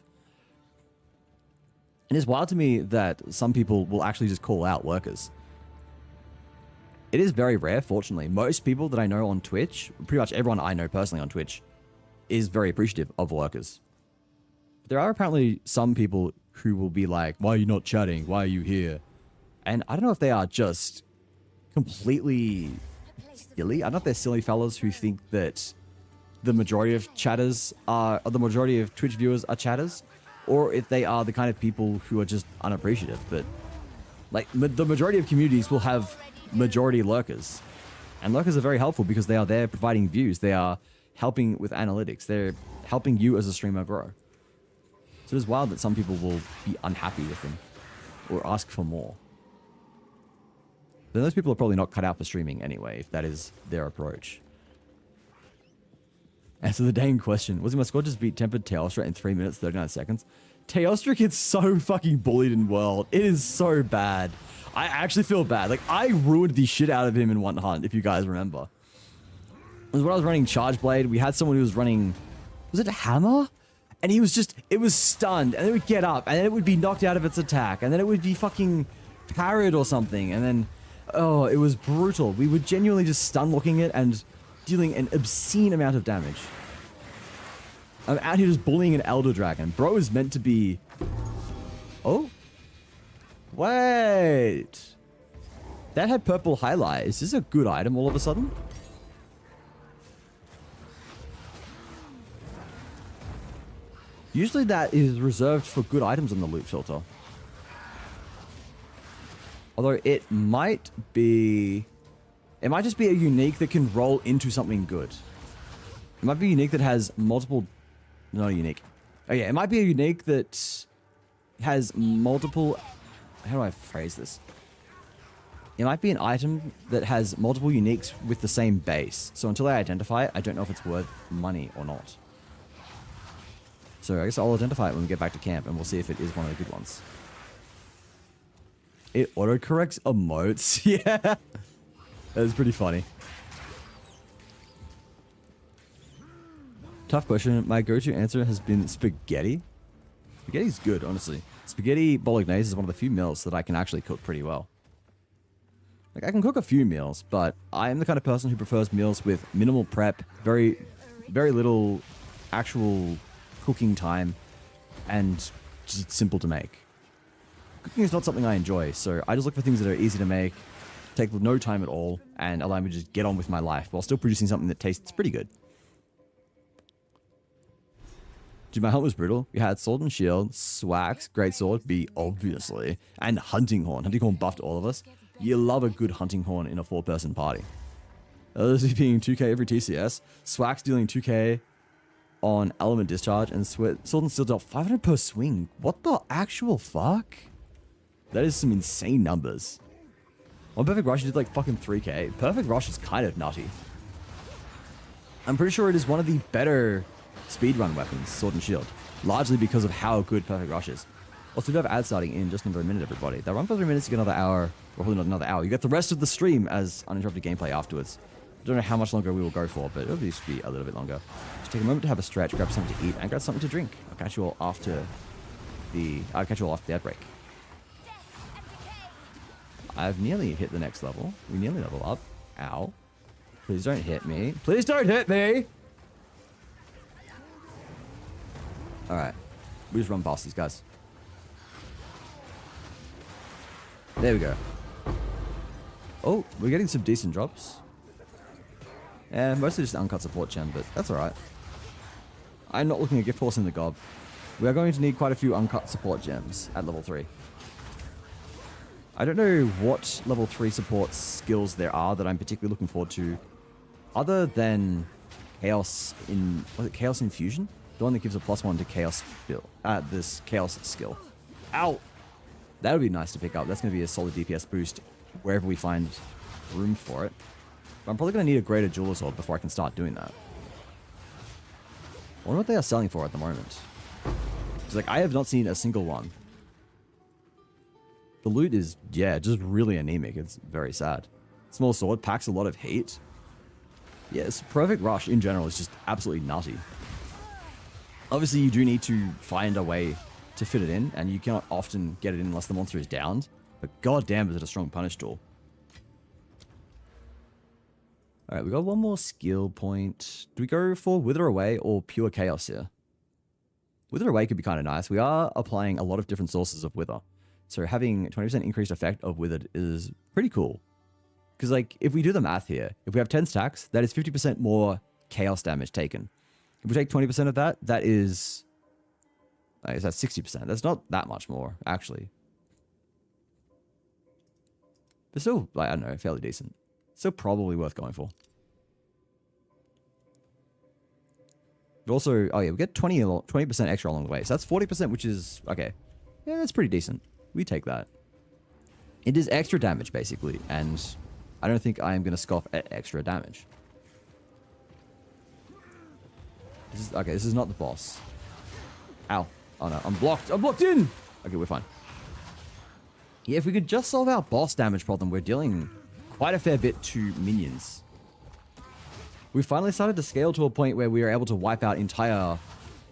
And it's wild to me that some people will actually just call out lurkers. It is very rare, fortunately. Most people that I know on Twitch, pretty much everyone I know personally on Twitch, is very appreciative of lurkers. But there are apparently some people who will be like, why are you not chatting? Why are you here? And I don't know if they are just completely silly. I don't know if they're silly fellas who think that the majority of chatters are, or the majority of Twitch viewers are chatters, or if they are the kind of people who are just unappreciative. But like the majority of communities will have majority lurkers, and lurkers are very helpful because they are there providing views. They are helping with analytics. They're helping you as a streamer grow. So it's wild that some people will be unhappy with them or ask for more. Then those people are probably not cut out for streaming anyway, if that is their approach. Answer the dang question. Wasn't my squad just beat Tempered Teostra in 3 minutes, 39 seconds? Teostra gets so fucking bullied in World. It is so bad. I actually feel bad. Like, I ruined the shit out of him in one hunt, if you guys remember. It was when I was running Charge Blade. We had someone who was running... Was it a Hammer? And he was just... It was stunned. And then it would get up. And then it would be knocked out of its attack. And then it would be fucking parried or something. And then... Oh, it was brutal. We were genuinely just stun-locking it and dealing an obscene amount of damage. I'm out here just bullying an Elder Dragon. Bro is meant to be... Oh? Wait. That had purple highlight. Is this a good item all of a sudden? Usually that is reserved for good items on the loot filter. Although it might be... It might just be a unique that can roll into something good. It might be a unique that has multiple... Not a unique. Oh yeah, it might be a unique that has multiple... How do I phrase this? It might be an item that has multiple uniques with the same base. So until I identify it, I don't know if it's worth money or not. So I guess I'll identify it when we get back to camp, and we'll see if it is one of the good ones. It autocorrects emotes. Yeah. That is pretty funny. Tough question. My go-to answer has been spaghetti. Spaghetti's good, honestly. Spaghetti bolognese is one of the few meals that I can actually cook pretty well. Like, I can cook a few meals, but I am the kind of person who prefers meals with minimal prep, very little actual cooking time, and just simple to make. Cooking is not something I enjoy, so I just look for things that are easy to make, take no time at all, and allow me to just get on with my life while still producing something that tastes pretty good. Dude, my hunt was brutal. We had Sword and Shield, Swax, Greatsword, B, obviously, and Hunting Horn. Hunting Horn buffed all of us. You love a good Hunting Horn in a 4-person party. This is being 2k every TCS. Swax dealing 2k on Element Discharge, and Sword and Shield dealt 500 per swing. What the actual fuck? That is some insane numbers. On Perfect Rush, you did like fucking 3k. Perfect Rush is kind of nutty. I'm pretty sure it is one of the better speedrun weapons, Sword and Shield, largely because of how good Perfect Rush is. Also, we do have ads starting in just under a minute, everybody. They'll run for 3 minutes, you get another hour, or probably not another hour. You get the rest of the stream as uninterrupted gameplay afterwards. I don't know how much longer we will go for, but it'll just be a little bit longer. Just take a moment to have a stretch, grab something to eat, and grab something to drink. I'll catch you all after the ad break. I've nearly hit the next level. We nearly level up. Ow. Please don't hit me. Please don't hit me! Alright. We just run past these guys. There we go. Oh, we're getting some decent drops. Yeah, mostly just uncut support gem, but that's alright. I'm not looking at gift horse in the gob. We are going to need quite a few uncut support gems at level 3. I don't know what level 3 support skills there are that I'm particularly looking forward to, other than Chaos Infusion? The one that gives a +1 to Chaos this Chaos skill. Ow! That would be nice to pick up. That's going to be a solid DPS boost wherever we find room for it. But I'm probably going to need a greater Jeweler's Orb before I can start doing that. I wonder what they are selling for at the moment. Because, like, I have not seen a single one. The loot is, yeah, just really anemic. It's very sad. Small sword packs a lot of heat. Yes, Perfect Rush in general is just absolutely nutty. Obviously, you do need to find a way to fit it in, and you cannot often get it in unless the monster is downed. But goddamn, is it a strong punish tool. Alright, we got one more skill point. Do we go for Wither Away or Pure Chaos here? Wither Away could be kind of nice. We are applying a lot of different sources of Wither. So having 20% increased effect of Withered is pretty cool. Because, like, if we do the math here, if we have 10 stacks, that is 50% more Chaos damage taken. If we take 20% of that, that is... I guess that's 60%. That's not that much more, actually. But still, like, I don't know, fairly decent. Still probably worth going for. But also, oh yeah, we get 20% extra along the way. So that's 40%, which is, okay. Yeah, that's pretty decent. We take that. It is extra damage, basically, and I don't think I am going to scoff at extra damage. This is not the boss. Ow. Oh no, I'm blocked. I'm blocked in! Okay, we're fine. Yeah, if we could just solve our boss damage problem, we're dealing quite a fair bit to minions. We finally started to scale to a point where we are able to wipe out entire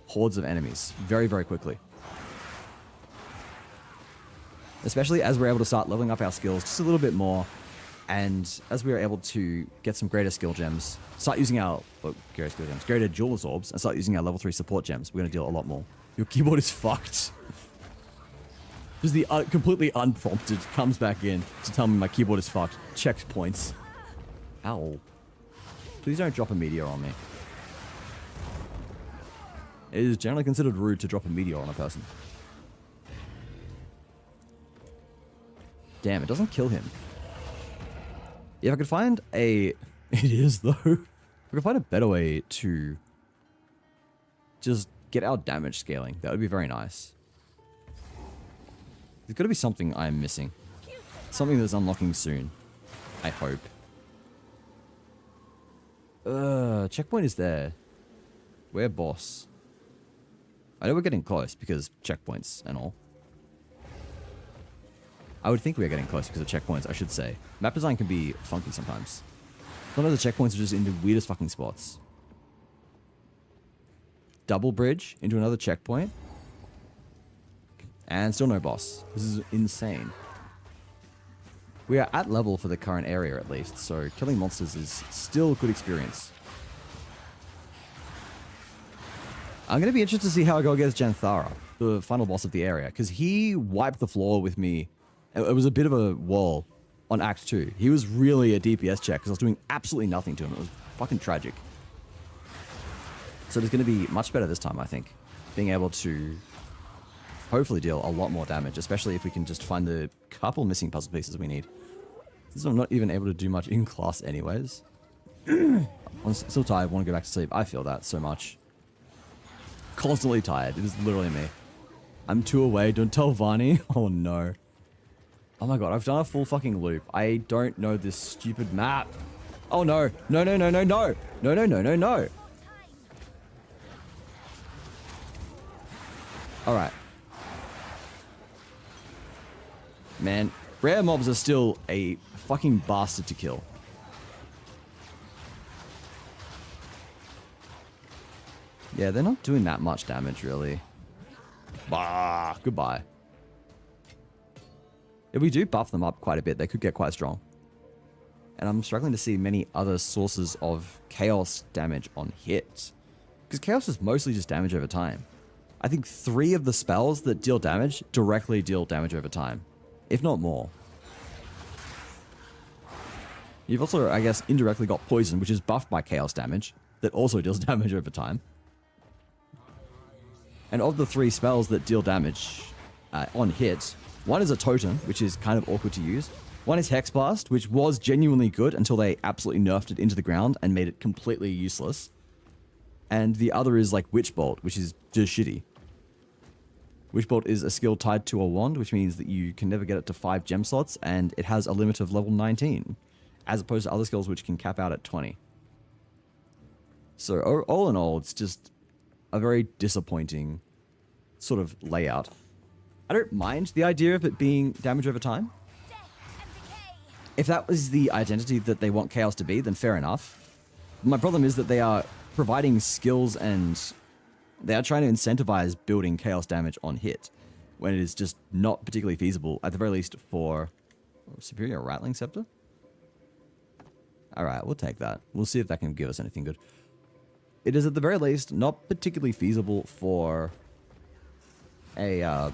hordes of enemies very, very quickly. Especially as we're able to start leveling up our skills just a little bit more. And as we are able to get some greater skill gems, start using our greater Jeweler's Orbs, and start using our level 3 support gems, we're going to deal a lot more. Your keyboard is fucked. Just the completely unprompted comes back in to tell me my keyboard is fucked. Checked points. Ow. Please don't drop a meteor on me. It is generally considered rude to drop a meteor on a person. Damn, it doesn't kill him. If I could find a... It is, though. If I could find a better way to just get our damage scaling, that would be very nice. There's got to be something I'm missing. Something that's unlocking soon. I hope. Checkpoint is there. We're boss. I know we're getting close because checkpoints and all. I would think we're getting close because of checkpoints, I should say. Map design can be funky sometimes. Sometimes the checkpoints are just in the weirdest fucking spots. Double bridge into another checkpoint. And still no boss. This is insane. We are at level for the current area at least, so killing monsters is still a good experience. I'm going to be interested to see how I go against Janthara, the final boss of the area, because he wiped the floor with me. It was a bit of a wall on Act 2. He was really a DPS check because I was doing absolutely nothing to him. It was fucking tragic. So it's going to be much better this time, I think. Being able to hopefully deal a lot more damage, especially if we can just find the couple missing puzzle pieces we need. Since I'm not even able to do much in class anyways. I'm still tired, want to go back to sleep. I feel that so much. Constantly tired. It is literally me. I'm 2 away. Don't tell Vani. Oh no. Oh my god, I've done a full fucking loop. I don't know this stupid map. Oh no. No, no, no, no, no. No, no, no, no, no. Alright. Man, rare mobs are still a fucking bastard to kill. Yeah, they're not doing that much damage, really. Bah, goodbye. If we do buff them up quite a bit, they could get quite strong. And I'm struggling to see many other sources of chaos damage on hit. Because chaos is mostly just damage over time. I think 3 of the spells that deal damage directly deal damage over time. If not more. You've also, I guess, indirectly got poison, which is buffed by chaos damage, that also deals damage over time. And of the 3 spells that deal damage on hit, one is a totem, which is kind of awkward to use. One is Hex Blast, which was genuinely good until they absolutely nerfed it into the ground and made it completely useless. And the other is like Witch Bolt, which is just shitty. Witch Bolt is a skill tied to a wand, which means that you can never get it to 5 gem slots, and it has a limit of level 19, as opposed to other skills which can cap out at 20. So all in all, it's just a very disappointing sort of layout. I don't mind the idea of it being damage over time. If that was the identity that they want chaos to be, then fair enough. My problem is that they are providing skills and they are trying to incentivize building chaos damage on hit, when it is just not particularly feasible, at the very least for Superior Rattling Scepter. Alright, we'll take that. We'll see if that can give us anything good. It is at the very least not particularly feasible for a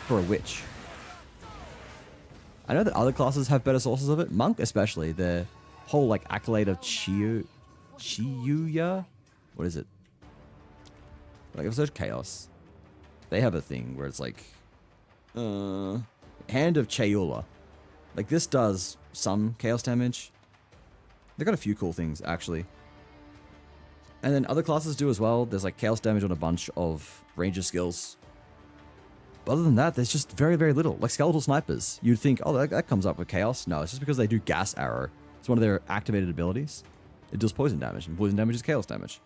witch. I know that other classes have better sources of it. Monk especially, the whole like accolade of Chiyuya? What is it? Like if I search chaos, they have a thing where it's like Hand of Chayula. Like this does some chaos damage. They've got a few cool things actually. And then other classes do as well. There's like chaos damage on a bunch of ranger skills. But other than that, there's just very, very little. Like skeletal snipers. You'd think, oh, that comes up with chaos. No, it's just because they do gas arrow. It's one of their activated abilities. It does poison damage, and poison damage is chaos damage.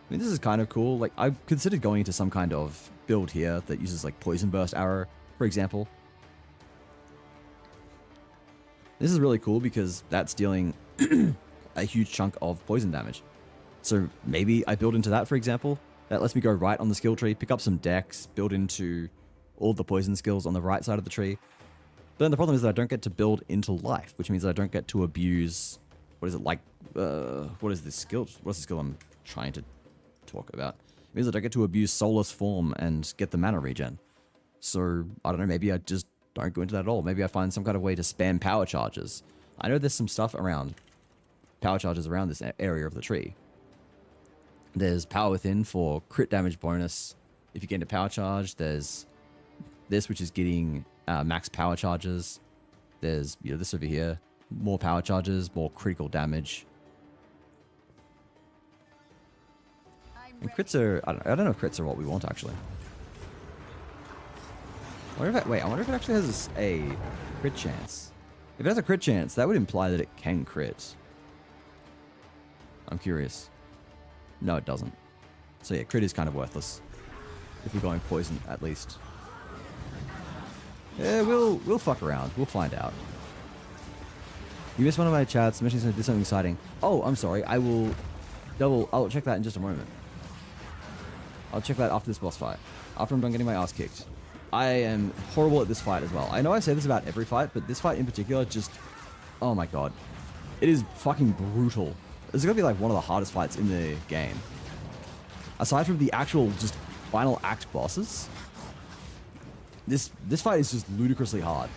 I mean, this is kind of cool. Like, I've considered going into some kind of build here that uses like poison burst arrow, for example. This is really cool because that's dealing a huge chunk of poison damage. So maybe I build into that, for example. That lets me go right on the skill tree, pick up some decks, build into all the poison skills on the right side of the tree. But then the problem is that I don't get to build into life, which means that I don't get to abuse... What is it like? What is this skill? What's the skill I'm trying to talk about? It means that I don't get to abuse Soulless Form and get the mana regen. So, I don't know, maybe I just don't go into that at all. Maybe I find some kind of way to spam power charges. I know there's some stuff around power charges around this area of the tree. There's Power Within for crit damage bonus if you get into power charge. There's this, which is getting max power charges. There's this over here, more power charges, more critical damage. And crits are, I don't know if crits are what we want actually. I wonder if it actually has a crit chance. If it has a crit chance, that would imply that it can crit. I'm curious. No, it doesn't. So yeah, crit is kind of worthless. If we're going poison, at least. Yeah, we'll fuck around. We'll find out. You missed one of my chats mentioning something exciting. Oh, I'm sorry. I'll check that in just a moment. I'll check that after this boss fight. After I'm done getting my ass kicked. I am horrible at this fight as well. I know I say this about every fight, but this fight in particular just... Oh my god. It is fucking brutal. This is going to be like one of the hardest fights in the game. Aside from the actual just final act bosses, This fight is just ludicrously hard.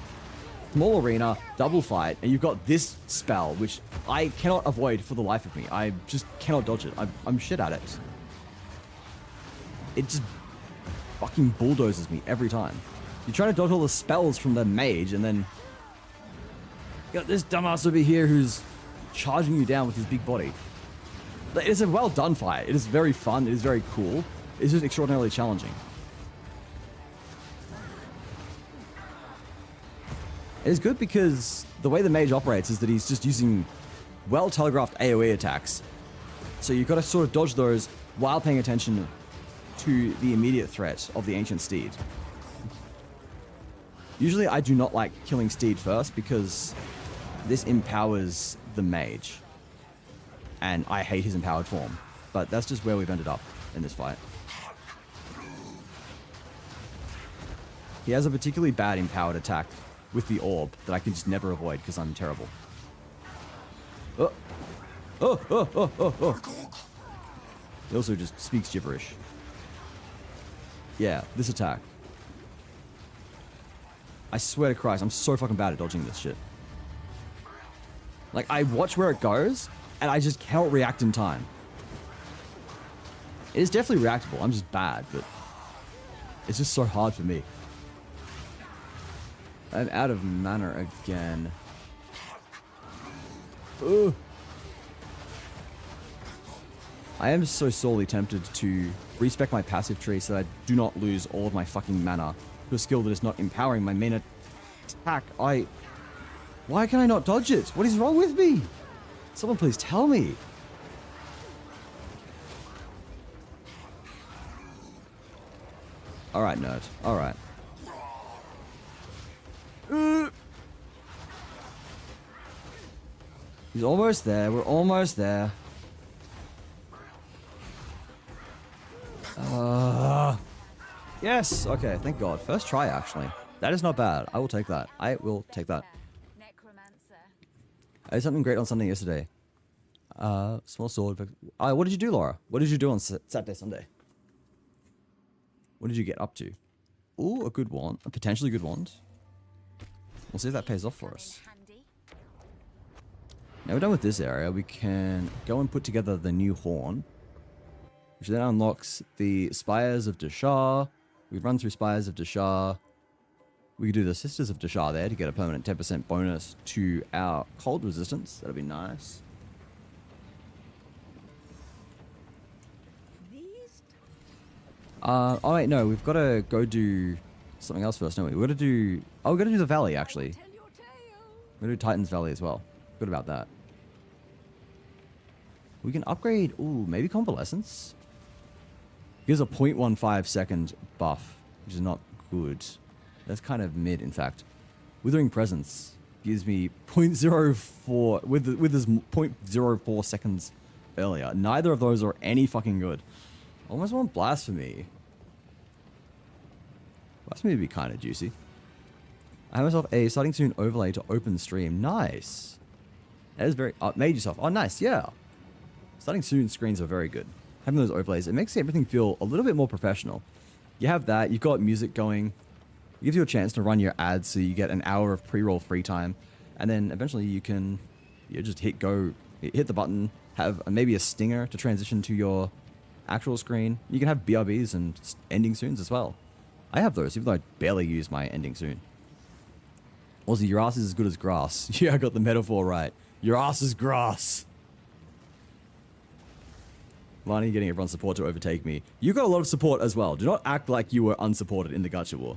Small arena, double fight, and you've got this spell, which I cannot avoid for the life of me. I just cannot dodge it. I'm shit at it. It just fucking bulldozes me every time. You try to dodge all the spells from the mage, and then you got this dumbass over here who's charging you down with his big body. It's a well done fight. It is very fun. It is very cool. It's just extraordinarily challenging. It's good because the way the mage operates is that he's just using well telegraphed AoE attacks. So you've got to sort of dodge those while paying attention to the immediate threat of the ancient steed. Usually I do not like killing steed first because this empowers the mage. And I hate his empowered form. But that's just where we've ended up in this fight. He has a particularly bad empowered attack with the orb that I can just never avoid because I'm terrible. Oh. Oh, oh, oh, oh, oh. He also just speaks gibberish. Yeah, this attack. I swear to Christ, I'm so fucking bad at dodging this shit. Like, I watch where it goes, and I just cannot react in time. It is definitely reactable, I'm just bad, but it's just so hard for me. I'm out of mana again. Ugh. I am so sorely tempted to respec my passive tree so that I do not lose all of my fucking mana to a skill that is not empowering my main attack. Why can I not dodge it? What is wrong with me? Someone please tell me. Alright, nerd. Alright. He's almost there. We're almost there. Yes. Okay. Thank God. First try, actually. That is not bad. I will take that. I will take that. I did something great on Sunday yesterday. Small sword. What did you do, Laura? What did you do on Saturday, Sunday? What did you get up to? Ooh, a good wand. A potentially good wand. We'll see if that pays off for us. Now we're done with this area, we can go and put together the new horn, which then unlocks the Spires of Dashar. We run through Spires of Dashar. We could do the Sisters of Dashar there to get a permanent 10% bonus to our cold resistance. That'll be nice. Oh wait, no, we've got to go do something else first, don't we? We've got to do... Oh, we've got to do the Valley, actually. We're going to do Titan's Valley as well. Good about that. We can upgrade... Ooh, maybe Convalescence? Gives a 0.15 second buff, which is not good. That's kind of mid, in fact. Withering Presence gives me 0.04... With this 0.04 seconds earlier. Neither of those are any fucking good. I almost want Blasphemy. Blasphemy would be kind of juicy. I have myself a starting soon overlay to open stream. Nice. That is very... made yourself. Oh, nice. Yeah. Starting soon screens are very good. Having those overlays, it makes everything feel a little bit more professional. You have that. You've got music going. It gives you a chance to run your ads so you get an hour of pre-roll free time. And then eventually you can just hit go, hit the button, have maybe a stinger to transition to your actual screen. You can have BRBs and ending soons as well. I have those, even though I barely use my ending soon. Also, your ass is as good as grass. Yeah, I got the metaphor right. Your ass is grass. Marnie getting everyone's support to overtake me. You got a lot of support as well. Do not act like you were unsupported in the gacha war.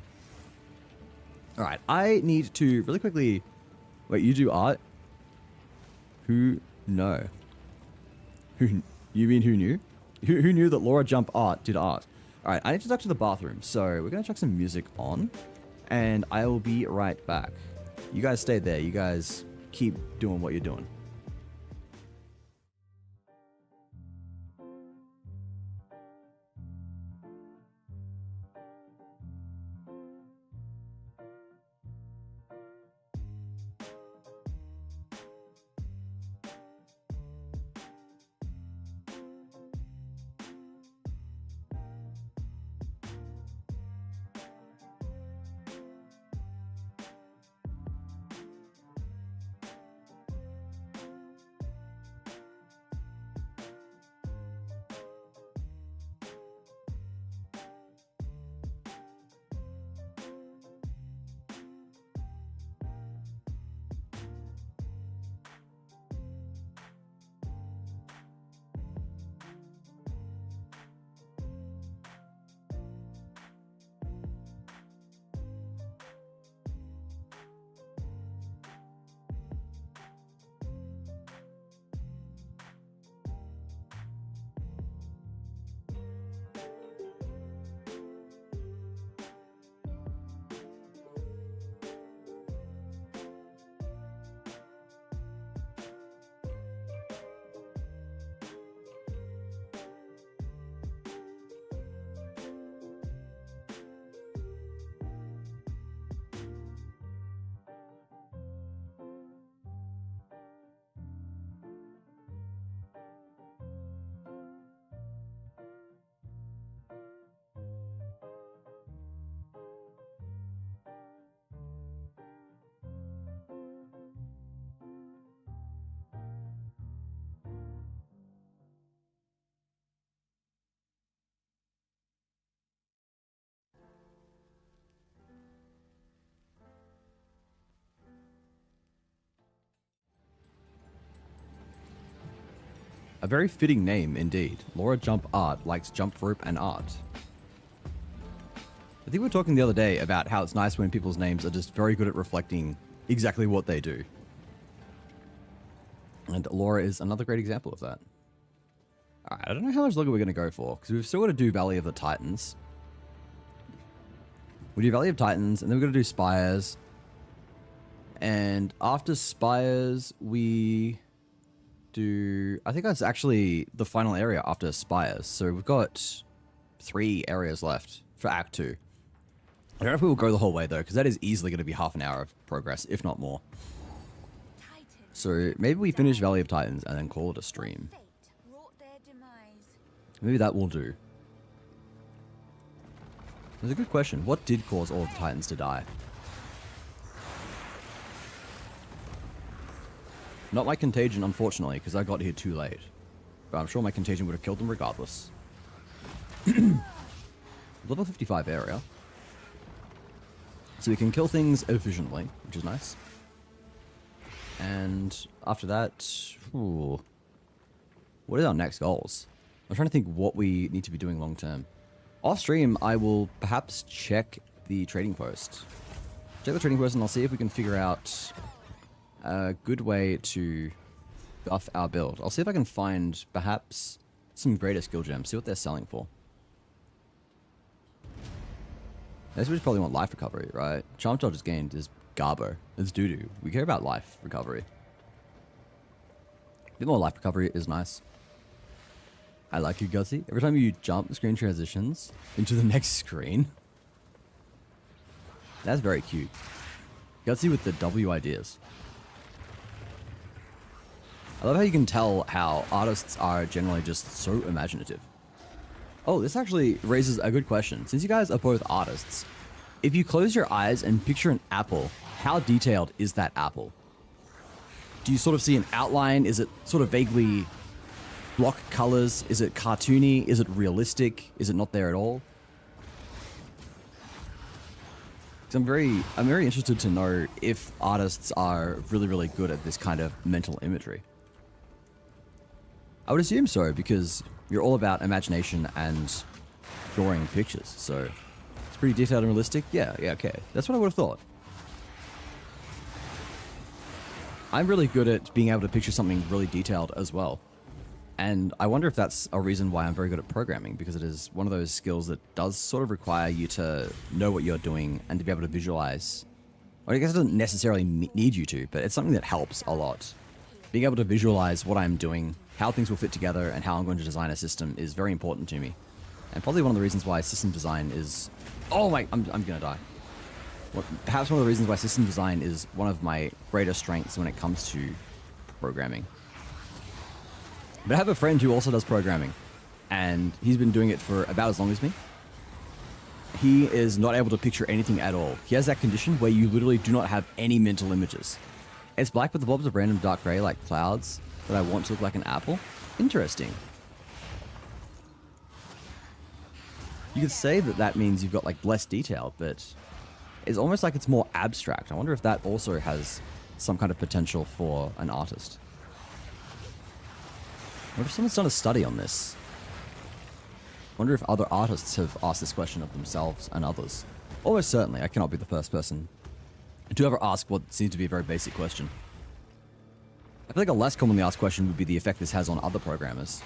Alright, I need to really quickly... Wait, you do art? Who? No. Who? You mean who knew? Who knew that Laura Jump Art did art? Alright, I need to duck to the bathroom, so we're going to chuck some music on, and I will be right back. You guys stay there. You guys keep doing what you're doing. A very fitting name indeed. Laura Jump Art likes jump rope and art. I think we were talking the other day about how it's nice when people's names are just very good at reflecting exactly what they do. And Laura is another great example of that. Alright, I don't know how much longer we're going to go for, because we've still got to do Valley of the Titans. We do Valley of Titans, and then we're going to do Spires. And after Spires, we do... I think that's actually the final area after Spires. So we've got 3 areas left for Act 2. I don't know if we will go the whole way, though, because that is easily going to be half an hour of progress, if not more. So maybe we finish Valley of Titans and then call it a stream. Maybe that will do. That's a good question. What did cause all of the Titans to die? Not my contagion, unfortunately, because I got here too late. But I'm sure my contagion would have killed them regardless. Level 55 area. So we can kill things efficiently, which is nice. And after that, ooh, what is our next goals? I'm trying to think what we need to be doing long term. Off stream, I will perhaps check the trading post. Check the trading post and I'll see if we can figure out a good way to buff our build. I'll see if I can find perhaps some greater skill gems, see what they're selling for. That's what we probably want life recovery, right? Charm charges gained is garbo. It's doo-doo. We care about life recovery. A bit more life recovery is nice. I like you, Gutsy. Every time you jump, the screen transitions into the next screen. That's very cute. Gutsy with the W ideas. I love how you can tell how artists are generally just so imaginative. Oh, this actually raises a good question. Since you guys are both artists, if you close your eyes and picture an apple, how detailed is that apple? Do you sort of see an outline? Is it sort of vaguely block colors? Is it cartoony? Is it realistic? Is it not there at all? 'Cause I'm very interested to know if artists are really, really good at this kind of mental imagery. I would assume so, because you're all about imagination and drawing pictures, so it's pretty detailed and realistic. Yeah, okay. That's what I would have thought. I'm really good at being able to picture something really detailed as well. And I wonder if that's a reason why I'm very good at programming, because it is one of those skills that does sort of require you to know what you're doing and to be able to visualize. Well, I guess it doesn't necessarily need you to, but it's something that helps a lot. Being able to visualize what I'm doing, how things will fit together, and how I'm going to design a system is very important to me. And probably one of the reasons why system design is... Oh my... I'm gonna die. Well, perhaps one of the reasons why system design is one of my greater strengths when it comes to programming. But I have a friend who also does programming, and he's been doing it for about as long as me. He is not able to picture anything at all. He has that condition where you literally do not have any mental images. It's black with the blobs of random dark gray like clouds that I want to look like an apple. Interesting. You could say that that means you've got like less detail, but it's almost like it's more abstract. I wonder if that also has some kind of potential for an artist. I wonder if someone's done a study on this. I wonder if other artists have asked this question of themselves and others. Almost certainly, I cannot be the first person to ever ask what seems to be a very basic question. I feel like a less commonly asked question would be the effect this has on other programmers.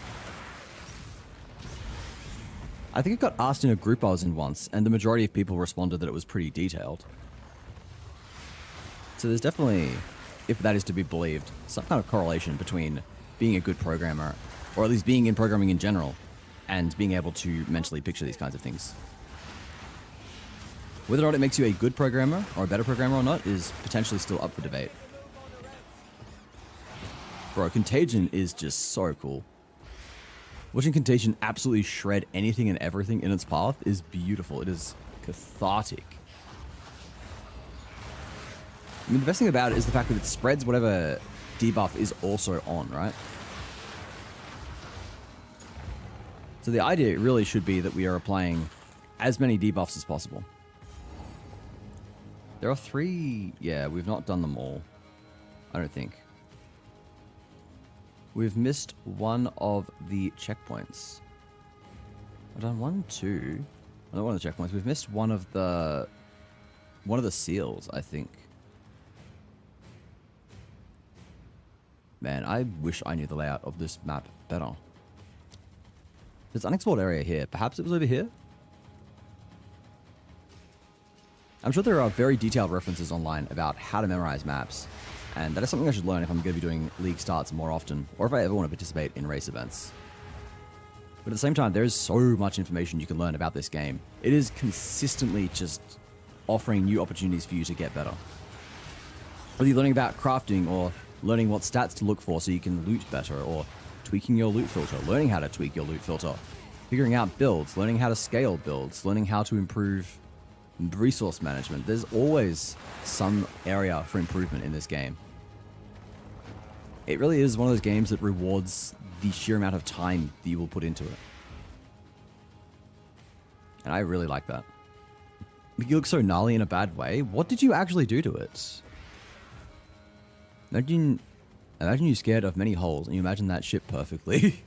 I think it got asked in a group I was in once, and the majority of people responded that it was pretty detailed. So there's definitely, if that is to be believed, some kind of correlation between being a good programmer, or at least being in programming in general, and being able to mentally picture these kinds of things. Whether or not it makes you a good programmer, or a better programmer or not, is potentially still up for debate. Bro, Contagion is just so cool. Watching Contagion absolutely shred anything and everything in its path is beautiful. It is cathartic. I mean, the best thing about it is the fact that it spreads whatever debuff is also on, right? So the idea really should be that we are applying as many debuffs as possible. There are 3... Yeah, we've not done them all. I don't think. We've missed one of the checkpoints. I've done 1, 2. Not one of the checkpoints. We've missed one of the seals, I think. Man, I wish I knew the layout of this map better. There's an unexplored area here. Perhaps it was over here? I'm sure there are very detailed references online about how to memorize maps, and that is something I should learn if I'm going to be doing league starts more often, or if I ever want to participate in race events. But at the same time, there is so much information you can learn about this game. It is consistently just offering new opportunities for you to get better. Whether you're learning about crafting, or learning what stats to look for so you can loot better, or tweaking your loot filter, learning how to tweak your loot filter, figuring out builds, learning how to scale builds, learning how to improve resource management. There's always some area for improvement in this game. It really is one of those games that rewards the sheer amount of time that you will put into it. And I really like that. You look so gnarly in a bad way. What did you actually do to it? Imagine you're scared of many holes and you imagine that shit perfectly.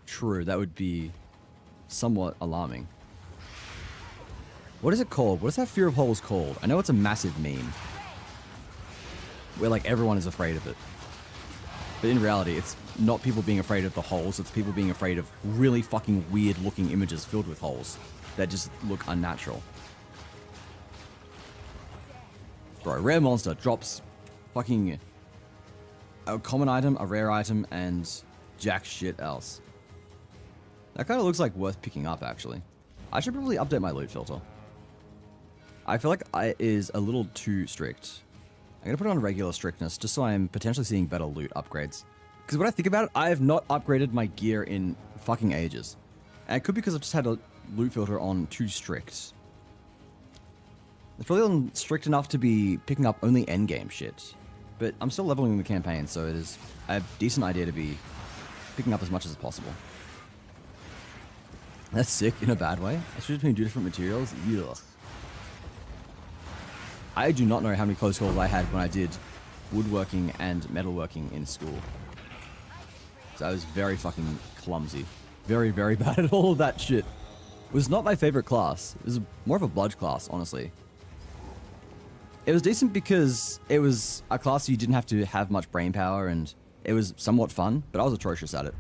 True, that would be somewhat alarming. What is it called? What is that fear of holes called? I know it's a massive meme. Where like everyone is afraid of it. But in reality, it's not people being afraid of the holes, it's people being afraid of really fucking weird looking images filled with holes that just look unnatural. Bro, rare monster drops fucking a common item, a rare item, and jack shit else. That kind of looks like worth picking up, actually. I should probably update my loot filter. I feel like it is a little too strict. I'm going to put it on regular strictness just so I'm potentially seeing better loot upgrades. Because when I think about it, I have not upgraded my gear in fucking ages. And it could be because I've just had a loot filter on too strict. It's probably on strict enough to be picking up only endgame shit. But I'm still leveling the campaign, so it is a decent idea to be picking up as much as possible. That's sick in a bad way. I switched between two different materials. Ugh. I do not know how many close calls I had when I did woodworking and metalworking in school. So I was very fucking clumsy. Very, very bad at all of that shit. It was not my favorite class. It was more of a bludge class, honestly. It was decent because it was a class you didn't have to have much brain power and it was somewhat fun, but I was atrocious at it.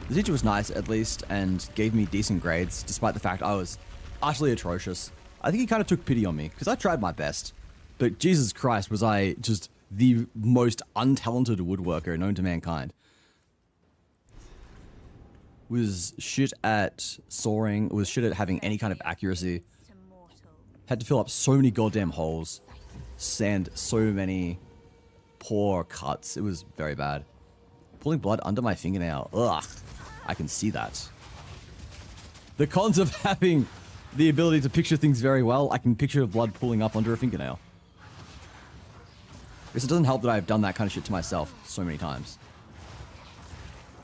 The teacher was nice, at least, and gave me decent grades, despite the fact I was utterly atrocious. I think he kind of took pity on me, because I tried my best. But Jesus Christ, was I just the most untalented woodworker known to mankind. Was shit at soaring, was shit at having any kind of accuracy. Had to fill up so many goddamn holes. Sand so many poor cuts. It was very bad. Pulling blood under my fingernail. Ugh. I can see that. The cons of having the ability to picture things very well, I can picture blood pulling up under a fingernail. I guess it doesn't help that I've done that kind of shit to myself so many times.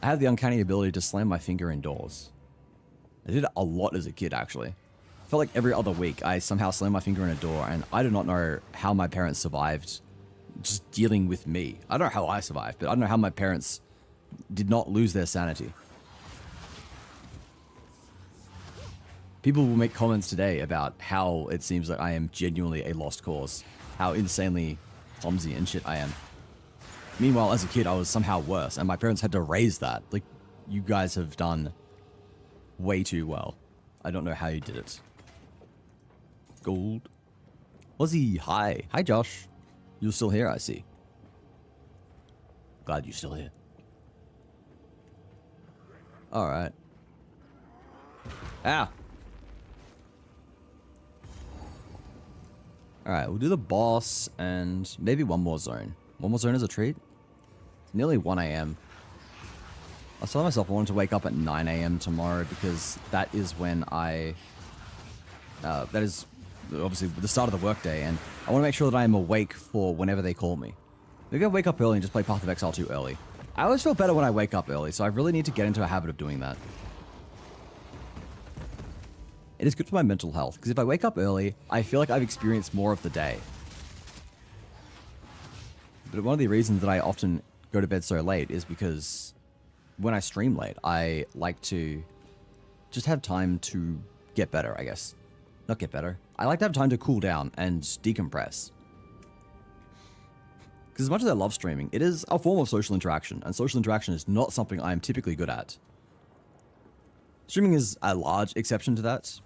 I had the uncanny ability to slam my finger indoors. I did it a lot as a kid, actually. I felt like every other week I somehow slammed my finger in a door, and I do not know how my parents survived just dealing with me. I don't know how I survived, but I don't know how my parents did not lose their sanity. People will make comments today about how it seems like I am genuinely a lost cause. How insanely clumsy and shit I am. Meanwhile, as a kid, I was somehow worse, and my parents had to raise that. Like, you guys have done way too well. I don't know how you did it. Gold. Lizzie, hi. Hi, Josh. You're still here, I see. Glad you're still here. Alright. Ah! Alright, we'll do the boss and maybe one more zone. One more zone is a treat. It's nearly 1 AM. I was telling myself I wanted to wake up at 9 AM tomorrow because that is when that is obviously the start of the workday, and I want to make sure that I am awake for whenever they call me. Maybe I'll wake up early and just play Path of Exile too early. I always feel better when I wake up early, so I really need to get into a habit of doing that. It is good for my mental health, because if I wake up early, I feel like I've experienced more of the day. But one of the reasons that I often go to bed so late is because when I stream late, I like to just have time to get better, I guess. Not get better. I like to have time to cool down and decompress. Because as much as I love streaming, it is a form of social interaction, and social interaction is not something I'm typically good at. Streaming is a large exception to that,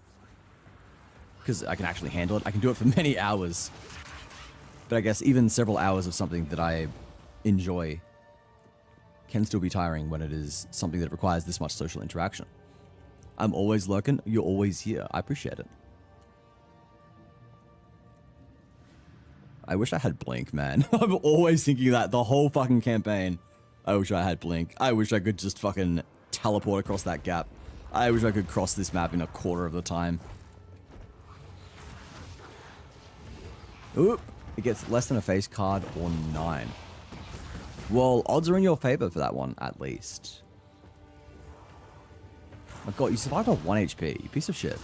because I can actually handle it. I can do it for many hours. But I guess even several hours of something that I enjoy can still be tiring when it is something that requires this much social interaction. I'm always lurking. You're always here. I appreciate it. I wish I had Blink, man. I'm always thinking that the whole fucking campaign. I wish I had Blink. I wish I could just fucking teleport across that gap. I wish I could cross this map in a quarter of the time. Oop. It gets less than a face card or 9. Well, odds are in your favor for that one, at least. My god, you survived on 1 HP. You piece of shit.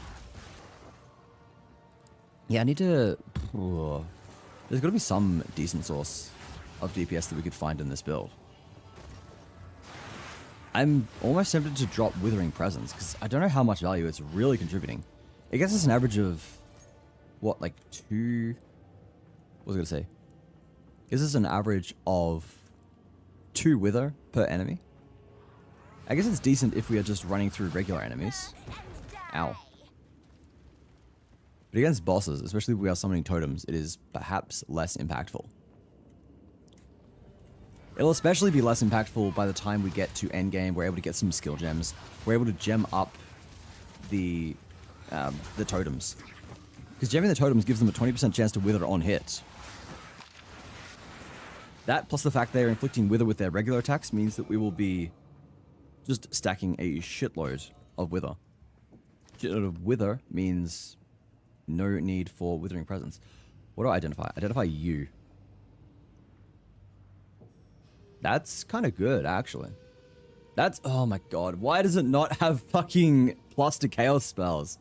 Yeah, I need to... There's got to be some decent source of DPS that we could find in this build. I'm almost tempted to drop Withering Presence, because I don't know how much value it's really contributing. It gets us an average of... What, like 2... What was I going to say? Is this an average of 2 Wither per enemy? I guess it's decent if we are just running through regular enemies. Ow. But against bosses, especially if we are summoning totems, it is perhaps less impactful. It'll especially be less impactful by the time we get to endgame. We're able to get some skill gems. We're able to gem up the totems. Because gemming the totems gives them a 20% chance to wither on hit. That, plus the fact they are inflicting wither with their regular attacks, means that we will be just stacking a shitload of wither. Shitload of wither means no need for Withering Presence. What do I identify? Identify you. That's kind of good, actually. That's... Oh my god. Why does it not have fucking plus to chaos spells?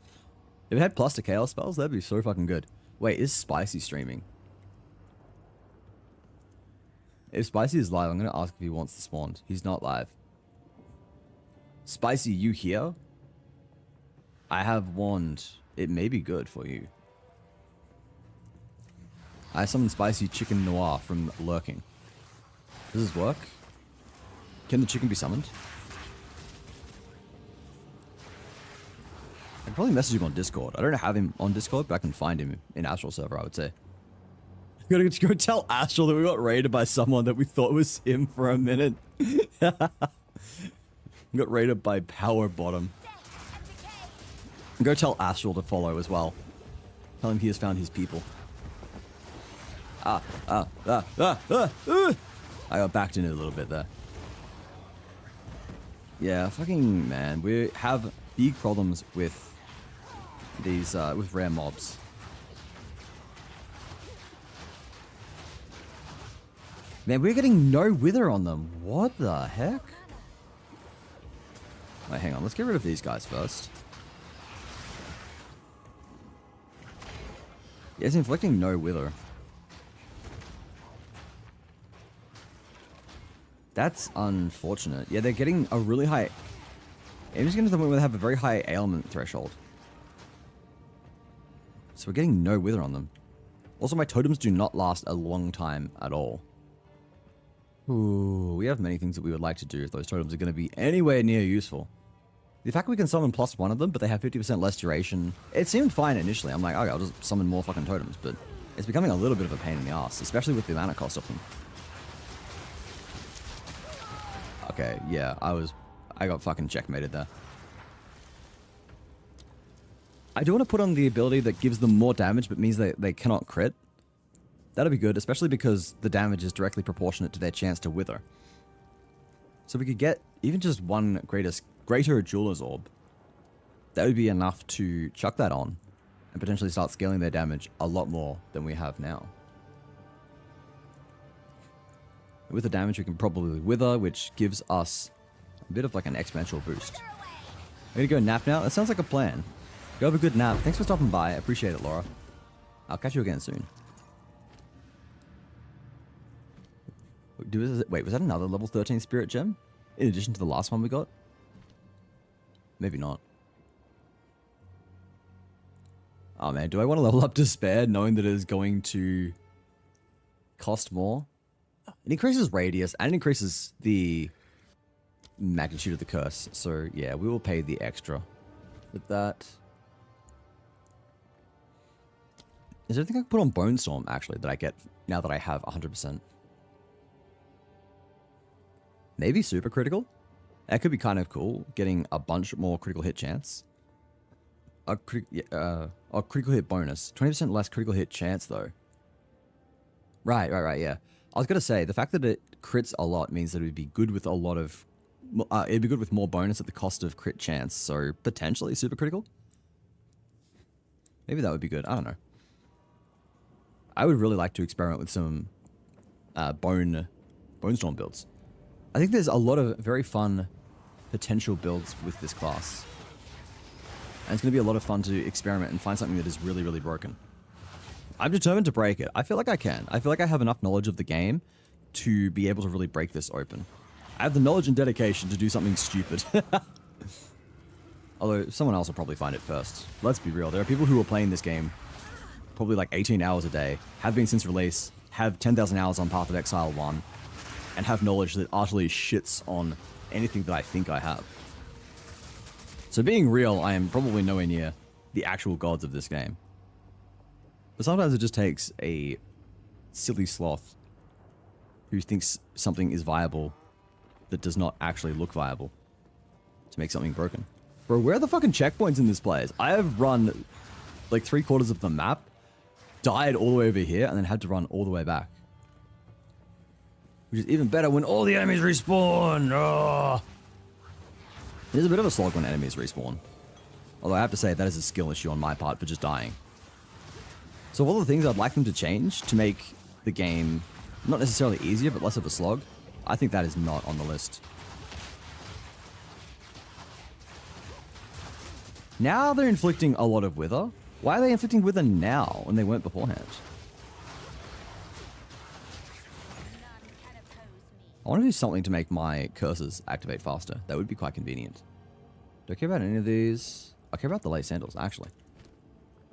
If it had plus to chaos spells, that'd be so fucking good. Wait, is Spicy streaming? If Spicy is live, I'm going to ask if he wants to spawn. He's not live. Spicy, you here? I have wand. It may be good for you. I summoned Spicy Chicken Noir from lurking. Does this work? Can the chicken be summoned? I can probably message him on Discord. I don't have him on Discord, but I can find him in Astral server, I would say. I'm gonna go tell Astral that we got raided by someone that we thought was him for a minute. Got raided by Power Bottom. Go tell Astral to follow as well. Tell him he has found his people. I got backed in it a little bit there. Yeah, fucking man, we have big problems with these with rare mobs. Man, we're getting no wither on them. What the heck? Wait, hang on. Let's get rid of these guys first. Yeah, it's inflicting no wither. That's unfortunate. Yeah, they're getting a really high... I'm just getting to the point where they have a very high ailment threshold. So we're getting no wither on them. Also, my totems do not last a long time at all. Ooh, we have many things that we would like to do if those totems are going to be anywhere near useful. The fact we can summon plus 1 of them, but they have 50% less duration, it seemed fine initially. I'm like, okay, I'll just summon more fucking totems, but it's becoming a little bit of a pain in the ass, especially with the mana cost of them. Okay, yeah, I got fucking checkmated there. I do want to put on the ability that gives them more damage, but means they cannot crit. That'll be good, especially because the damage is directly proportionate to their chance to wither. So if we could get even just one greater Jeweler's Orb, that would be enough to chuck that on and potentially start scaling their damage a lot more than we have now. With the damage, we can probably wither, which gives us a bit of like an exponential boost. I'm gonna go nap now. That sounds like a plan. Go have a good nap. Thanks for stopping by. I appreciate it, Laura. I'll catch you again soon. Wait, was that another level 13 spirit gem? In addition to the last one we got? Maybe not. Oh man, do I want to level up Despair knowing that it is going to cost more? It increases radius and it increases the magnitude of the curse. So yeah, we will pay the extra with that. Is there anything I can put on Bone Storm actually that I get now that I have 100%? Maybe super critical? That could be kind of cool, getting a bunch more critical hit chance. A critical hit bonus. 20% less critical hit chance though. Right, yeah. I was gonna say, the fact that it crits a lot means that it would be good with a lot of... it'd be good with more bonus at the cost of crit chance, so potentially super critical? Maybe that would be good, I don't know. I would really like to experiment with some Bone Storm builds. I think there's a lot of very fun potential builds with this class. And it's going to be a lot of fun to experiment and find something that is really, really broken. I'm determined to break it. I feel like I can. I feel like I have enough knowledge of the game to be able to really break this open. I have the knowledge and dedication to do something stupid. Although, someone else will probably find it first. Let's be real. There are people who are playing this game probably like 18 hours a day, have been since release, have 10,000 hours on Path of Exile 1, and have knowledge that utterly shits on anything that I think I have. So being real, I am probably nowhere near the actual gods of this game. But sometimes it just takes a silly sloth who thinks something is viable that does not actually look viable to make something broken. Bro, where are the fucking checkpoints in this place? I have run like 3/4 of the map, died all the way over here, and then had to run all the way back. Which is even better when all the enemies respawn. Oh. It is a bit of a slog when enemies respawn. Although I have to say, that is a skill issue on my part for just dying. So all the things I'd like them to change to make the game not necessarily easier, but less of a slog, I think that is not on the list. Now they're inflicting a lot of wither. Why are they inflicting wither now when they weren't beforehand? I want to do something to make my curses activate faster. That would be quite convenient. Do I care about any of these? I care about the late sandals, actually.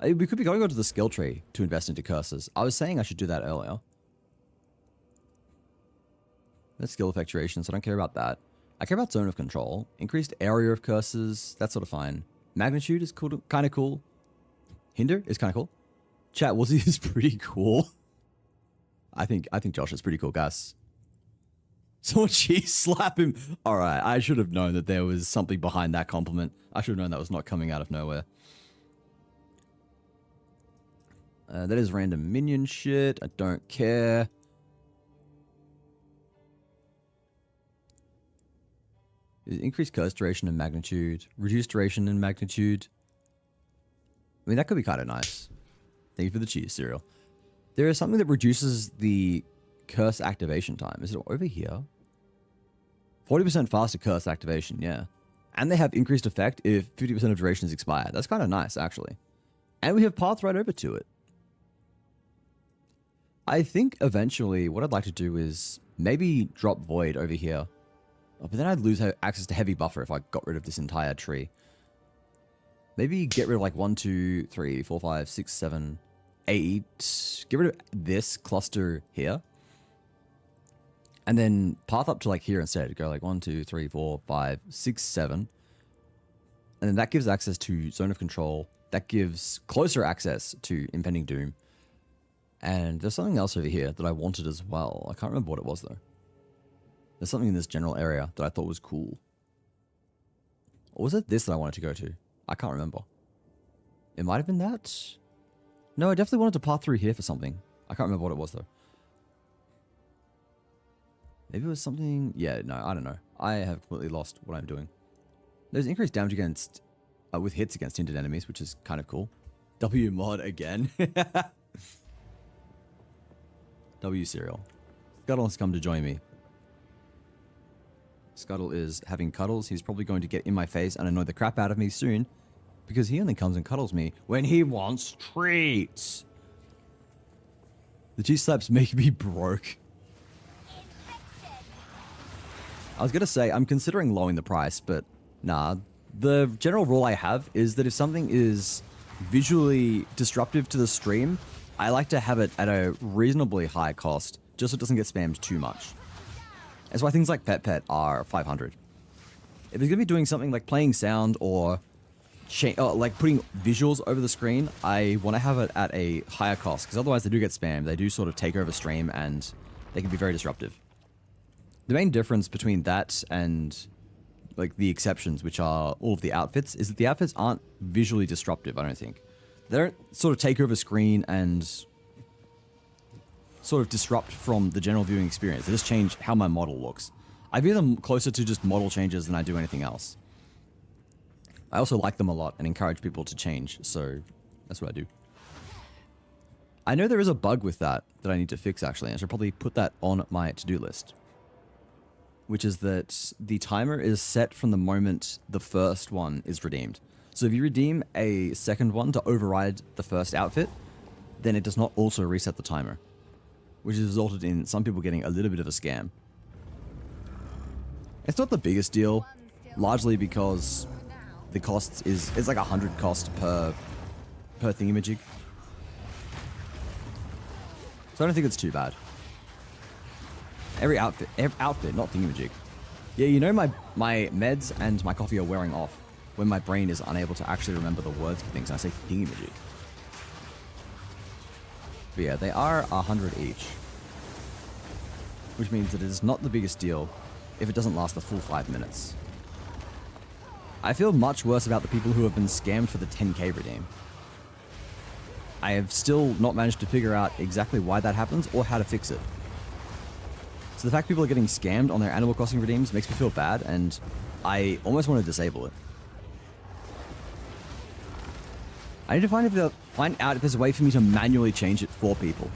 We could be going to the skill tree to invest into curses. I was saying I should do that earlier. That's skill effectuation, so I don't care about that. I care about zone of control. Increased area of curses, that's sort of fine. Magnitude is cool, kind of cool. Hinder is kind of cool. Chat, Woozy is pretty cool. I think Josh is pretty cool, guys. Someone cheese slap him. Alright, I should have known that there was something behind that compliment. I should have known that was not coming out of nowhere. That is random minion shit. I don't care. Increased curse duration and magnitude. Reduced duration and magnitude. I mean, that could be kind of nice. Thank you for the cheese, cereal. There is something that reduces the curse activation time. Is it over here? 40% faster curse activation, yeah. And they have increased effect if 50% of duration is expired. That's kind of nice, actually. And we have path right over to it. I think eventually what I'd like to do is maybe drop Void over here. Oh, but then I'd lose access to Heavy Buffer if I got rid of this entire tree. Maybe get rid of like 1, 2, 3, 4, 5, 6, 7, 8. Get rid of this cluster here. And then path up to like here instead. Go like 1, 2, 3, 4, 5, 6, 7. And then that gives access to Zone of Control. That gives closer access to Impending Doom. And there's something else over here that I wanted as well. I can't remember what it was though. There's something in this general area that I thought was cool. Or was it this that I wanted to go to? I can't remember. It might have been that. No, I definitely wanted to path through here for something. I can't remember what it was though. Maybe it was something... Yeah, no, I don't know. I have completely lost what I'm doing. There's increased damage against... with hits against hindered enemies, which is kind of cool. W mod again. W cereal. Scuttle has come to join me. Scuttle is having cuddles. He's probably going to get in my face and annoy the crap out of me soon. Because he only comes and cuddles me when he wants treats. The cheese slaps make me broke. I was going to say, I'm considering lowering the price, but nah. The general rule I have is that if something is visually disruptive to the stream, I like to have it at a reasonably high cost, just so it doesn't get spammed too much. That's why things like Pet Pet are 500. If it's going to be doing something like playing sound or like putting visuals over the screen, I want to have it at a higher cost, because otherwise they do get spammed. They do sort of take over stream, and they can be very disruptive. The main difference between that and like the exceptions, which are all of the outfits, is that the outfits aren't visually disruptive, I don't think. They don't sort of take over screen and sort of disrupt from the general viewing experience. They just change how my model looks. I view them closer to just model changes than I do anything else. I also like them a lot and encourage people to change, so that's what I do. I know there is a bug with that I need to fix, actually. I should probably put that on my to-do list. Which is that the timer is set from the moment the first one is redeemed. So if you redeem a second one to override the first outfit, then it does not also reset the timer. Which has resulted in some people getting a little bit of a scam. It's not the biggest deal, largely because the cost it's like 100 cost per thingamajig. So I don't think it's too bad. Every outfit, not thingamajig. Yeah, you know my meds and my coffee are wearing off when my brain is unable to actually remember the words for things, and I say thingamajig. But yeah, they are 100 each. Which means that it is not the biggest deal if it doesn't last the full 5 minutes. I feel much worse about the people who have been scammed for the 10k redeem. I have still not managed to figure out exactly why that happens or how to fix it. So the fact people are getting scammed on their Animal Crossing redeems makes me feel bad, and I almost want to disable it. I need to find out if there's a way for me to manually change it for people.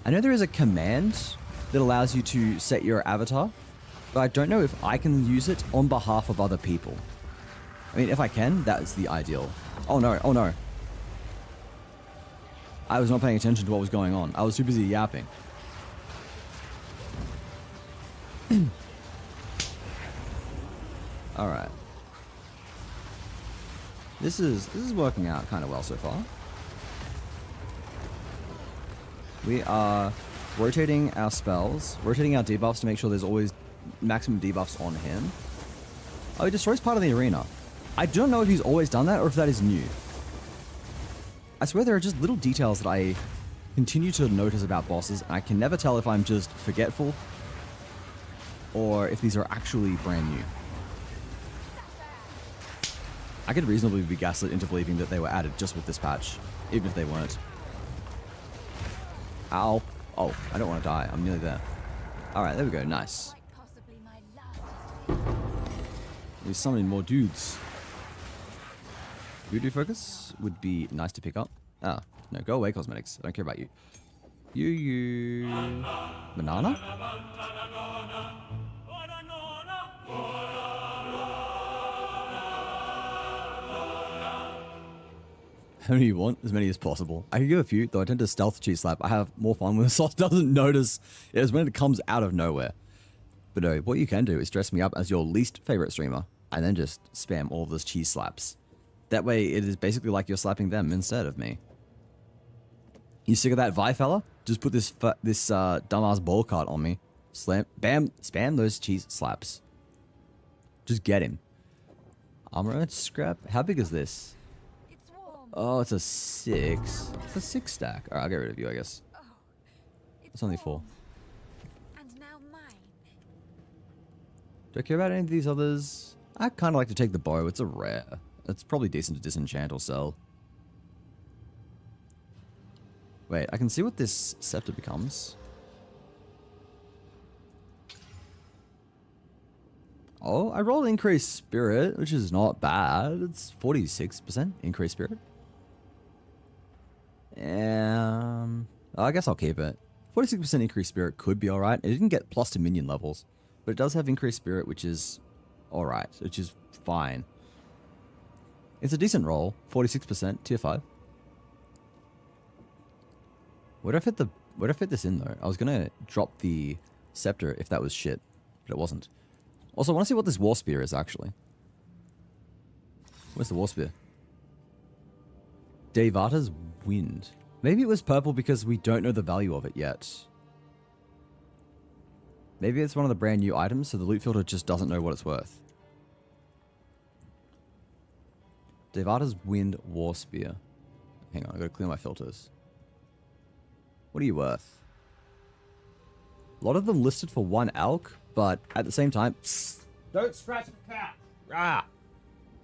I know there is a command that allows you to set your avatar, but I don't know if I can use it on behalf of other people. I mean, if I can, that's the ideal. Oh no, oh no. I was not paying attention to what was going on. I was too busy yapping. Alright. This is working out kind of well so far. We are rotating our spells, rotating our debuffs to make sure there's always maximum debuffs on him. Oh, he destroys part of the arena. I don't know if he's always done that or if that is new. I swear there are just little details that I continue to notice about bosses, and I can never tell if I'm just forgetful or if these are actually brand new. I could reasonably be gaslit into believing that they were added just with this patch, even if they weren't. Ow. Oh, I don't want to die. I'm nearly there. Alright, there we go. Nice. We're summoning more dudes. Voodoo focus would be nice to pick up. Ah, no, go away, cosmetics. I don't care about you. You. Banana? How many you want? As many as possible. I can give a few, though I tend to stealth cheese slap. I have more fun when the sauce doesn't notice. It is when it comes out of nowhere. But no, what you can do is dress me up as your least favorite streamer, and then just spam all of those cheese slaps. That way, it is basically like you're slapping them instead of me. You sick of that Vi fella? Just put this dumbass ball cart on me. Slam, bam, spam those cheese slaps. Just get him. Armor scrap? How big is this? Oh, it's a 6. It's a 6 stack. Alright, I'll get rid of you, I guess. It's only 4. And now mine. Do I care about any of these others? I kind of like to take the bow. It's a rare. It's probably decent to disenchant or sell. Wait, I can see what this scepter becomes. Oh, I rolled increased spirit, which is not bad. It's 46% increased spirit. I guess I'll keep it. 46% increased spirit could be alright. It didn't get plus to minion levels, but it does have increased spirit, which is alright, which is fine. It's a decent roll. 46%, tier 5. Where did I fit this in though? I was gonna drop the scepter if that was shit, but it wasn't. Also, I want to see what this war spear is, actually. Where's the war spear? Devata's Wind. Maybe it was purple because we don't know the value of it yet. Maybe it's one of the brand new items, so the loot filter just doesn't know what it's worth. Devata's Wind War Spear. Hang on, I gotta clear my filters. What are you worth? A lot of them listed for 1 alk, but at the same time, psst, don't scratch the couch. Rah!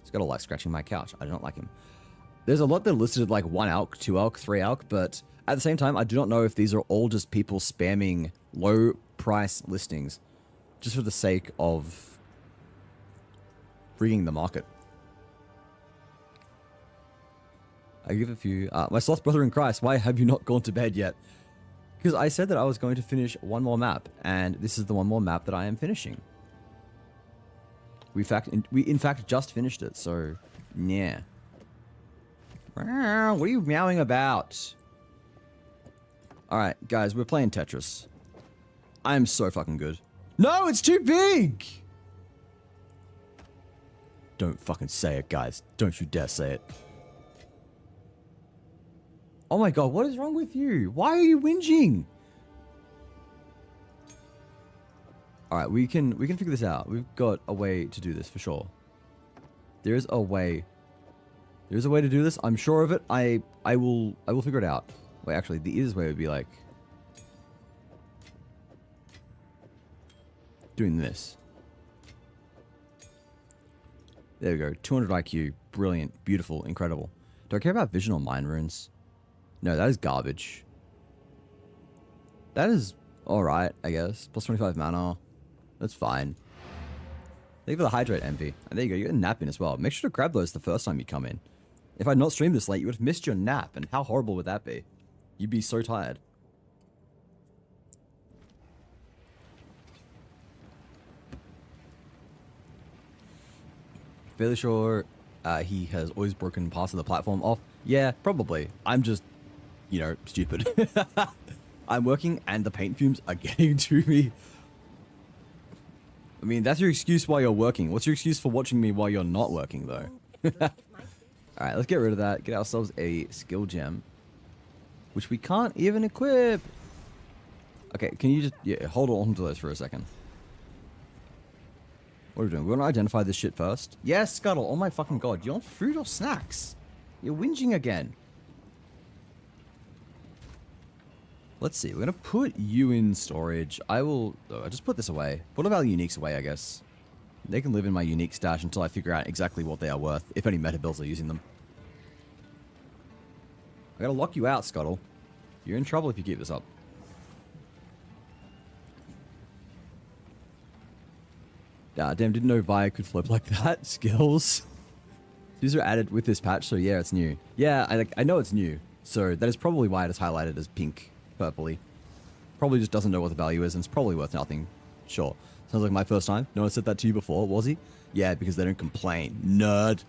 He's gotta like scratching my couch. I do not like him. There's a lot that are listed at like 1 alk, 2 alk, 3 alk, but at the same time, I do not know if these are all just people spamming low price listings just for the sake of rigging the market. I give a few. My sloth brother in Christ, why have you not gone to bed yet? Because I said that I was going to finish one more map, and this is the one more map that I am finishing. We in fact just finished it, so yeah. What are you meowing about? Alright, guys, we're playing Tetris. I am so fucking good. No, it's too big! Don't fucking say it, guys. Don't you dare say it. Oh my god, what is wrong with you? Why are you whinging? Alright, we can figure this out. We've got a way to do this for sure. There is a way. There's a way to do this. I'm sure of it. I will figure it out. Wait, actually, the easiest way would be like doing this. There we go. 200 IQ. Brilliant. Beautiful. Incredible. Do I care about vision or mind runes? No, that is garbage. That is alright, I guess. Plus 25 mana. That's fine. Thank you for the hydrate, Envy. And there you go. You get a nap in as well. Make sure to grab those the first time you come in. If I'd not streamed this late, you would have missed your nap. And how horrible would that be? You'd be so tired. Fairly sure he has always broken parts of the platform off. Yeah, probably. I'm just, you know, stupid. I'm working and the paint fumes are getting to me. I mean, that's your excuse while you're working. What's your excuse for watching me while you're not working, though? Alright, let's get rid of that. Get ourselves a skill gem. Which we can't even equip. Okay, can you just... Yeah, hold on to those for a second. What are we doing? We want to identify this shit first? Yes, Scuttle. Oh my fucking god. You want food or snacks? You're whinging again. Let's see. We're going to put you in storage. I'll just put this away. Put all of our uniques away, I guess. They can live in my unique stash until I figure out exactly what they are worth, if any meta builds are using them. I gotta lock you out, Scuttle. You're in trouble if you keep this up. Damn, didn't know Vi could flip like that. Skills. These are added with this patch, so yeah, it's new. Yeah, I know it's new, so that is probably why it is highlighted as pink, purpley. Probably just doesn't know what the value is, and it's probably worth nothing. Sure. Sounds like my first time. No one said that to you before, was he? Yeah, because they don't complain. Nerd.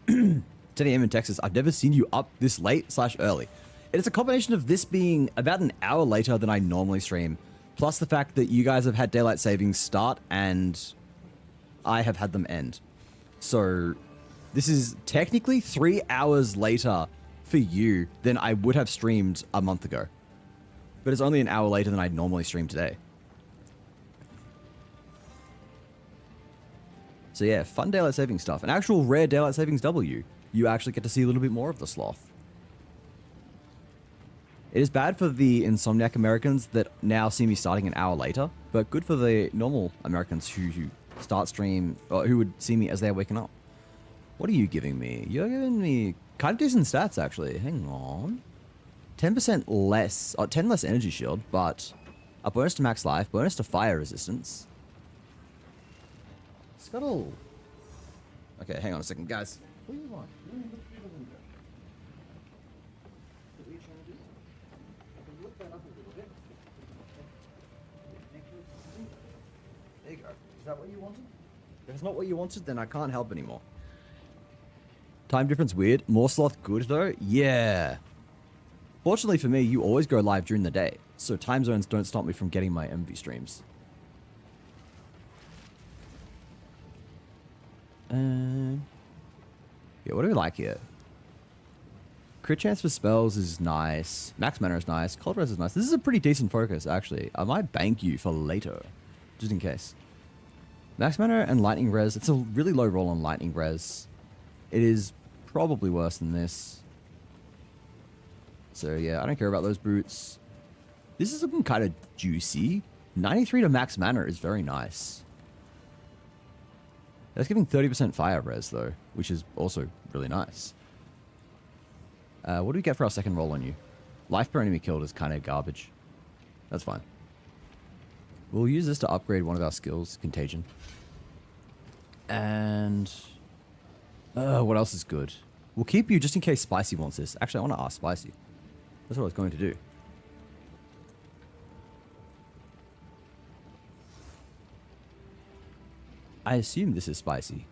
10 AM in Texas. I've never seen you up this late / early. It is a combination of this being about an hour later than I normally stream, plus the fact that you guys have had daylight savings start and I have had them end. So this is technically 3 hours later for you than I would have streamed a month ago. But it's only an hour later than I'd normally stream today. So yeah, fun daylight saving stuff. An actual rare daylight savings W. You actually get to see a little bit more of the sloth. It is bad for the insomniac Americans that now see me starting an hour later, but good for the normal Americans who start stream, or who would see me as they're waking up. What are you giving me? You're giving me kind of decent stats, actually. Hang on. 10% less, 10 less energy shield, but a bonus to max life, bonus to fire resistance. Scuttle. Okay, hang on a second, guys. What do you want? What are you trying to do? I can look that up a little bit. There you go. Is that what you wanted? If it's not what you wanted, then I can't help anymore. Time difference weird. More sloth good, though? Yeah. Fortunately for me, you always go live during the day, so time zones don't stop me from getting my MV streams. Yeah, what do we like here? Crit chance for spells is nice. Max mana is nice. Cold res is nice. This is a pretty decent focus, actually. I might bank you for later, just in case. Max mana and lightning res. It's a really low roll on lightning res. It is probably worse than this. So yeah, I don't care about those boots. This is looking kind of juicy. 93 to max mana is very nice. That's giving 30% fire res though, which is also really nice. What do we get for our second roll on you? Life per enemy killed is kind of garbage. That's fine. We'll use this to upgrade one of our skills, Contagion. And what else is good? We'll keep you just in case Spicy wants this. Actually, I want to ask Spicy. That's what I was going to do. I assume this is Spicy.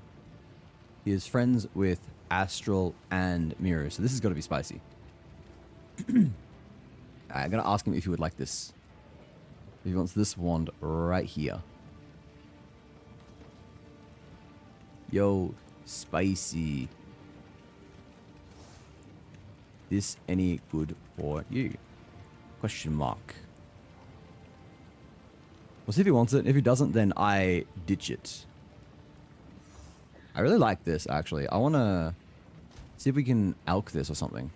He is friends with Astral and Miru, so this has got to be Spicy. I'm going to ask him if he would like this. If he wants this wand right here. Yo, Spicy. This any good for you? Question mark. We'll see if he wants it. If he doesn't, then I ditch it. I really like this, actually. I want to see if we can elk this or something.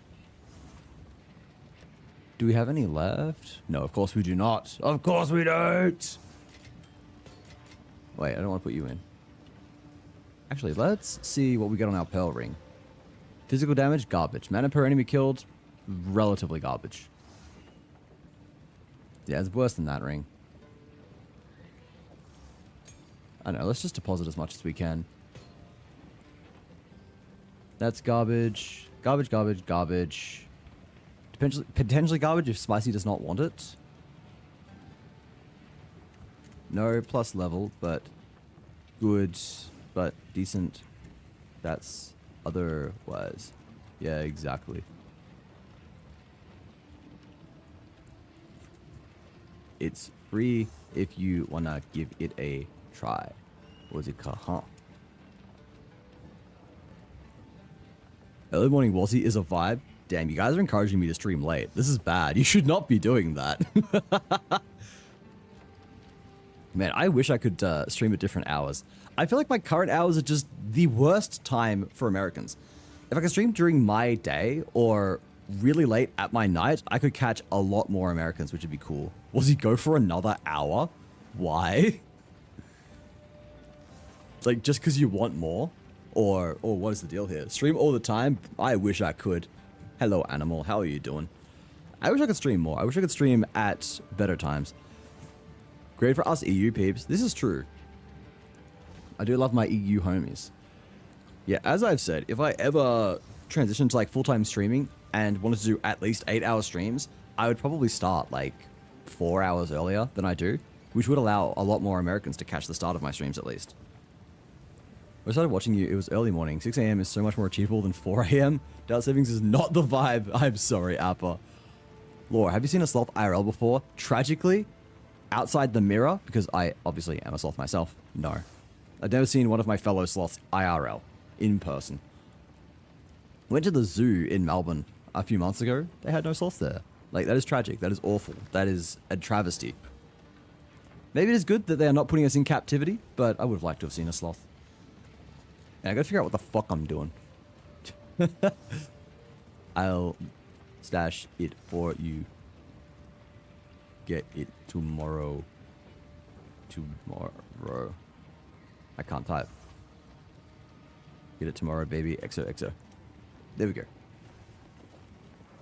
Do we have any left? No, of course we do not. Of course we don't! Wait, I don't want to put you in. Actually, let's see what we get on our Pearl Ring. Physical damage, garbage. Mana per enemy killed, relatively garbage. Yeah, it's worse than that ring. I don't know, let's just deposit as much as we can. That's garbage. Garbage, garbage, garbage. Potentially garbage if Spicy does not want it. No plus level, but good, but decent. That's otherwise. Yeah, exactly. It's free if you wanna give it a try. What was it called? Huh? Early morning Wazzy is a vibe. Damn, you guys are encouraging me to stream late. This is bad. You should not be doing that. Man, I wish I could stream at different hours. I feel like my current hours are just the worst time for Americans. If I could stream during my day or really late at my night, I could catch a lot more Americans, which would be cool. Was he go for another hour? Why? Like, just because you want more? Or what is the deal here? Stream all the time? I wish I could. Hello, animal. How are you doing? I wish I could stream more. I wish I could stream at better times. Great for us EU peeps. This is true. I do love my EU homies. Yeah, as I've said, if I ever transition to like full-time streaming and wanted to do at least 8-hour streams, I would probably start like 4 hours earlier than I do, which would allow a lot more Americans to catch the start of my streams at least. When I started watching you, it was early morning. 6 a.m. is so much more achievable than 4 a.m. Daylight savings is not the vibe. I'm sorry, Appa. Laura, have you seen a sloth IRL before? Tragically, outside the mirror, because I obviously am a sloth myself, no. I've never seen one of my fellow sloths IRL, in person. Went to the zoo in Melbourne a few months ago. They had no sloths there. Like, that is tragic. That is awful. That is a travesty. Maybe it is good that they are not putting us in captivity, but I would have liked to have seen a sloth. And I gotta figure out what the fuck I'm doing. I'll stash it for you. Get it tomorrow. Tomorrow. I can't type. Get it tomorrow, baby. XOXO. There we go.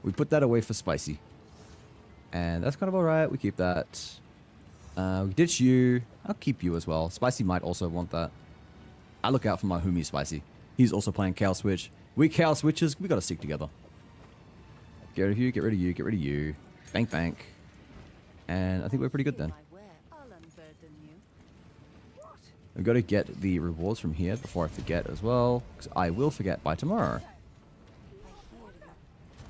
We put that away for Spicy. And that's kind of alright. We keep that. We ditch you. I'll keep you as well. Spicy might also want that. I look out for my homie Spicy. He's also playing Cow Switch. We Cow Switchers, we gotta stick together. Get rid of you, get rid of you, get rid of you. Bank, bank. And I think we're pretty good then. I've got to get the rewards from here before I forget as well, because I will forget by tomorrow.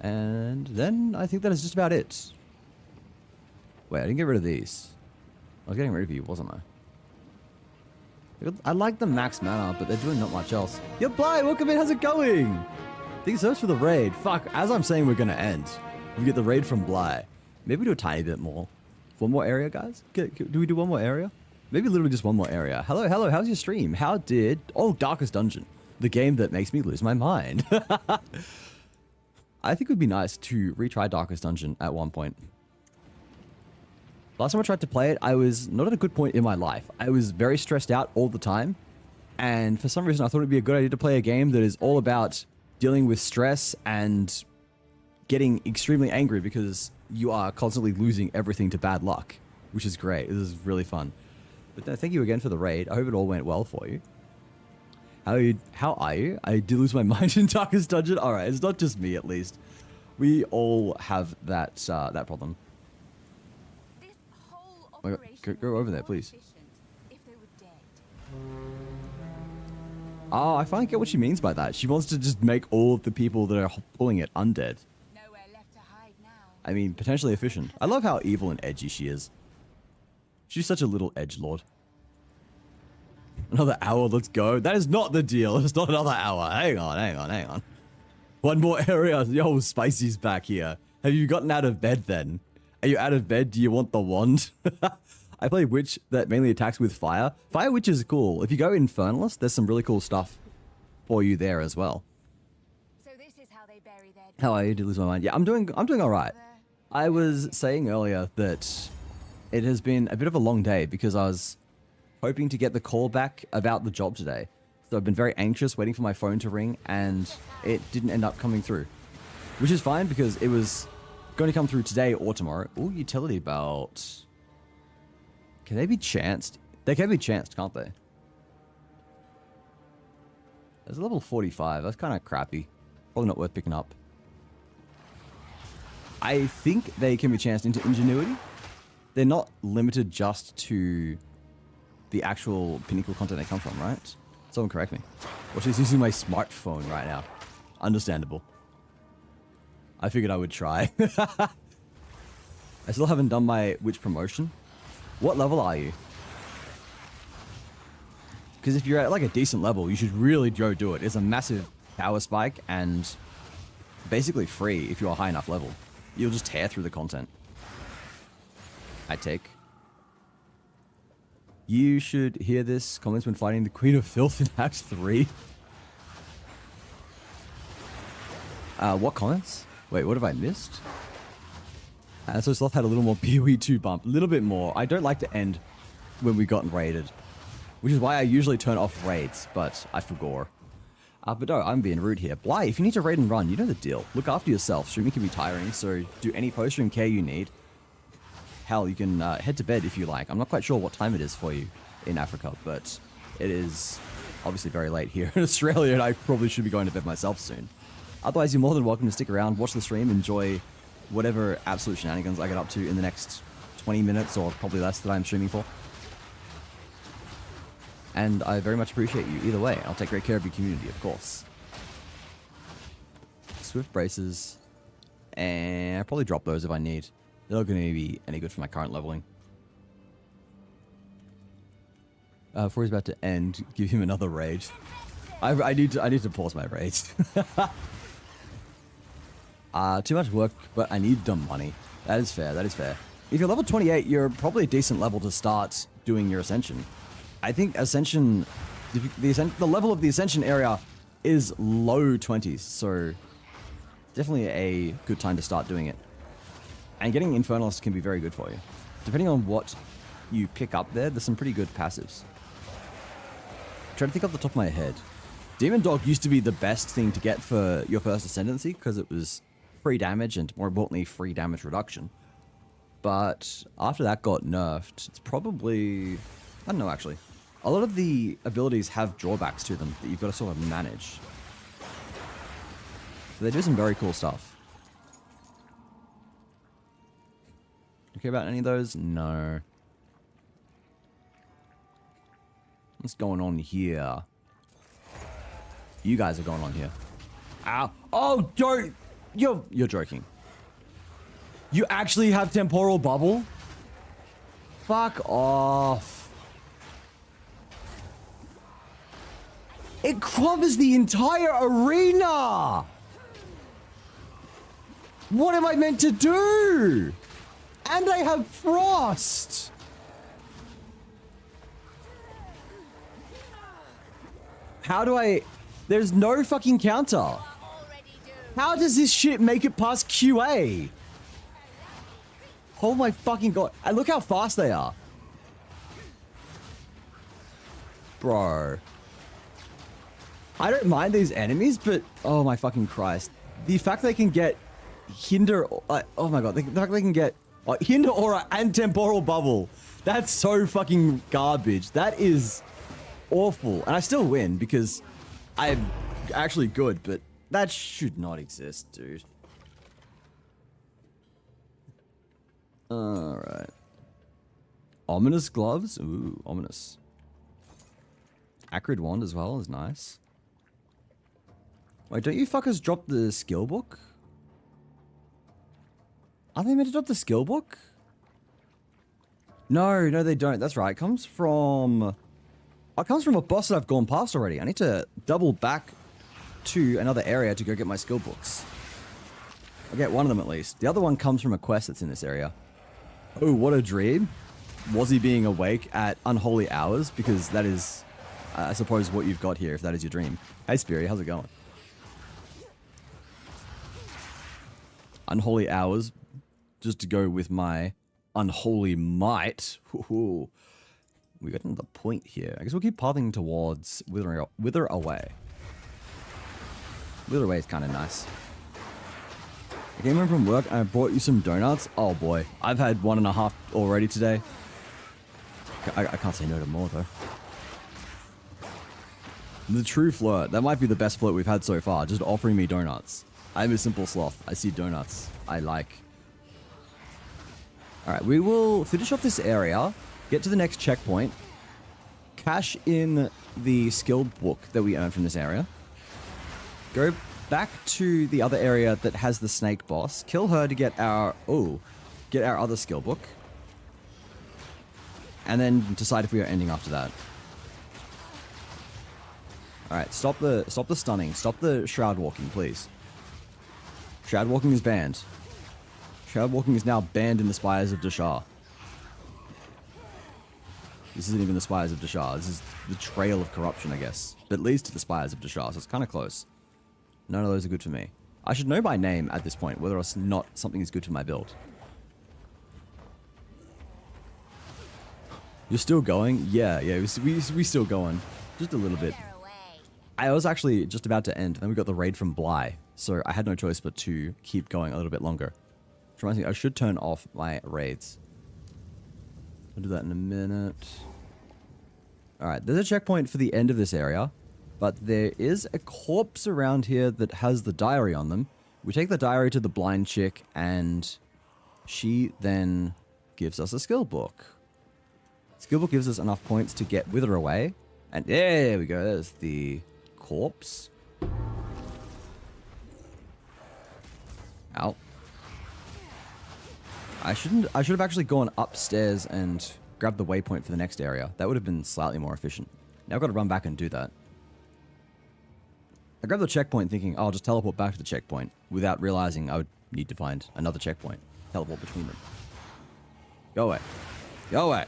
And then I think that is just about it. Wait, I didn't get rid of these. I was getting rid of you, wasn't I? I like the max mana, but they're doing not much else. Yo, Bly, welcome in. How's it going? Thanks so much for the raid. Fuck, as I'm saying, we're going to end. We get the raid from Bly. Maybe we do a tiny bit more. One more area, guys? Do we do one more area? Maybe literally just one more area. Hello, hello. How's your stream? How did... Oh, Darkest Dungeon. The game that makes me lose my mind. I think it would be nice to retry Darkest Dungeon at one point. Last time I tried to play it, I was not at a good point in my life. I was very stressed out all the time. And for some reason, I thought it'd be a good idea to play a game that is all about dealing with stress and getting extremely angry because you are constantly losing everything to bad luck, which is great. This is really fun. But no, thank you again for the raid. I hope it all went well for you. How are you? I did lose my mind in Darkest Dungeon. All right, it's not just me, at least. We all have that that problem. Oh, go over there, please. Oh, I finally get what she means by that. She wants to just make all of the people that are pulling it undead. I mean, potentially efficient. I love how evil and edgy she is. She's such a little edgelord. Another hour, let's go. That is not the deal. It's not another hour. Hang on. One more area. Yo, Spicy's back here. Have you gotten out of bed then? Are you out of bed? Do you want the wand? I play Witch that mainly attacks with fire. Fire Witch is cool. If you go Infernalist, there's some really cool stuff for you there as well. So this is how they bury their How are you? Did lose my mind? Yeah, I'm doing all right. I was saying earlier that it has been a bit of a long day because I was hoping to get the call back about the job today. So I've been very anxious waiting for my phone to ring and it didn't end up coming through. Which is fine because it was going to come through today or tomorrow. Oh, utility belt. Can they be chanced? They can be chanced, can't they? There's a level 45. That's kind of crappy. Probably not worth picking up. I think they can be chanced into Ingenuity. They're not limited just to the actual Pinnacle content they come from, right? Someone correct me. Well, she's using my smartphone right now. Understandable. I figured I would try. I still haven't done my Witch promotion. What level are you? Because if you're at like a decent level, you should really go do it. It's a massive power spike and basically free if you're a high enough level. You'll just tear through the content. I take. You should hear this. Comments when fighting the Queen of Filth in Act 3. What comments? Wait, what have I missed? So Sloth had a little more PoE 2 bump. A little bit more. I don't like to end when we've gotten raided. Which is why I usually turn off raids, but I forgot. But no, I'm being rude here. Bly, if you need to raid and run, you know the deal. Look after yourself. Streaming can be tiring, so do any post-stream care you need. Hell, you can head to bed if you like. I'm not quite sure what time it is for you in Africa, but it is obviously very late here in Australia, and I probably should be going to bed myself soon. Otherwise, you're more than welcome to stick around, watch the stream, enjoy whatever absolute shenanigans I get up to in the next 20 minutes, or probably less, that I'm streaming for. And I very much appreciate you either way. I'll take great care of your community, of course. Swift braces. And I'll probably drop those if I need. They're not going to be any good for my current leveling. Before he's about to end, give him another raid. I need to pause my raids. Too much work, but I need the money. That is fair, that is fair. If you're level 28, you're probably a decent level to start doing your Ascension. I think Ascension, the level of the Ascension area is low 20s, so definitely a good time to start doing it. And getting Infernalist can be very good for you. Depending on what you pick up there, there's some pretty good passives. I'm trying to think off the top of my head. Demon Dog used to be the best thing to get for your first Ascendancy because it was free damage and, more importantly, free damage reduction. But after that got nerfed, it's probably... I don't know, actually. A lot of the abilities have drawbacks to them that you've got to sort of manage. But they do some very cool stuff. You care about any of those? No. What's going on here? You guys are going on here. Ow. Oh, don't. You're joking. You actually have temporal bubble? Fuck off. It covers the entire arena! What am I meant to do? And I have frost! How do I... There's no fucking counter. How does this shit make it past QA? Oh my fucking god. And look how fast they are. Bro. I don't mind these enemies, but... Oh my fucking Christ. The fact they can get... Hinder... oh my god. The fact they can get... Hinder Aura and Temporal Bubble. That's so fucking garbage. That is awful. And I still win because I'm actually good, but that should not exist, dude. Alright. Ominous gloves? Ooh, ominous. Acrid wand as well is nice. Wait, don't you fuckers drop the skill book? Are they meant to drop the skill book? No, they don't. That's right. It comes from... It comes from a boss that I've gone past already. I need to double back to another area to go get my skill books. I'll get one of them at least. The other one comes from a quest that's in this area. Oh, what a dream. Was he being awake at unholy hours? Because that is, I suppose, what you've got here, if that is your dream. Hey, Speary, how's it going? Unholy hours, just to go with my unholy might. Ooh. We got another point here. I guess we'll keep pathing towards Wither Away. Wither Away is kind of nice. I came home from work and I brought you some donuts. Oh boy, I've had 1.5 already today. I can't say no to more though. The true flirt. That might be the best flirt we've had so far. Just offering me donuts. I'm a simple sloth. I see donuts. I like. Alright, we will finish off this area. Get to the next checkpoint. Cash in the skill book that we earned from this area. Go back to the other area that has the snake boss. Kill her to get our... Oh. Get our other skill book. And then decide if we are ending after that. Alright, stop the stunning. Stop the shroud walking, please. Shroud walking is banned. Shroud walking is now banned in the Spires of Dashar. This isn't even the Spires of Dashar. This is the Trail of Corruption, I guess. But leads to the Spires of Dashar, so it's kind of close. None of those are good for me. I should know by name at this point whether or not something is good for my build. You're still going? Yeah, we still going. Just a little bit. I was actually just about to end, then we got the raid from Bly, so I had no choice but to keep going a little bit longer. Which reminds me, I should turn off my raids. I'll do that in a minute. Alright, there's a checkpoint for the end of this area, but there is a corpse around here that has the diary on them. We take the diary to the blind chick, and she then gives us a skill book. Skill book gives us enough points to get Wither Away, and there we go, there's the corpse. Ow. I should have actually gone upstairs and grabbed the waypoint for the next area. That would have been slightly more efficient. Now I've got to run back and do that. I grabbed the checkpoint thinking, oh, I'll just teleport back to the checkpoint without realizing I would need to find another checkpoint. Teleport between them. Go away. Go away.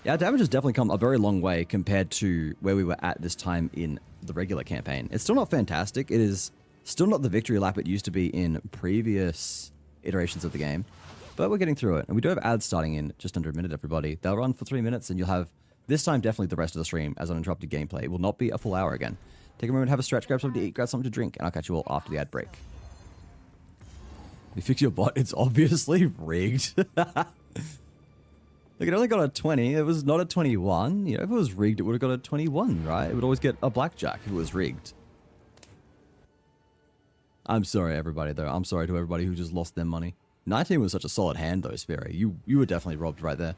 Yeah, damage has definitely come a very long way compared to where we were at this time in the regular campaign. It's still not fantastic. It is still not the victory lap it used to be in previous iterations of the game, but we're getting through it. And we do have ads starting in just under a minute, everybody. They'll run for 3 minutes, and you'll have, this time, definitely the rest of the stream as uninterrupted gameplay. It will not be a full hour again. Take a moment, have a stretch, grab something to eat, grab something to drink, and I'll catch you all after the ad break. You fix your bot, it's obviously rigged. Look, it only got a 20. It was not a 21. You know, if it was rigged, it would have got a 21, right? It would always get a blackjack if it was rigged. I'm sorry, everybody, though. I'm sorry to everybody who just lost their money. 19 was such a solid hand, though, Sperry. You were definitely robbed right there.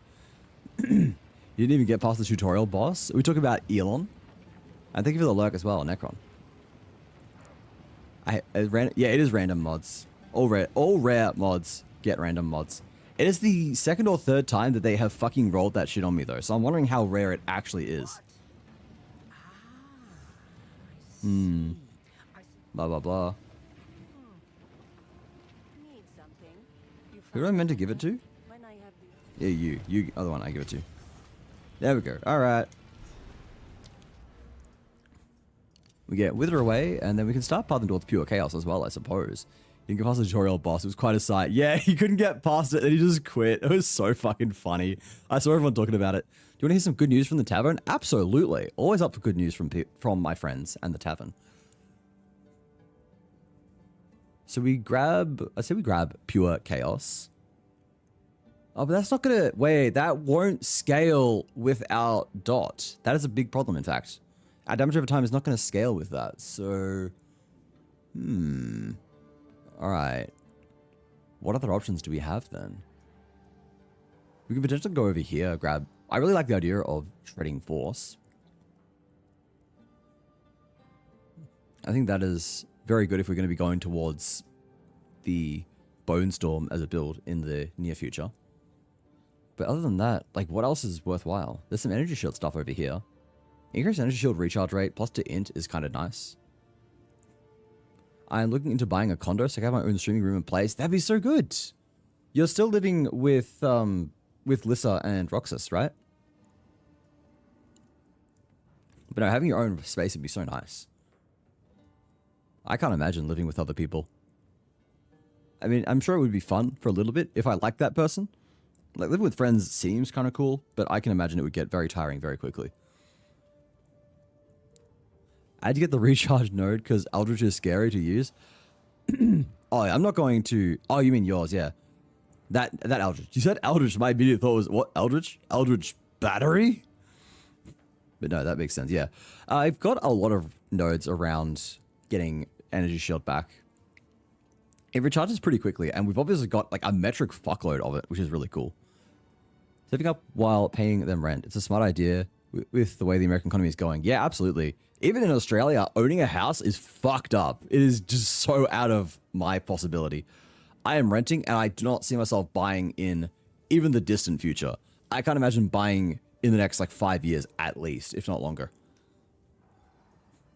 You didn't even get past the tutorial boss. We talk about Elon. And thank you for the lurk as well, Necron. Yeah, it is random mods. All rare mods get random mods. It is the second or third time that they have fucking rolled that shit on me, though. So I'm wondering how rare it actually is. Blah, blah, blah. Need something. You Who am I meant to give it to? when I have the Yeah, you. You, other one I give it to. There we go. All right. We get Wither away, and then we can start pathing towards pure chaos as well, I suppose. You can get past the tutorial boss. It was quite a sight. Yeah, he couldn't get past it, and he just quit. It was so fucking funny. I saw everyone talking about it. Do you want to hear some good news from the tavern? Absolutely. Always up for good news from my friends and the tavern. So we grab... I say we grab pure chaos. Oh, but that's not gonna... Wait, that won't scale without dot. That is a big problem, in fact. Our damage over time is not going to scale with that, so... Alright. What other options do we have, then? We could potentially go over here, grab... I really like the idea of Shredding Force. I think that is very good if we're going to be going towards the Bone Storm as a build in the near future. But other than that, like, what else is worthwhile? There's some energy shield stuff over here. Increased energy shield recharge rate plus to int is kind of nice. I'm looking into buying a condo so I can have my own streaming room and place. That'd be so good. You're still living with Lissa and Roxas, right? But no, having your own space would be so nice. I can't imagine living with other people. I mean, I'm sure it would be fun for a little bit if I liked that person. Like, living with friends seems kind of cool, but I can imagine it would get very tiring very quickly. I had to get the recharge node because Eldritch is scary to use. Oh, I'm not going to... Oh, you mean yours, yeah. That Eldritch. You said Eldritch. My immediate thought was, what, Eldritch? Eldritch battery? But no, that makes sense, yeah. I've got a lot of nodes around getting energy shield back. It recharges pretty quickly, and we've obviously got like a metric fuckload of it, which is really cool. Saving up while paying them rent. It's a smart idea with the way the American economy is going. Yeah, absolutely. Even in Australia, owning a house is fucked up. It is just so out of my possibility. I am renting, and I do not see myself buying in even the distant future. I can't imagine buying in the next like 5 years at least, if not longer.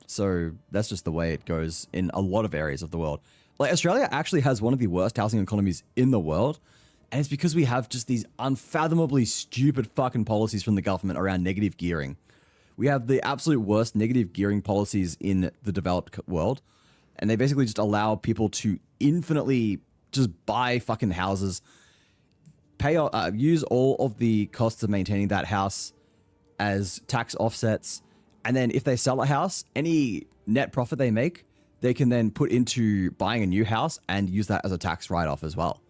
So that's just the way it goes in a lot of areas of the world. Like, Australia actually has one of the worst housing economies in the world, and it's because we have just these unfathomably stupid fucking policies from the government around negative gearing. We have the absolute worst negative gearing policies in the developed world, and they basically just allow people to infinitely just buy fucking houses, pay, use all of the costs of maintaining that house as tax offsets, and then if they sell a house, any net profit they make, they can then put into buying a new house and use that as a tax write-off as well,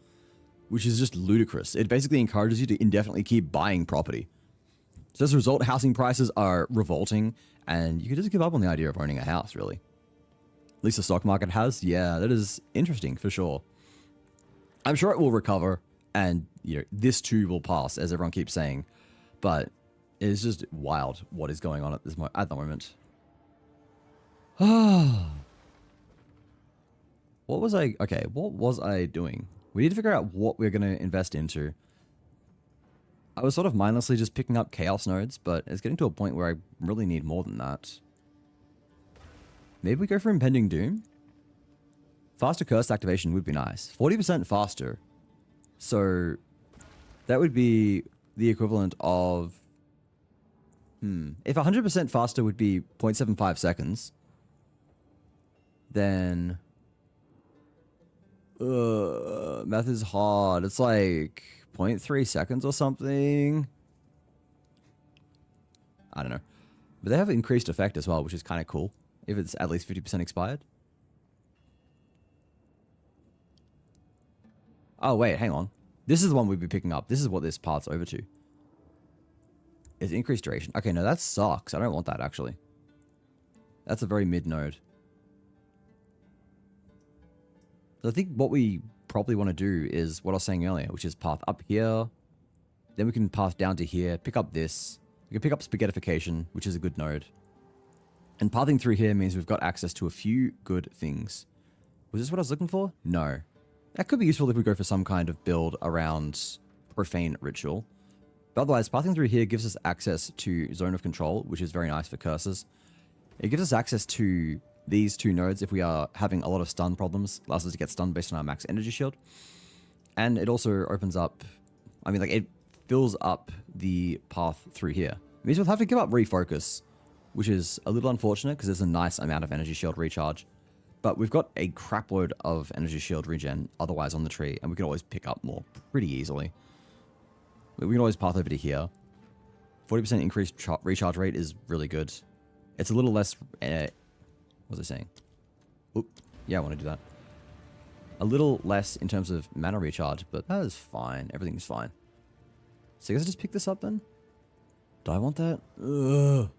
which is just ludicrous. It basically encourages you to indefinitely keep buying property. So as a result, housing prices are revolting, and you could just give up on the idea of owning a house, really. At least the stock market has. Yeah, that is interesting for sure. I'm sure it will recover, and you know, this too will pass, as everyone keeps saying. But it's just wild what is going on at the moment. What was I doing? We need to figure out what we're going to invest into. I was sort of mindlessly just picking up chaos nodes, but it's getting to a point where I really need more than that. Maybe we go for Impending Doom? Faster curse activation would be nice. 40% faster. So that would be the equivalent of... If 100% faster would be 0.75 seconds, then... math is hard. It's like 0.3 seconds or something. I don't know. But they have increased effect as well, which is kind of cool. If it's at least 50% expired. Oh, wait, hang on. This is the one we'd be picking up. This is what this path's over to. It's increased duration. Okay, no, that sucks. I don't want that, actually. That's a very mid node. So I think what we probably want to do is what I was saying earlier, which is path up here. Then we can path down to here, pick up this. We can pick up spaghettification, which is a good node. And pathing through here means we've got access to a few good things. Was this what I was looking for? No. That could be useful if we go for some kind of build around profane ritual. But otherwise, pathing through here gives us access to zone of control, which is very nice for curses. It gives us access to these 2 nodes if we are having a lot of stun problems. Allows us to get stunned based on our max energy shield. And it also opens up, I mean, like, it fills up the path through here. It means we'll have to give up refocus, which is a little unfortunate because there's a nice amount of energy shield recharge. But we've got a crapload of energy shield regen otherwise on the tree, and we can always pick up more pretty easily. We can always path over to here. 40% increased recharge rate is really good. It's a little less... what was I saying? Oop. Yeah, I want to do that. A little less in terms of mana recharge, but that is fine. Everything's fine. So I guess I just pick this up then? Do I want that? Ugh.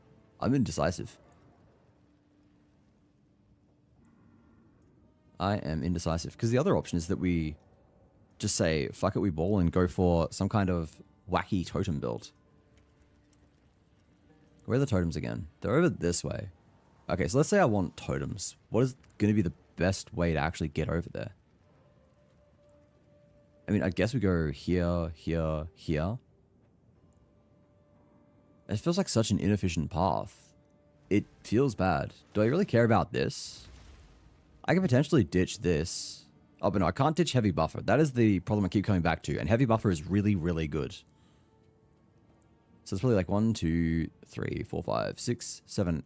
I'm indecisive. I am indecisive. Because the other option is that we just say, fuck it, we ball and go for some kind of wacky totem build. Where are the totems again? They're over this way. Okay, so let's say I want totems. What is going to be the best way to actually get over there? I mean, I guess we go here, here, here. It feels like such an inefficient path. It feels bad. Do I really care about this? I can potentially ditch this. Oh, but no, I can't ditch heavy buffer. That is the problem I keep coming back to. And heavy buffer is really, really good. So it's probably like 1, 2, 3, 4, 5, 6, 7,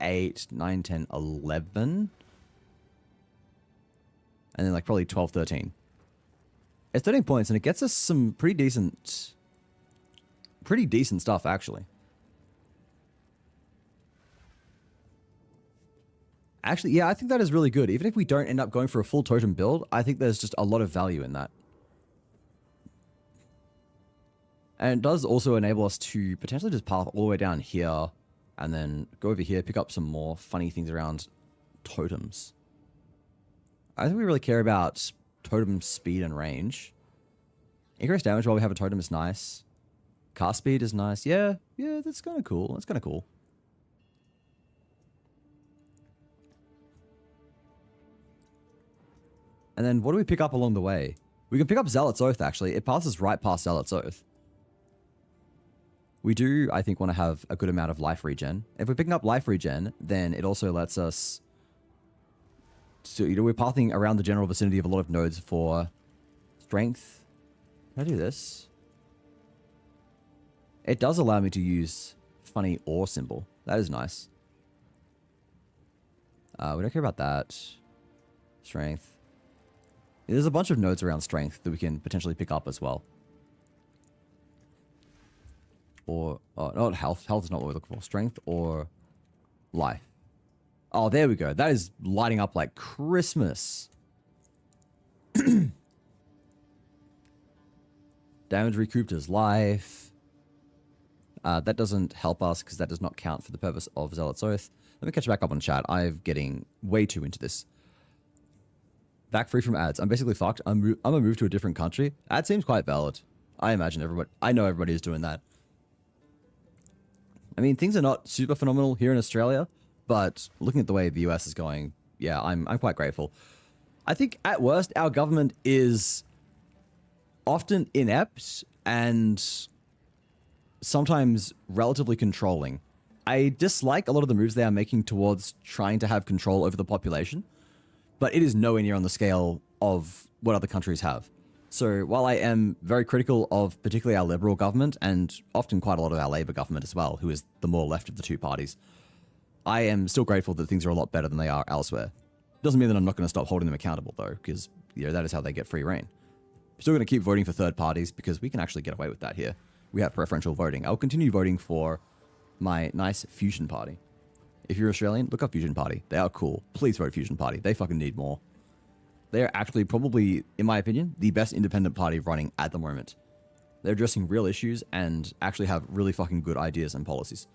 8, 9, 10, 11. And then like probably 12, 13. It's 13 points and it gets us some pretty decent stuff actually. Actually, yeah, I think that is really good. Even if we don't end up going for a full totem build, I think there's just a lot of value in that. And it does also enable us to potentially just path all the way down here and then go over here, pick up some more funny things around totems. I think we really care about totem speed and range. Increased damage while we have a totem is nice. Cast speed is nice. Yeah, that's kind of cool. That's kind of cool. And then what do we pick up along the way? We can pick up Zealot's Oath, actually. It passes right past Zealot's Oath. We do, I think, want to have a good amount of life regen. If we're picking up life regen, then it also lets us... So, you know, we're pathing around the general vicinity of a lot of nodes for strength. Can I do this? It does allow me to use funny ore symbol. That is nice. We don't care about that. Strength. There's a bunch of nodes around strength that we can potentially pick up as well. Or, oh, not health. Health is not what we're looking for. Strength or life. Oh, there we go. That is lighting up like Christmas. Damage recouped as life. That doesn't help us because that does not count for the purpose of Zealot's Oath. Let me catch back up on chat. I'm getting way too into this. Back free from ads. I'm basically fucked. I'm gonna move to a different country. That seems quite valid. I imagine everybody... I know everybody is doing that. I mean, things are not super phenomenal here in Australia, but looking at the way the US is going, yeah, I'm quite grateful. I think at worst, our government is often inept and sometimes relatively controlling. I dislike a lot of the moves they are making towards trying to have control over the population, but it is nowhere near on the scale of what other countries have. So while I am very critical of particularly our Liberal government and often quite a lot of our Labour government as well, who is the more left of the two parties, I am still grateful that things are a lot better than they are elsewhere. Doesn't mean that I'm not going to stop holding them accountable though, because you know that is how they get free reign. I'm still going to keep voting for third parties because we can actually get away with that here. We have preferential voting. I'll continue voting for my nice Fusion Party. If you're Australian, look up Fusion Party. They are cool. Please vote Fusion Party. They fucking need more. They are actually probably, in my opinion, the best independent party running at the moment. They're addressing real issues and actually have really fucking good ideas and policies.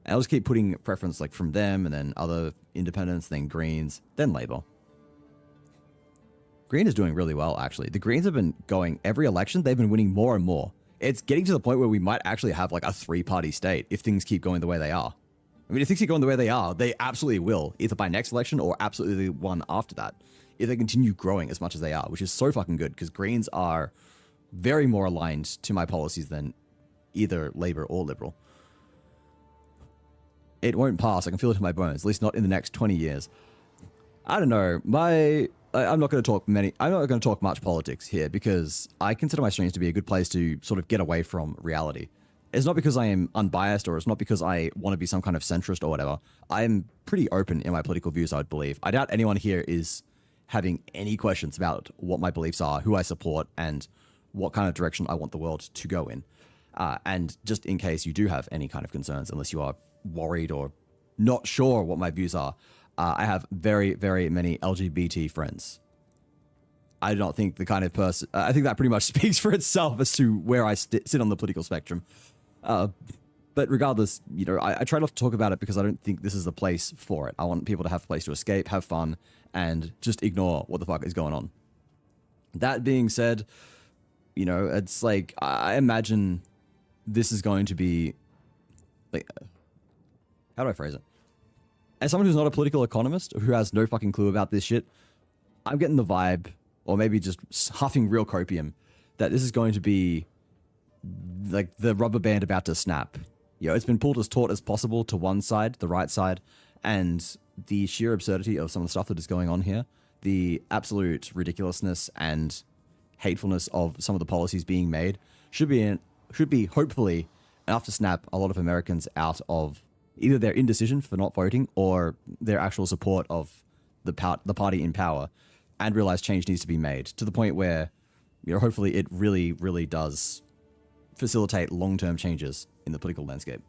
And I'll just keep putting preference like from them and then other independents, then Greens, then Labour. Green is doing really well, actually. The Greens have been going every election. They've been winning more and more. It's getting to the point where we might actually have like a three-party state if things keep going the way they are. I mean, if things keep going the way they are, they absolutely will, either by next election or absolutely the one after that, if they continue growing as much as they are, which is so fucking good because Greens are very more aligned to my policies than either Labour or Liberal. it won't pass. I can feel it in my bones, at least not in the next 20 years. I don't know. I'm not going to talk much politics here because I consider my streams to be a good place to sort of get away from reality. It's not because I am unbiased or it's not because I want to be some kind of centrist or whatever. I'm pretty open in my political views, I would believe. I doubt anyone here is having any questions about what my beliefs are, who I support, and what kind of direction I want the world to go in. And just in case you do have any kind of concerns, unless you are worried or not sure what my views are, I have very, very many LGBT friends. I do not think the kind of person... I think that pretty much speaks for itself as to where I sit on the political spectrum. But regardless, you know, I try not to talk about it because I don't think this is the place for it. I want people to have a place to escape, have fun, and just ignore what the fuck is going on. That being said, you know, it's like, I imagine this is going to be... like, how do I phrase it? As someone who's not a political economist, who has no fucking clue about this shit, I'm getting the vibe, or maybe just huffing real copium, that this is going to be like the rubber band about to snap. You know, it's been pulled as taut as possible to one side, the right side, and the sheer absurdity of some of the stuff that is going on here, the absolute ridiculousness and hatefulness of some of the policies being made should be hopefully enough to snap a lot of Americans out of either their indecision for not voting or their actual support of the party in power, and realize change needs to be made to the point where, you know, hopefully it really, really does facilitate long-term changes in the political landscape.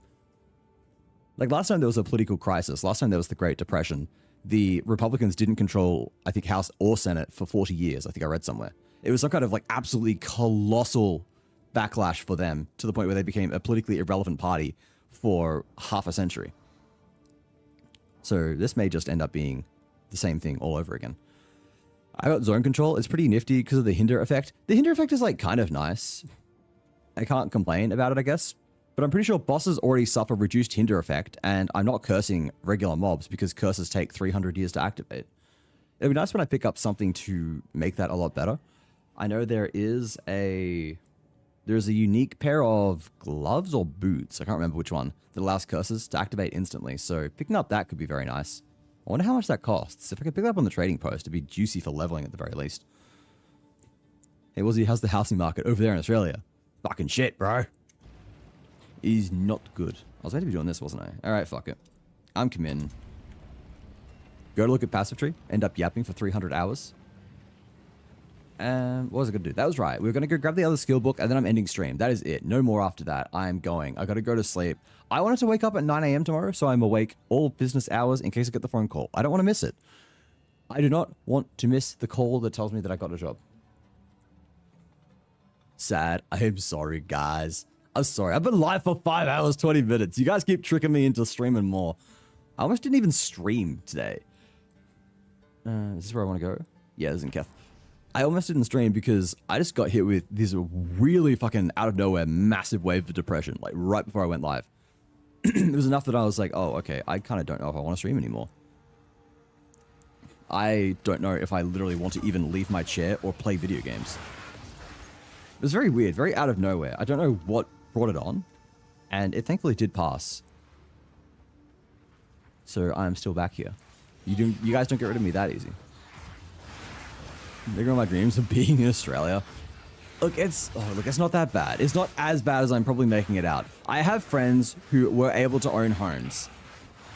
Like last time there was a political crisis, last time there was the Great Depression, the Republicans didn't control, I think, House or Senate for 40 years. I think I read somewhere. It was some kind of like absolutely colossal backlash for them to the point where they became a politically irrelevant party for half a century. So this may just end up being the same thing all over again. I got zone control. It's pretty nifty because of the hinder effect. The hinder effect is like kind of nice. I can't complain about it, I guess. But I'm pretty sure bosses already suffer reduced hinder effect, and I'm not cursing regular mobs because curses take 300 years to activate. It'd be nice when I pick up something to make that a lot better. I know there's a unique pair of gloves or boots, I can't remember which one, that allows curses to activate instantly. So picking up that could be very nice. I wonder how much that costs. If I could pick it up on the trading post, it'd be juicy for leveling at the very least. Hey, Wazzy, how's the housing market over there in Australia? Fucking shit, bro. Is not good. I was meant to be doing this, wasn't I? Alright, fuck it. I'm committing. Go to look at passive tree, end up yapping for 300 hours. What was I going to do? That was right. We were going to go grab the other skill book, and then I'm ending stream. That is it. No more after that. I'm going. I got to go to sleep. I wanted to wake up at 9 a.m. tomorrow, so I'm awake all business hours in case I get the phone call. I don't want to miss it. I do not want to miss the call that tells me that I got a job. Sad. I am sorry, guys. I'm sorry. I've been live for 5 hours, 20 minutes. You guys keep tricking me into streaming more. I almost didn't even stream today. Is this where I want to go? Yeah, this is in Keth. I almost didn't stream because I just got hit with this really fucking out of nowhere massive wave of depression, like right before I went live. It was enough that I was like, oh, okay, I kind of don't know if I want to stream anymore. I don't know if I literally want to even leave my chair or play video games. It was very weird, very out of nowhere. I don't know what brought it on, and it thankfully did pass. So I'm still back here. You guys don't get rid of me that easy. Bigger on my dreams of being in Australia. Look, it's not that bad. It's not as bad as I'm probably making it out. I have friends who were able to own homes.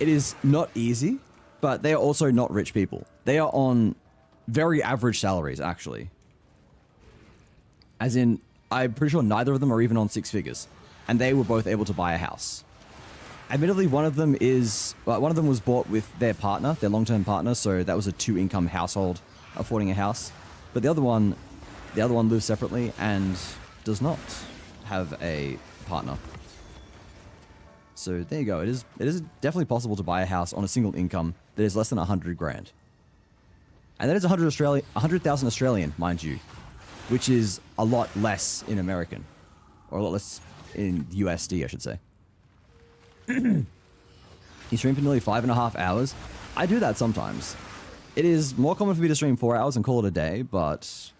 It is not easy, but they are also not rich people. They are on very average salaries, actually. As in, I'm pretty sure neither of them are even on 6 figures. And they were both able to buy a house. Admittedly, one of them was bought with their partner, their long-term partner, so that was a 2-income household affording a house. But the other one lives separately and does not have a partner. So there you go. It is definitely possible to buy a house on a single income that is less than 100 grand. And that is 100,000 Australian, mind you, which is a lot less in American, or a lot less in USD, I should say. You stream for nearly 5.5 hours. I do that sometimes. It is more common for me to stream 4 hours and call it a day, but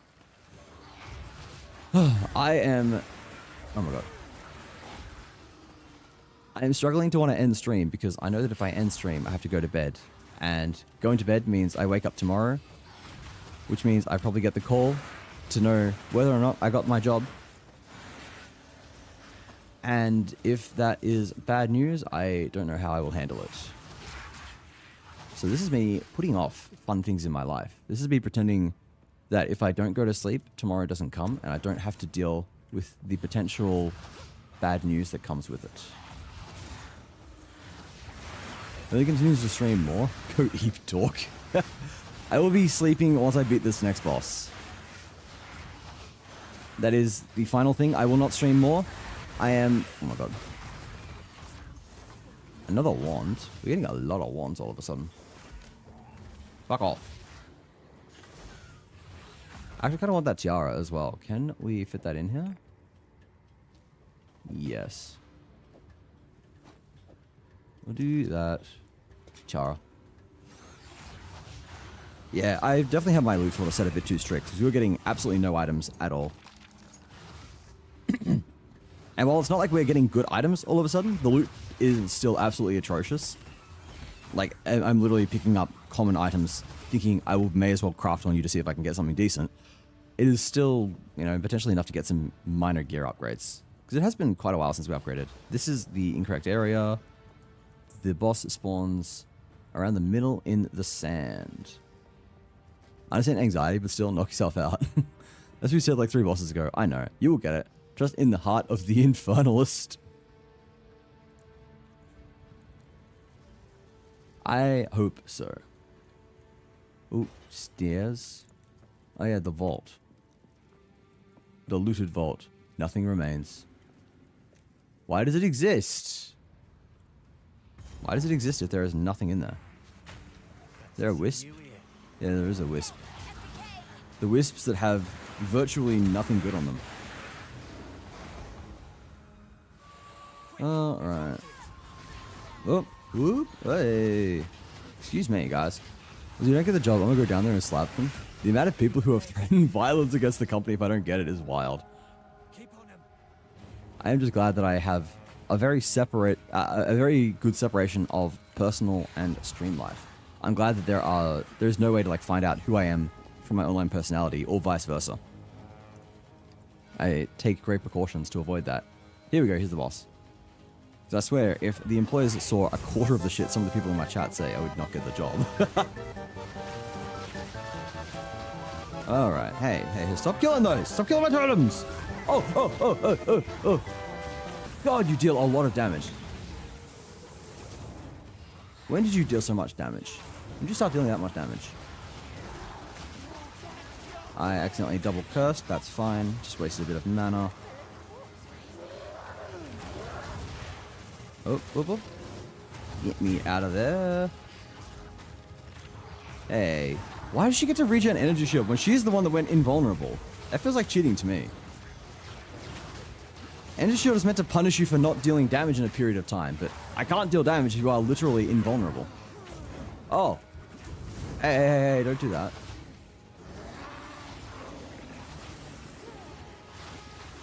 I am... Oh my god. I'm struggling to want to end stream because I know that if I end stream, I have to go to bed. And going to bed means I wake up tomorrow, which means I probably get the call to know whether or not I got my job. And if that is bad news, I don't know how I will handle it. So this is me putting off fun things in my life. This is me pretending that if I don't go to sleep, tomorrow doesn't come, and I don't have to deal with the potential bad news that comes with it. If he continues to stream more, go eat talk. I will be sleeping once I beat this next boss. That is the final thing. I will not stream more. I am... Oh my god. Another wand? We're getting a lot of wands all of a sudden. Fuck off. I actually kind of want that tiara as well. Can we fit that in here? Yes. We'll do that. Tiara. Yeah, I definitely have my loot sort of set a bit too strict because we were getting absolutely no items at all. And while it's not like we're getting good items all of a sudden, the loot is still absolutely atrocious. Like, I'm literally picking up common items, thinking I may as well craft on you to see if I can get something decent. It is still, you know, potentially enough to get some minor gear upgrades. Because it has been quite a while since we upgraded. This is the incorrect area. The boss spawns around the middle in the sand. I understand anxiety, but still knock yourself out. As we said like 3 bosses ago, I know, you will get it. Just in the heart of the Infernalist. I hope so. Ooh, stairs. Oh yeah, the vault. The looted vault. Nothing remains. Why does it exist? Why does it exist if there is nothing in there? Is there a wisp? Yeah, there is a wisp. The wisps that have virtually nothing good on them. Alright. Oh, whoop, hey. Excuse me, guys. If you don't get the job, I'm gonna go down there and slap them. The amount of people who have threatened violence against the company if I don't get it is wild. I am just glad that I have a very very good separation of personal and stream life. I'm glad that there's no way to like find out who I am from my online personality or vice versa. I take great precautions to avoid that. Here we go, here's the boss. Because I swear, if the employers saw a quarter of the shit some of the people in my chat say, I would not get the job. Alright, hey, stop killing those! Stop killing my totems! Oh! God, you deal a lot of damage. When did you deal so much damage? When did you start dealing that much damage? I accidentally double cursed, that's fine. Just wasted a bit of mana. Oh. Get me out of there. Hey. Why does she get to regen energy shield when she's the one that went invulnerable? That feels like cheating to me. Energy shield is meant to punish you for not dealing damage in a period of time, but I can't deal damage if you are literally invulnerable. Oh. Hey, don't do that.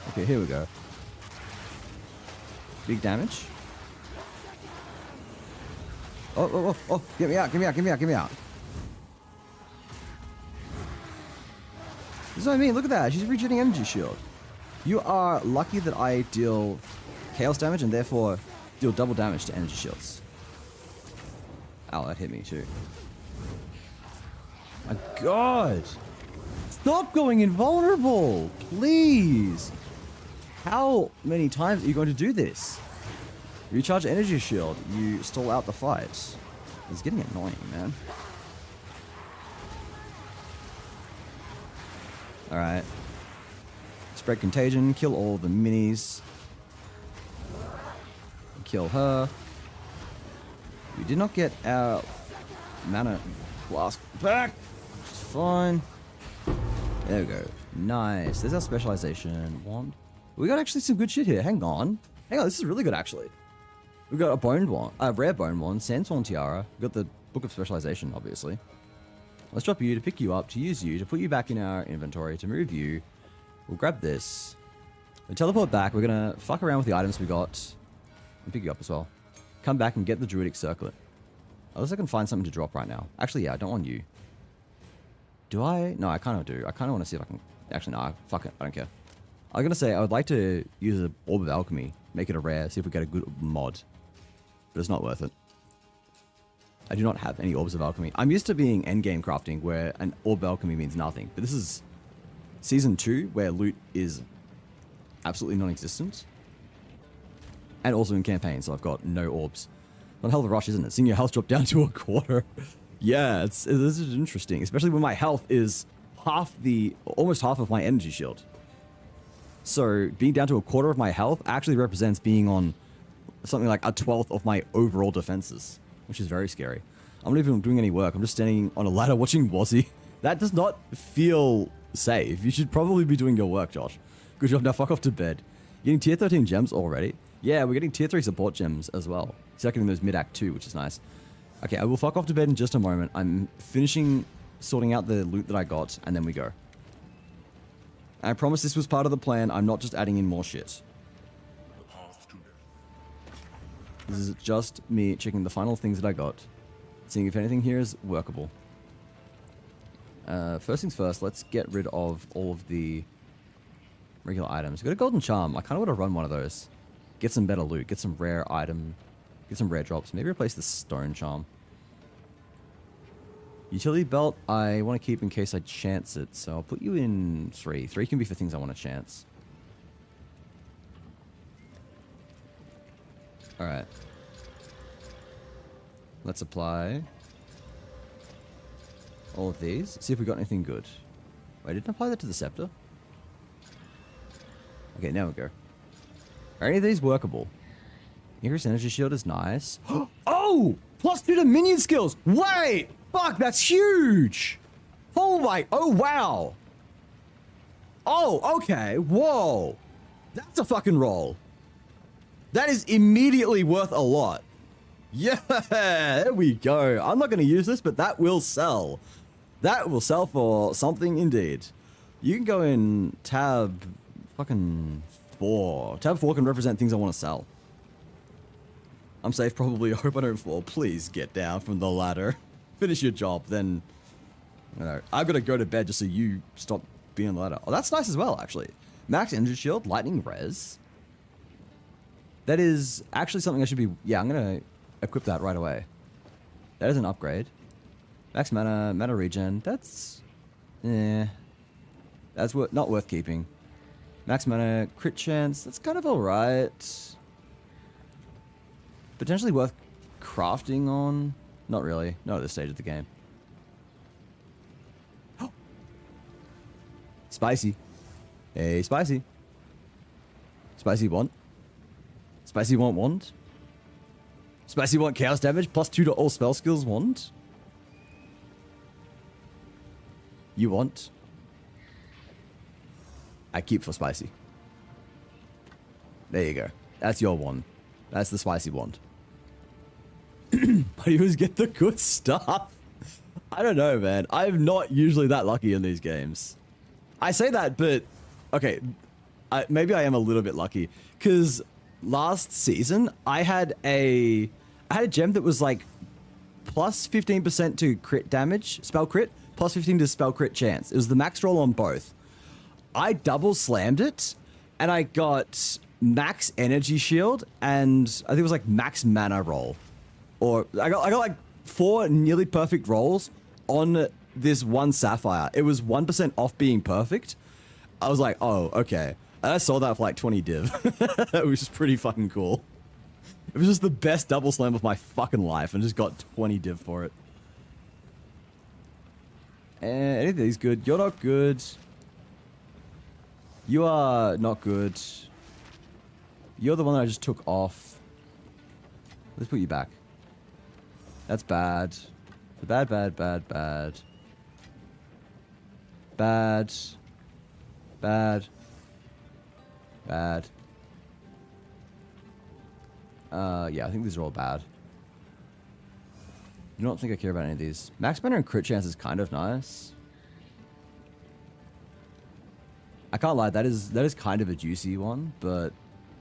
Okay, here we go. Big damage. Oh, get me out. This is what I mean, look at that, she's regenerating energy shield. You are lucky that I deal chaos damage and therefore deal double damage to energy shields. Ow, that hit me too. My god! Stop going invulnerable! Please! How many times are you going to do this? Recharge energy shield, you stall out the fight. It's getting annoying, man. Alright. Spread contagion, kill all the minis. Kill her. We did not get our mana flask back. Which is fine. There we go. Nice. There's our specialization wand. We got actually some good shit here. Hang on, this is really good actually. We got a bone wand, a rare bone wand, sandstorm tiara. We got the book of specialization, obviously. Let's drop you to pick you up, to use you, to put you back in our inventory, to move you. We'll grab this. We teleport back. We're gonna fuck around with the items we got. I'll pick you up as well. Come back and get the Druidic Circlet. Unless I can find something to drop right now. Actually, yeah, I don't want you. Do I? No, I kind of do. I kind of want to see if I can... Actually, no, fuck it. I don't care. I was going to say, I would like to use an Orb of Alchemy. Make it a rare. See if we get a good mod. But it's not worth it. I do not have any Orbs of Alchemy. I'm used to being endgame crafting where an Orb of Alchemy means nothing. But this is Season 2 where loot is absolutely non-existent. And also in campaign, so I've got no orbs. Not a hell of a rush, isn't it? Seeing your health drop down to a quarter. Yeah, this is interesting. Especially when my health is almost half of my energy shield. So being down to a quarter of my health actually represents being on something like a 1/12 of my overall defenses. Which is very scary. I'm not even doing any work. I'm just standing on a ladder watching Wazzy. That does not feel safe. You should probably be doing your work, Josh. Good job. Now fuck off to bed. You're getting tier 13 gems already? Yeah, we're getting tier 3 support gems as well. Second in those mid-act 2, which is nice. Okay, I will fuck off to bed in just a moment. I'm finishing sorting out the loot that I got, and then we go. And I promise this was part of the plan. I'm not just adding in more shit. The path to death. This is just me checking the final things that I got. Seeing if anything here is workable. First things first, let's get rid of all of the regular items. Got a golden charm. I kind of want to run one of those. Get some better loot. Get some rare item. Get some rare drops. Maybe replace the stone charm. Utility belt I want to keep in case I chance it. So I'll put you in 3. 3 can be for things I want to chance. Alright. Let's apply all of these. See if we got anything good. Wait, didn't I apply that to the scepter? Okay, now we go. Are any of these workable? Increased energy shield is nice. Oh! +2 to minion skills! Wait! Fuck, that's huge! Oh my... Oh, wow! Oh, okay. Whoa! That's a fucking roll. That is immediately worth a lot. Yeah! There we go. I'm not going to use this, but that will sell. That will sell for something indeed. You can go in tab... fucking... 4. Tab 4 can represent things I want to sell. I'm safe probably. I hope I don't fall. Please get down from the ladder. Finish your job, then... You know, I've got to go to bed just so you stop being on the ladder. Oh, that's nice as well, actually. Max energy shield, lightning res. That is actually something I should be... Yeah, I'm going to equip that right away. That is an upgrade. Max mana regen. That's... That's not worth keeping. Max mana, crit chance. That's kind of alright. Potentially worth crafting on. Not really. Not at this stage of the game. Spicy. Hey, spicy. Spicy want. Spicy want. Spicy want chaos damage. +2 to all spell skills want. You want. I keep for spicy. There you go. That's your one. That's the spicy wand. But you always get the good stuff. I don't know, man. I'm not usually that lucky in these games. I say that, but... Okay. Maybe I am a little bit lucky. Because last season, I had a gem that was like... plus 15% to crit damage, spell crit, plus 15 to spell crit chance. It was the max roll on both. I double slammed it, and I got max energy shield, and I think it was like max mana roll. Or I got like 4 nearly perfect rolls on this one sapphire. It was 1% off being perfect. I was like, oh, okay. And I saw that for like 20 div. It was just pretty fucking cool. It was just the best double slam of my fucking life, and just got 20 div for it. And any of these good? You're not good. You are not good. You're the one that I just took off. Let's put you back. That's bad. Bad. Yeah, I think these are all bad. I don't think I care about any of these. Max mana and crit chance is kind of nice. I can't lie, that is kind of a juicy one, but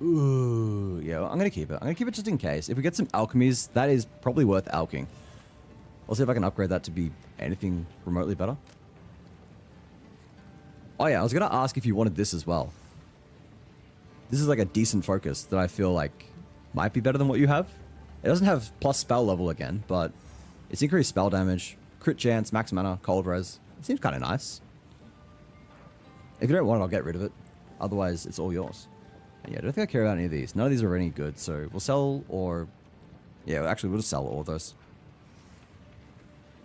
Ooh, yeah, I'm gonna keep it. I'm gonna keep it just in case. If we get some alchemies, that is probably worth alching. I'll see if I can upgrade that to be anything remotely better. Oh yeah, I was gonna ask if you wanted this as well. This is like a decent focus that I feel like might be better than what you have. It doesn't have plus spell level again, but it's increased spell damage, crit chance, max mana, cold res. It seems kind of nice. If you don't want it, I'll get rid of it. Otherwise, it's all yours. And yeah, I don't think I care about any of these. None of these are any good, so we'll sell or... Yeah, actually, we'll just sell all of those.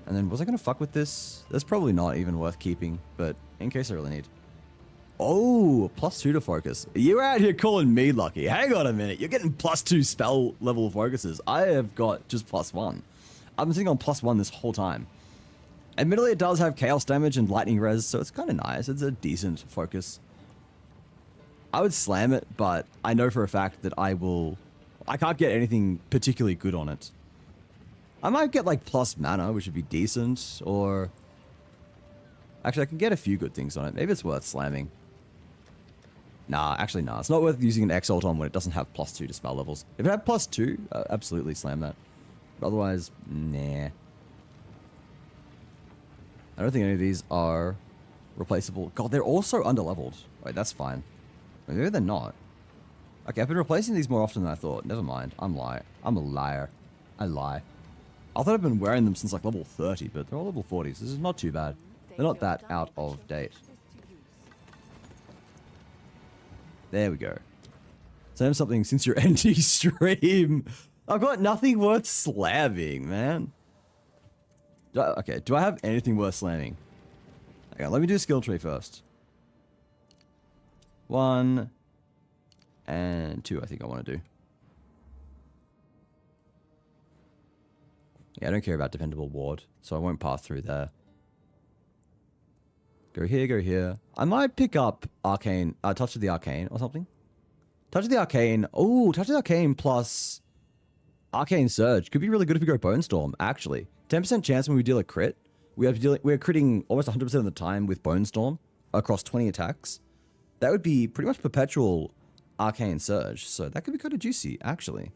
And then, was I going to fuck with this? That's probably not even worth keeping, but in case I really need. Oh, +2 to focus. You're out here calling me lucky. Hang on a minute. You're getting +2 spell level focuses. I have got just +1. I've been sitting on +1 this whole time. Admittedly, it does have chaos damage and lightning res, so it's kind of nice. It's a decent focus. I would slam it, but I know for a fact that I can't get anything particularly good on it. I might get like plus mana, which would be decent, or... Actually, I can get a few good things on it. Maybe it's worth slamming. Nah, actually, nah. It's not worth using an Exalt on when it doesn't have +2 to spell levels. If it had +2, absolutely slam that. But otherwise, nah. I don't think any of these are replaceable. God, they're also underleveled. Wait, that's fine. Maybe they're not. Okay, I've been replacing these more often than I thought. Never mind. I'm a liar. I lie. I thought I've been wearing them since like level 30, but they're all level 40s. This is not too bad. They're not that out of date. There we go. Slam something since your NT stream. I've got nothing worth slamming, man. Okay, do I have anything worth slamming? Okay, let me do skill tree first. 1 and 2, I think I want to do. Yeah, I don't care about Dependable Ward, so I won't pass through there. Go here, go here. I might pick up Arcane, Touch of the Arcane or something. Touch of the Arcane. Oh, Touch of the Arcane plus Arcane Surge. Could be really good if we go Bone Storm, actually. 10% chance when we deal a crit. We're critting almost 100% of the time with Bone Storm across 20 attacks. That would be pretty much perpetual Arcane Surge. So that could be kind of juicy, actually.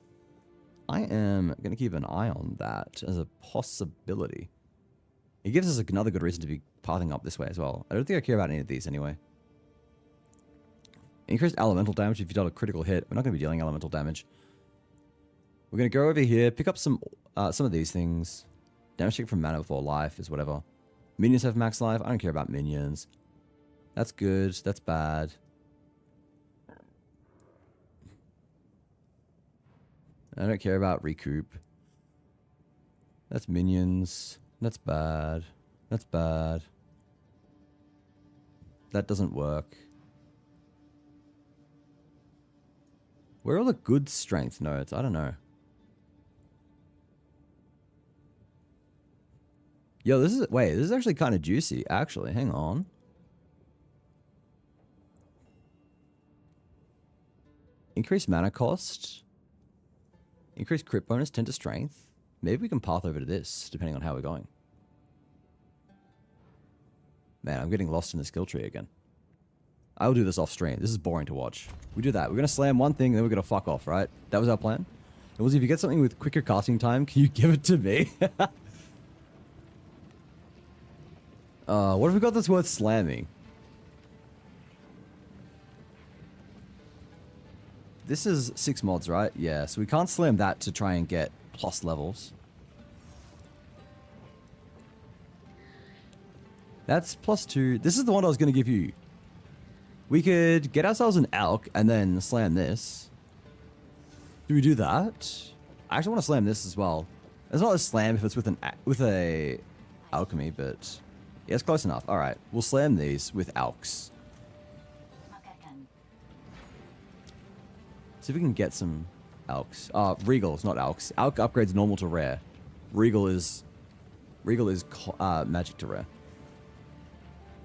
I am going to keep an eye on that as a possibility. It gives us another good reason to be pathing up this way as well. I don't think I care about any of these anyway. Increased elemental damage if you dealt a critical hit. We're not going to be dealing elemental damage. We're going to go over here, pick up some of these things. Damage taken from mana before life is whatever. Minions have max life. I don't care about minions. That's good. That's bad. I don't care about recoup. That's minions. That's bad. That's bad. That doesn't work. Where are all the good strength nodes? I don't know. Yo, this is actually kind of juicy, actually. Hang on. Increased mana cost. Increased crit bonus, 10 to strength. Maybe we can path over to this, depending on how we're going. Man, I'm getting lost in the skill tree again. I'll do this off stream. This is boring to watch. We do that. We're going to slam one thing, then we're going to fuck off, right? That was our plan. It was if you get something with quicker casting time, can you give it to me? What have we got that's worth slamming? This is 6 mods, right? Yeah, so we can't slam that to try and get plus levels. That's +2. This is the one I was going to give you. We could get ourselves an Alk and then slam this. Do we do that? I actually want to slam this as well. It's not a slam if it's with a alchemy, but yeah, it's close enough. All right, we'll slam these with Alks. See if we can get some Alks. Regals, not Alks. Alk upgrades normal to rare. Regal is magic to rare.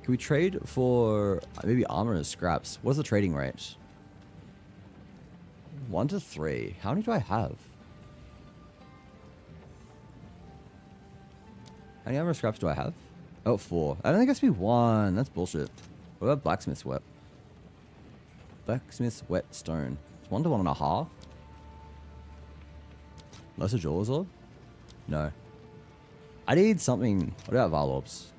Can we trade for maybe armor as scraps? What's the trading rate? 1 to 3. How many do I have? How many armor scraps do I have? Oh, 4. I don't think it has to be 1. That's bullshit. What about blacksmith's wet? Blacksmith's wet stone. It's 1 to 1.5. Lesser Jeweler's Orb? No. I need something. What about Vile Orbs?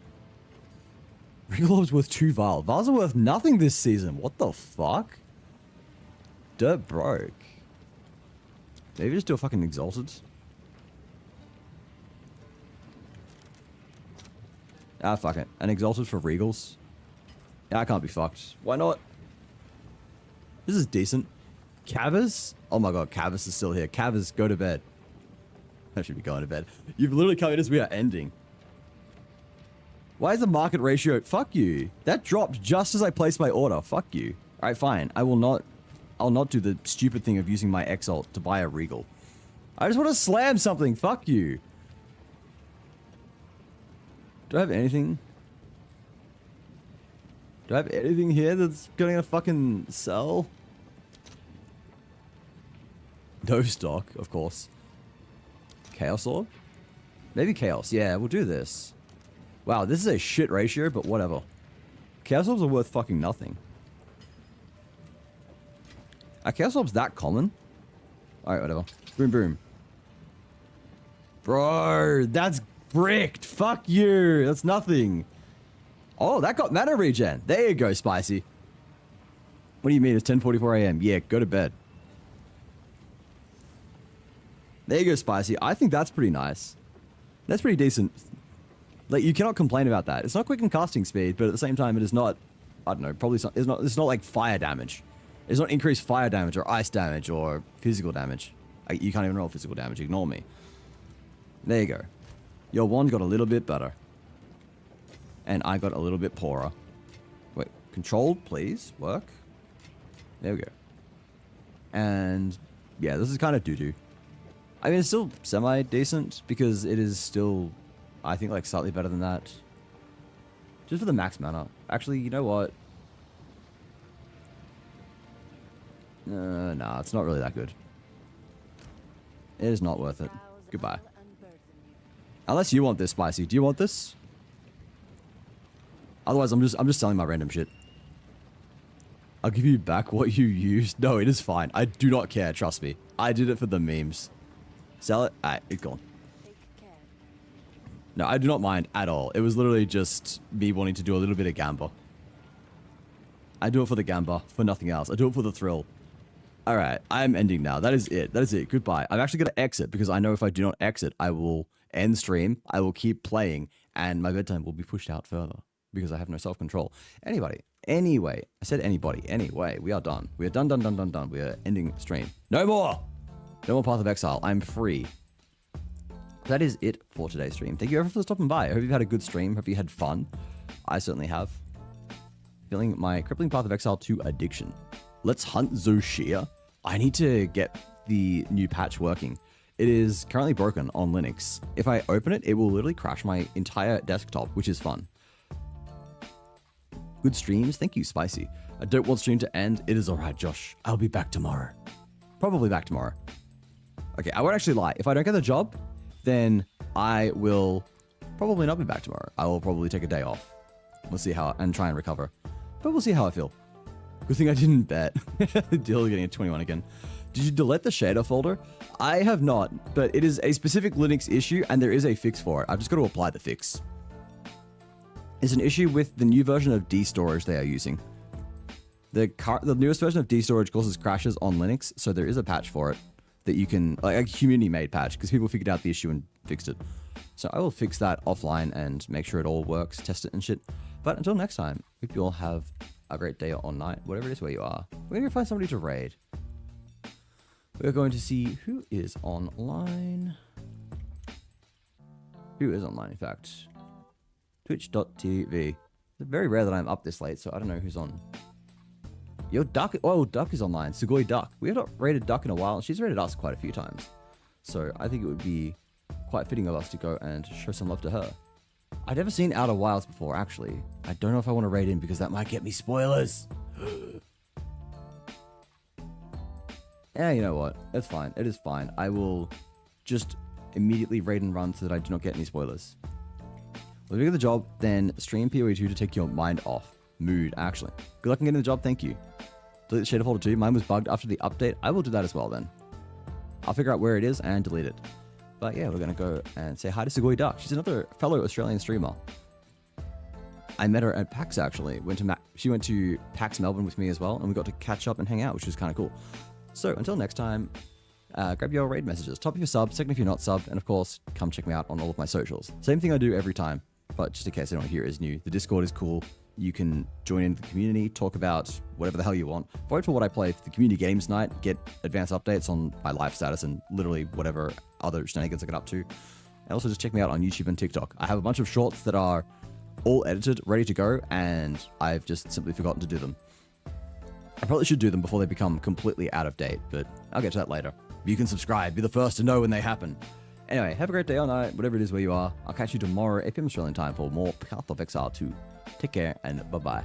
Regal Orbs worth 2 Vile. Viles are worth nothing this season. What the fuck? Dirt broke. Maybe just do a fucking Exalted. Ah, fuck it. An Exalted for Regals. Yeah, I can't be fucked. Why not? This is decent. Cavers? Oh my god, Cavers is still here. Cavers, go to bed. I should be going to bed. You've literally come in as we are ending. Why is the market ratio? Fuck you. That dropped just as I placed my order. Fuck you. Alright, fine. I'll not do the stupid thing of using my Exalt to buy a Regal. I just want to slam something. Fuck you. Do I have anything? Do I have anything here that's gonna fucking sell? No stock, of course. Chaos Orb? Maybe Chaos. Yeah, we'll do this. Wow, this is a shit ratio, but whatever. Chaos Orbs are worth fucking nothing. Are Chaos Orbs that common? Alright, whatever. Boom, boom. Bro, that's bricked. Fuck you. That's nothing. Oh, that got mana regen. There you go, Spicy. What do you mean? It's 10:44 a.m. Yeah, go to bed. There you go, Spicy. I think that's pretty nice. That's pretty decent. Like, you cannot complain about that. It's not quick in casting speed, but at the same time, it is not, I don't know, probably it's not like fire damage. It's not increased fire damage or ice damage or physical damage. You can't even roll physical damage. Ignore me. There you go. Your wand got a little bit better. And I got a little bit poorer. Wait, controlled, please. Work. There we go. And yeah, this is kind of doo-doo. I mean, it's still semi-decent because it is still, I think, like slightly better than that. Just for the max mana. Actually, you know what? Nah, it's not really that good. It is not worth it. Goodbye. Unless you want this, Spicy. Do you want this? Otherwise, I'm just selling my random shit. I'll give you back what you used. No, it is fine. I do not care. Trust me. I did it for the memes. Sell it. Alright, it's gone. No, I do not mind at all. It was literally just me wanting to do a little bit of gamba. I do it for the gamba, for nothing else. I do it for the thrill. Alright, I'm ending now. That is it. That is it. Goodbye. I'm actually going to exit because I know if I do not exit, I will end stream. I will keep playing and my bedtime will be pushed out further because I have no self-control. Anyway, I said anybody. Anyway, we are done. We are done. We are ending stream. No more! No more Path of Exile. I'm free. That is it for today's stream. Thank you everyone for stopping by. I hope you've had a good stream. Hope you had fun. I certainly have. Feeling my crippling Path of Exile to addiction. Let's hunt Zoshia. I need to get the new patch working. It is currently broken on Linux. If I open it, it will literally crash my entire desktop, which is fun. Good streams. Thank you, Spicy. I don't want stream to end. It is alright, Josh. I'll be back tomorrow. Probably back tomorrow. Okay, I won't actually lie. If I don't get the job, then I will probably not be back tomorrow. I will probably take a day off. We'll see how, and try and recover. But we'll see how I feel. Good thing I didn't bet. Deal getting a 21 again. Did you delete the shader folder? I have not, but it is a specific Linux issue and there is a fix for it. I've just got to apply the fix. It's an issue with the new version of D-Storage they are using. The newest version of D-Storage causes crashes on Linux, so there is a patch for it that you can, like a community-made patch, because people figured out the issue and fixed it. So I will fix that offline and make sure it all works, test it and shit. But until next time, hope you all have a great day or night, whatever it is where you are. We're going to find somebody to raid. We're going to see who is online. Who is online, in fact. Twitch.tv. It's very rare that I'm up this late, so I don't know who's on. Yo, Duck. Oh, Duck is online. Sugoi Duck. We have not raided Duck in a while, and she's raided us quite a few times. So I think it would be quite fitting of us to go and show some love to her. I've never seen Outer Wilds before, actually. I don't know if I want to raid in because that might get me spoilers. Yeah, you know what? It's fine. It is fine. I will just immediately raid and run so that I do not get any spoilers. Well, if you get the job, then stream PoE2 to take your mind off. Mood, actually. Good luck in getting the job. Thank you. delete the shader folder too. Mine was bugged after the update. I will do that as well then. I'll figure out where it is and delete it. But yeah, we're going to go and say hi to Sugoi Duck. She's another fellow Australian streamer. I met her at PAX actually. She went to PAX Melbourne with me as well, and we got to catch up and hang out, which was kind of cool. So until next time, grab your raid messages. Top if you're subbed, second if you're not subbed, and of course, come check me out on all of my socials. Same thing I do every time, but just in case anyone here is new, the Discord is cool. You can join into the community, talk about whatever the hell you want. Vote for what I play for the community games night, get advanced updates on my life status and literally whatever other shenanigans I get up to. And also just check me out on YouTube and TikTok. I have a bunch of shorts that are all edited, ready to go, and I've just simply forgotten to do them. I probably should do them before they become completely out of date, but I'll get to that later. You can subscribe, be the first to know when they happen. Anyway, have a great day or night, whatever it is where you are. I'll catch you tomorrow, 8 p.m. Australian time for more Path of Exile 2. Take care, and bye-bye.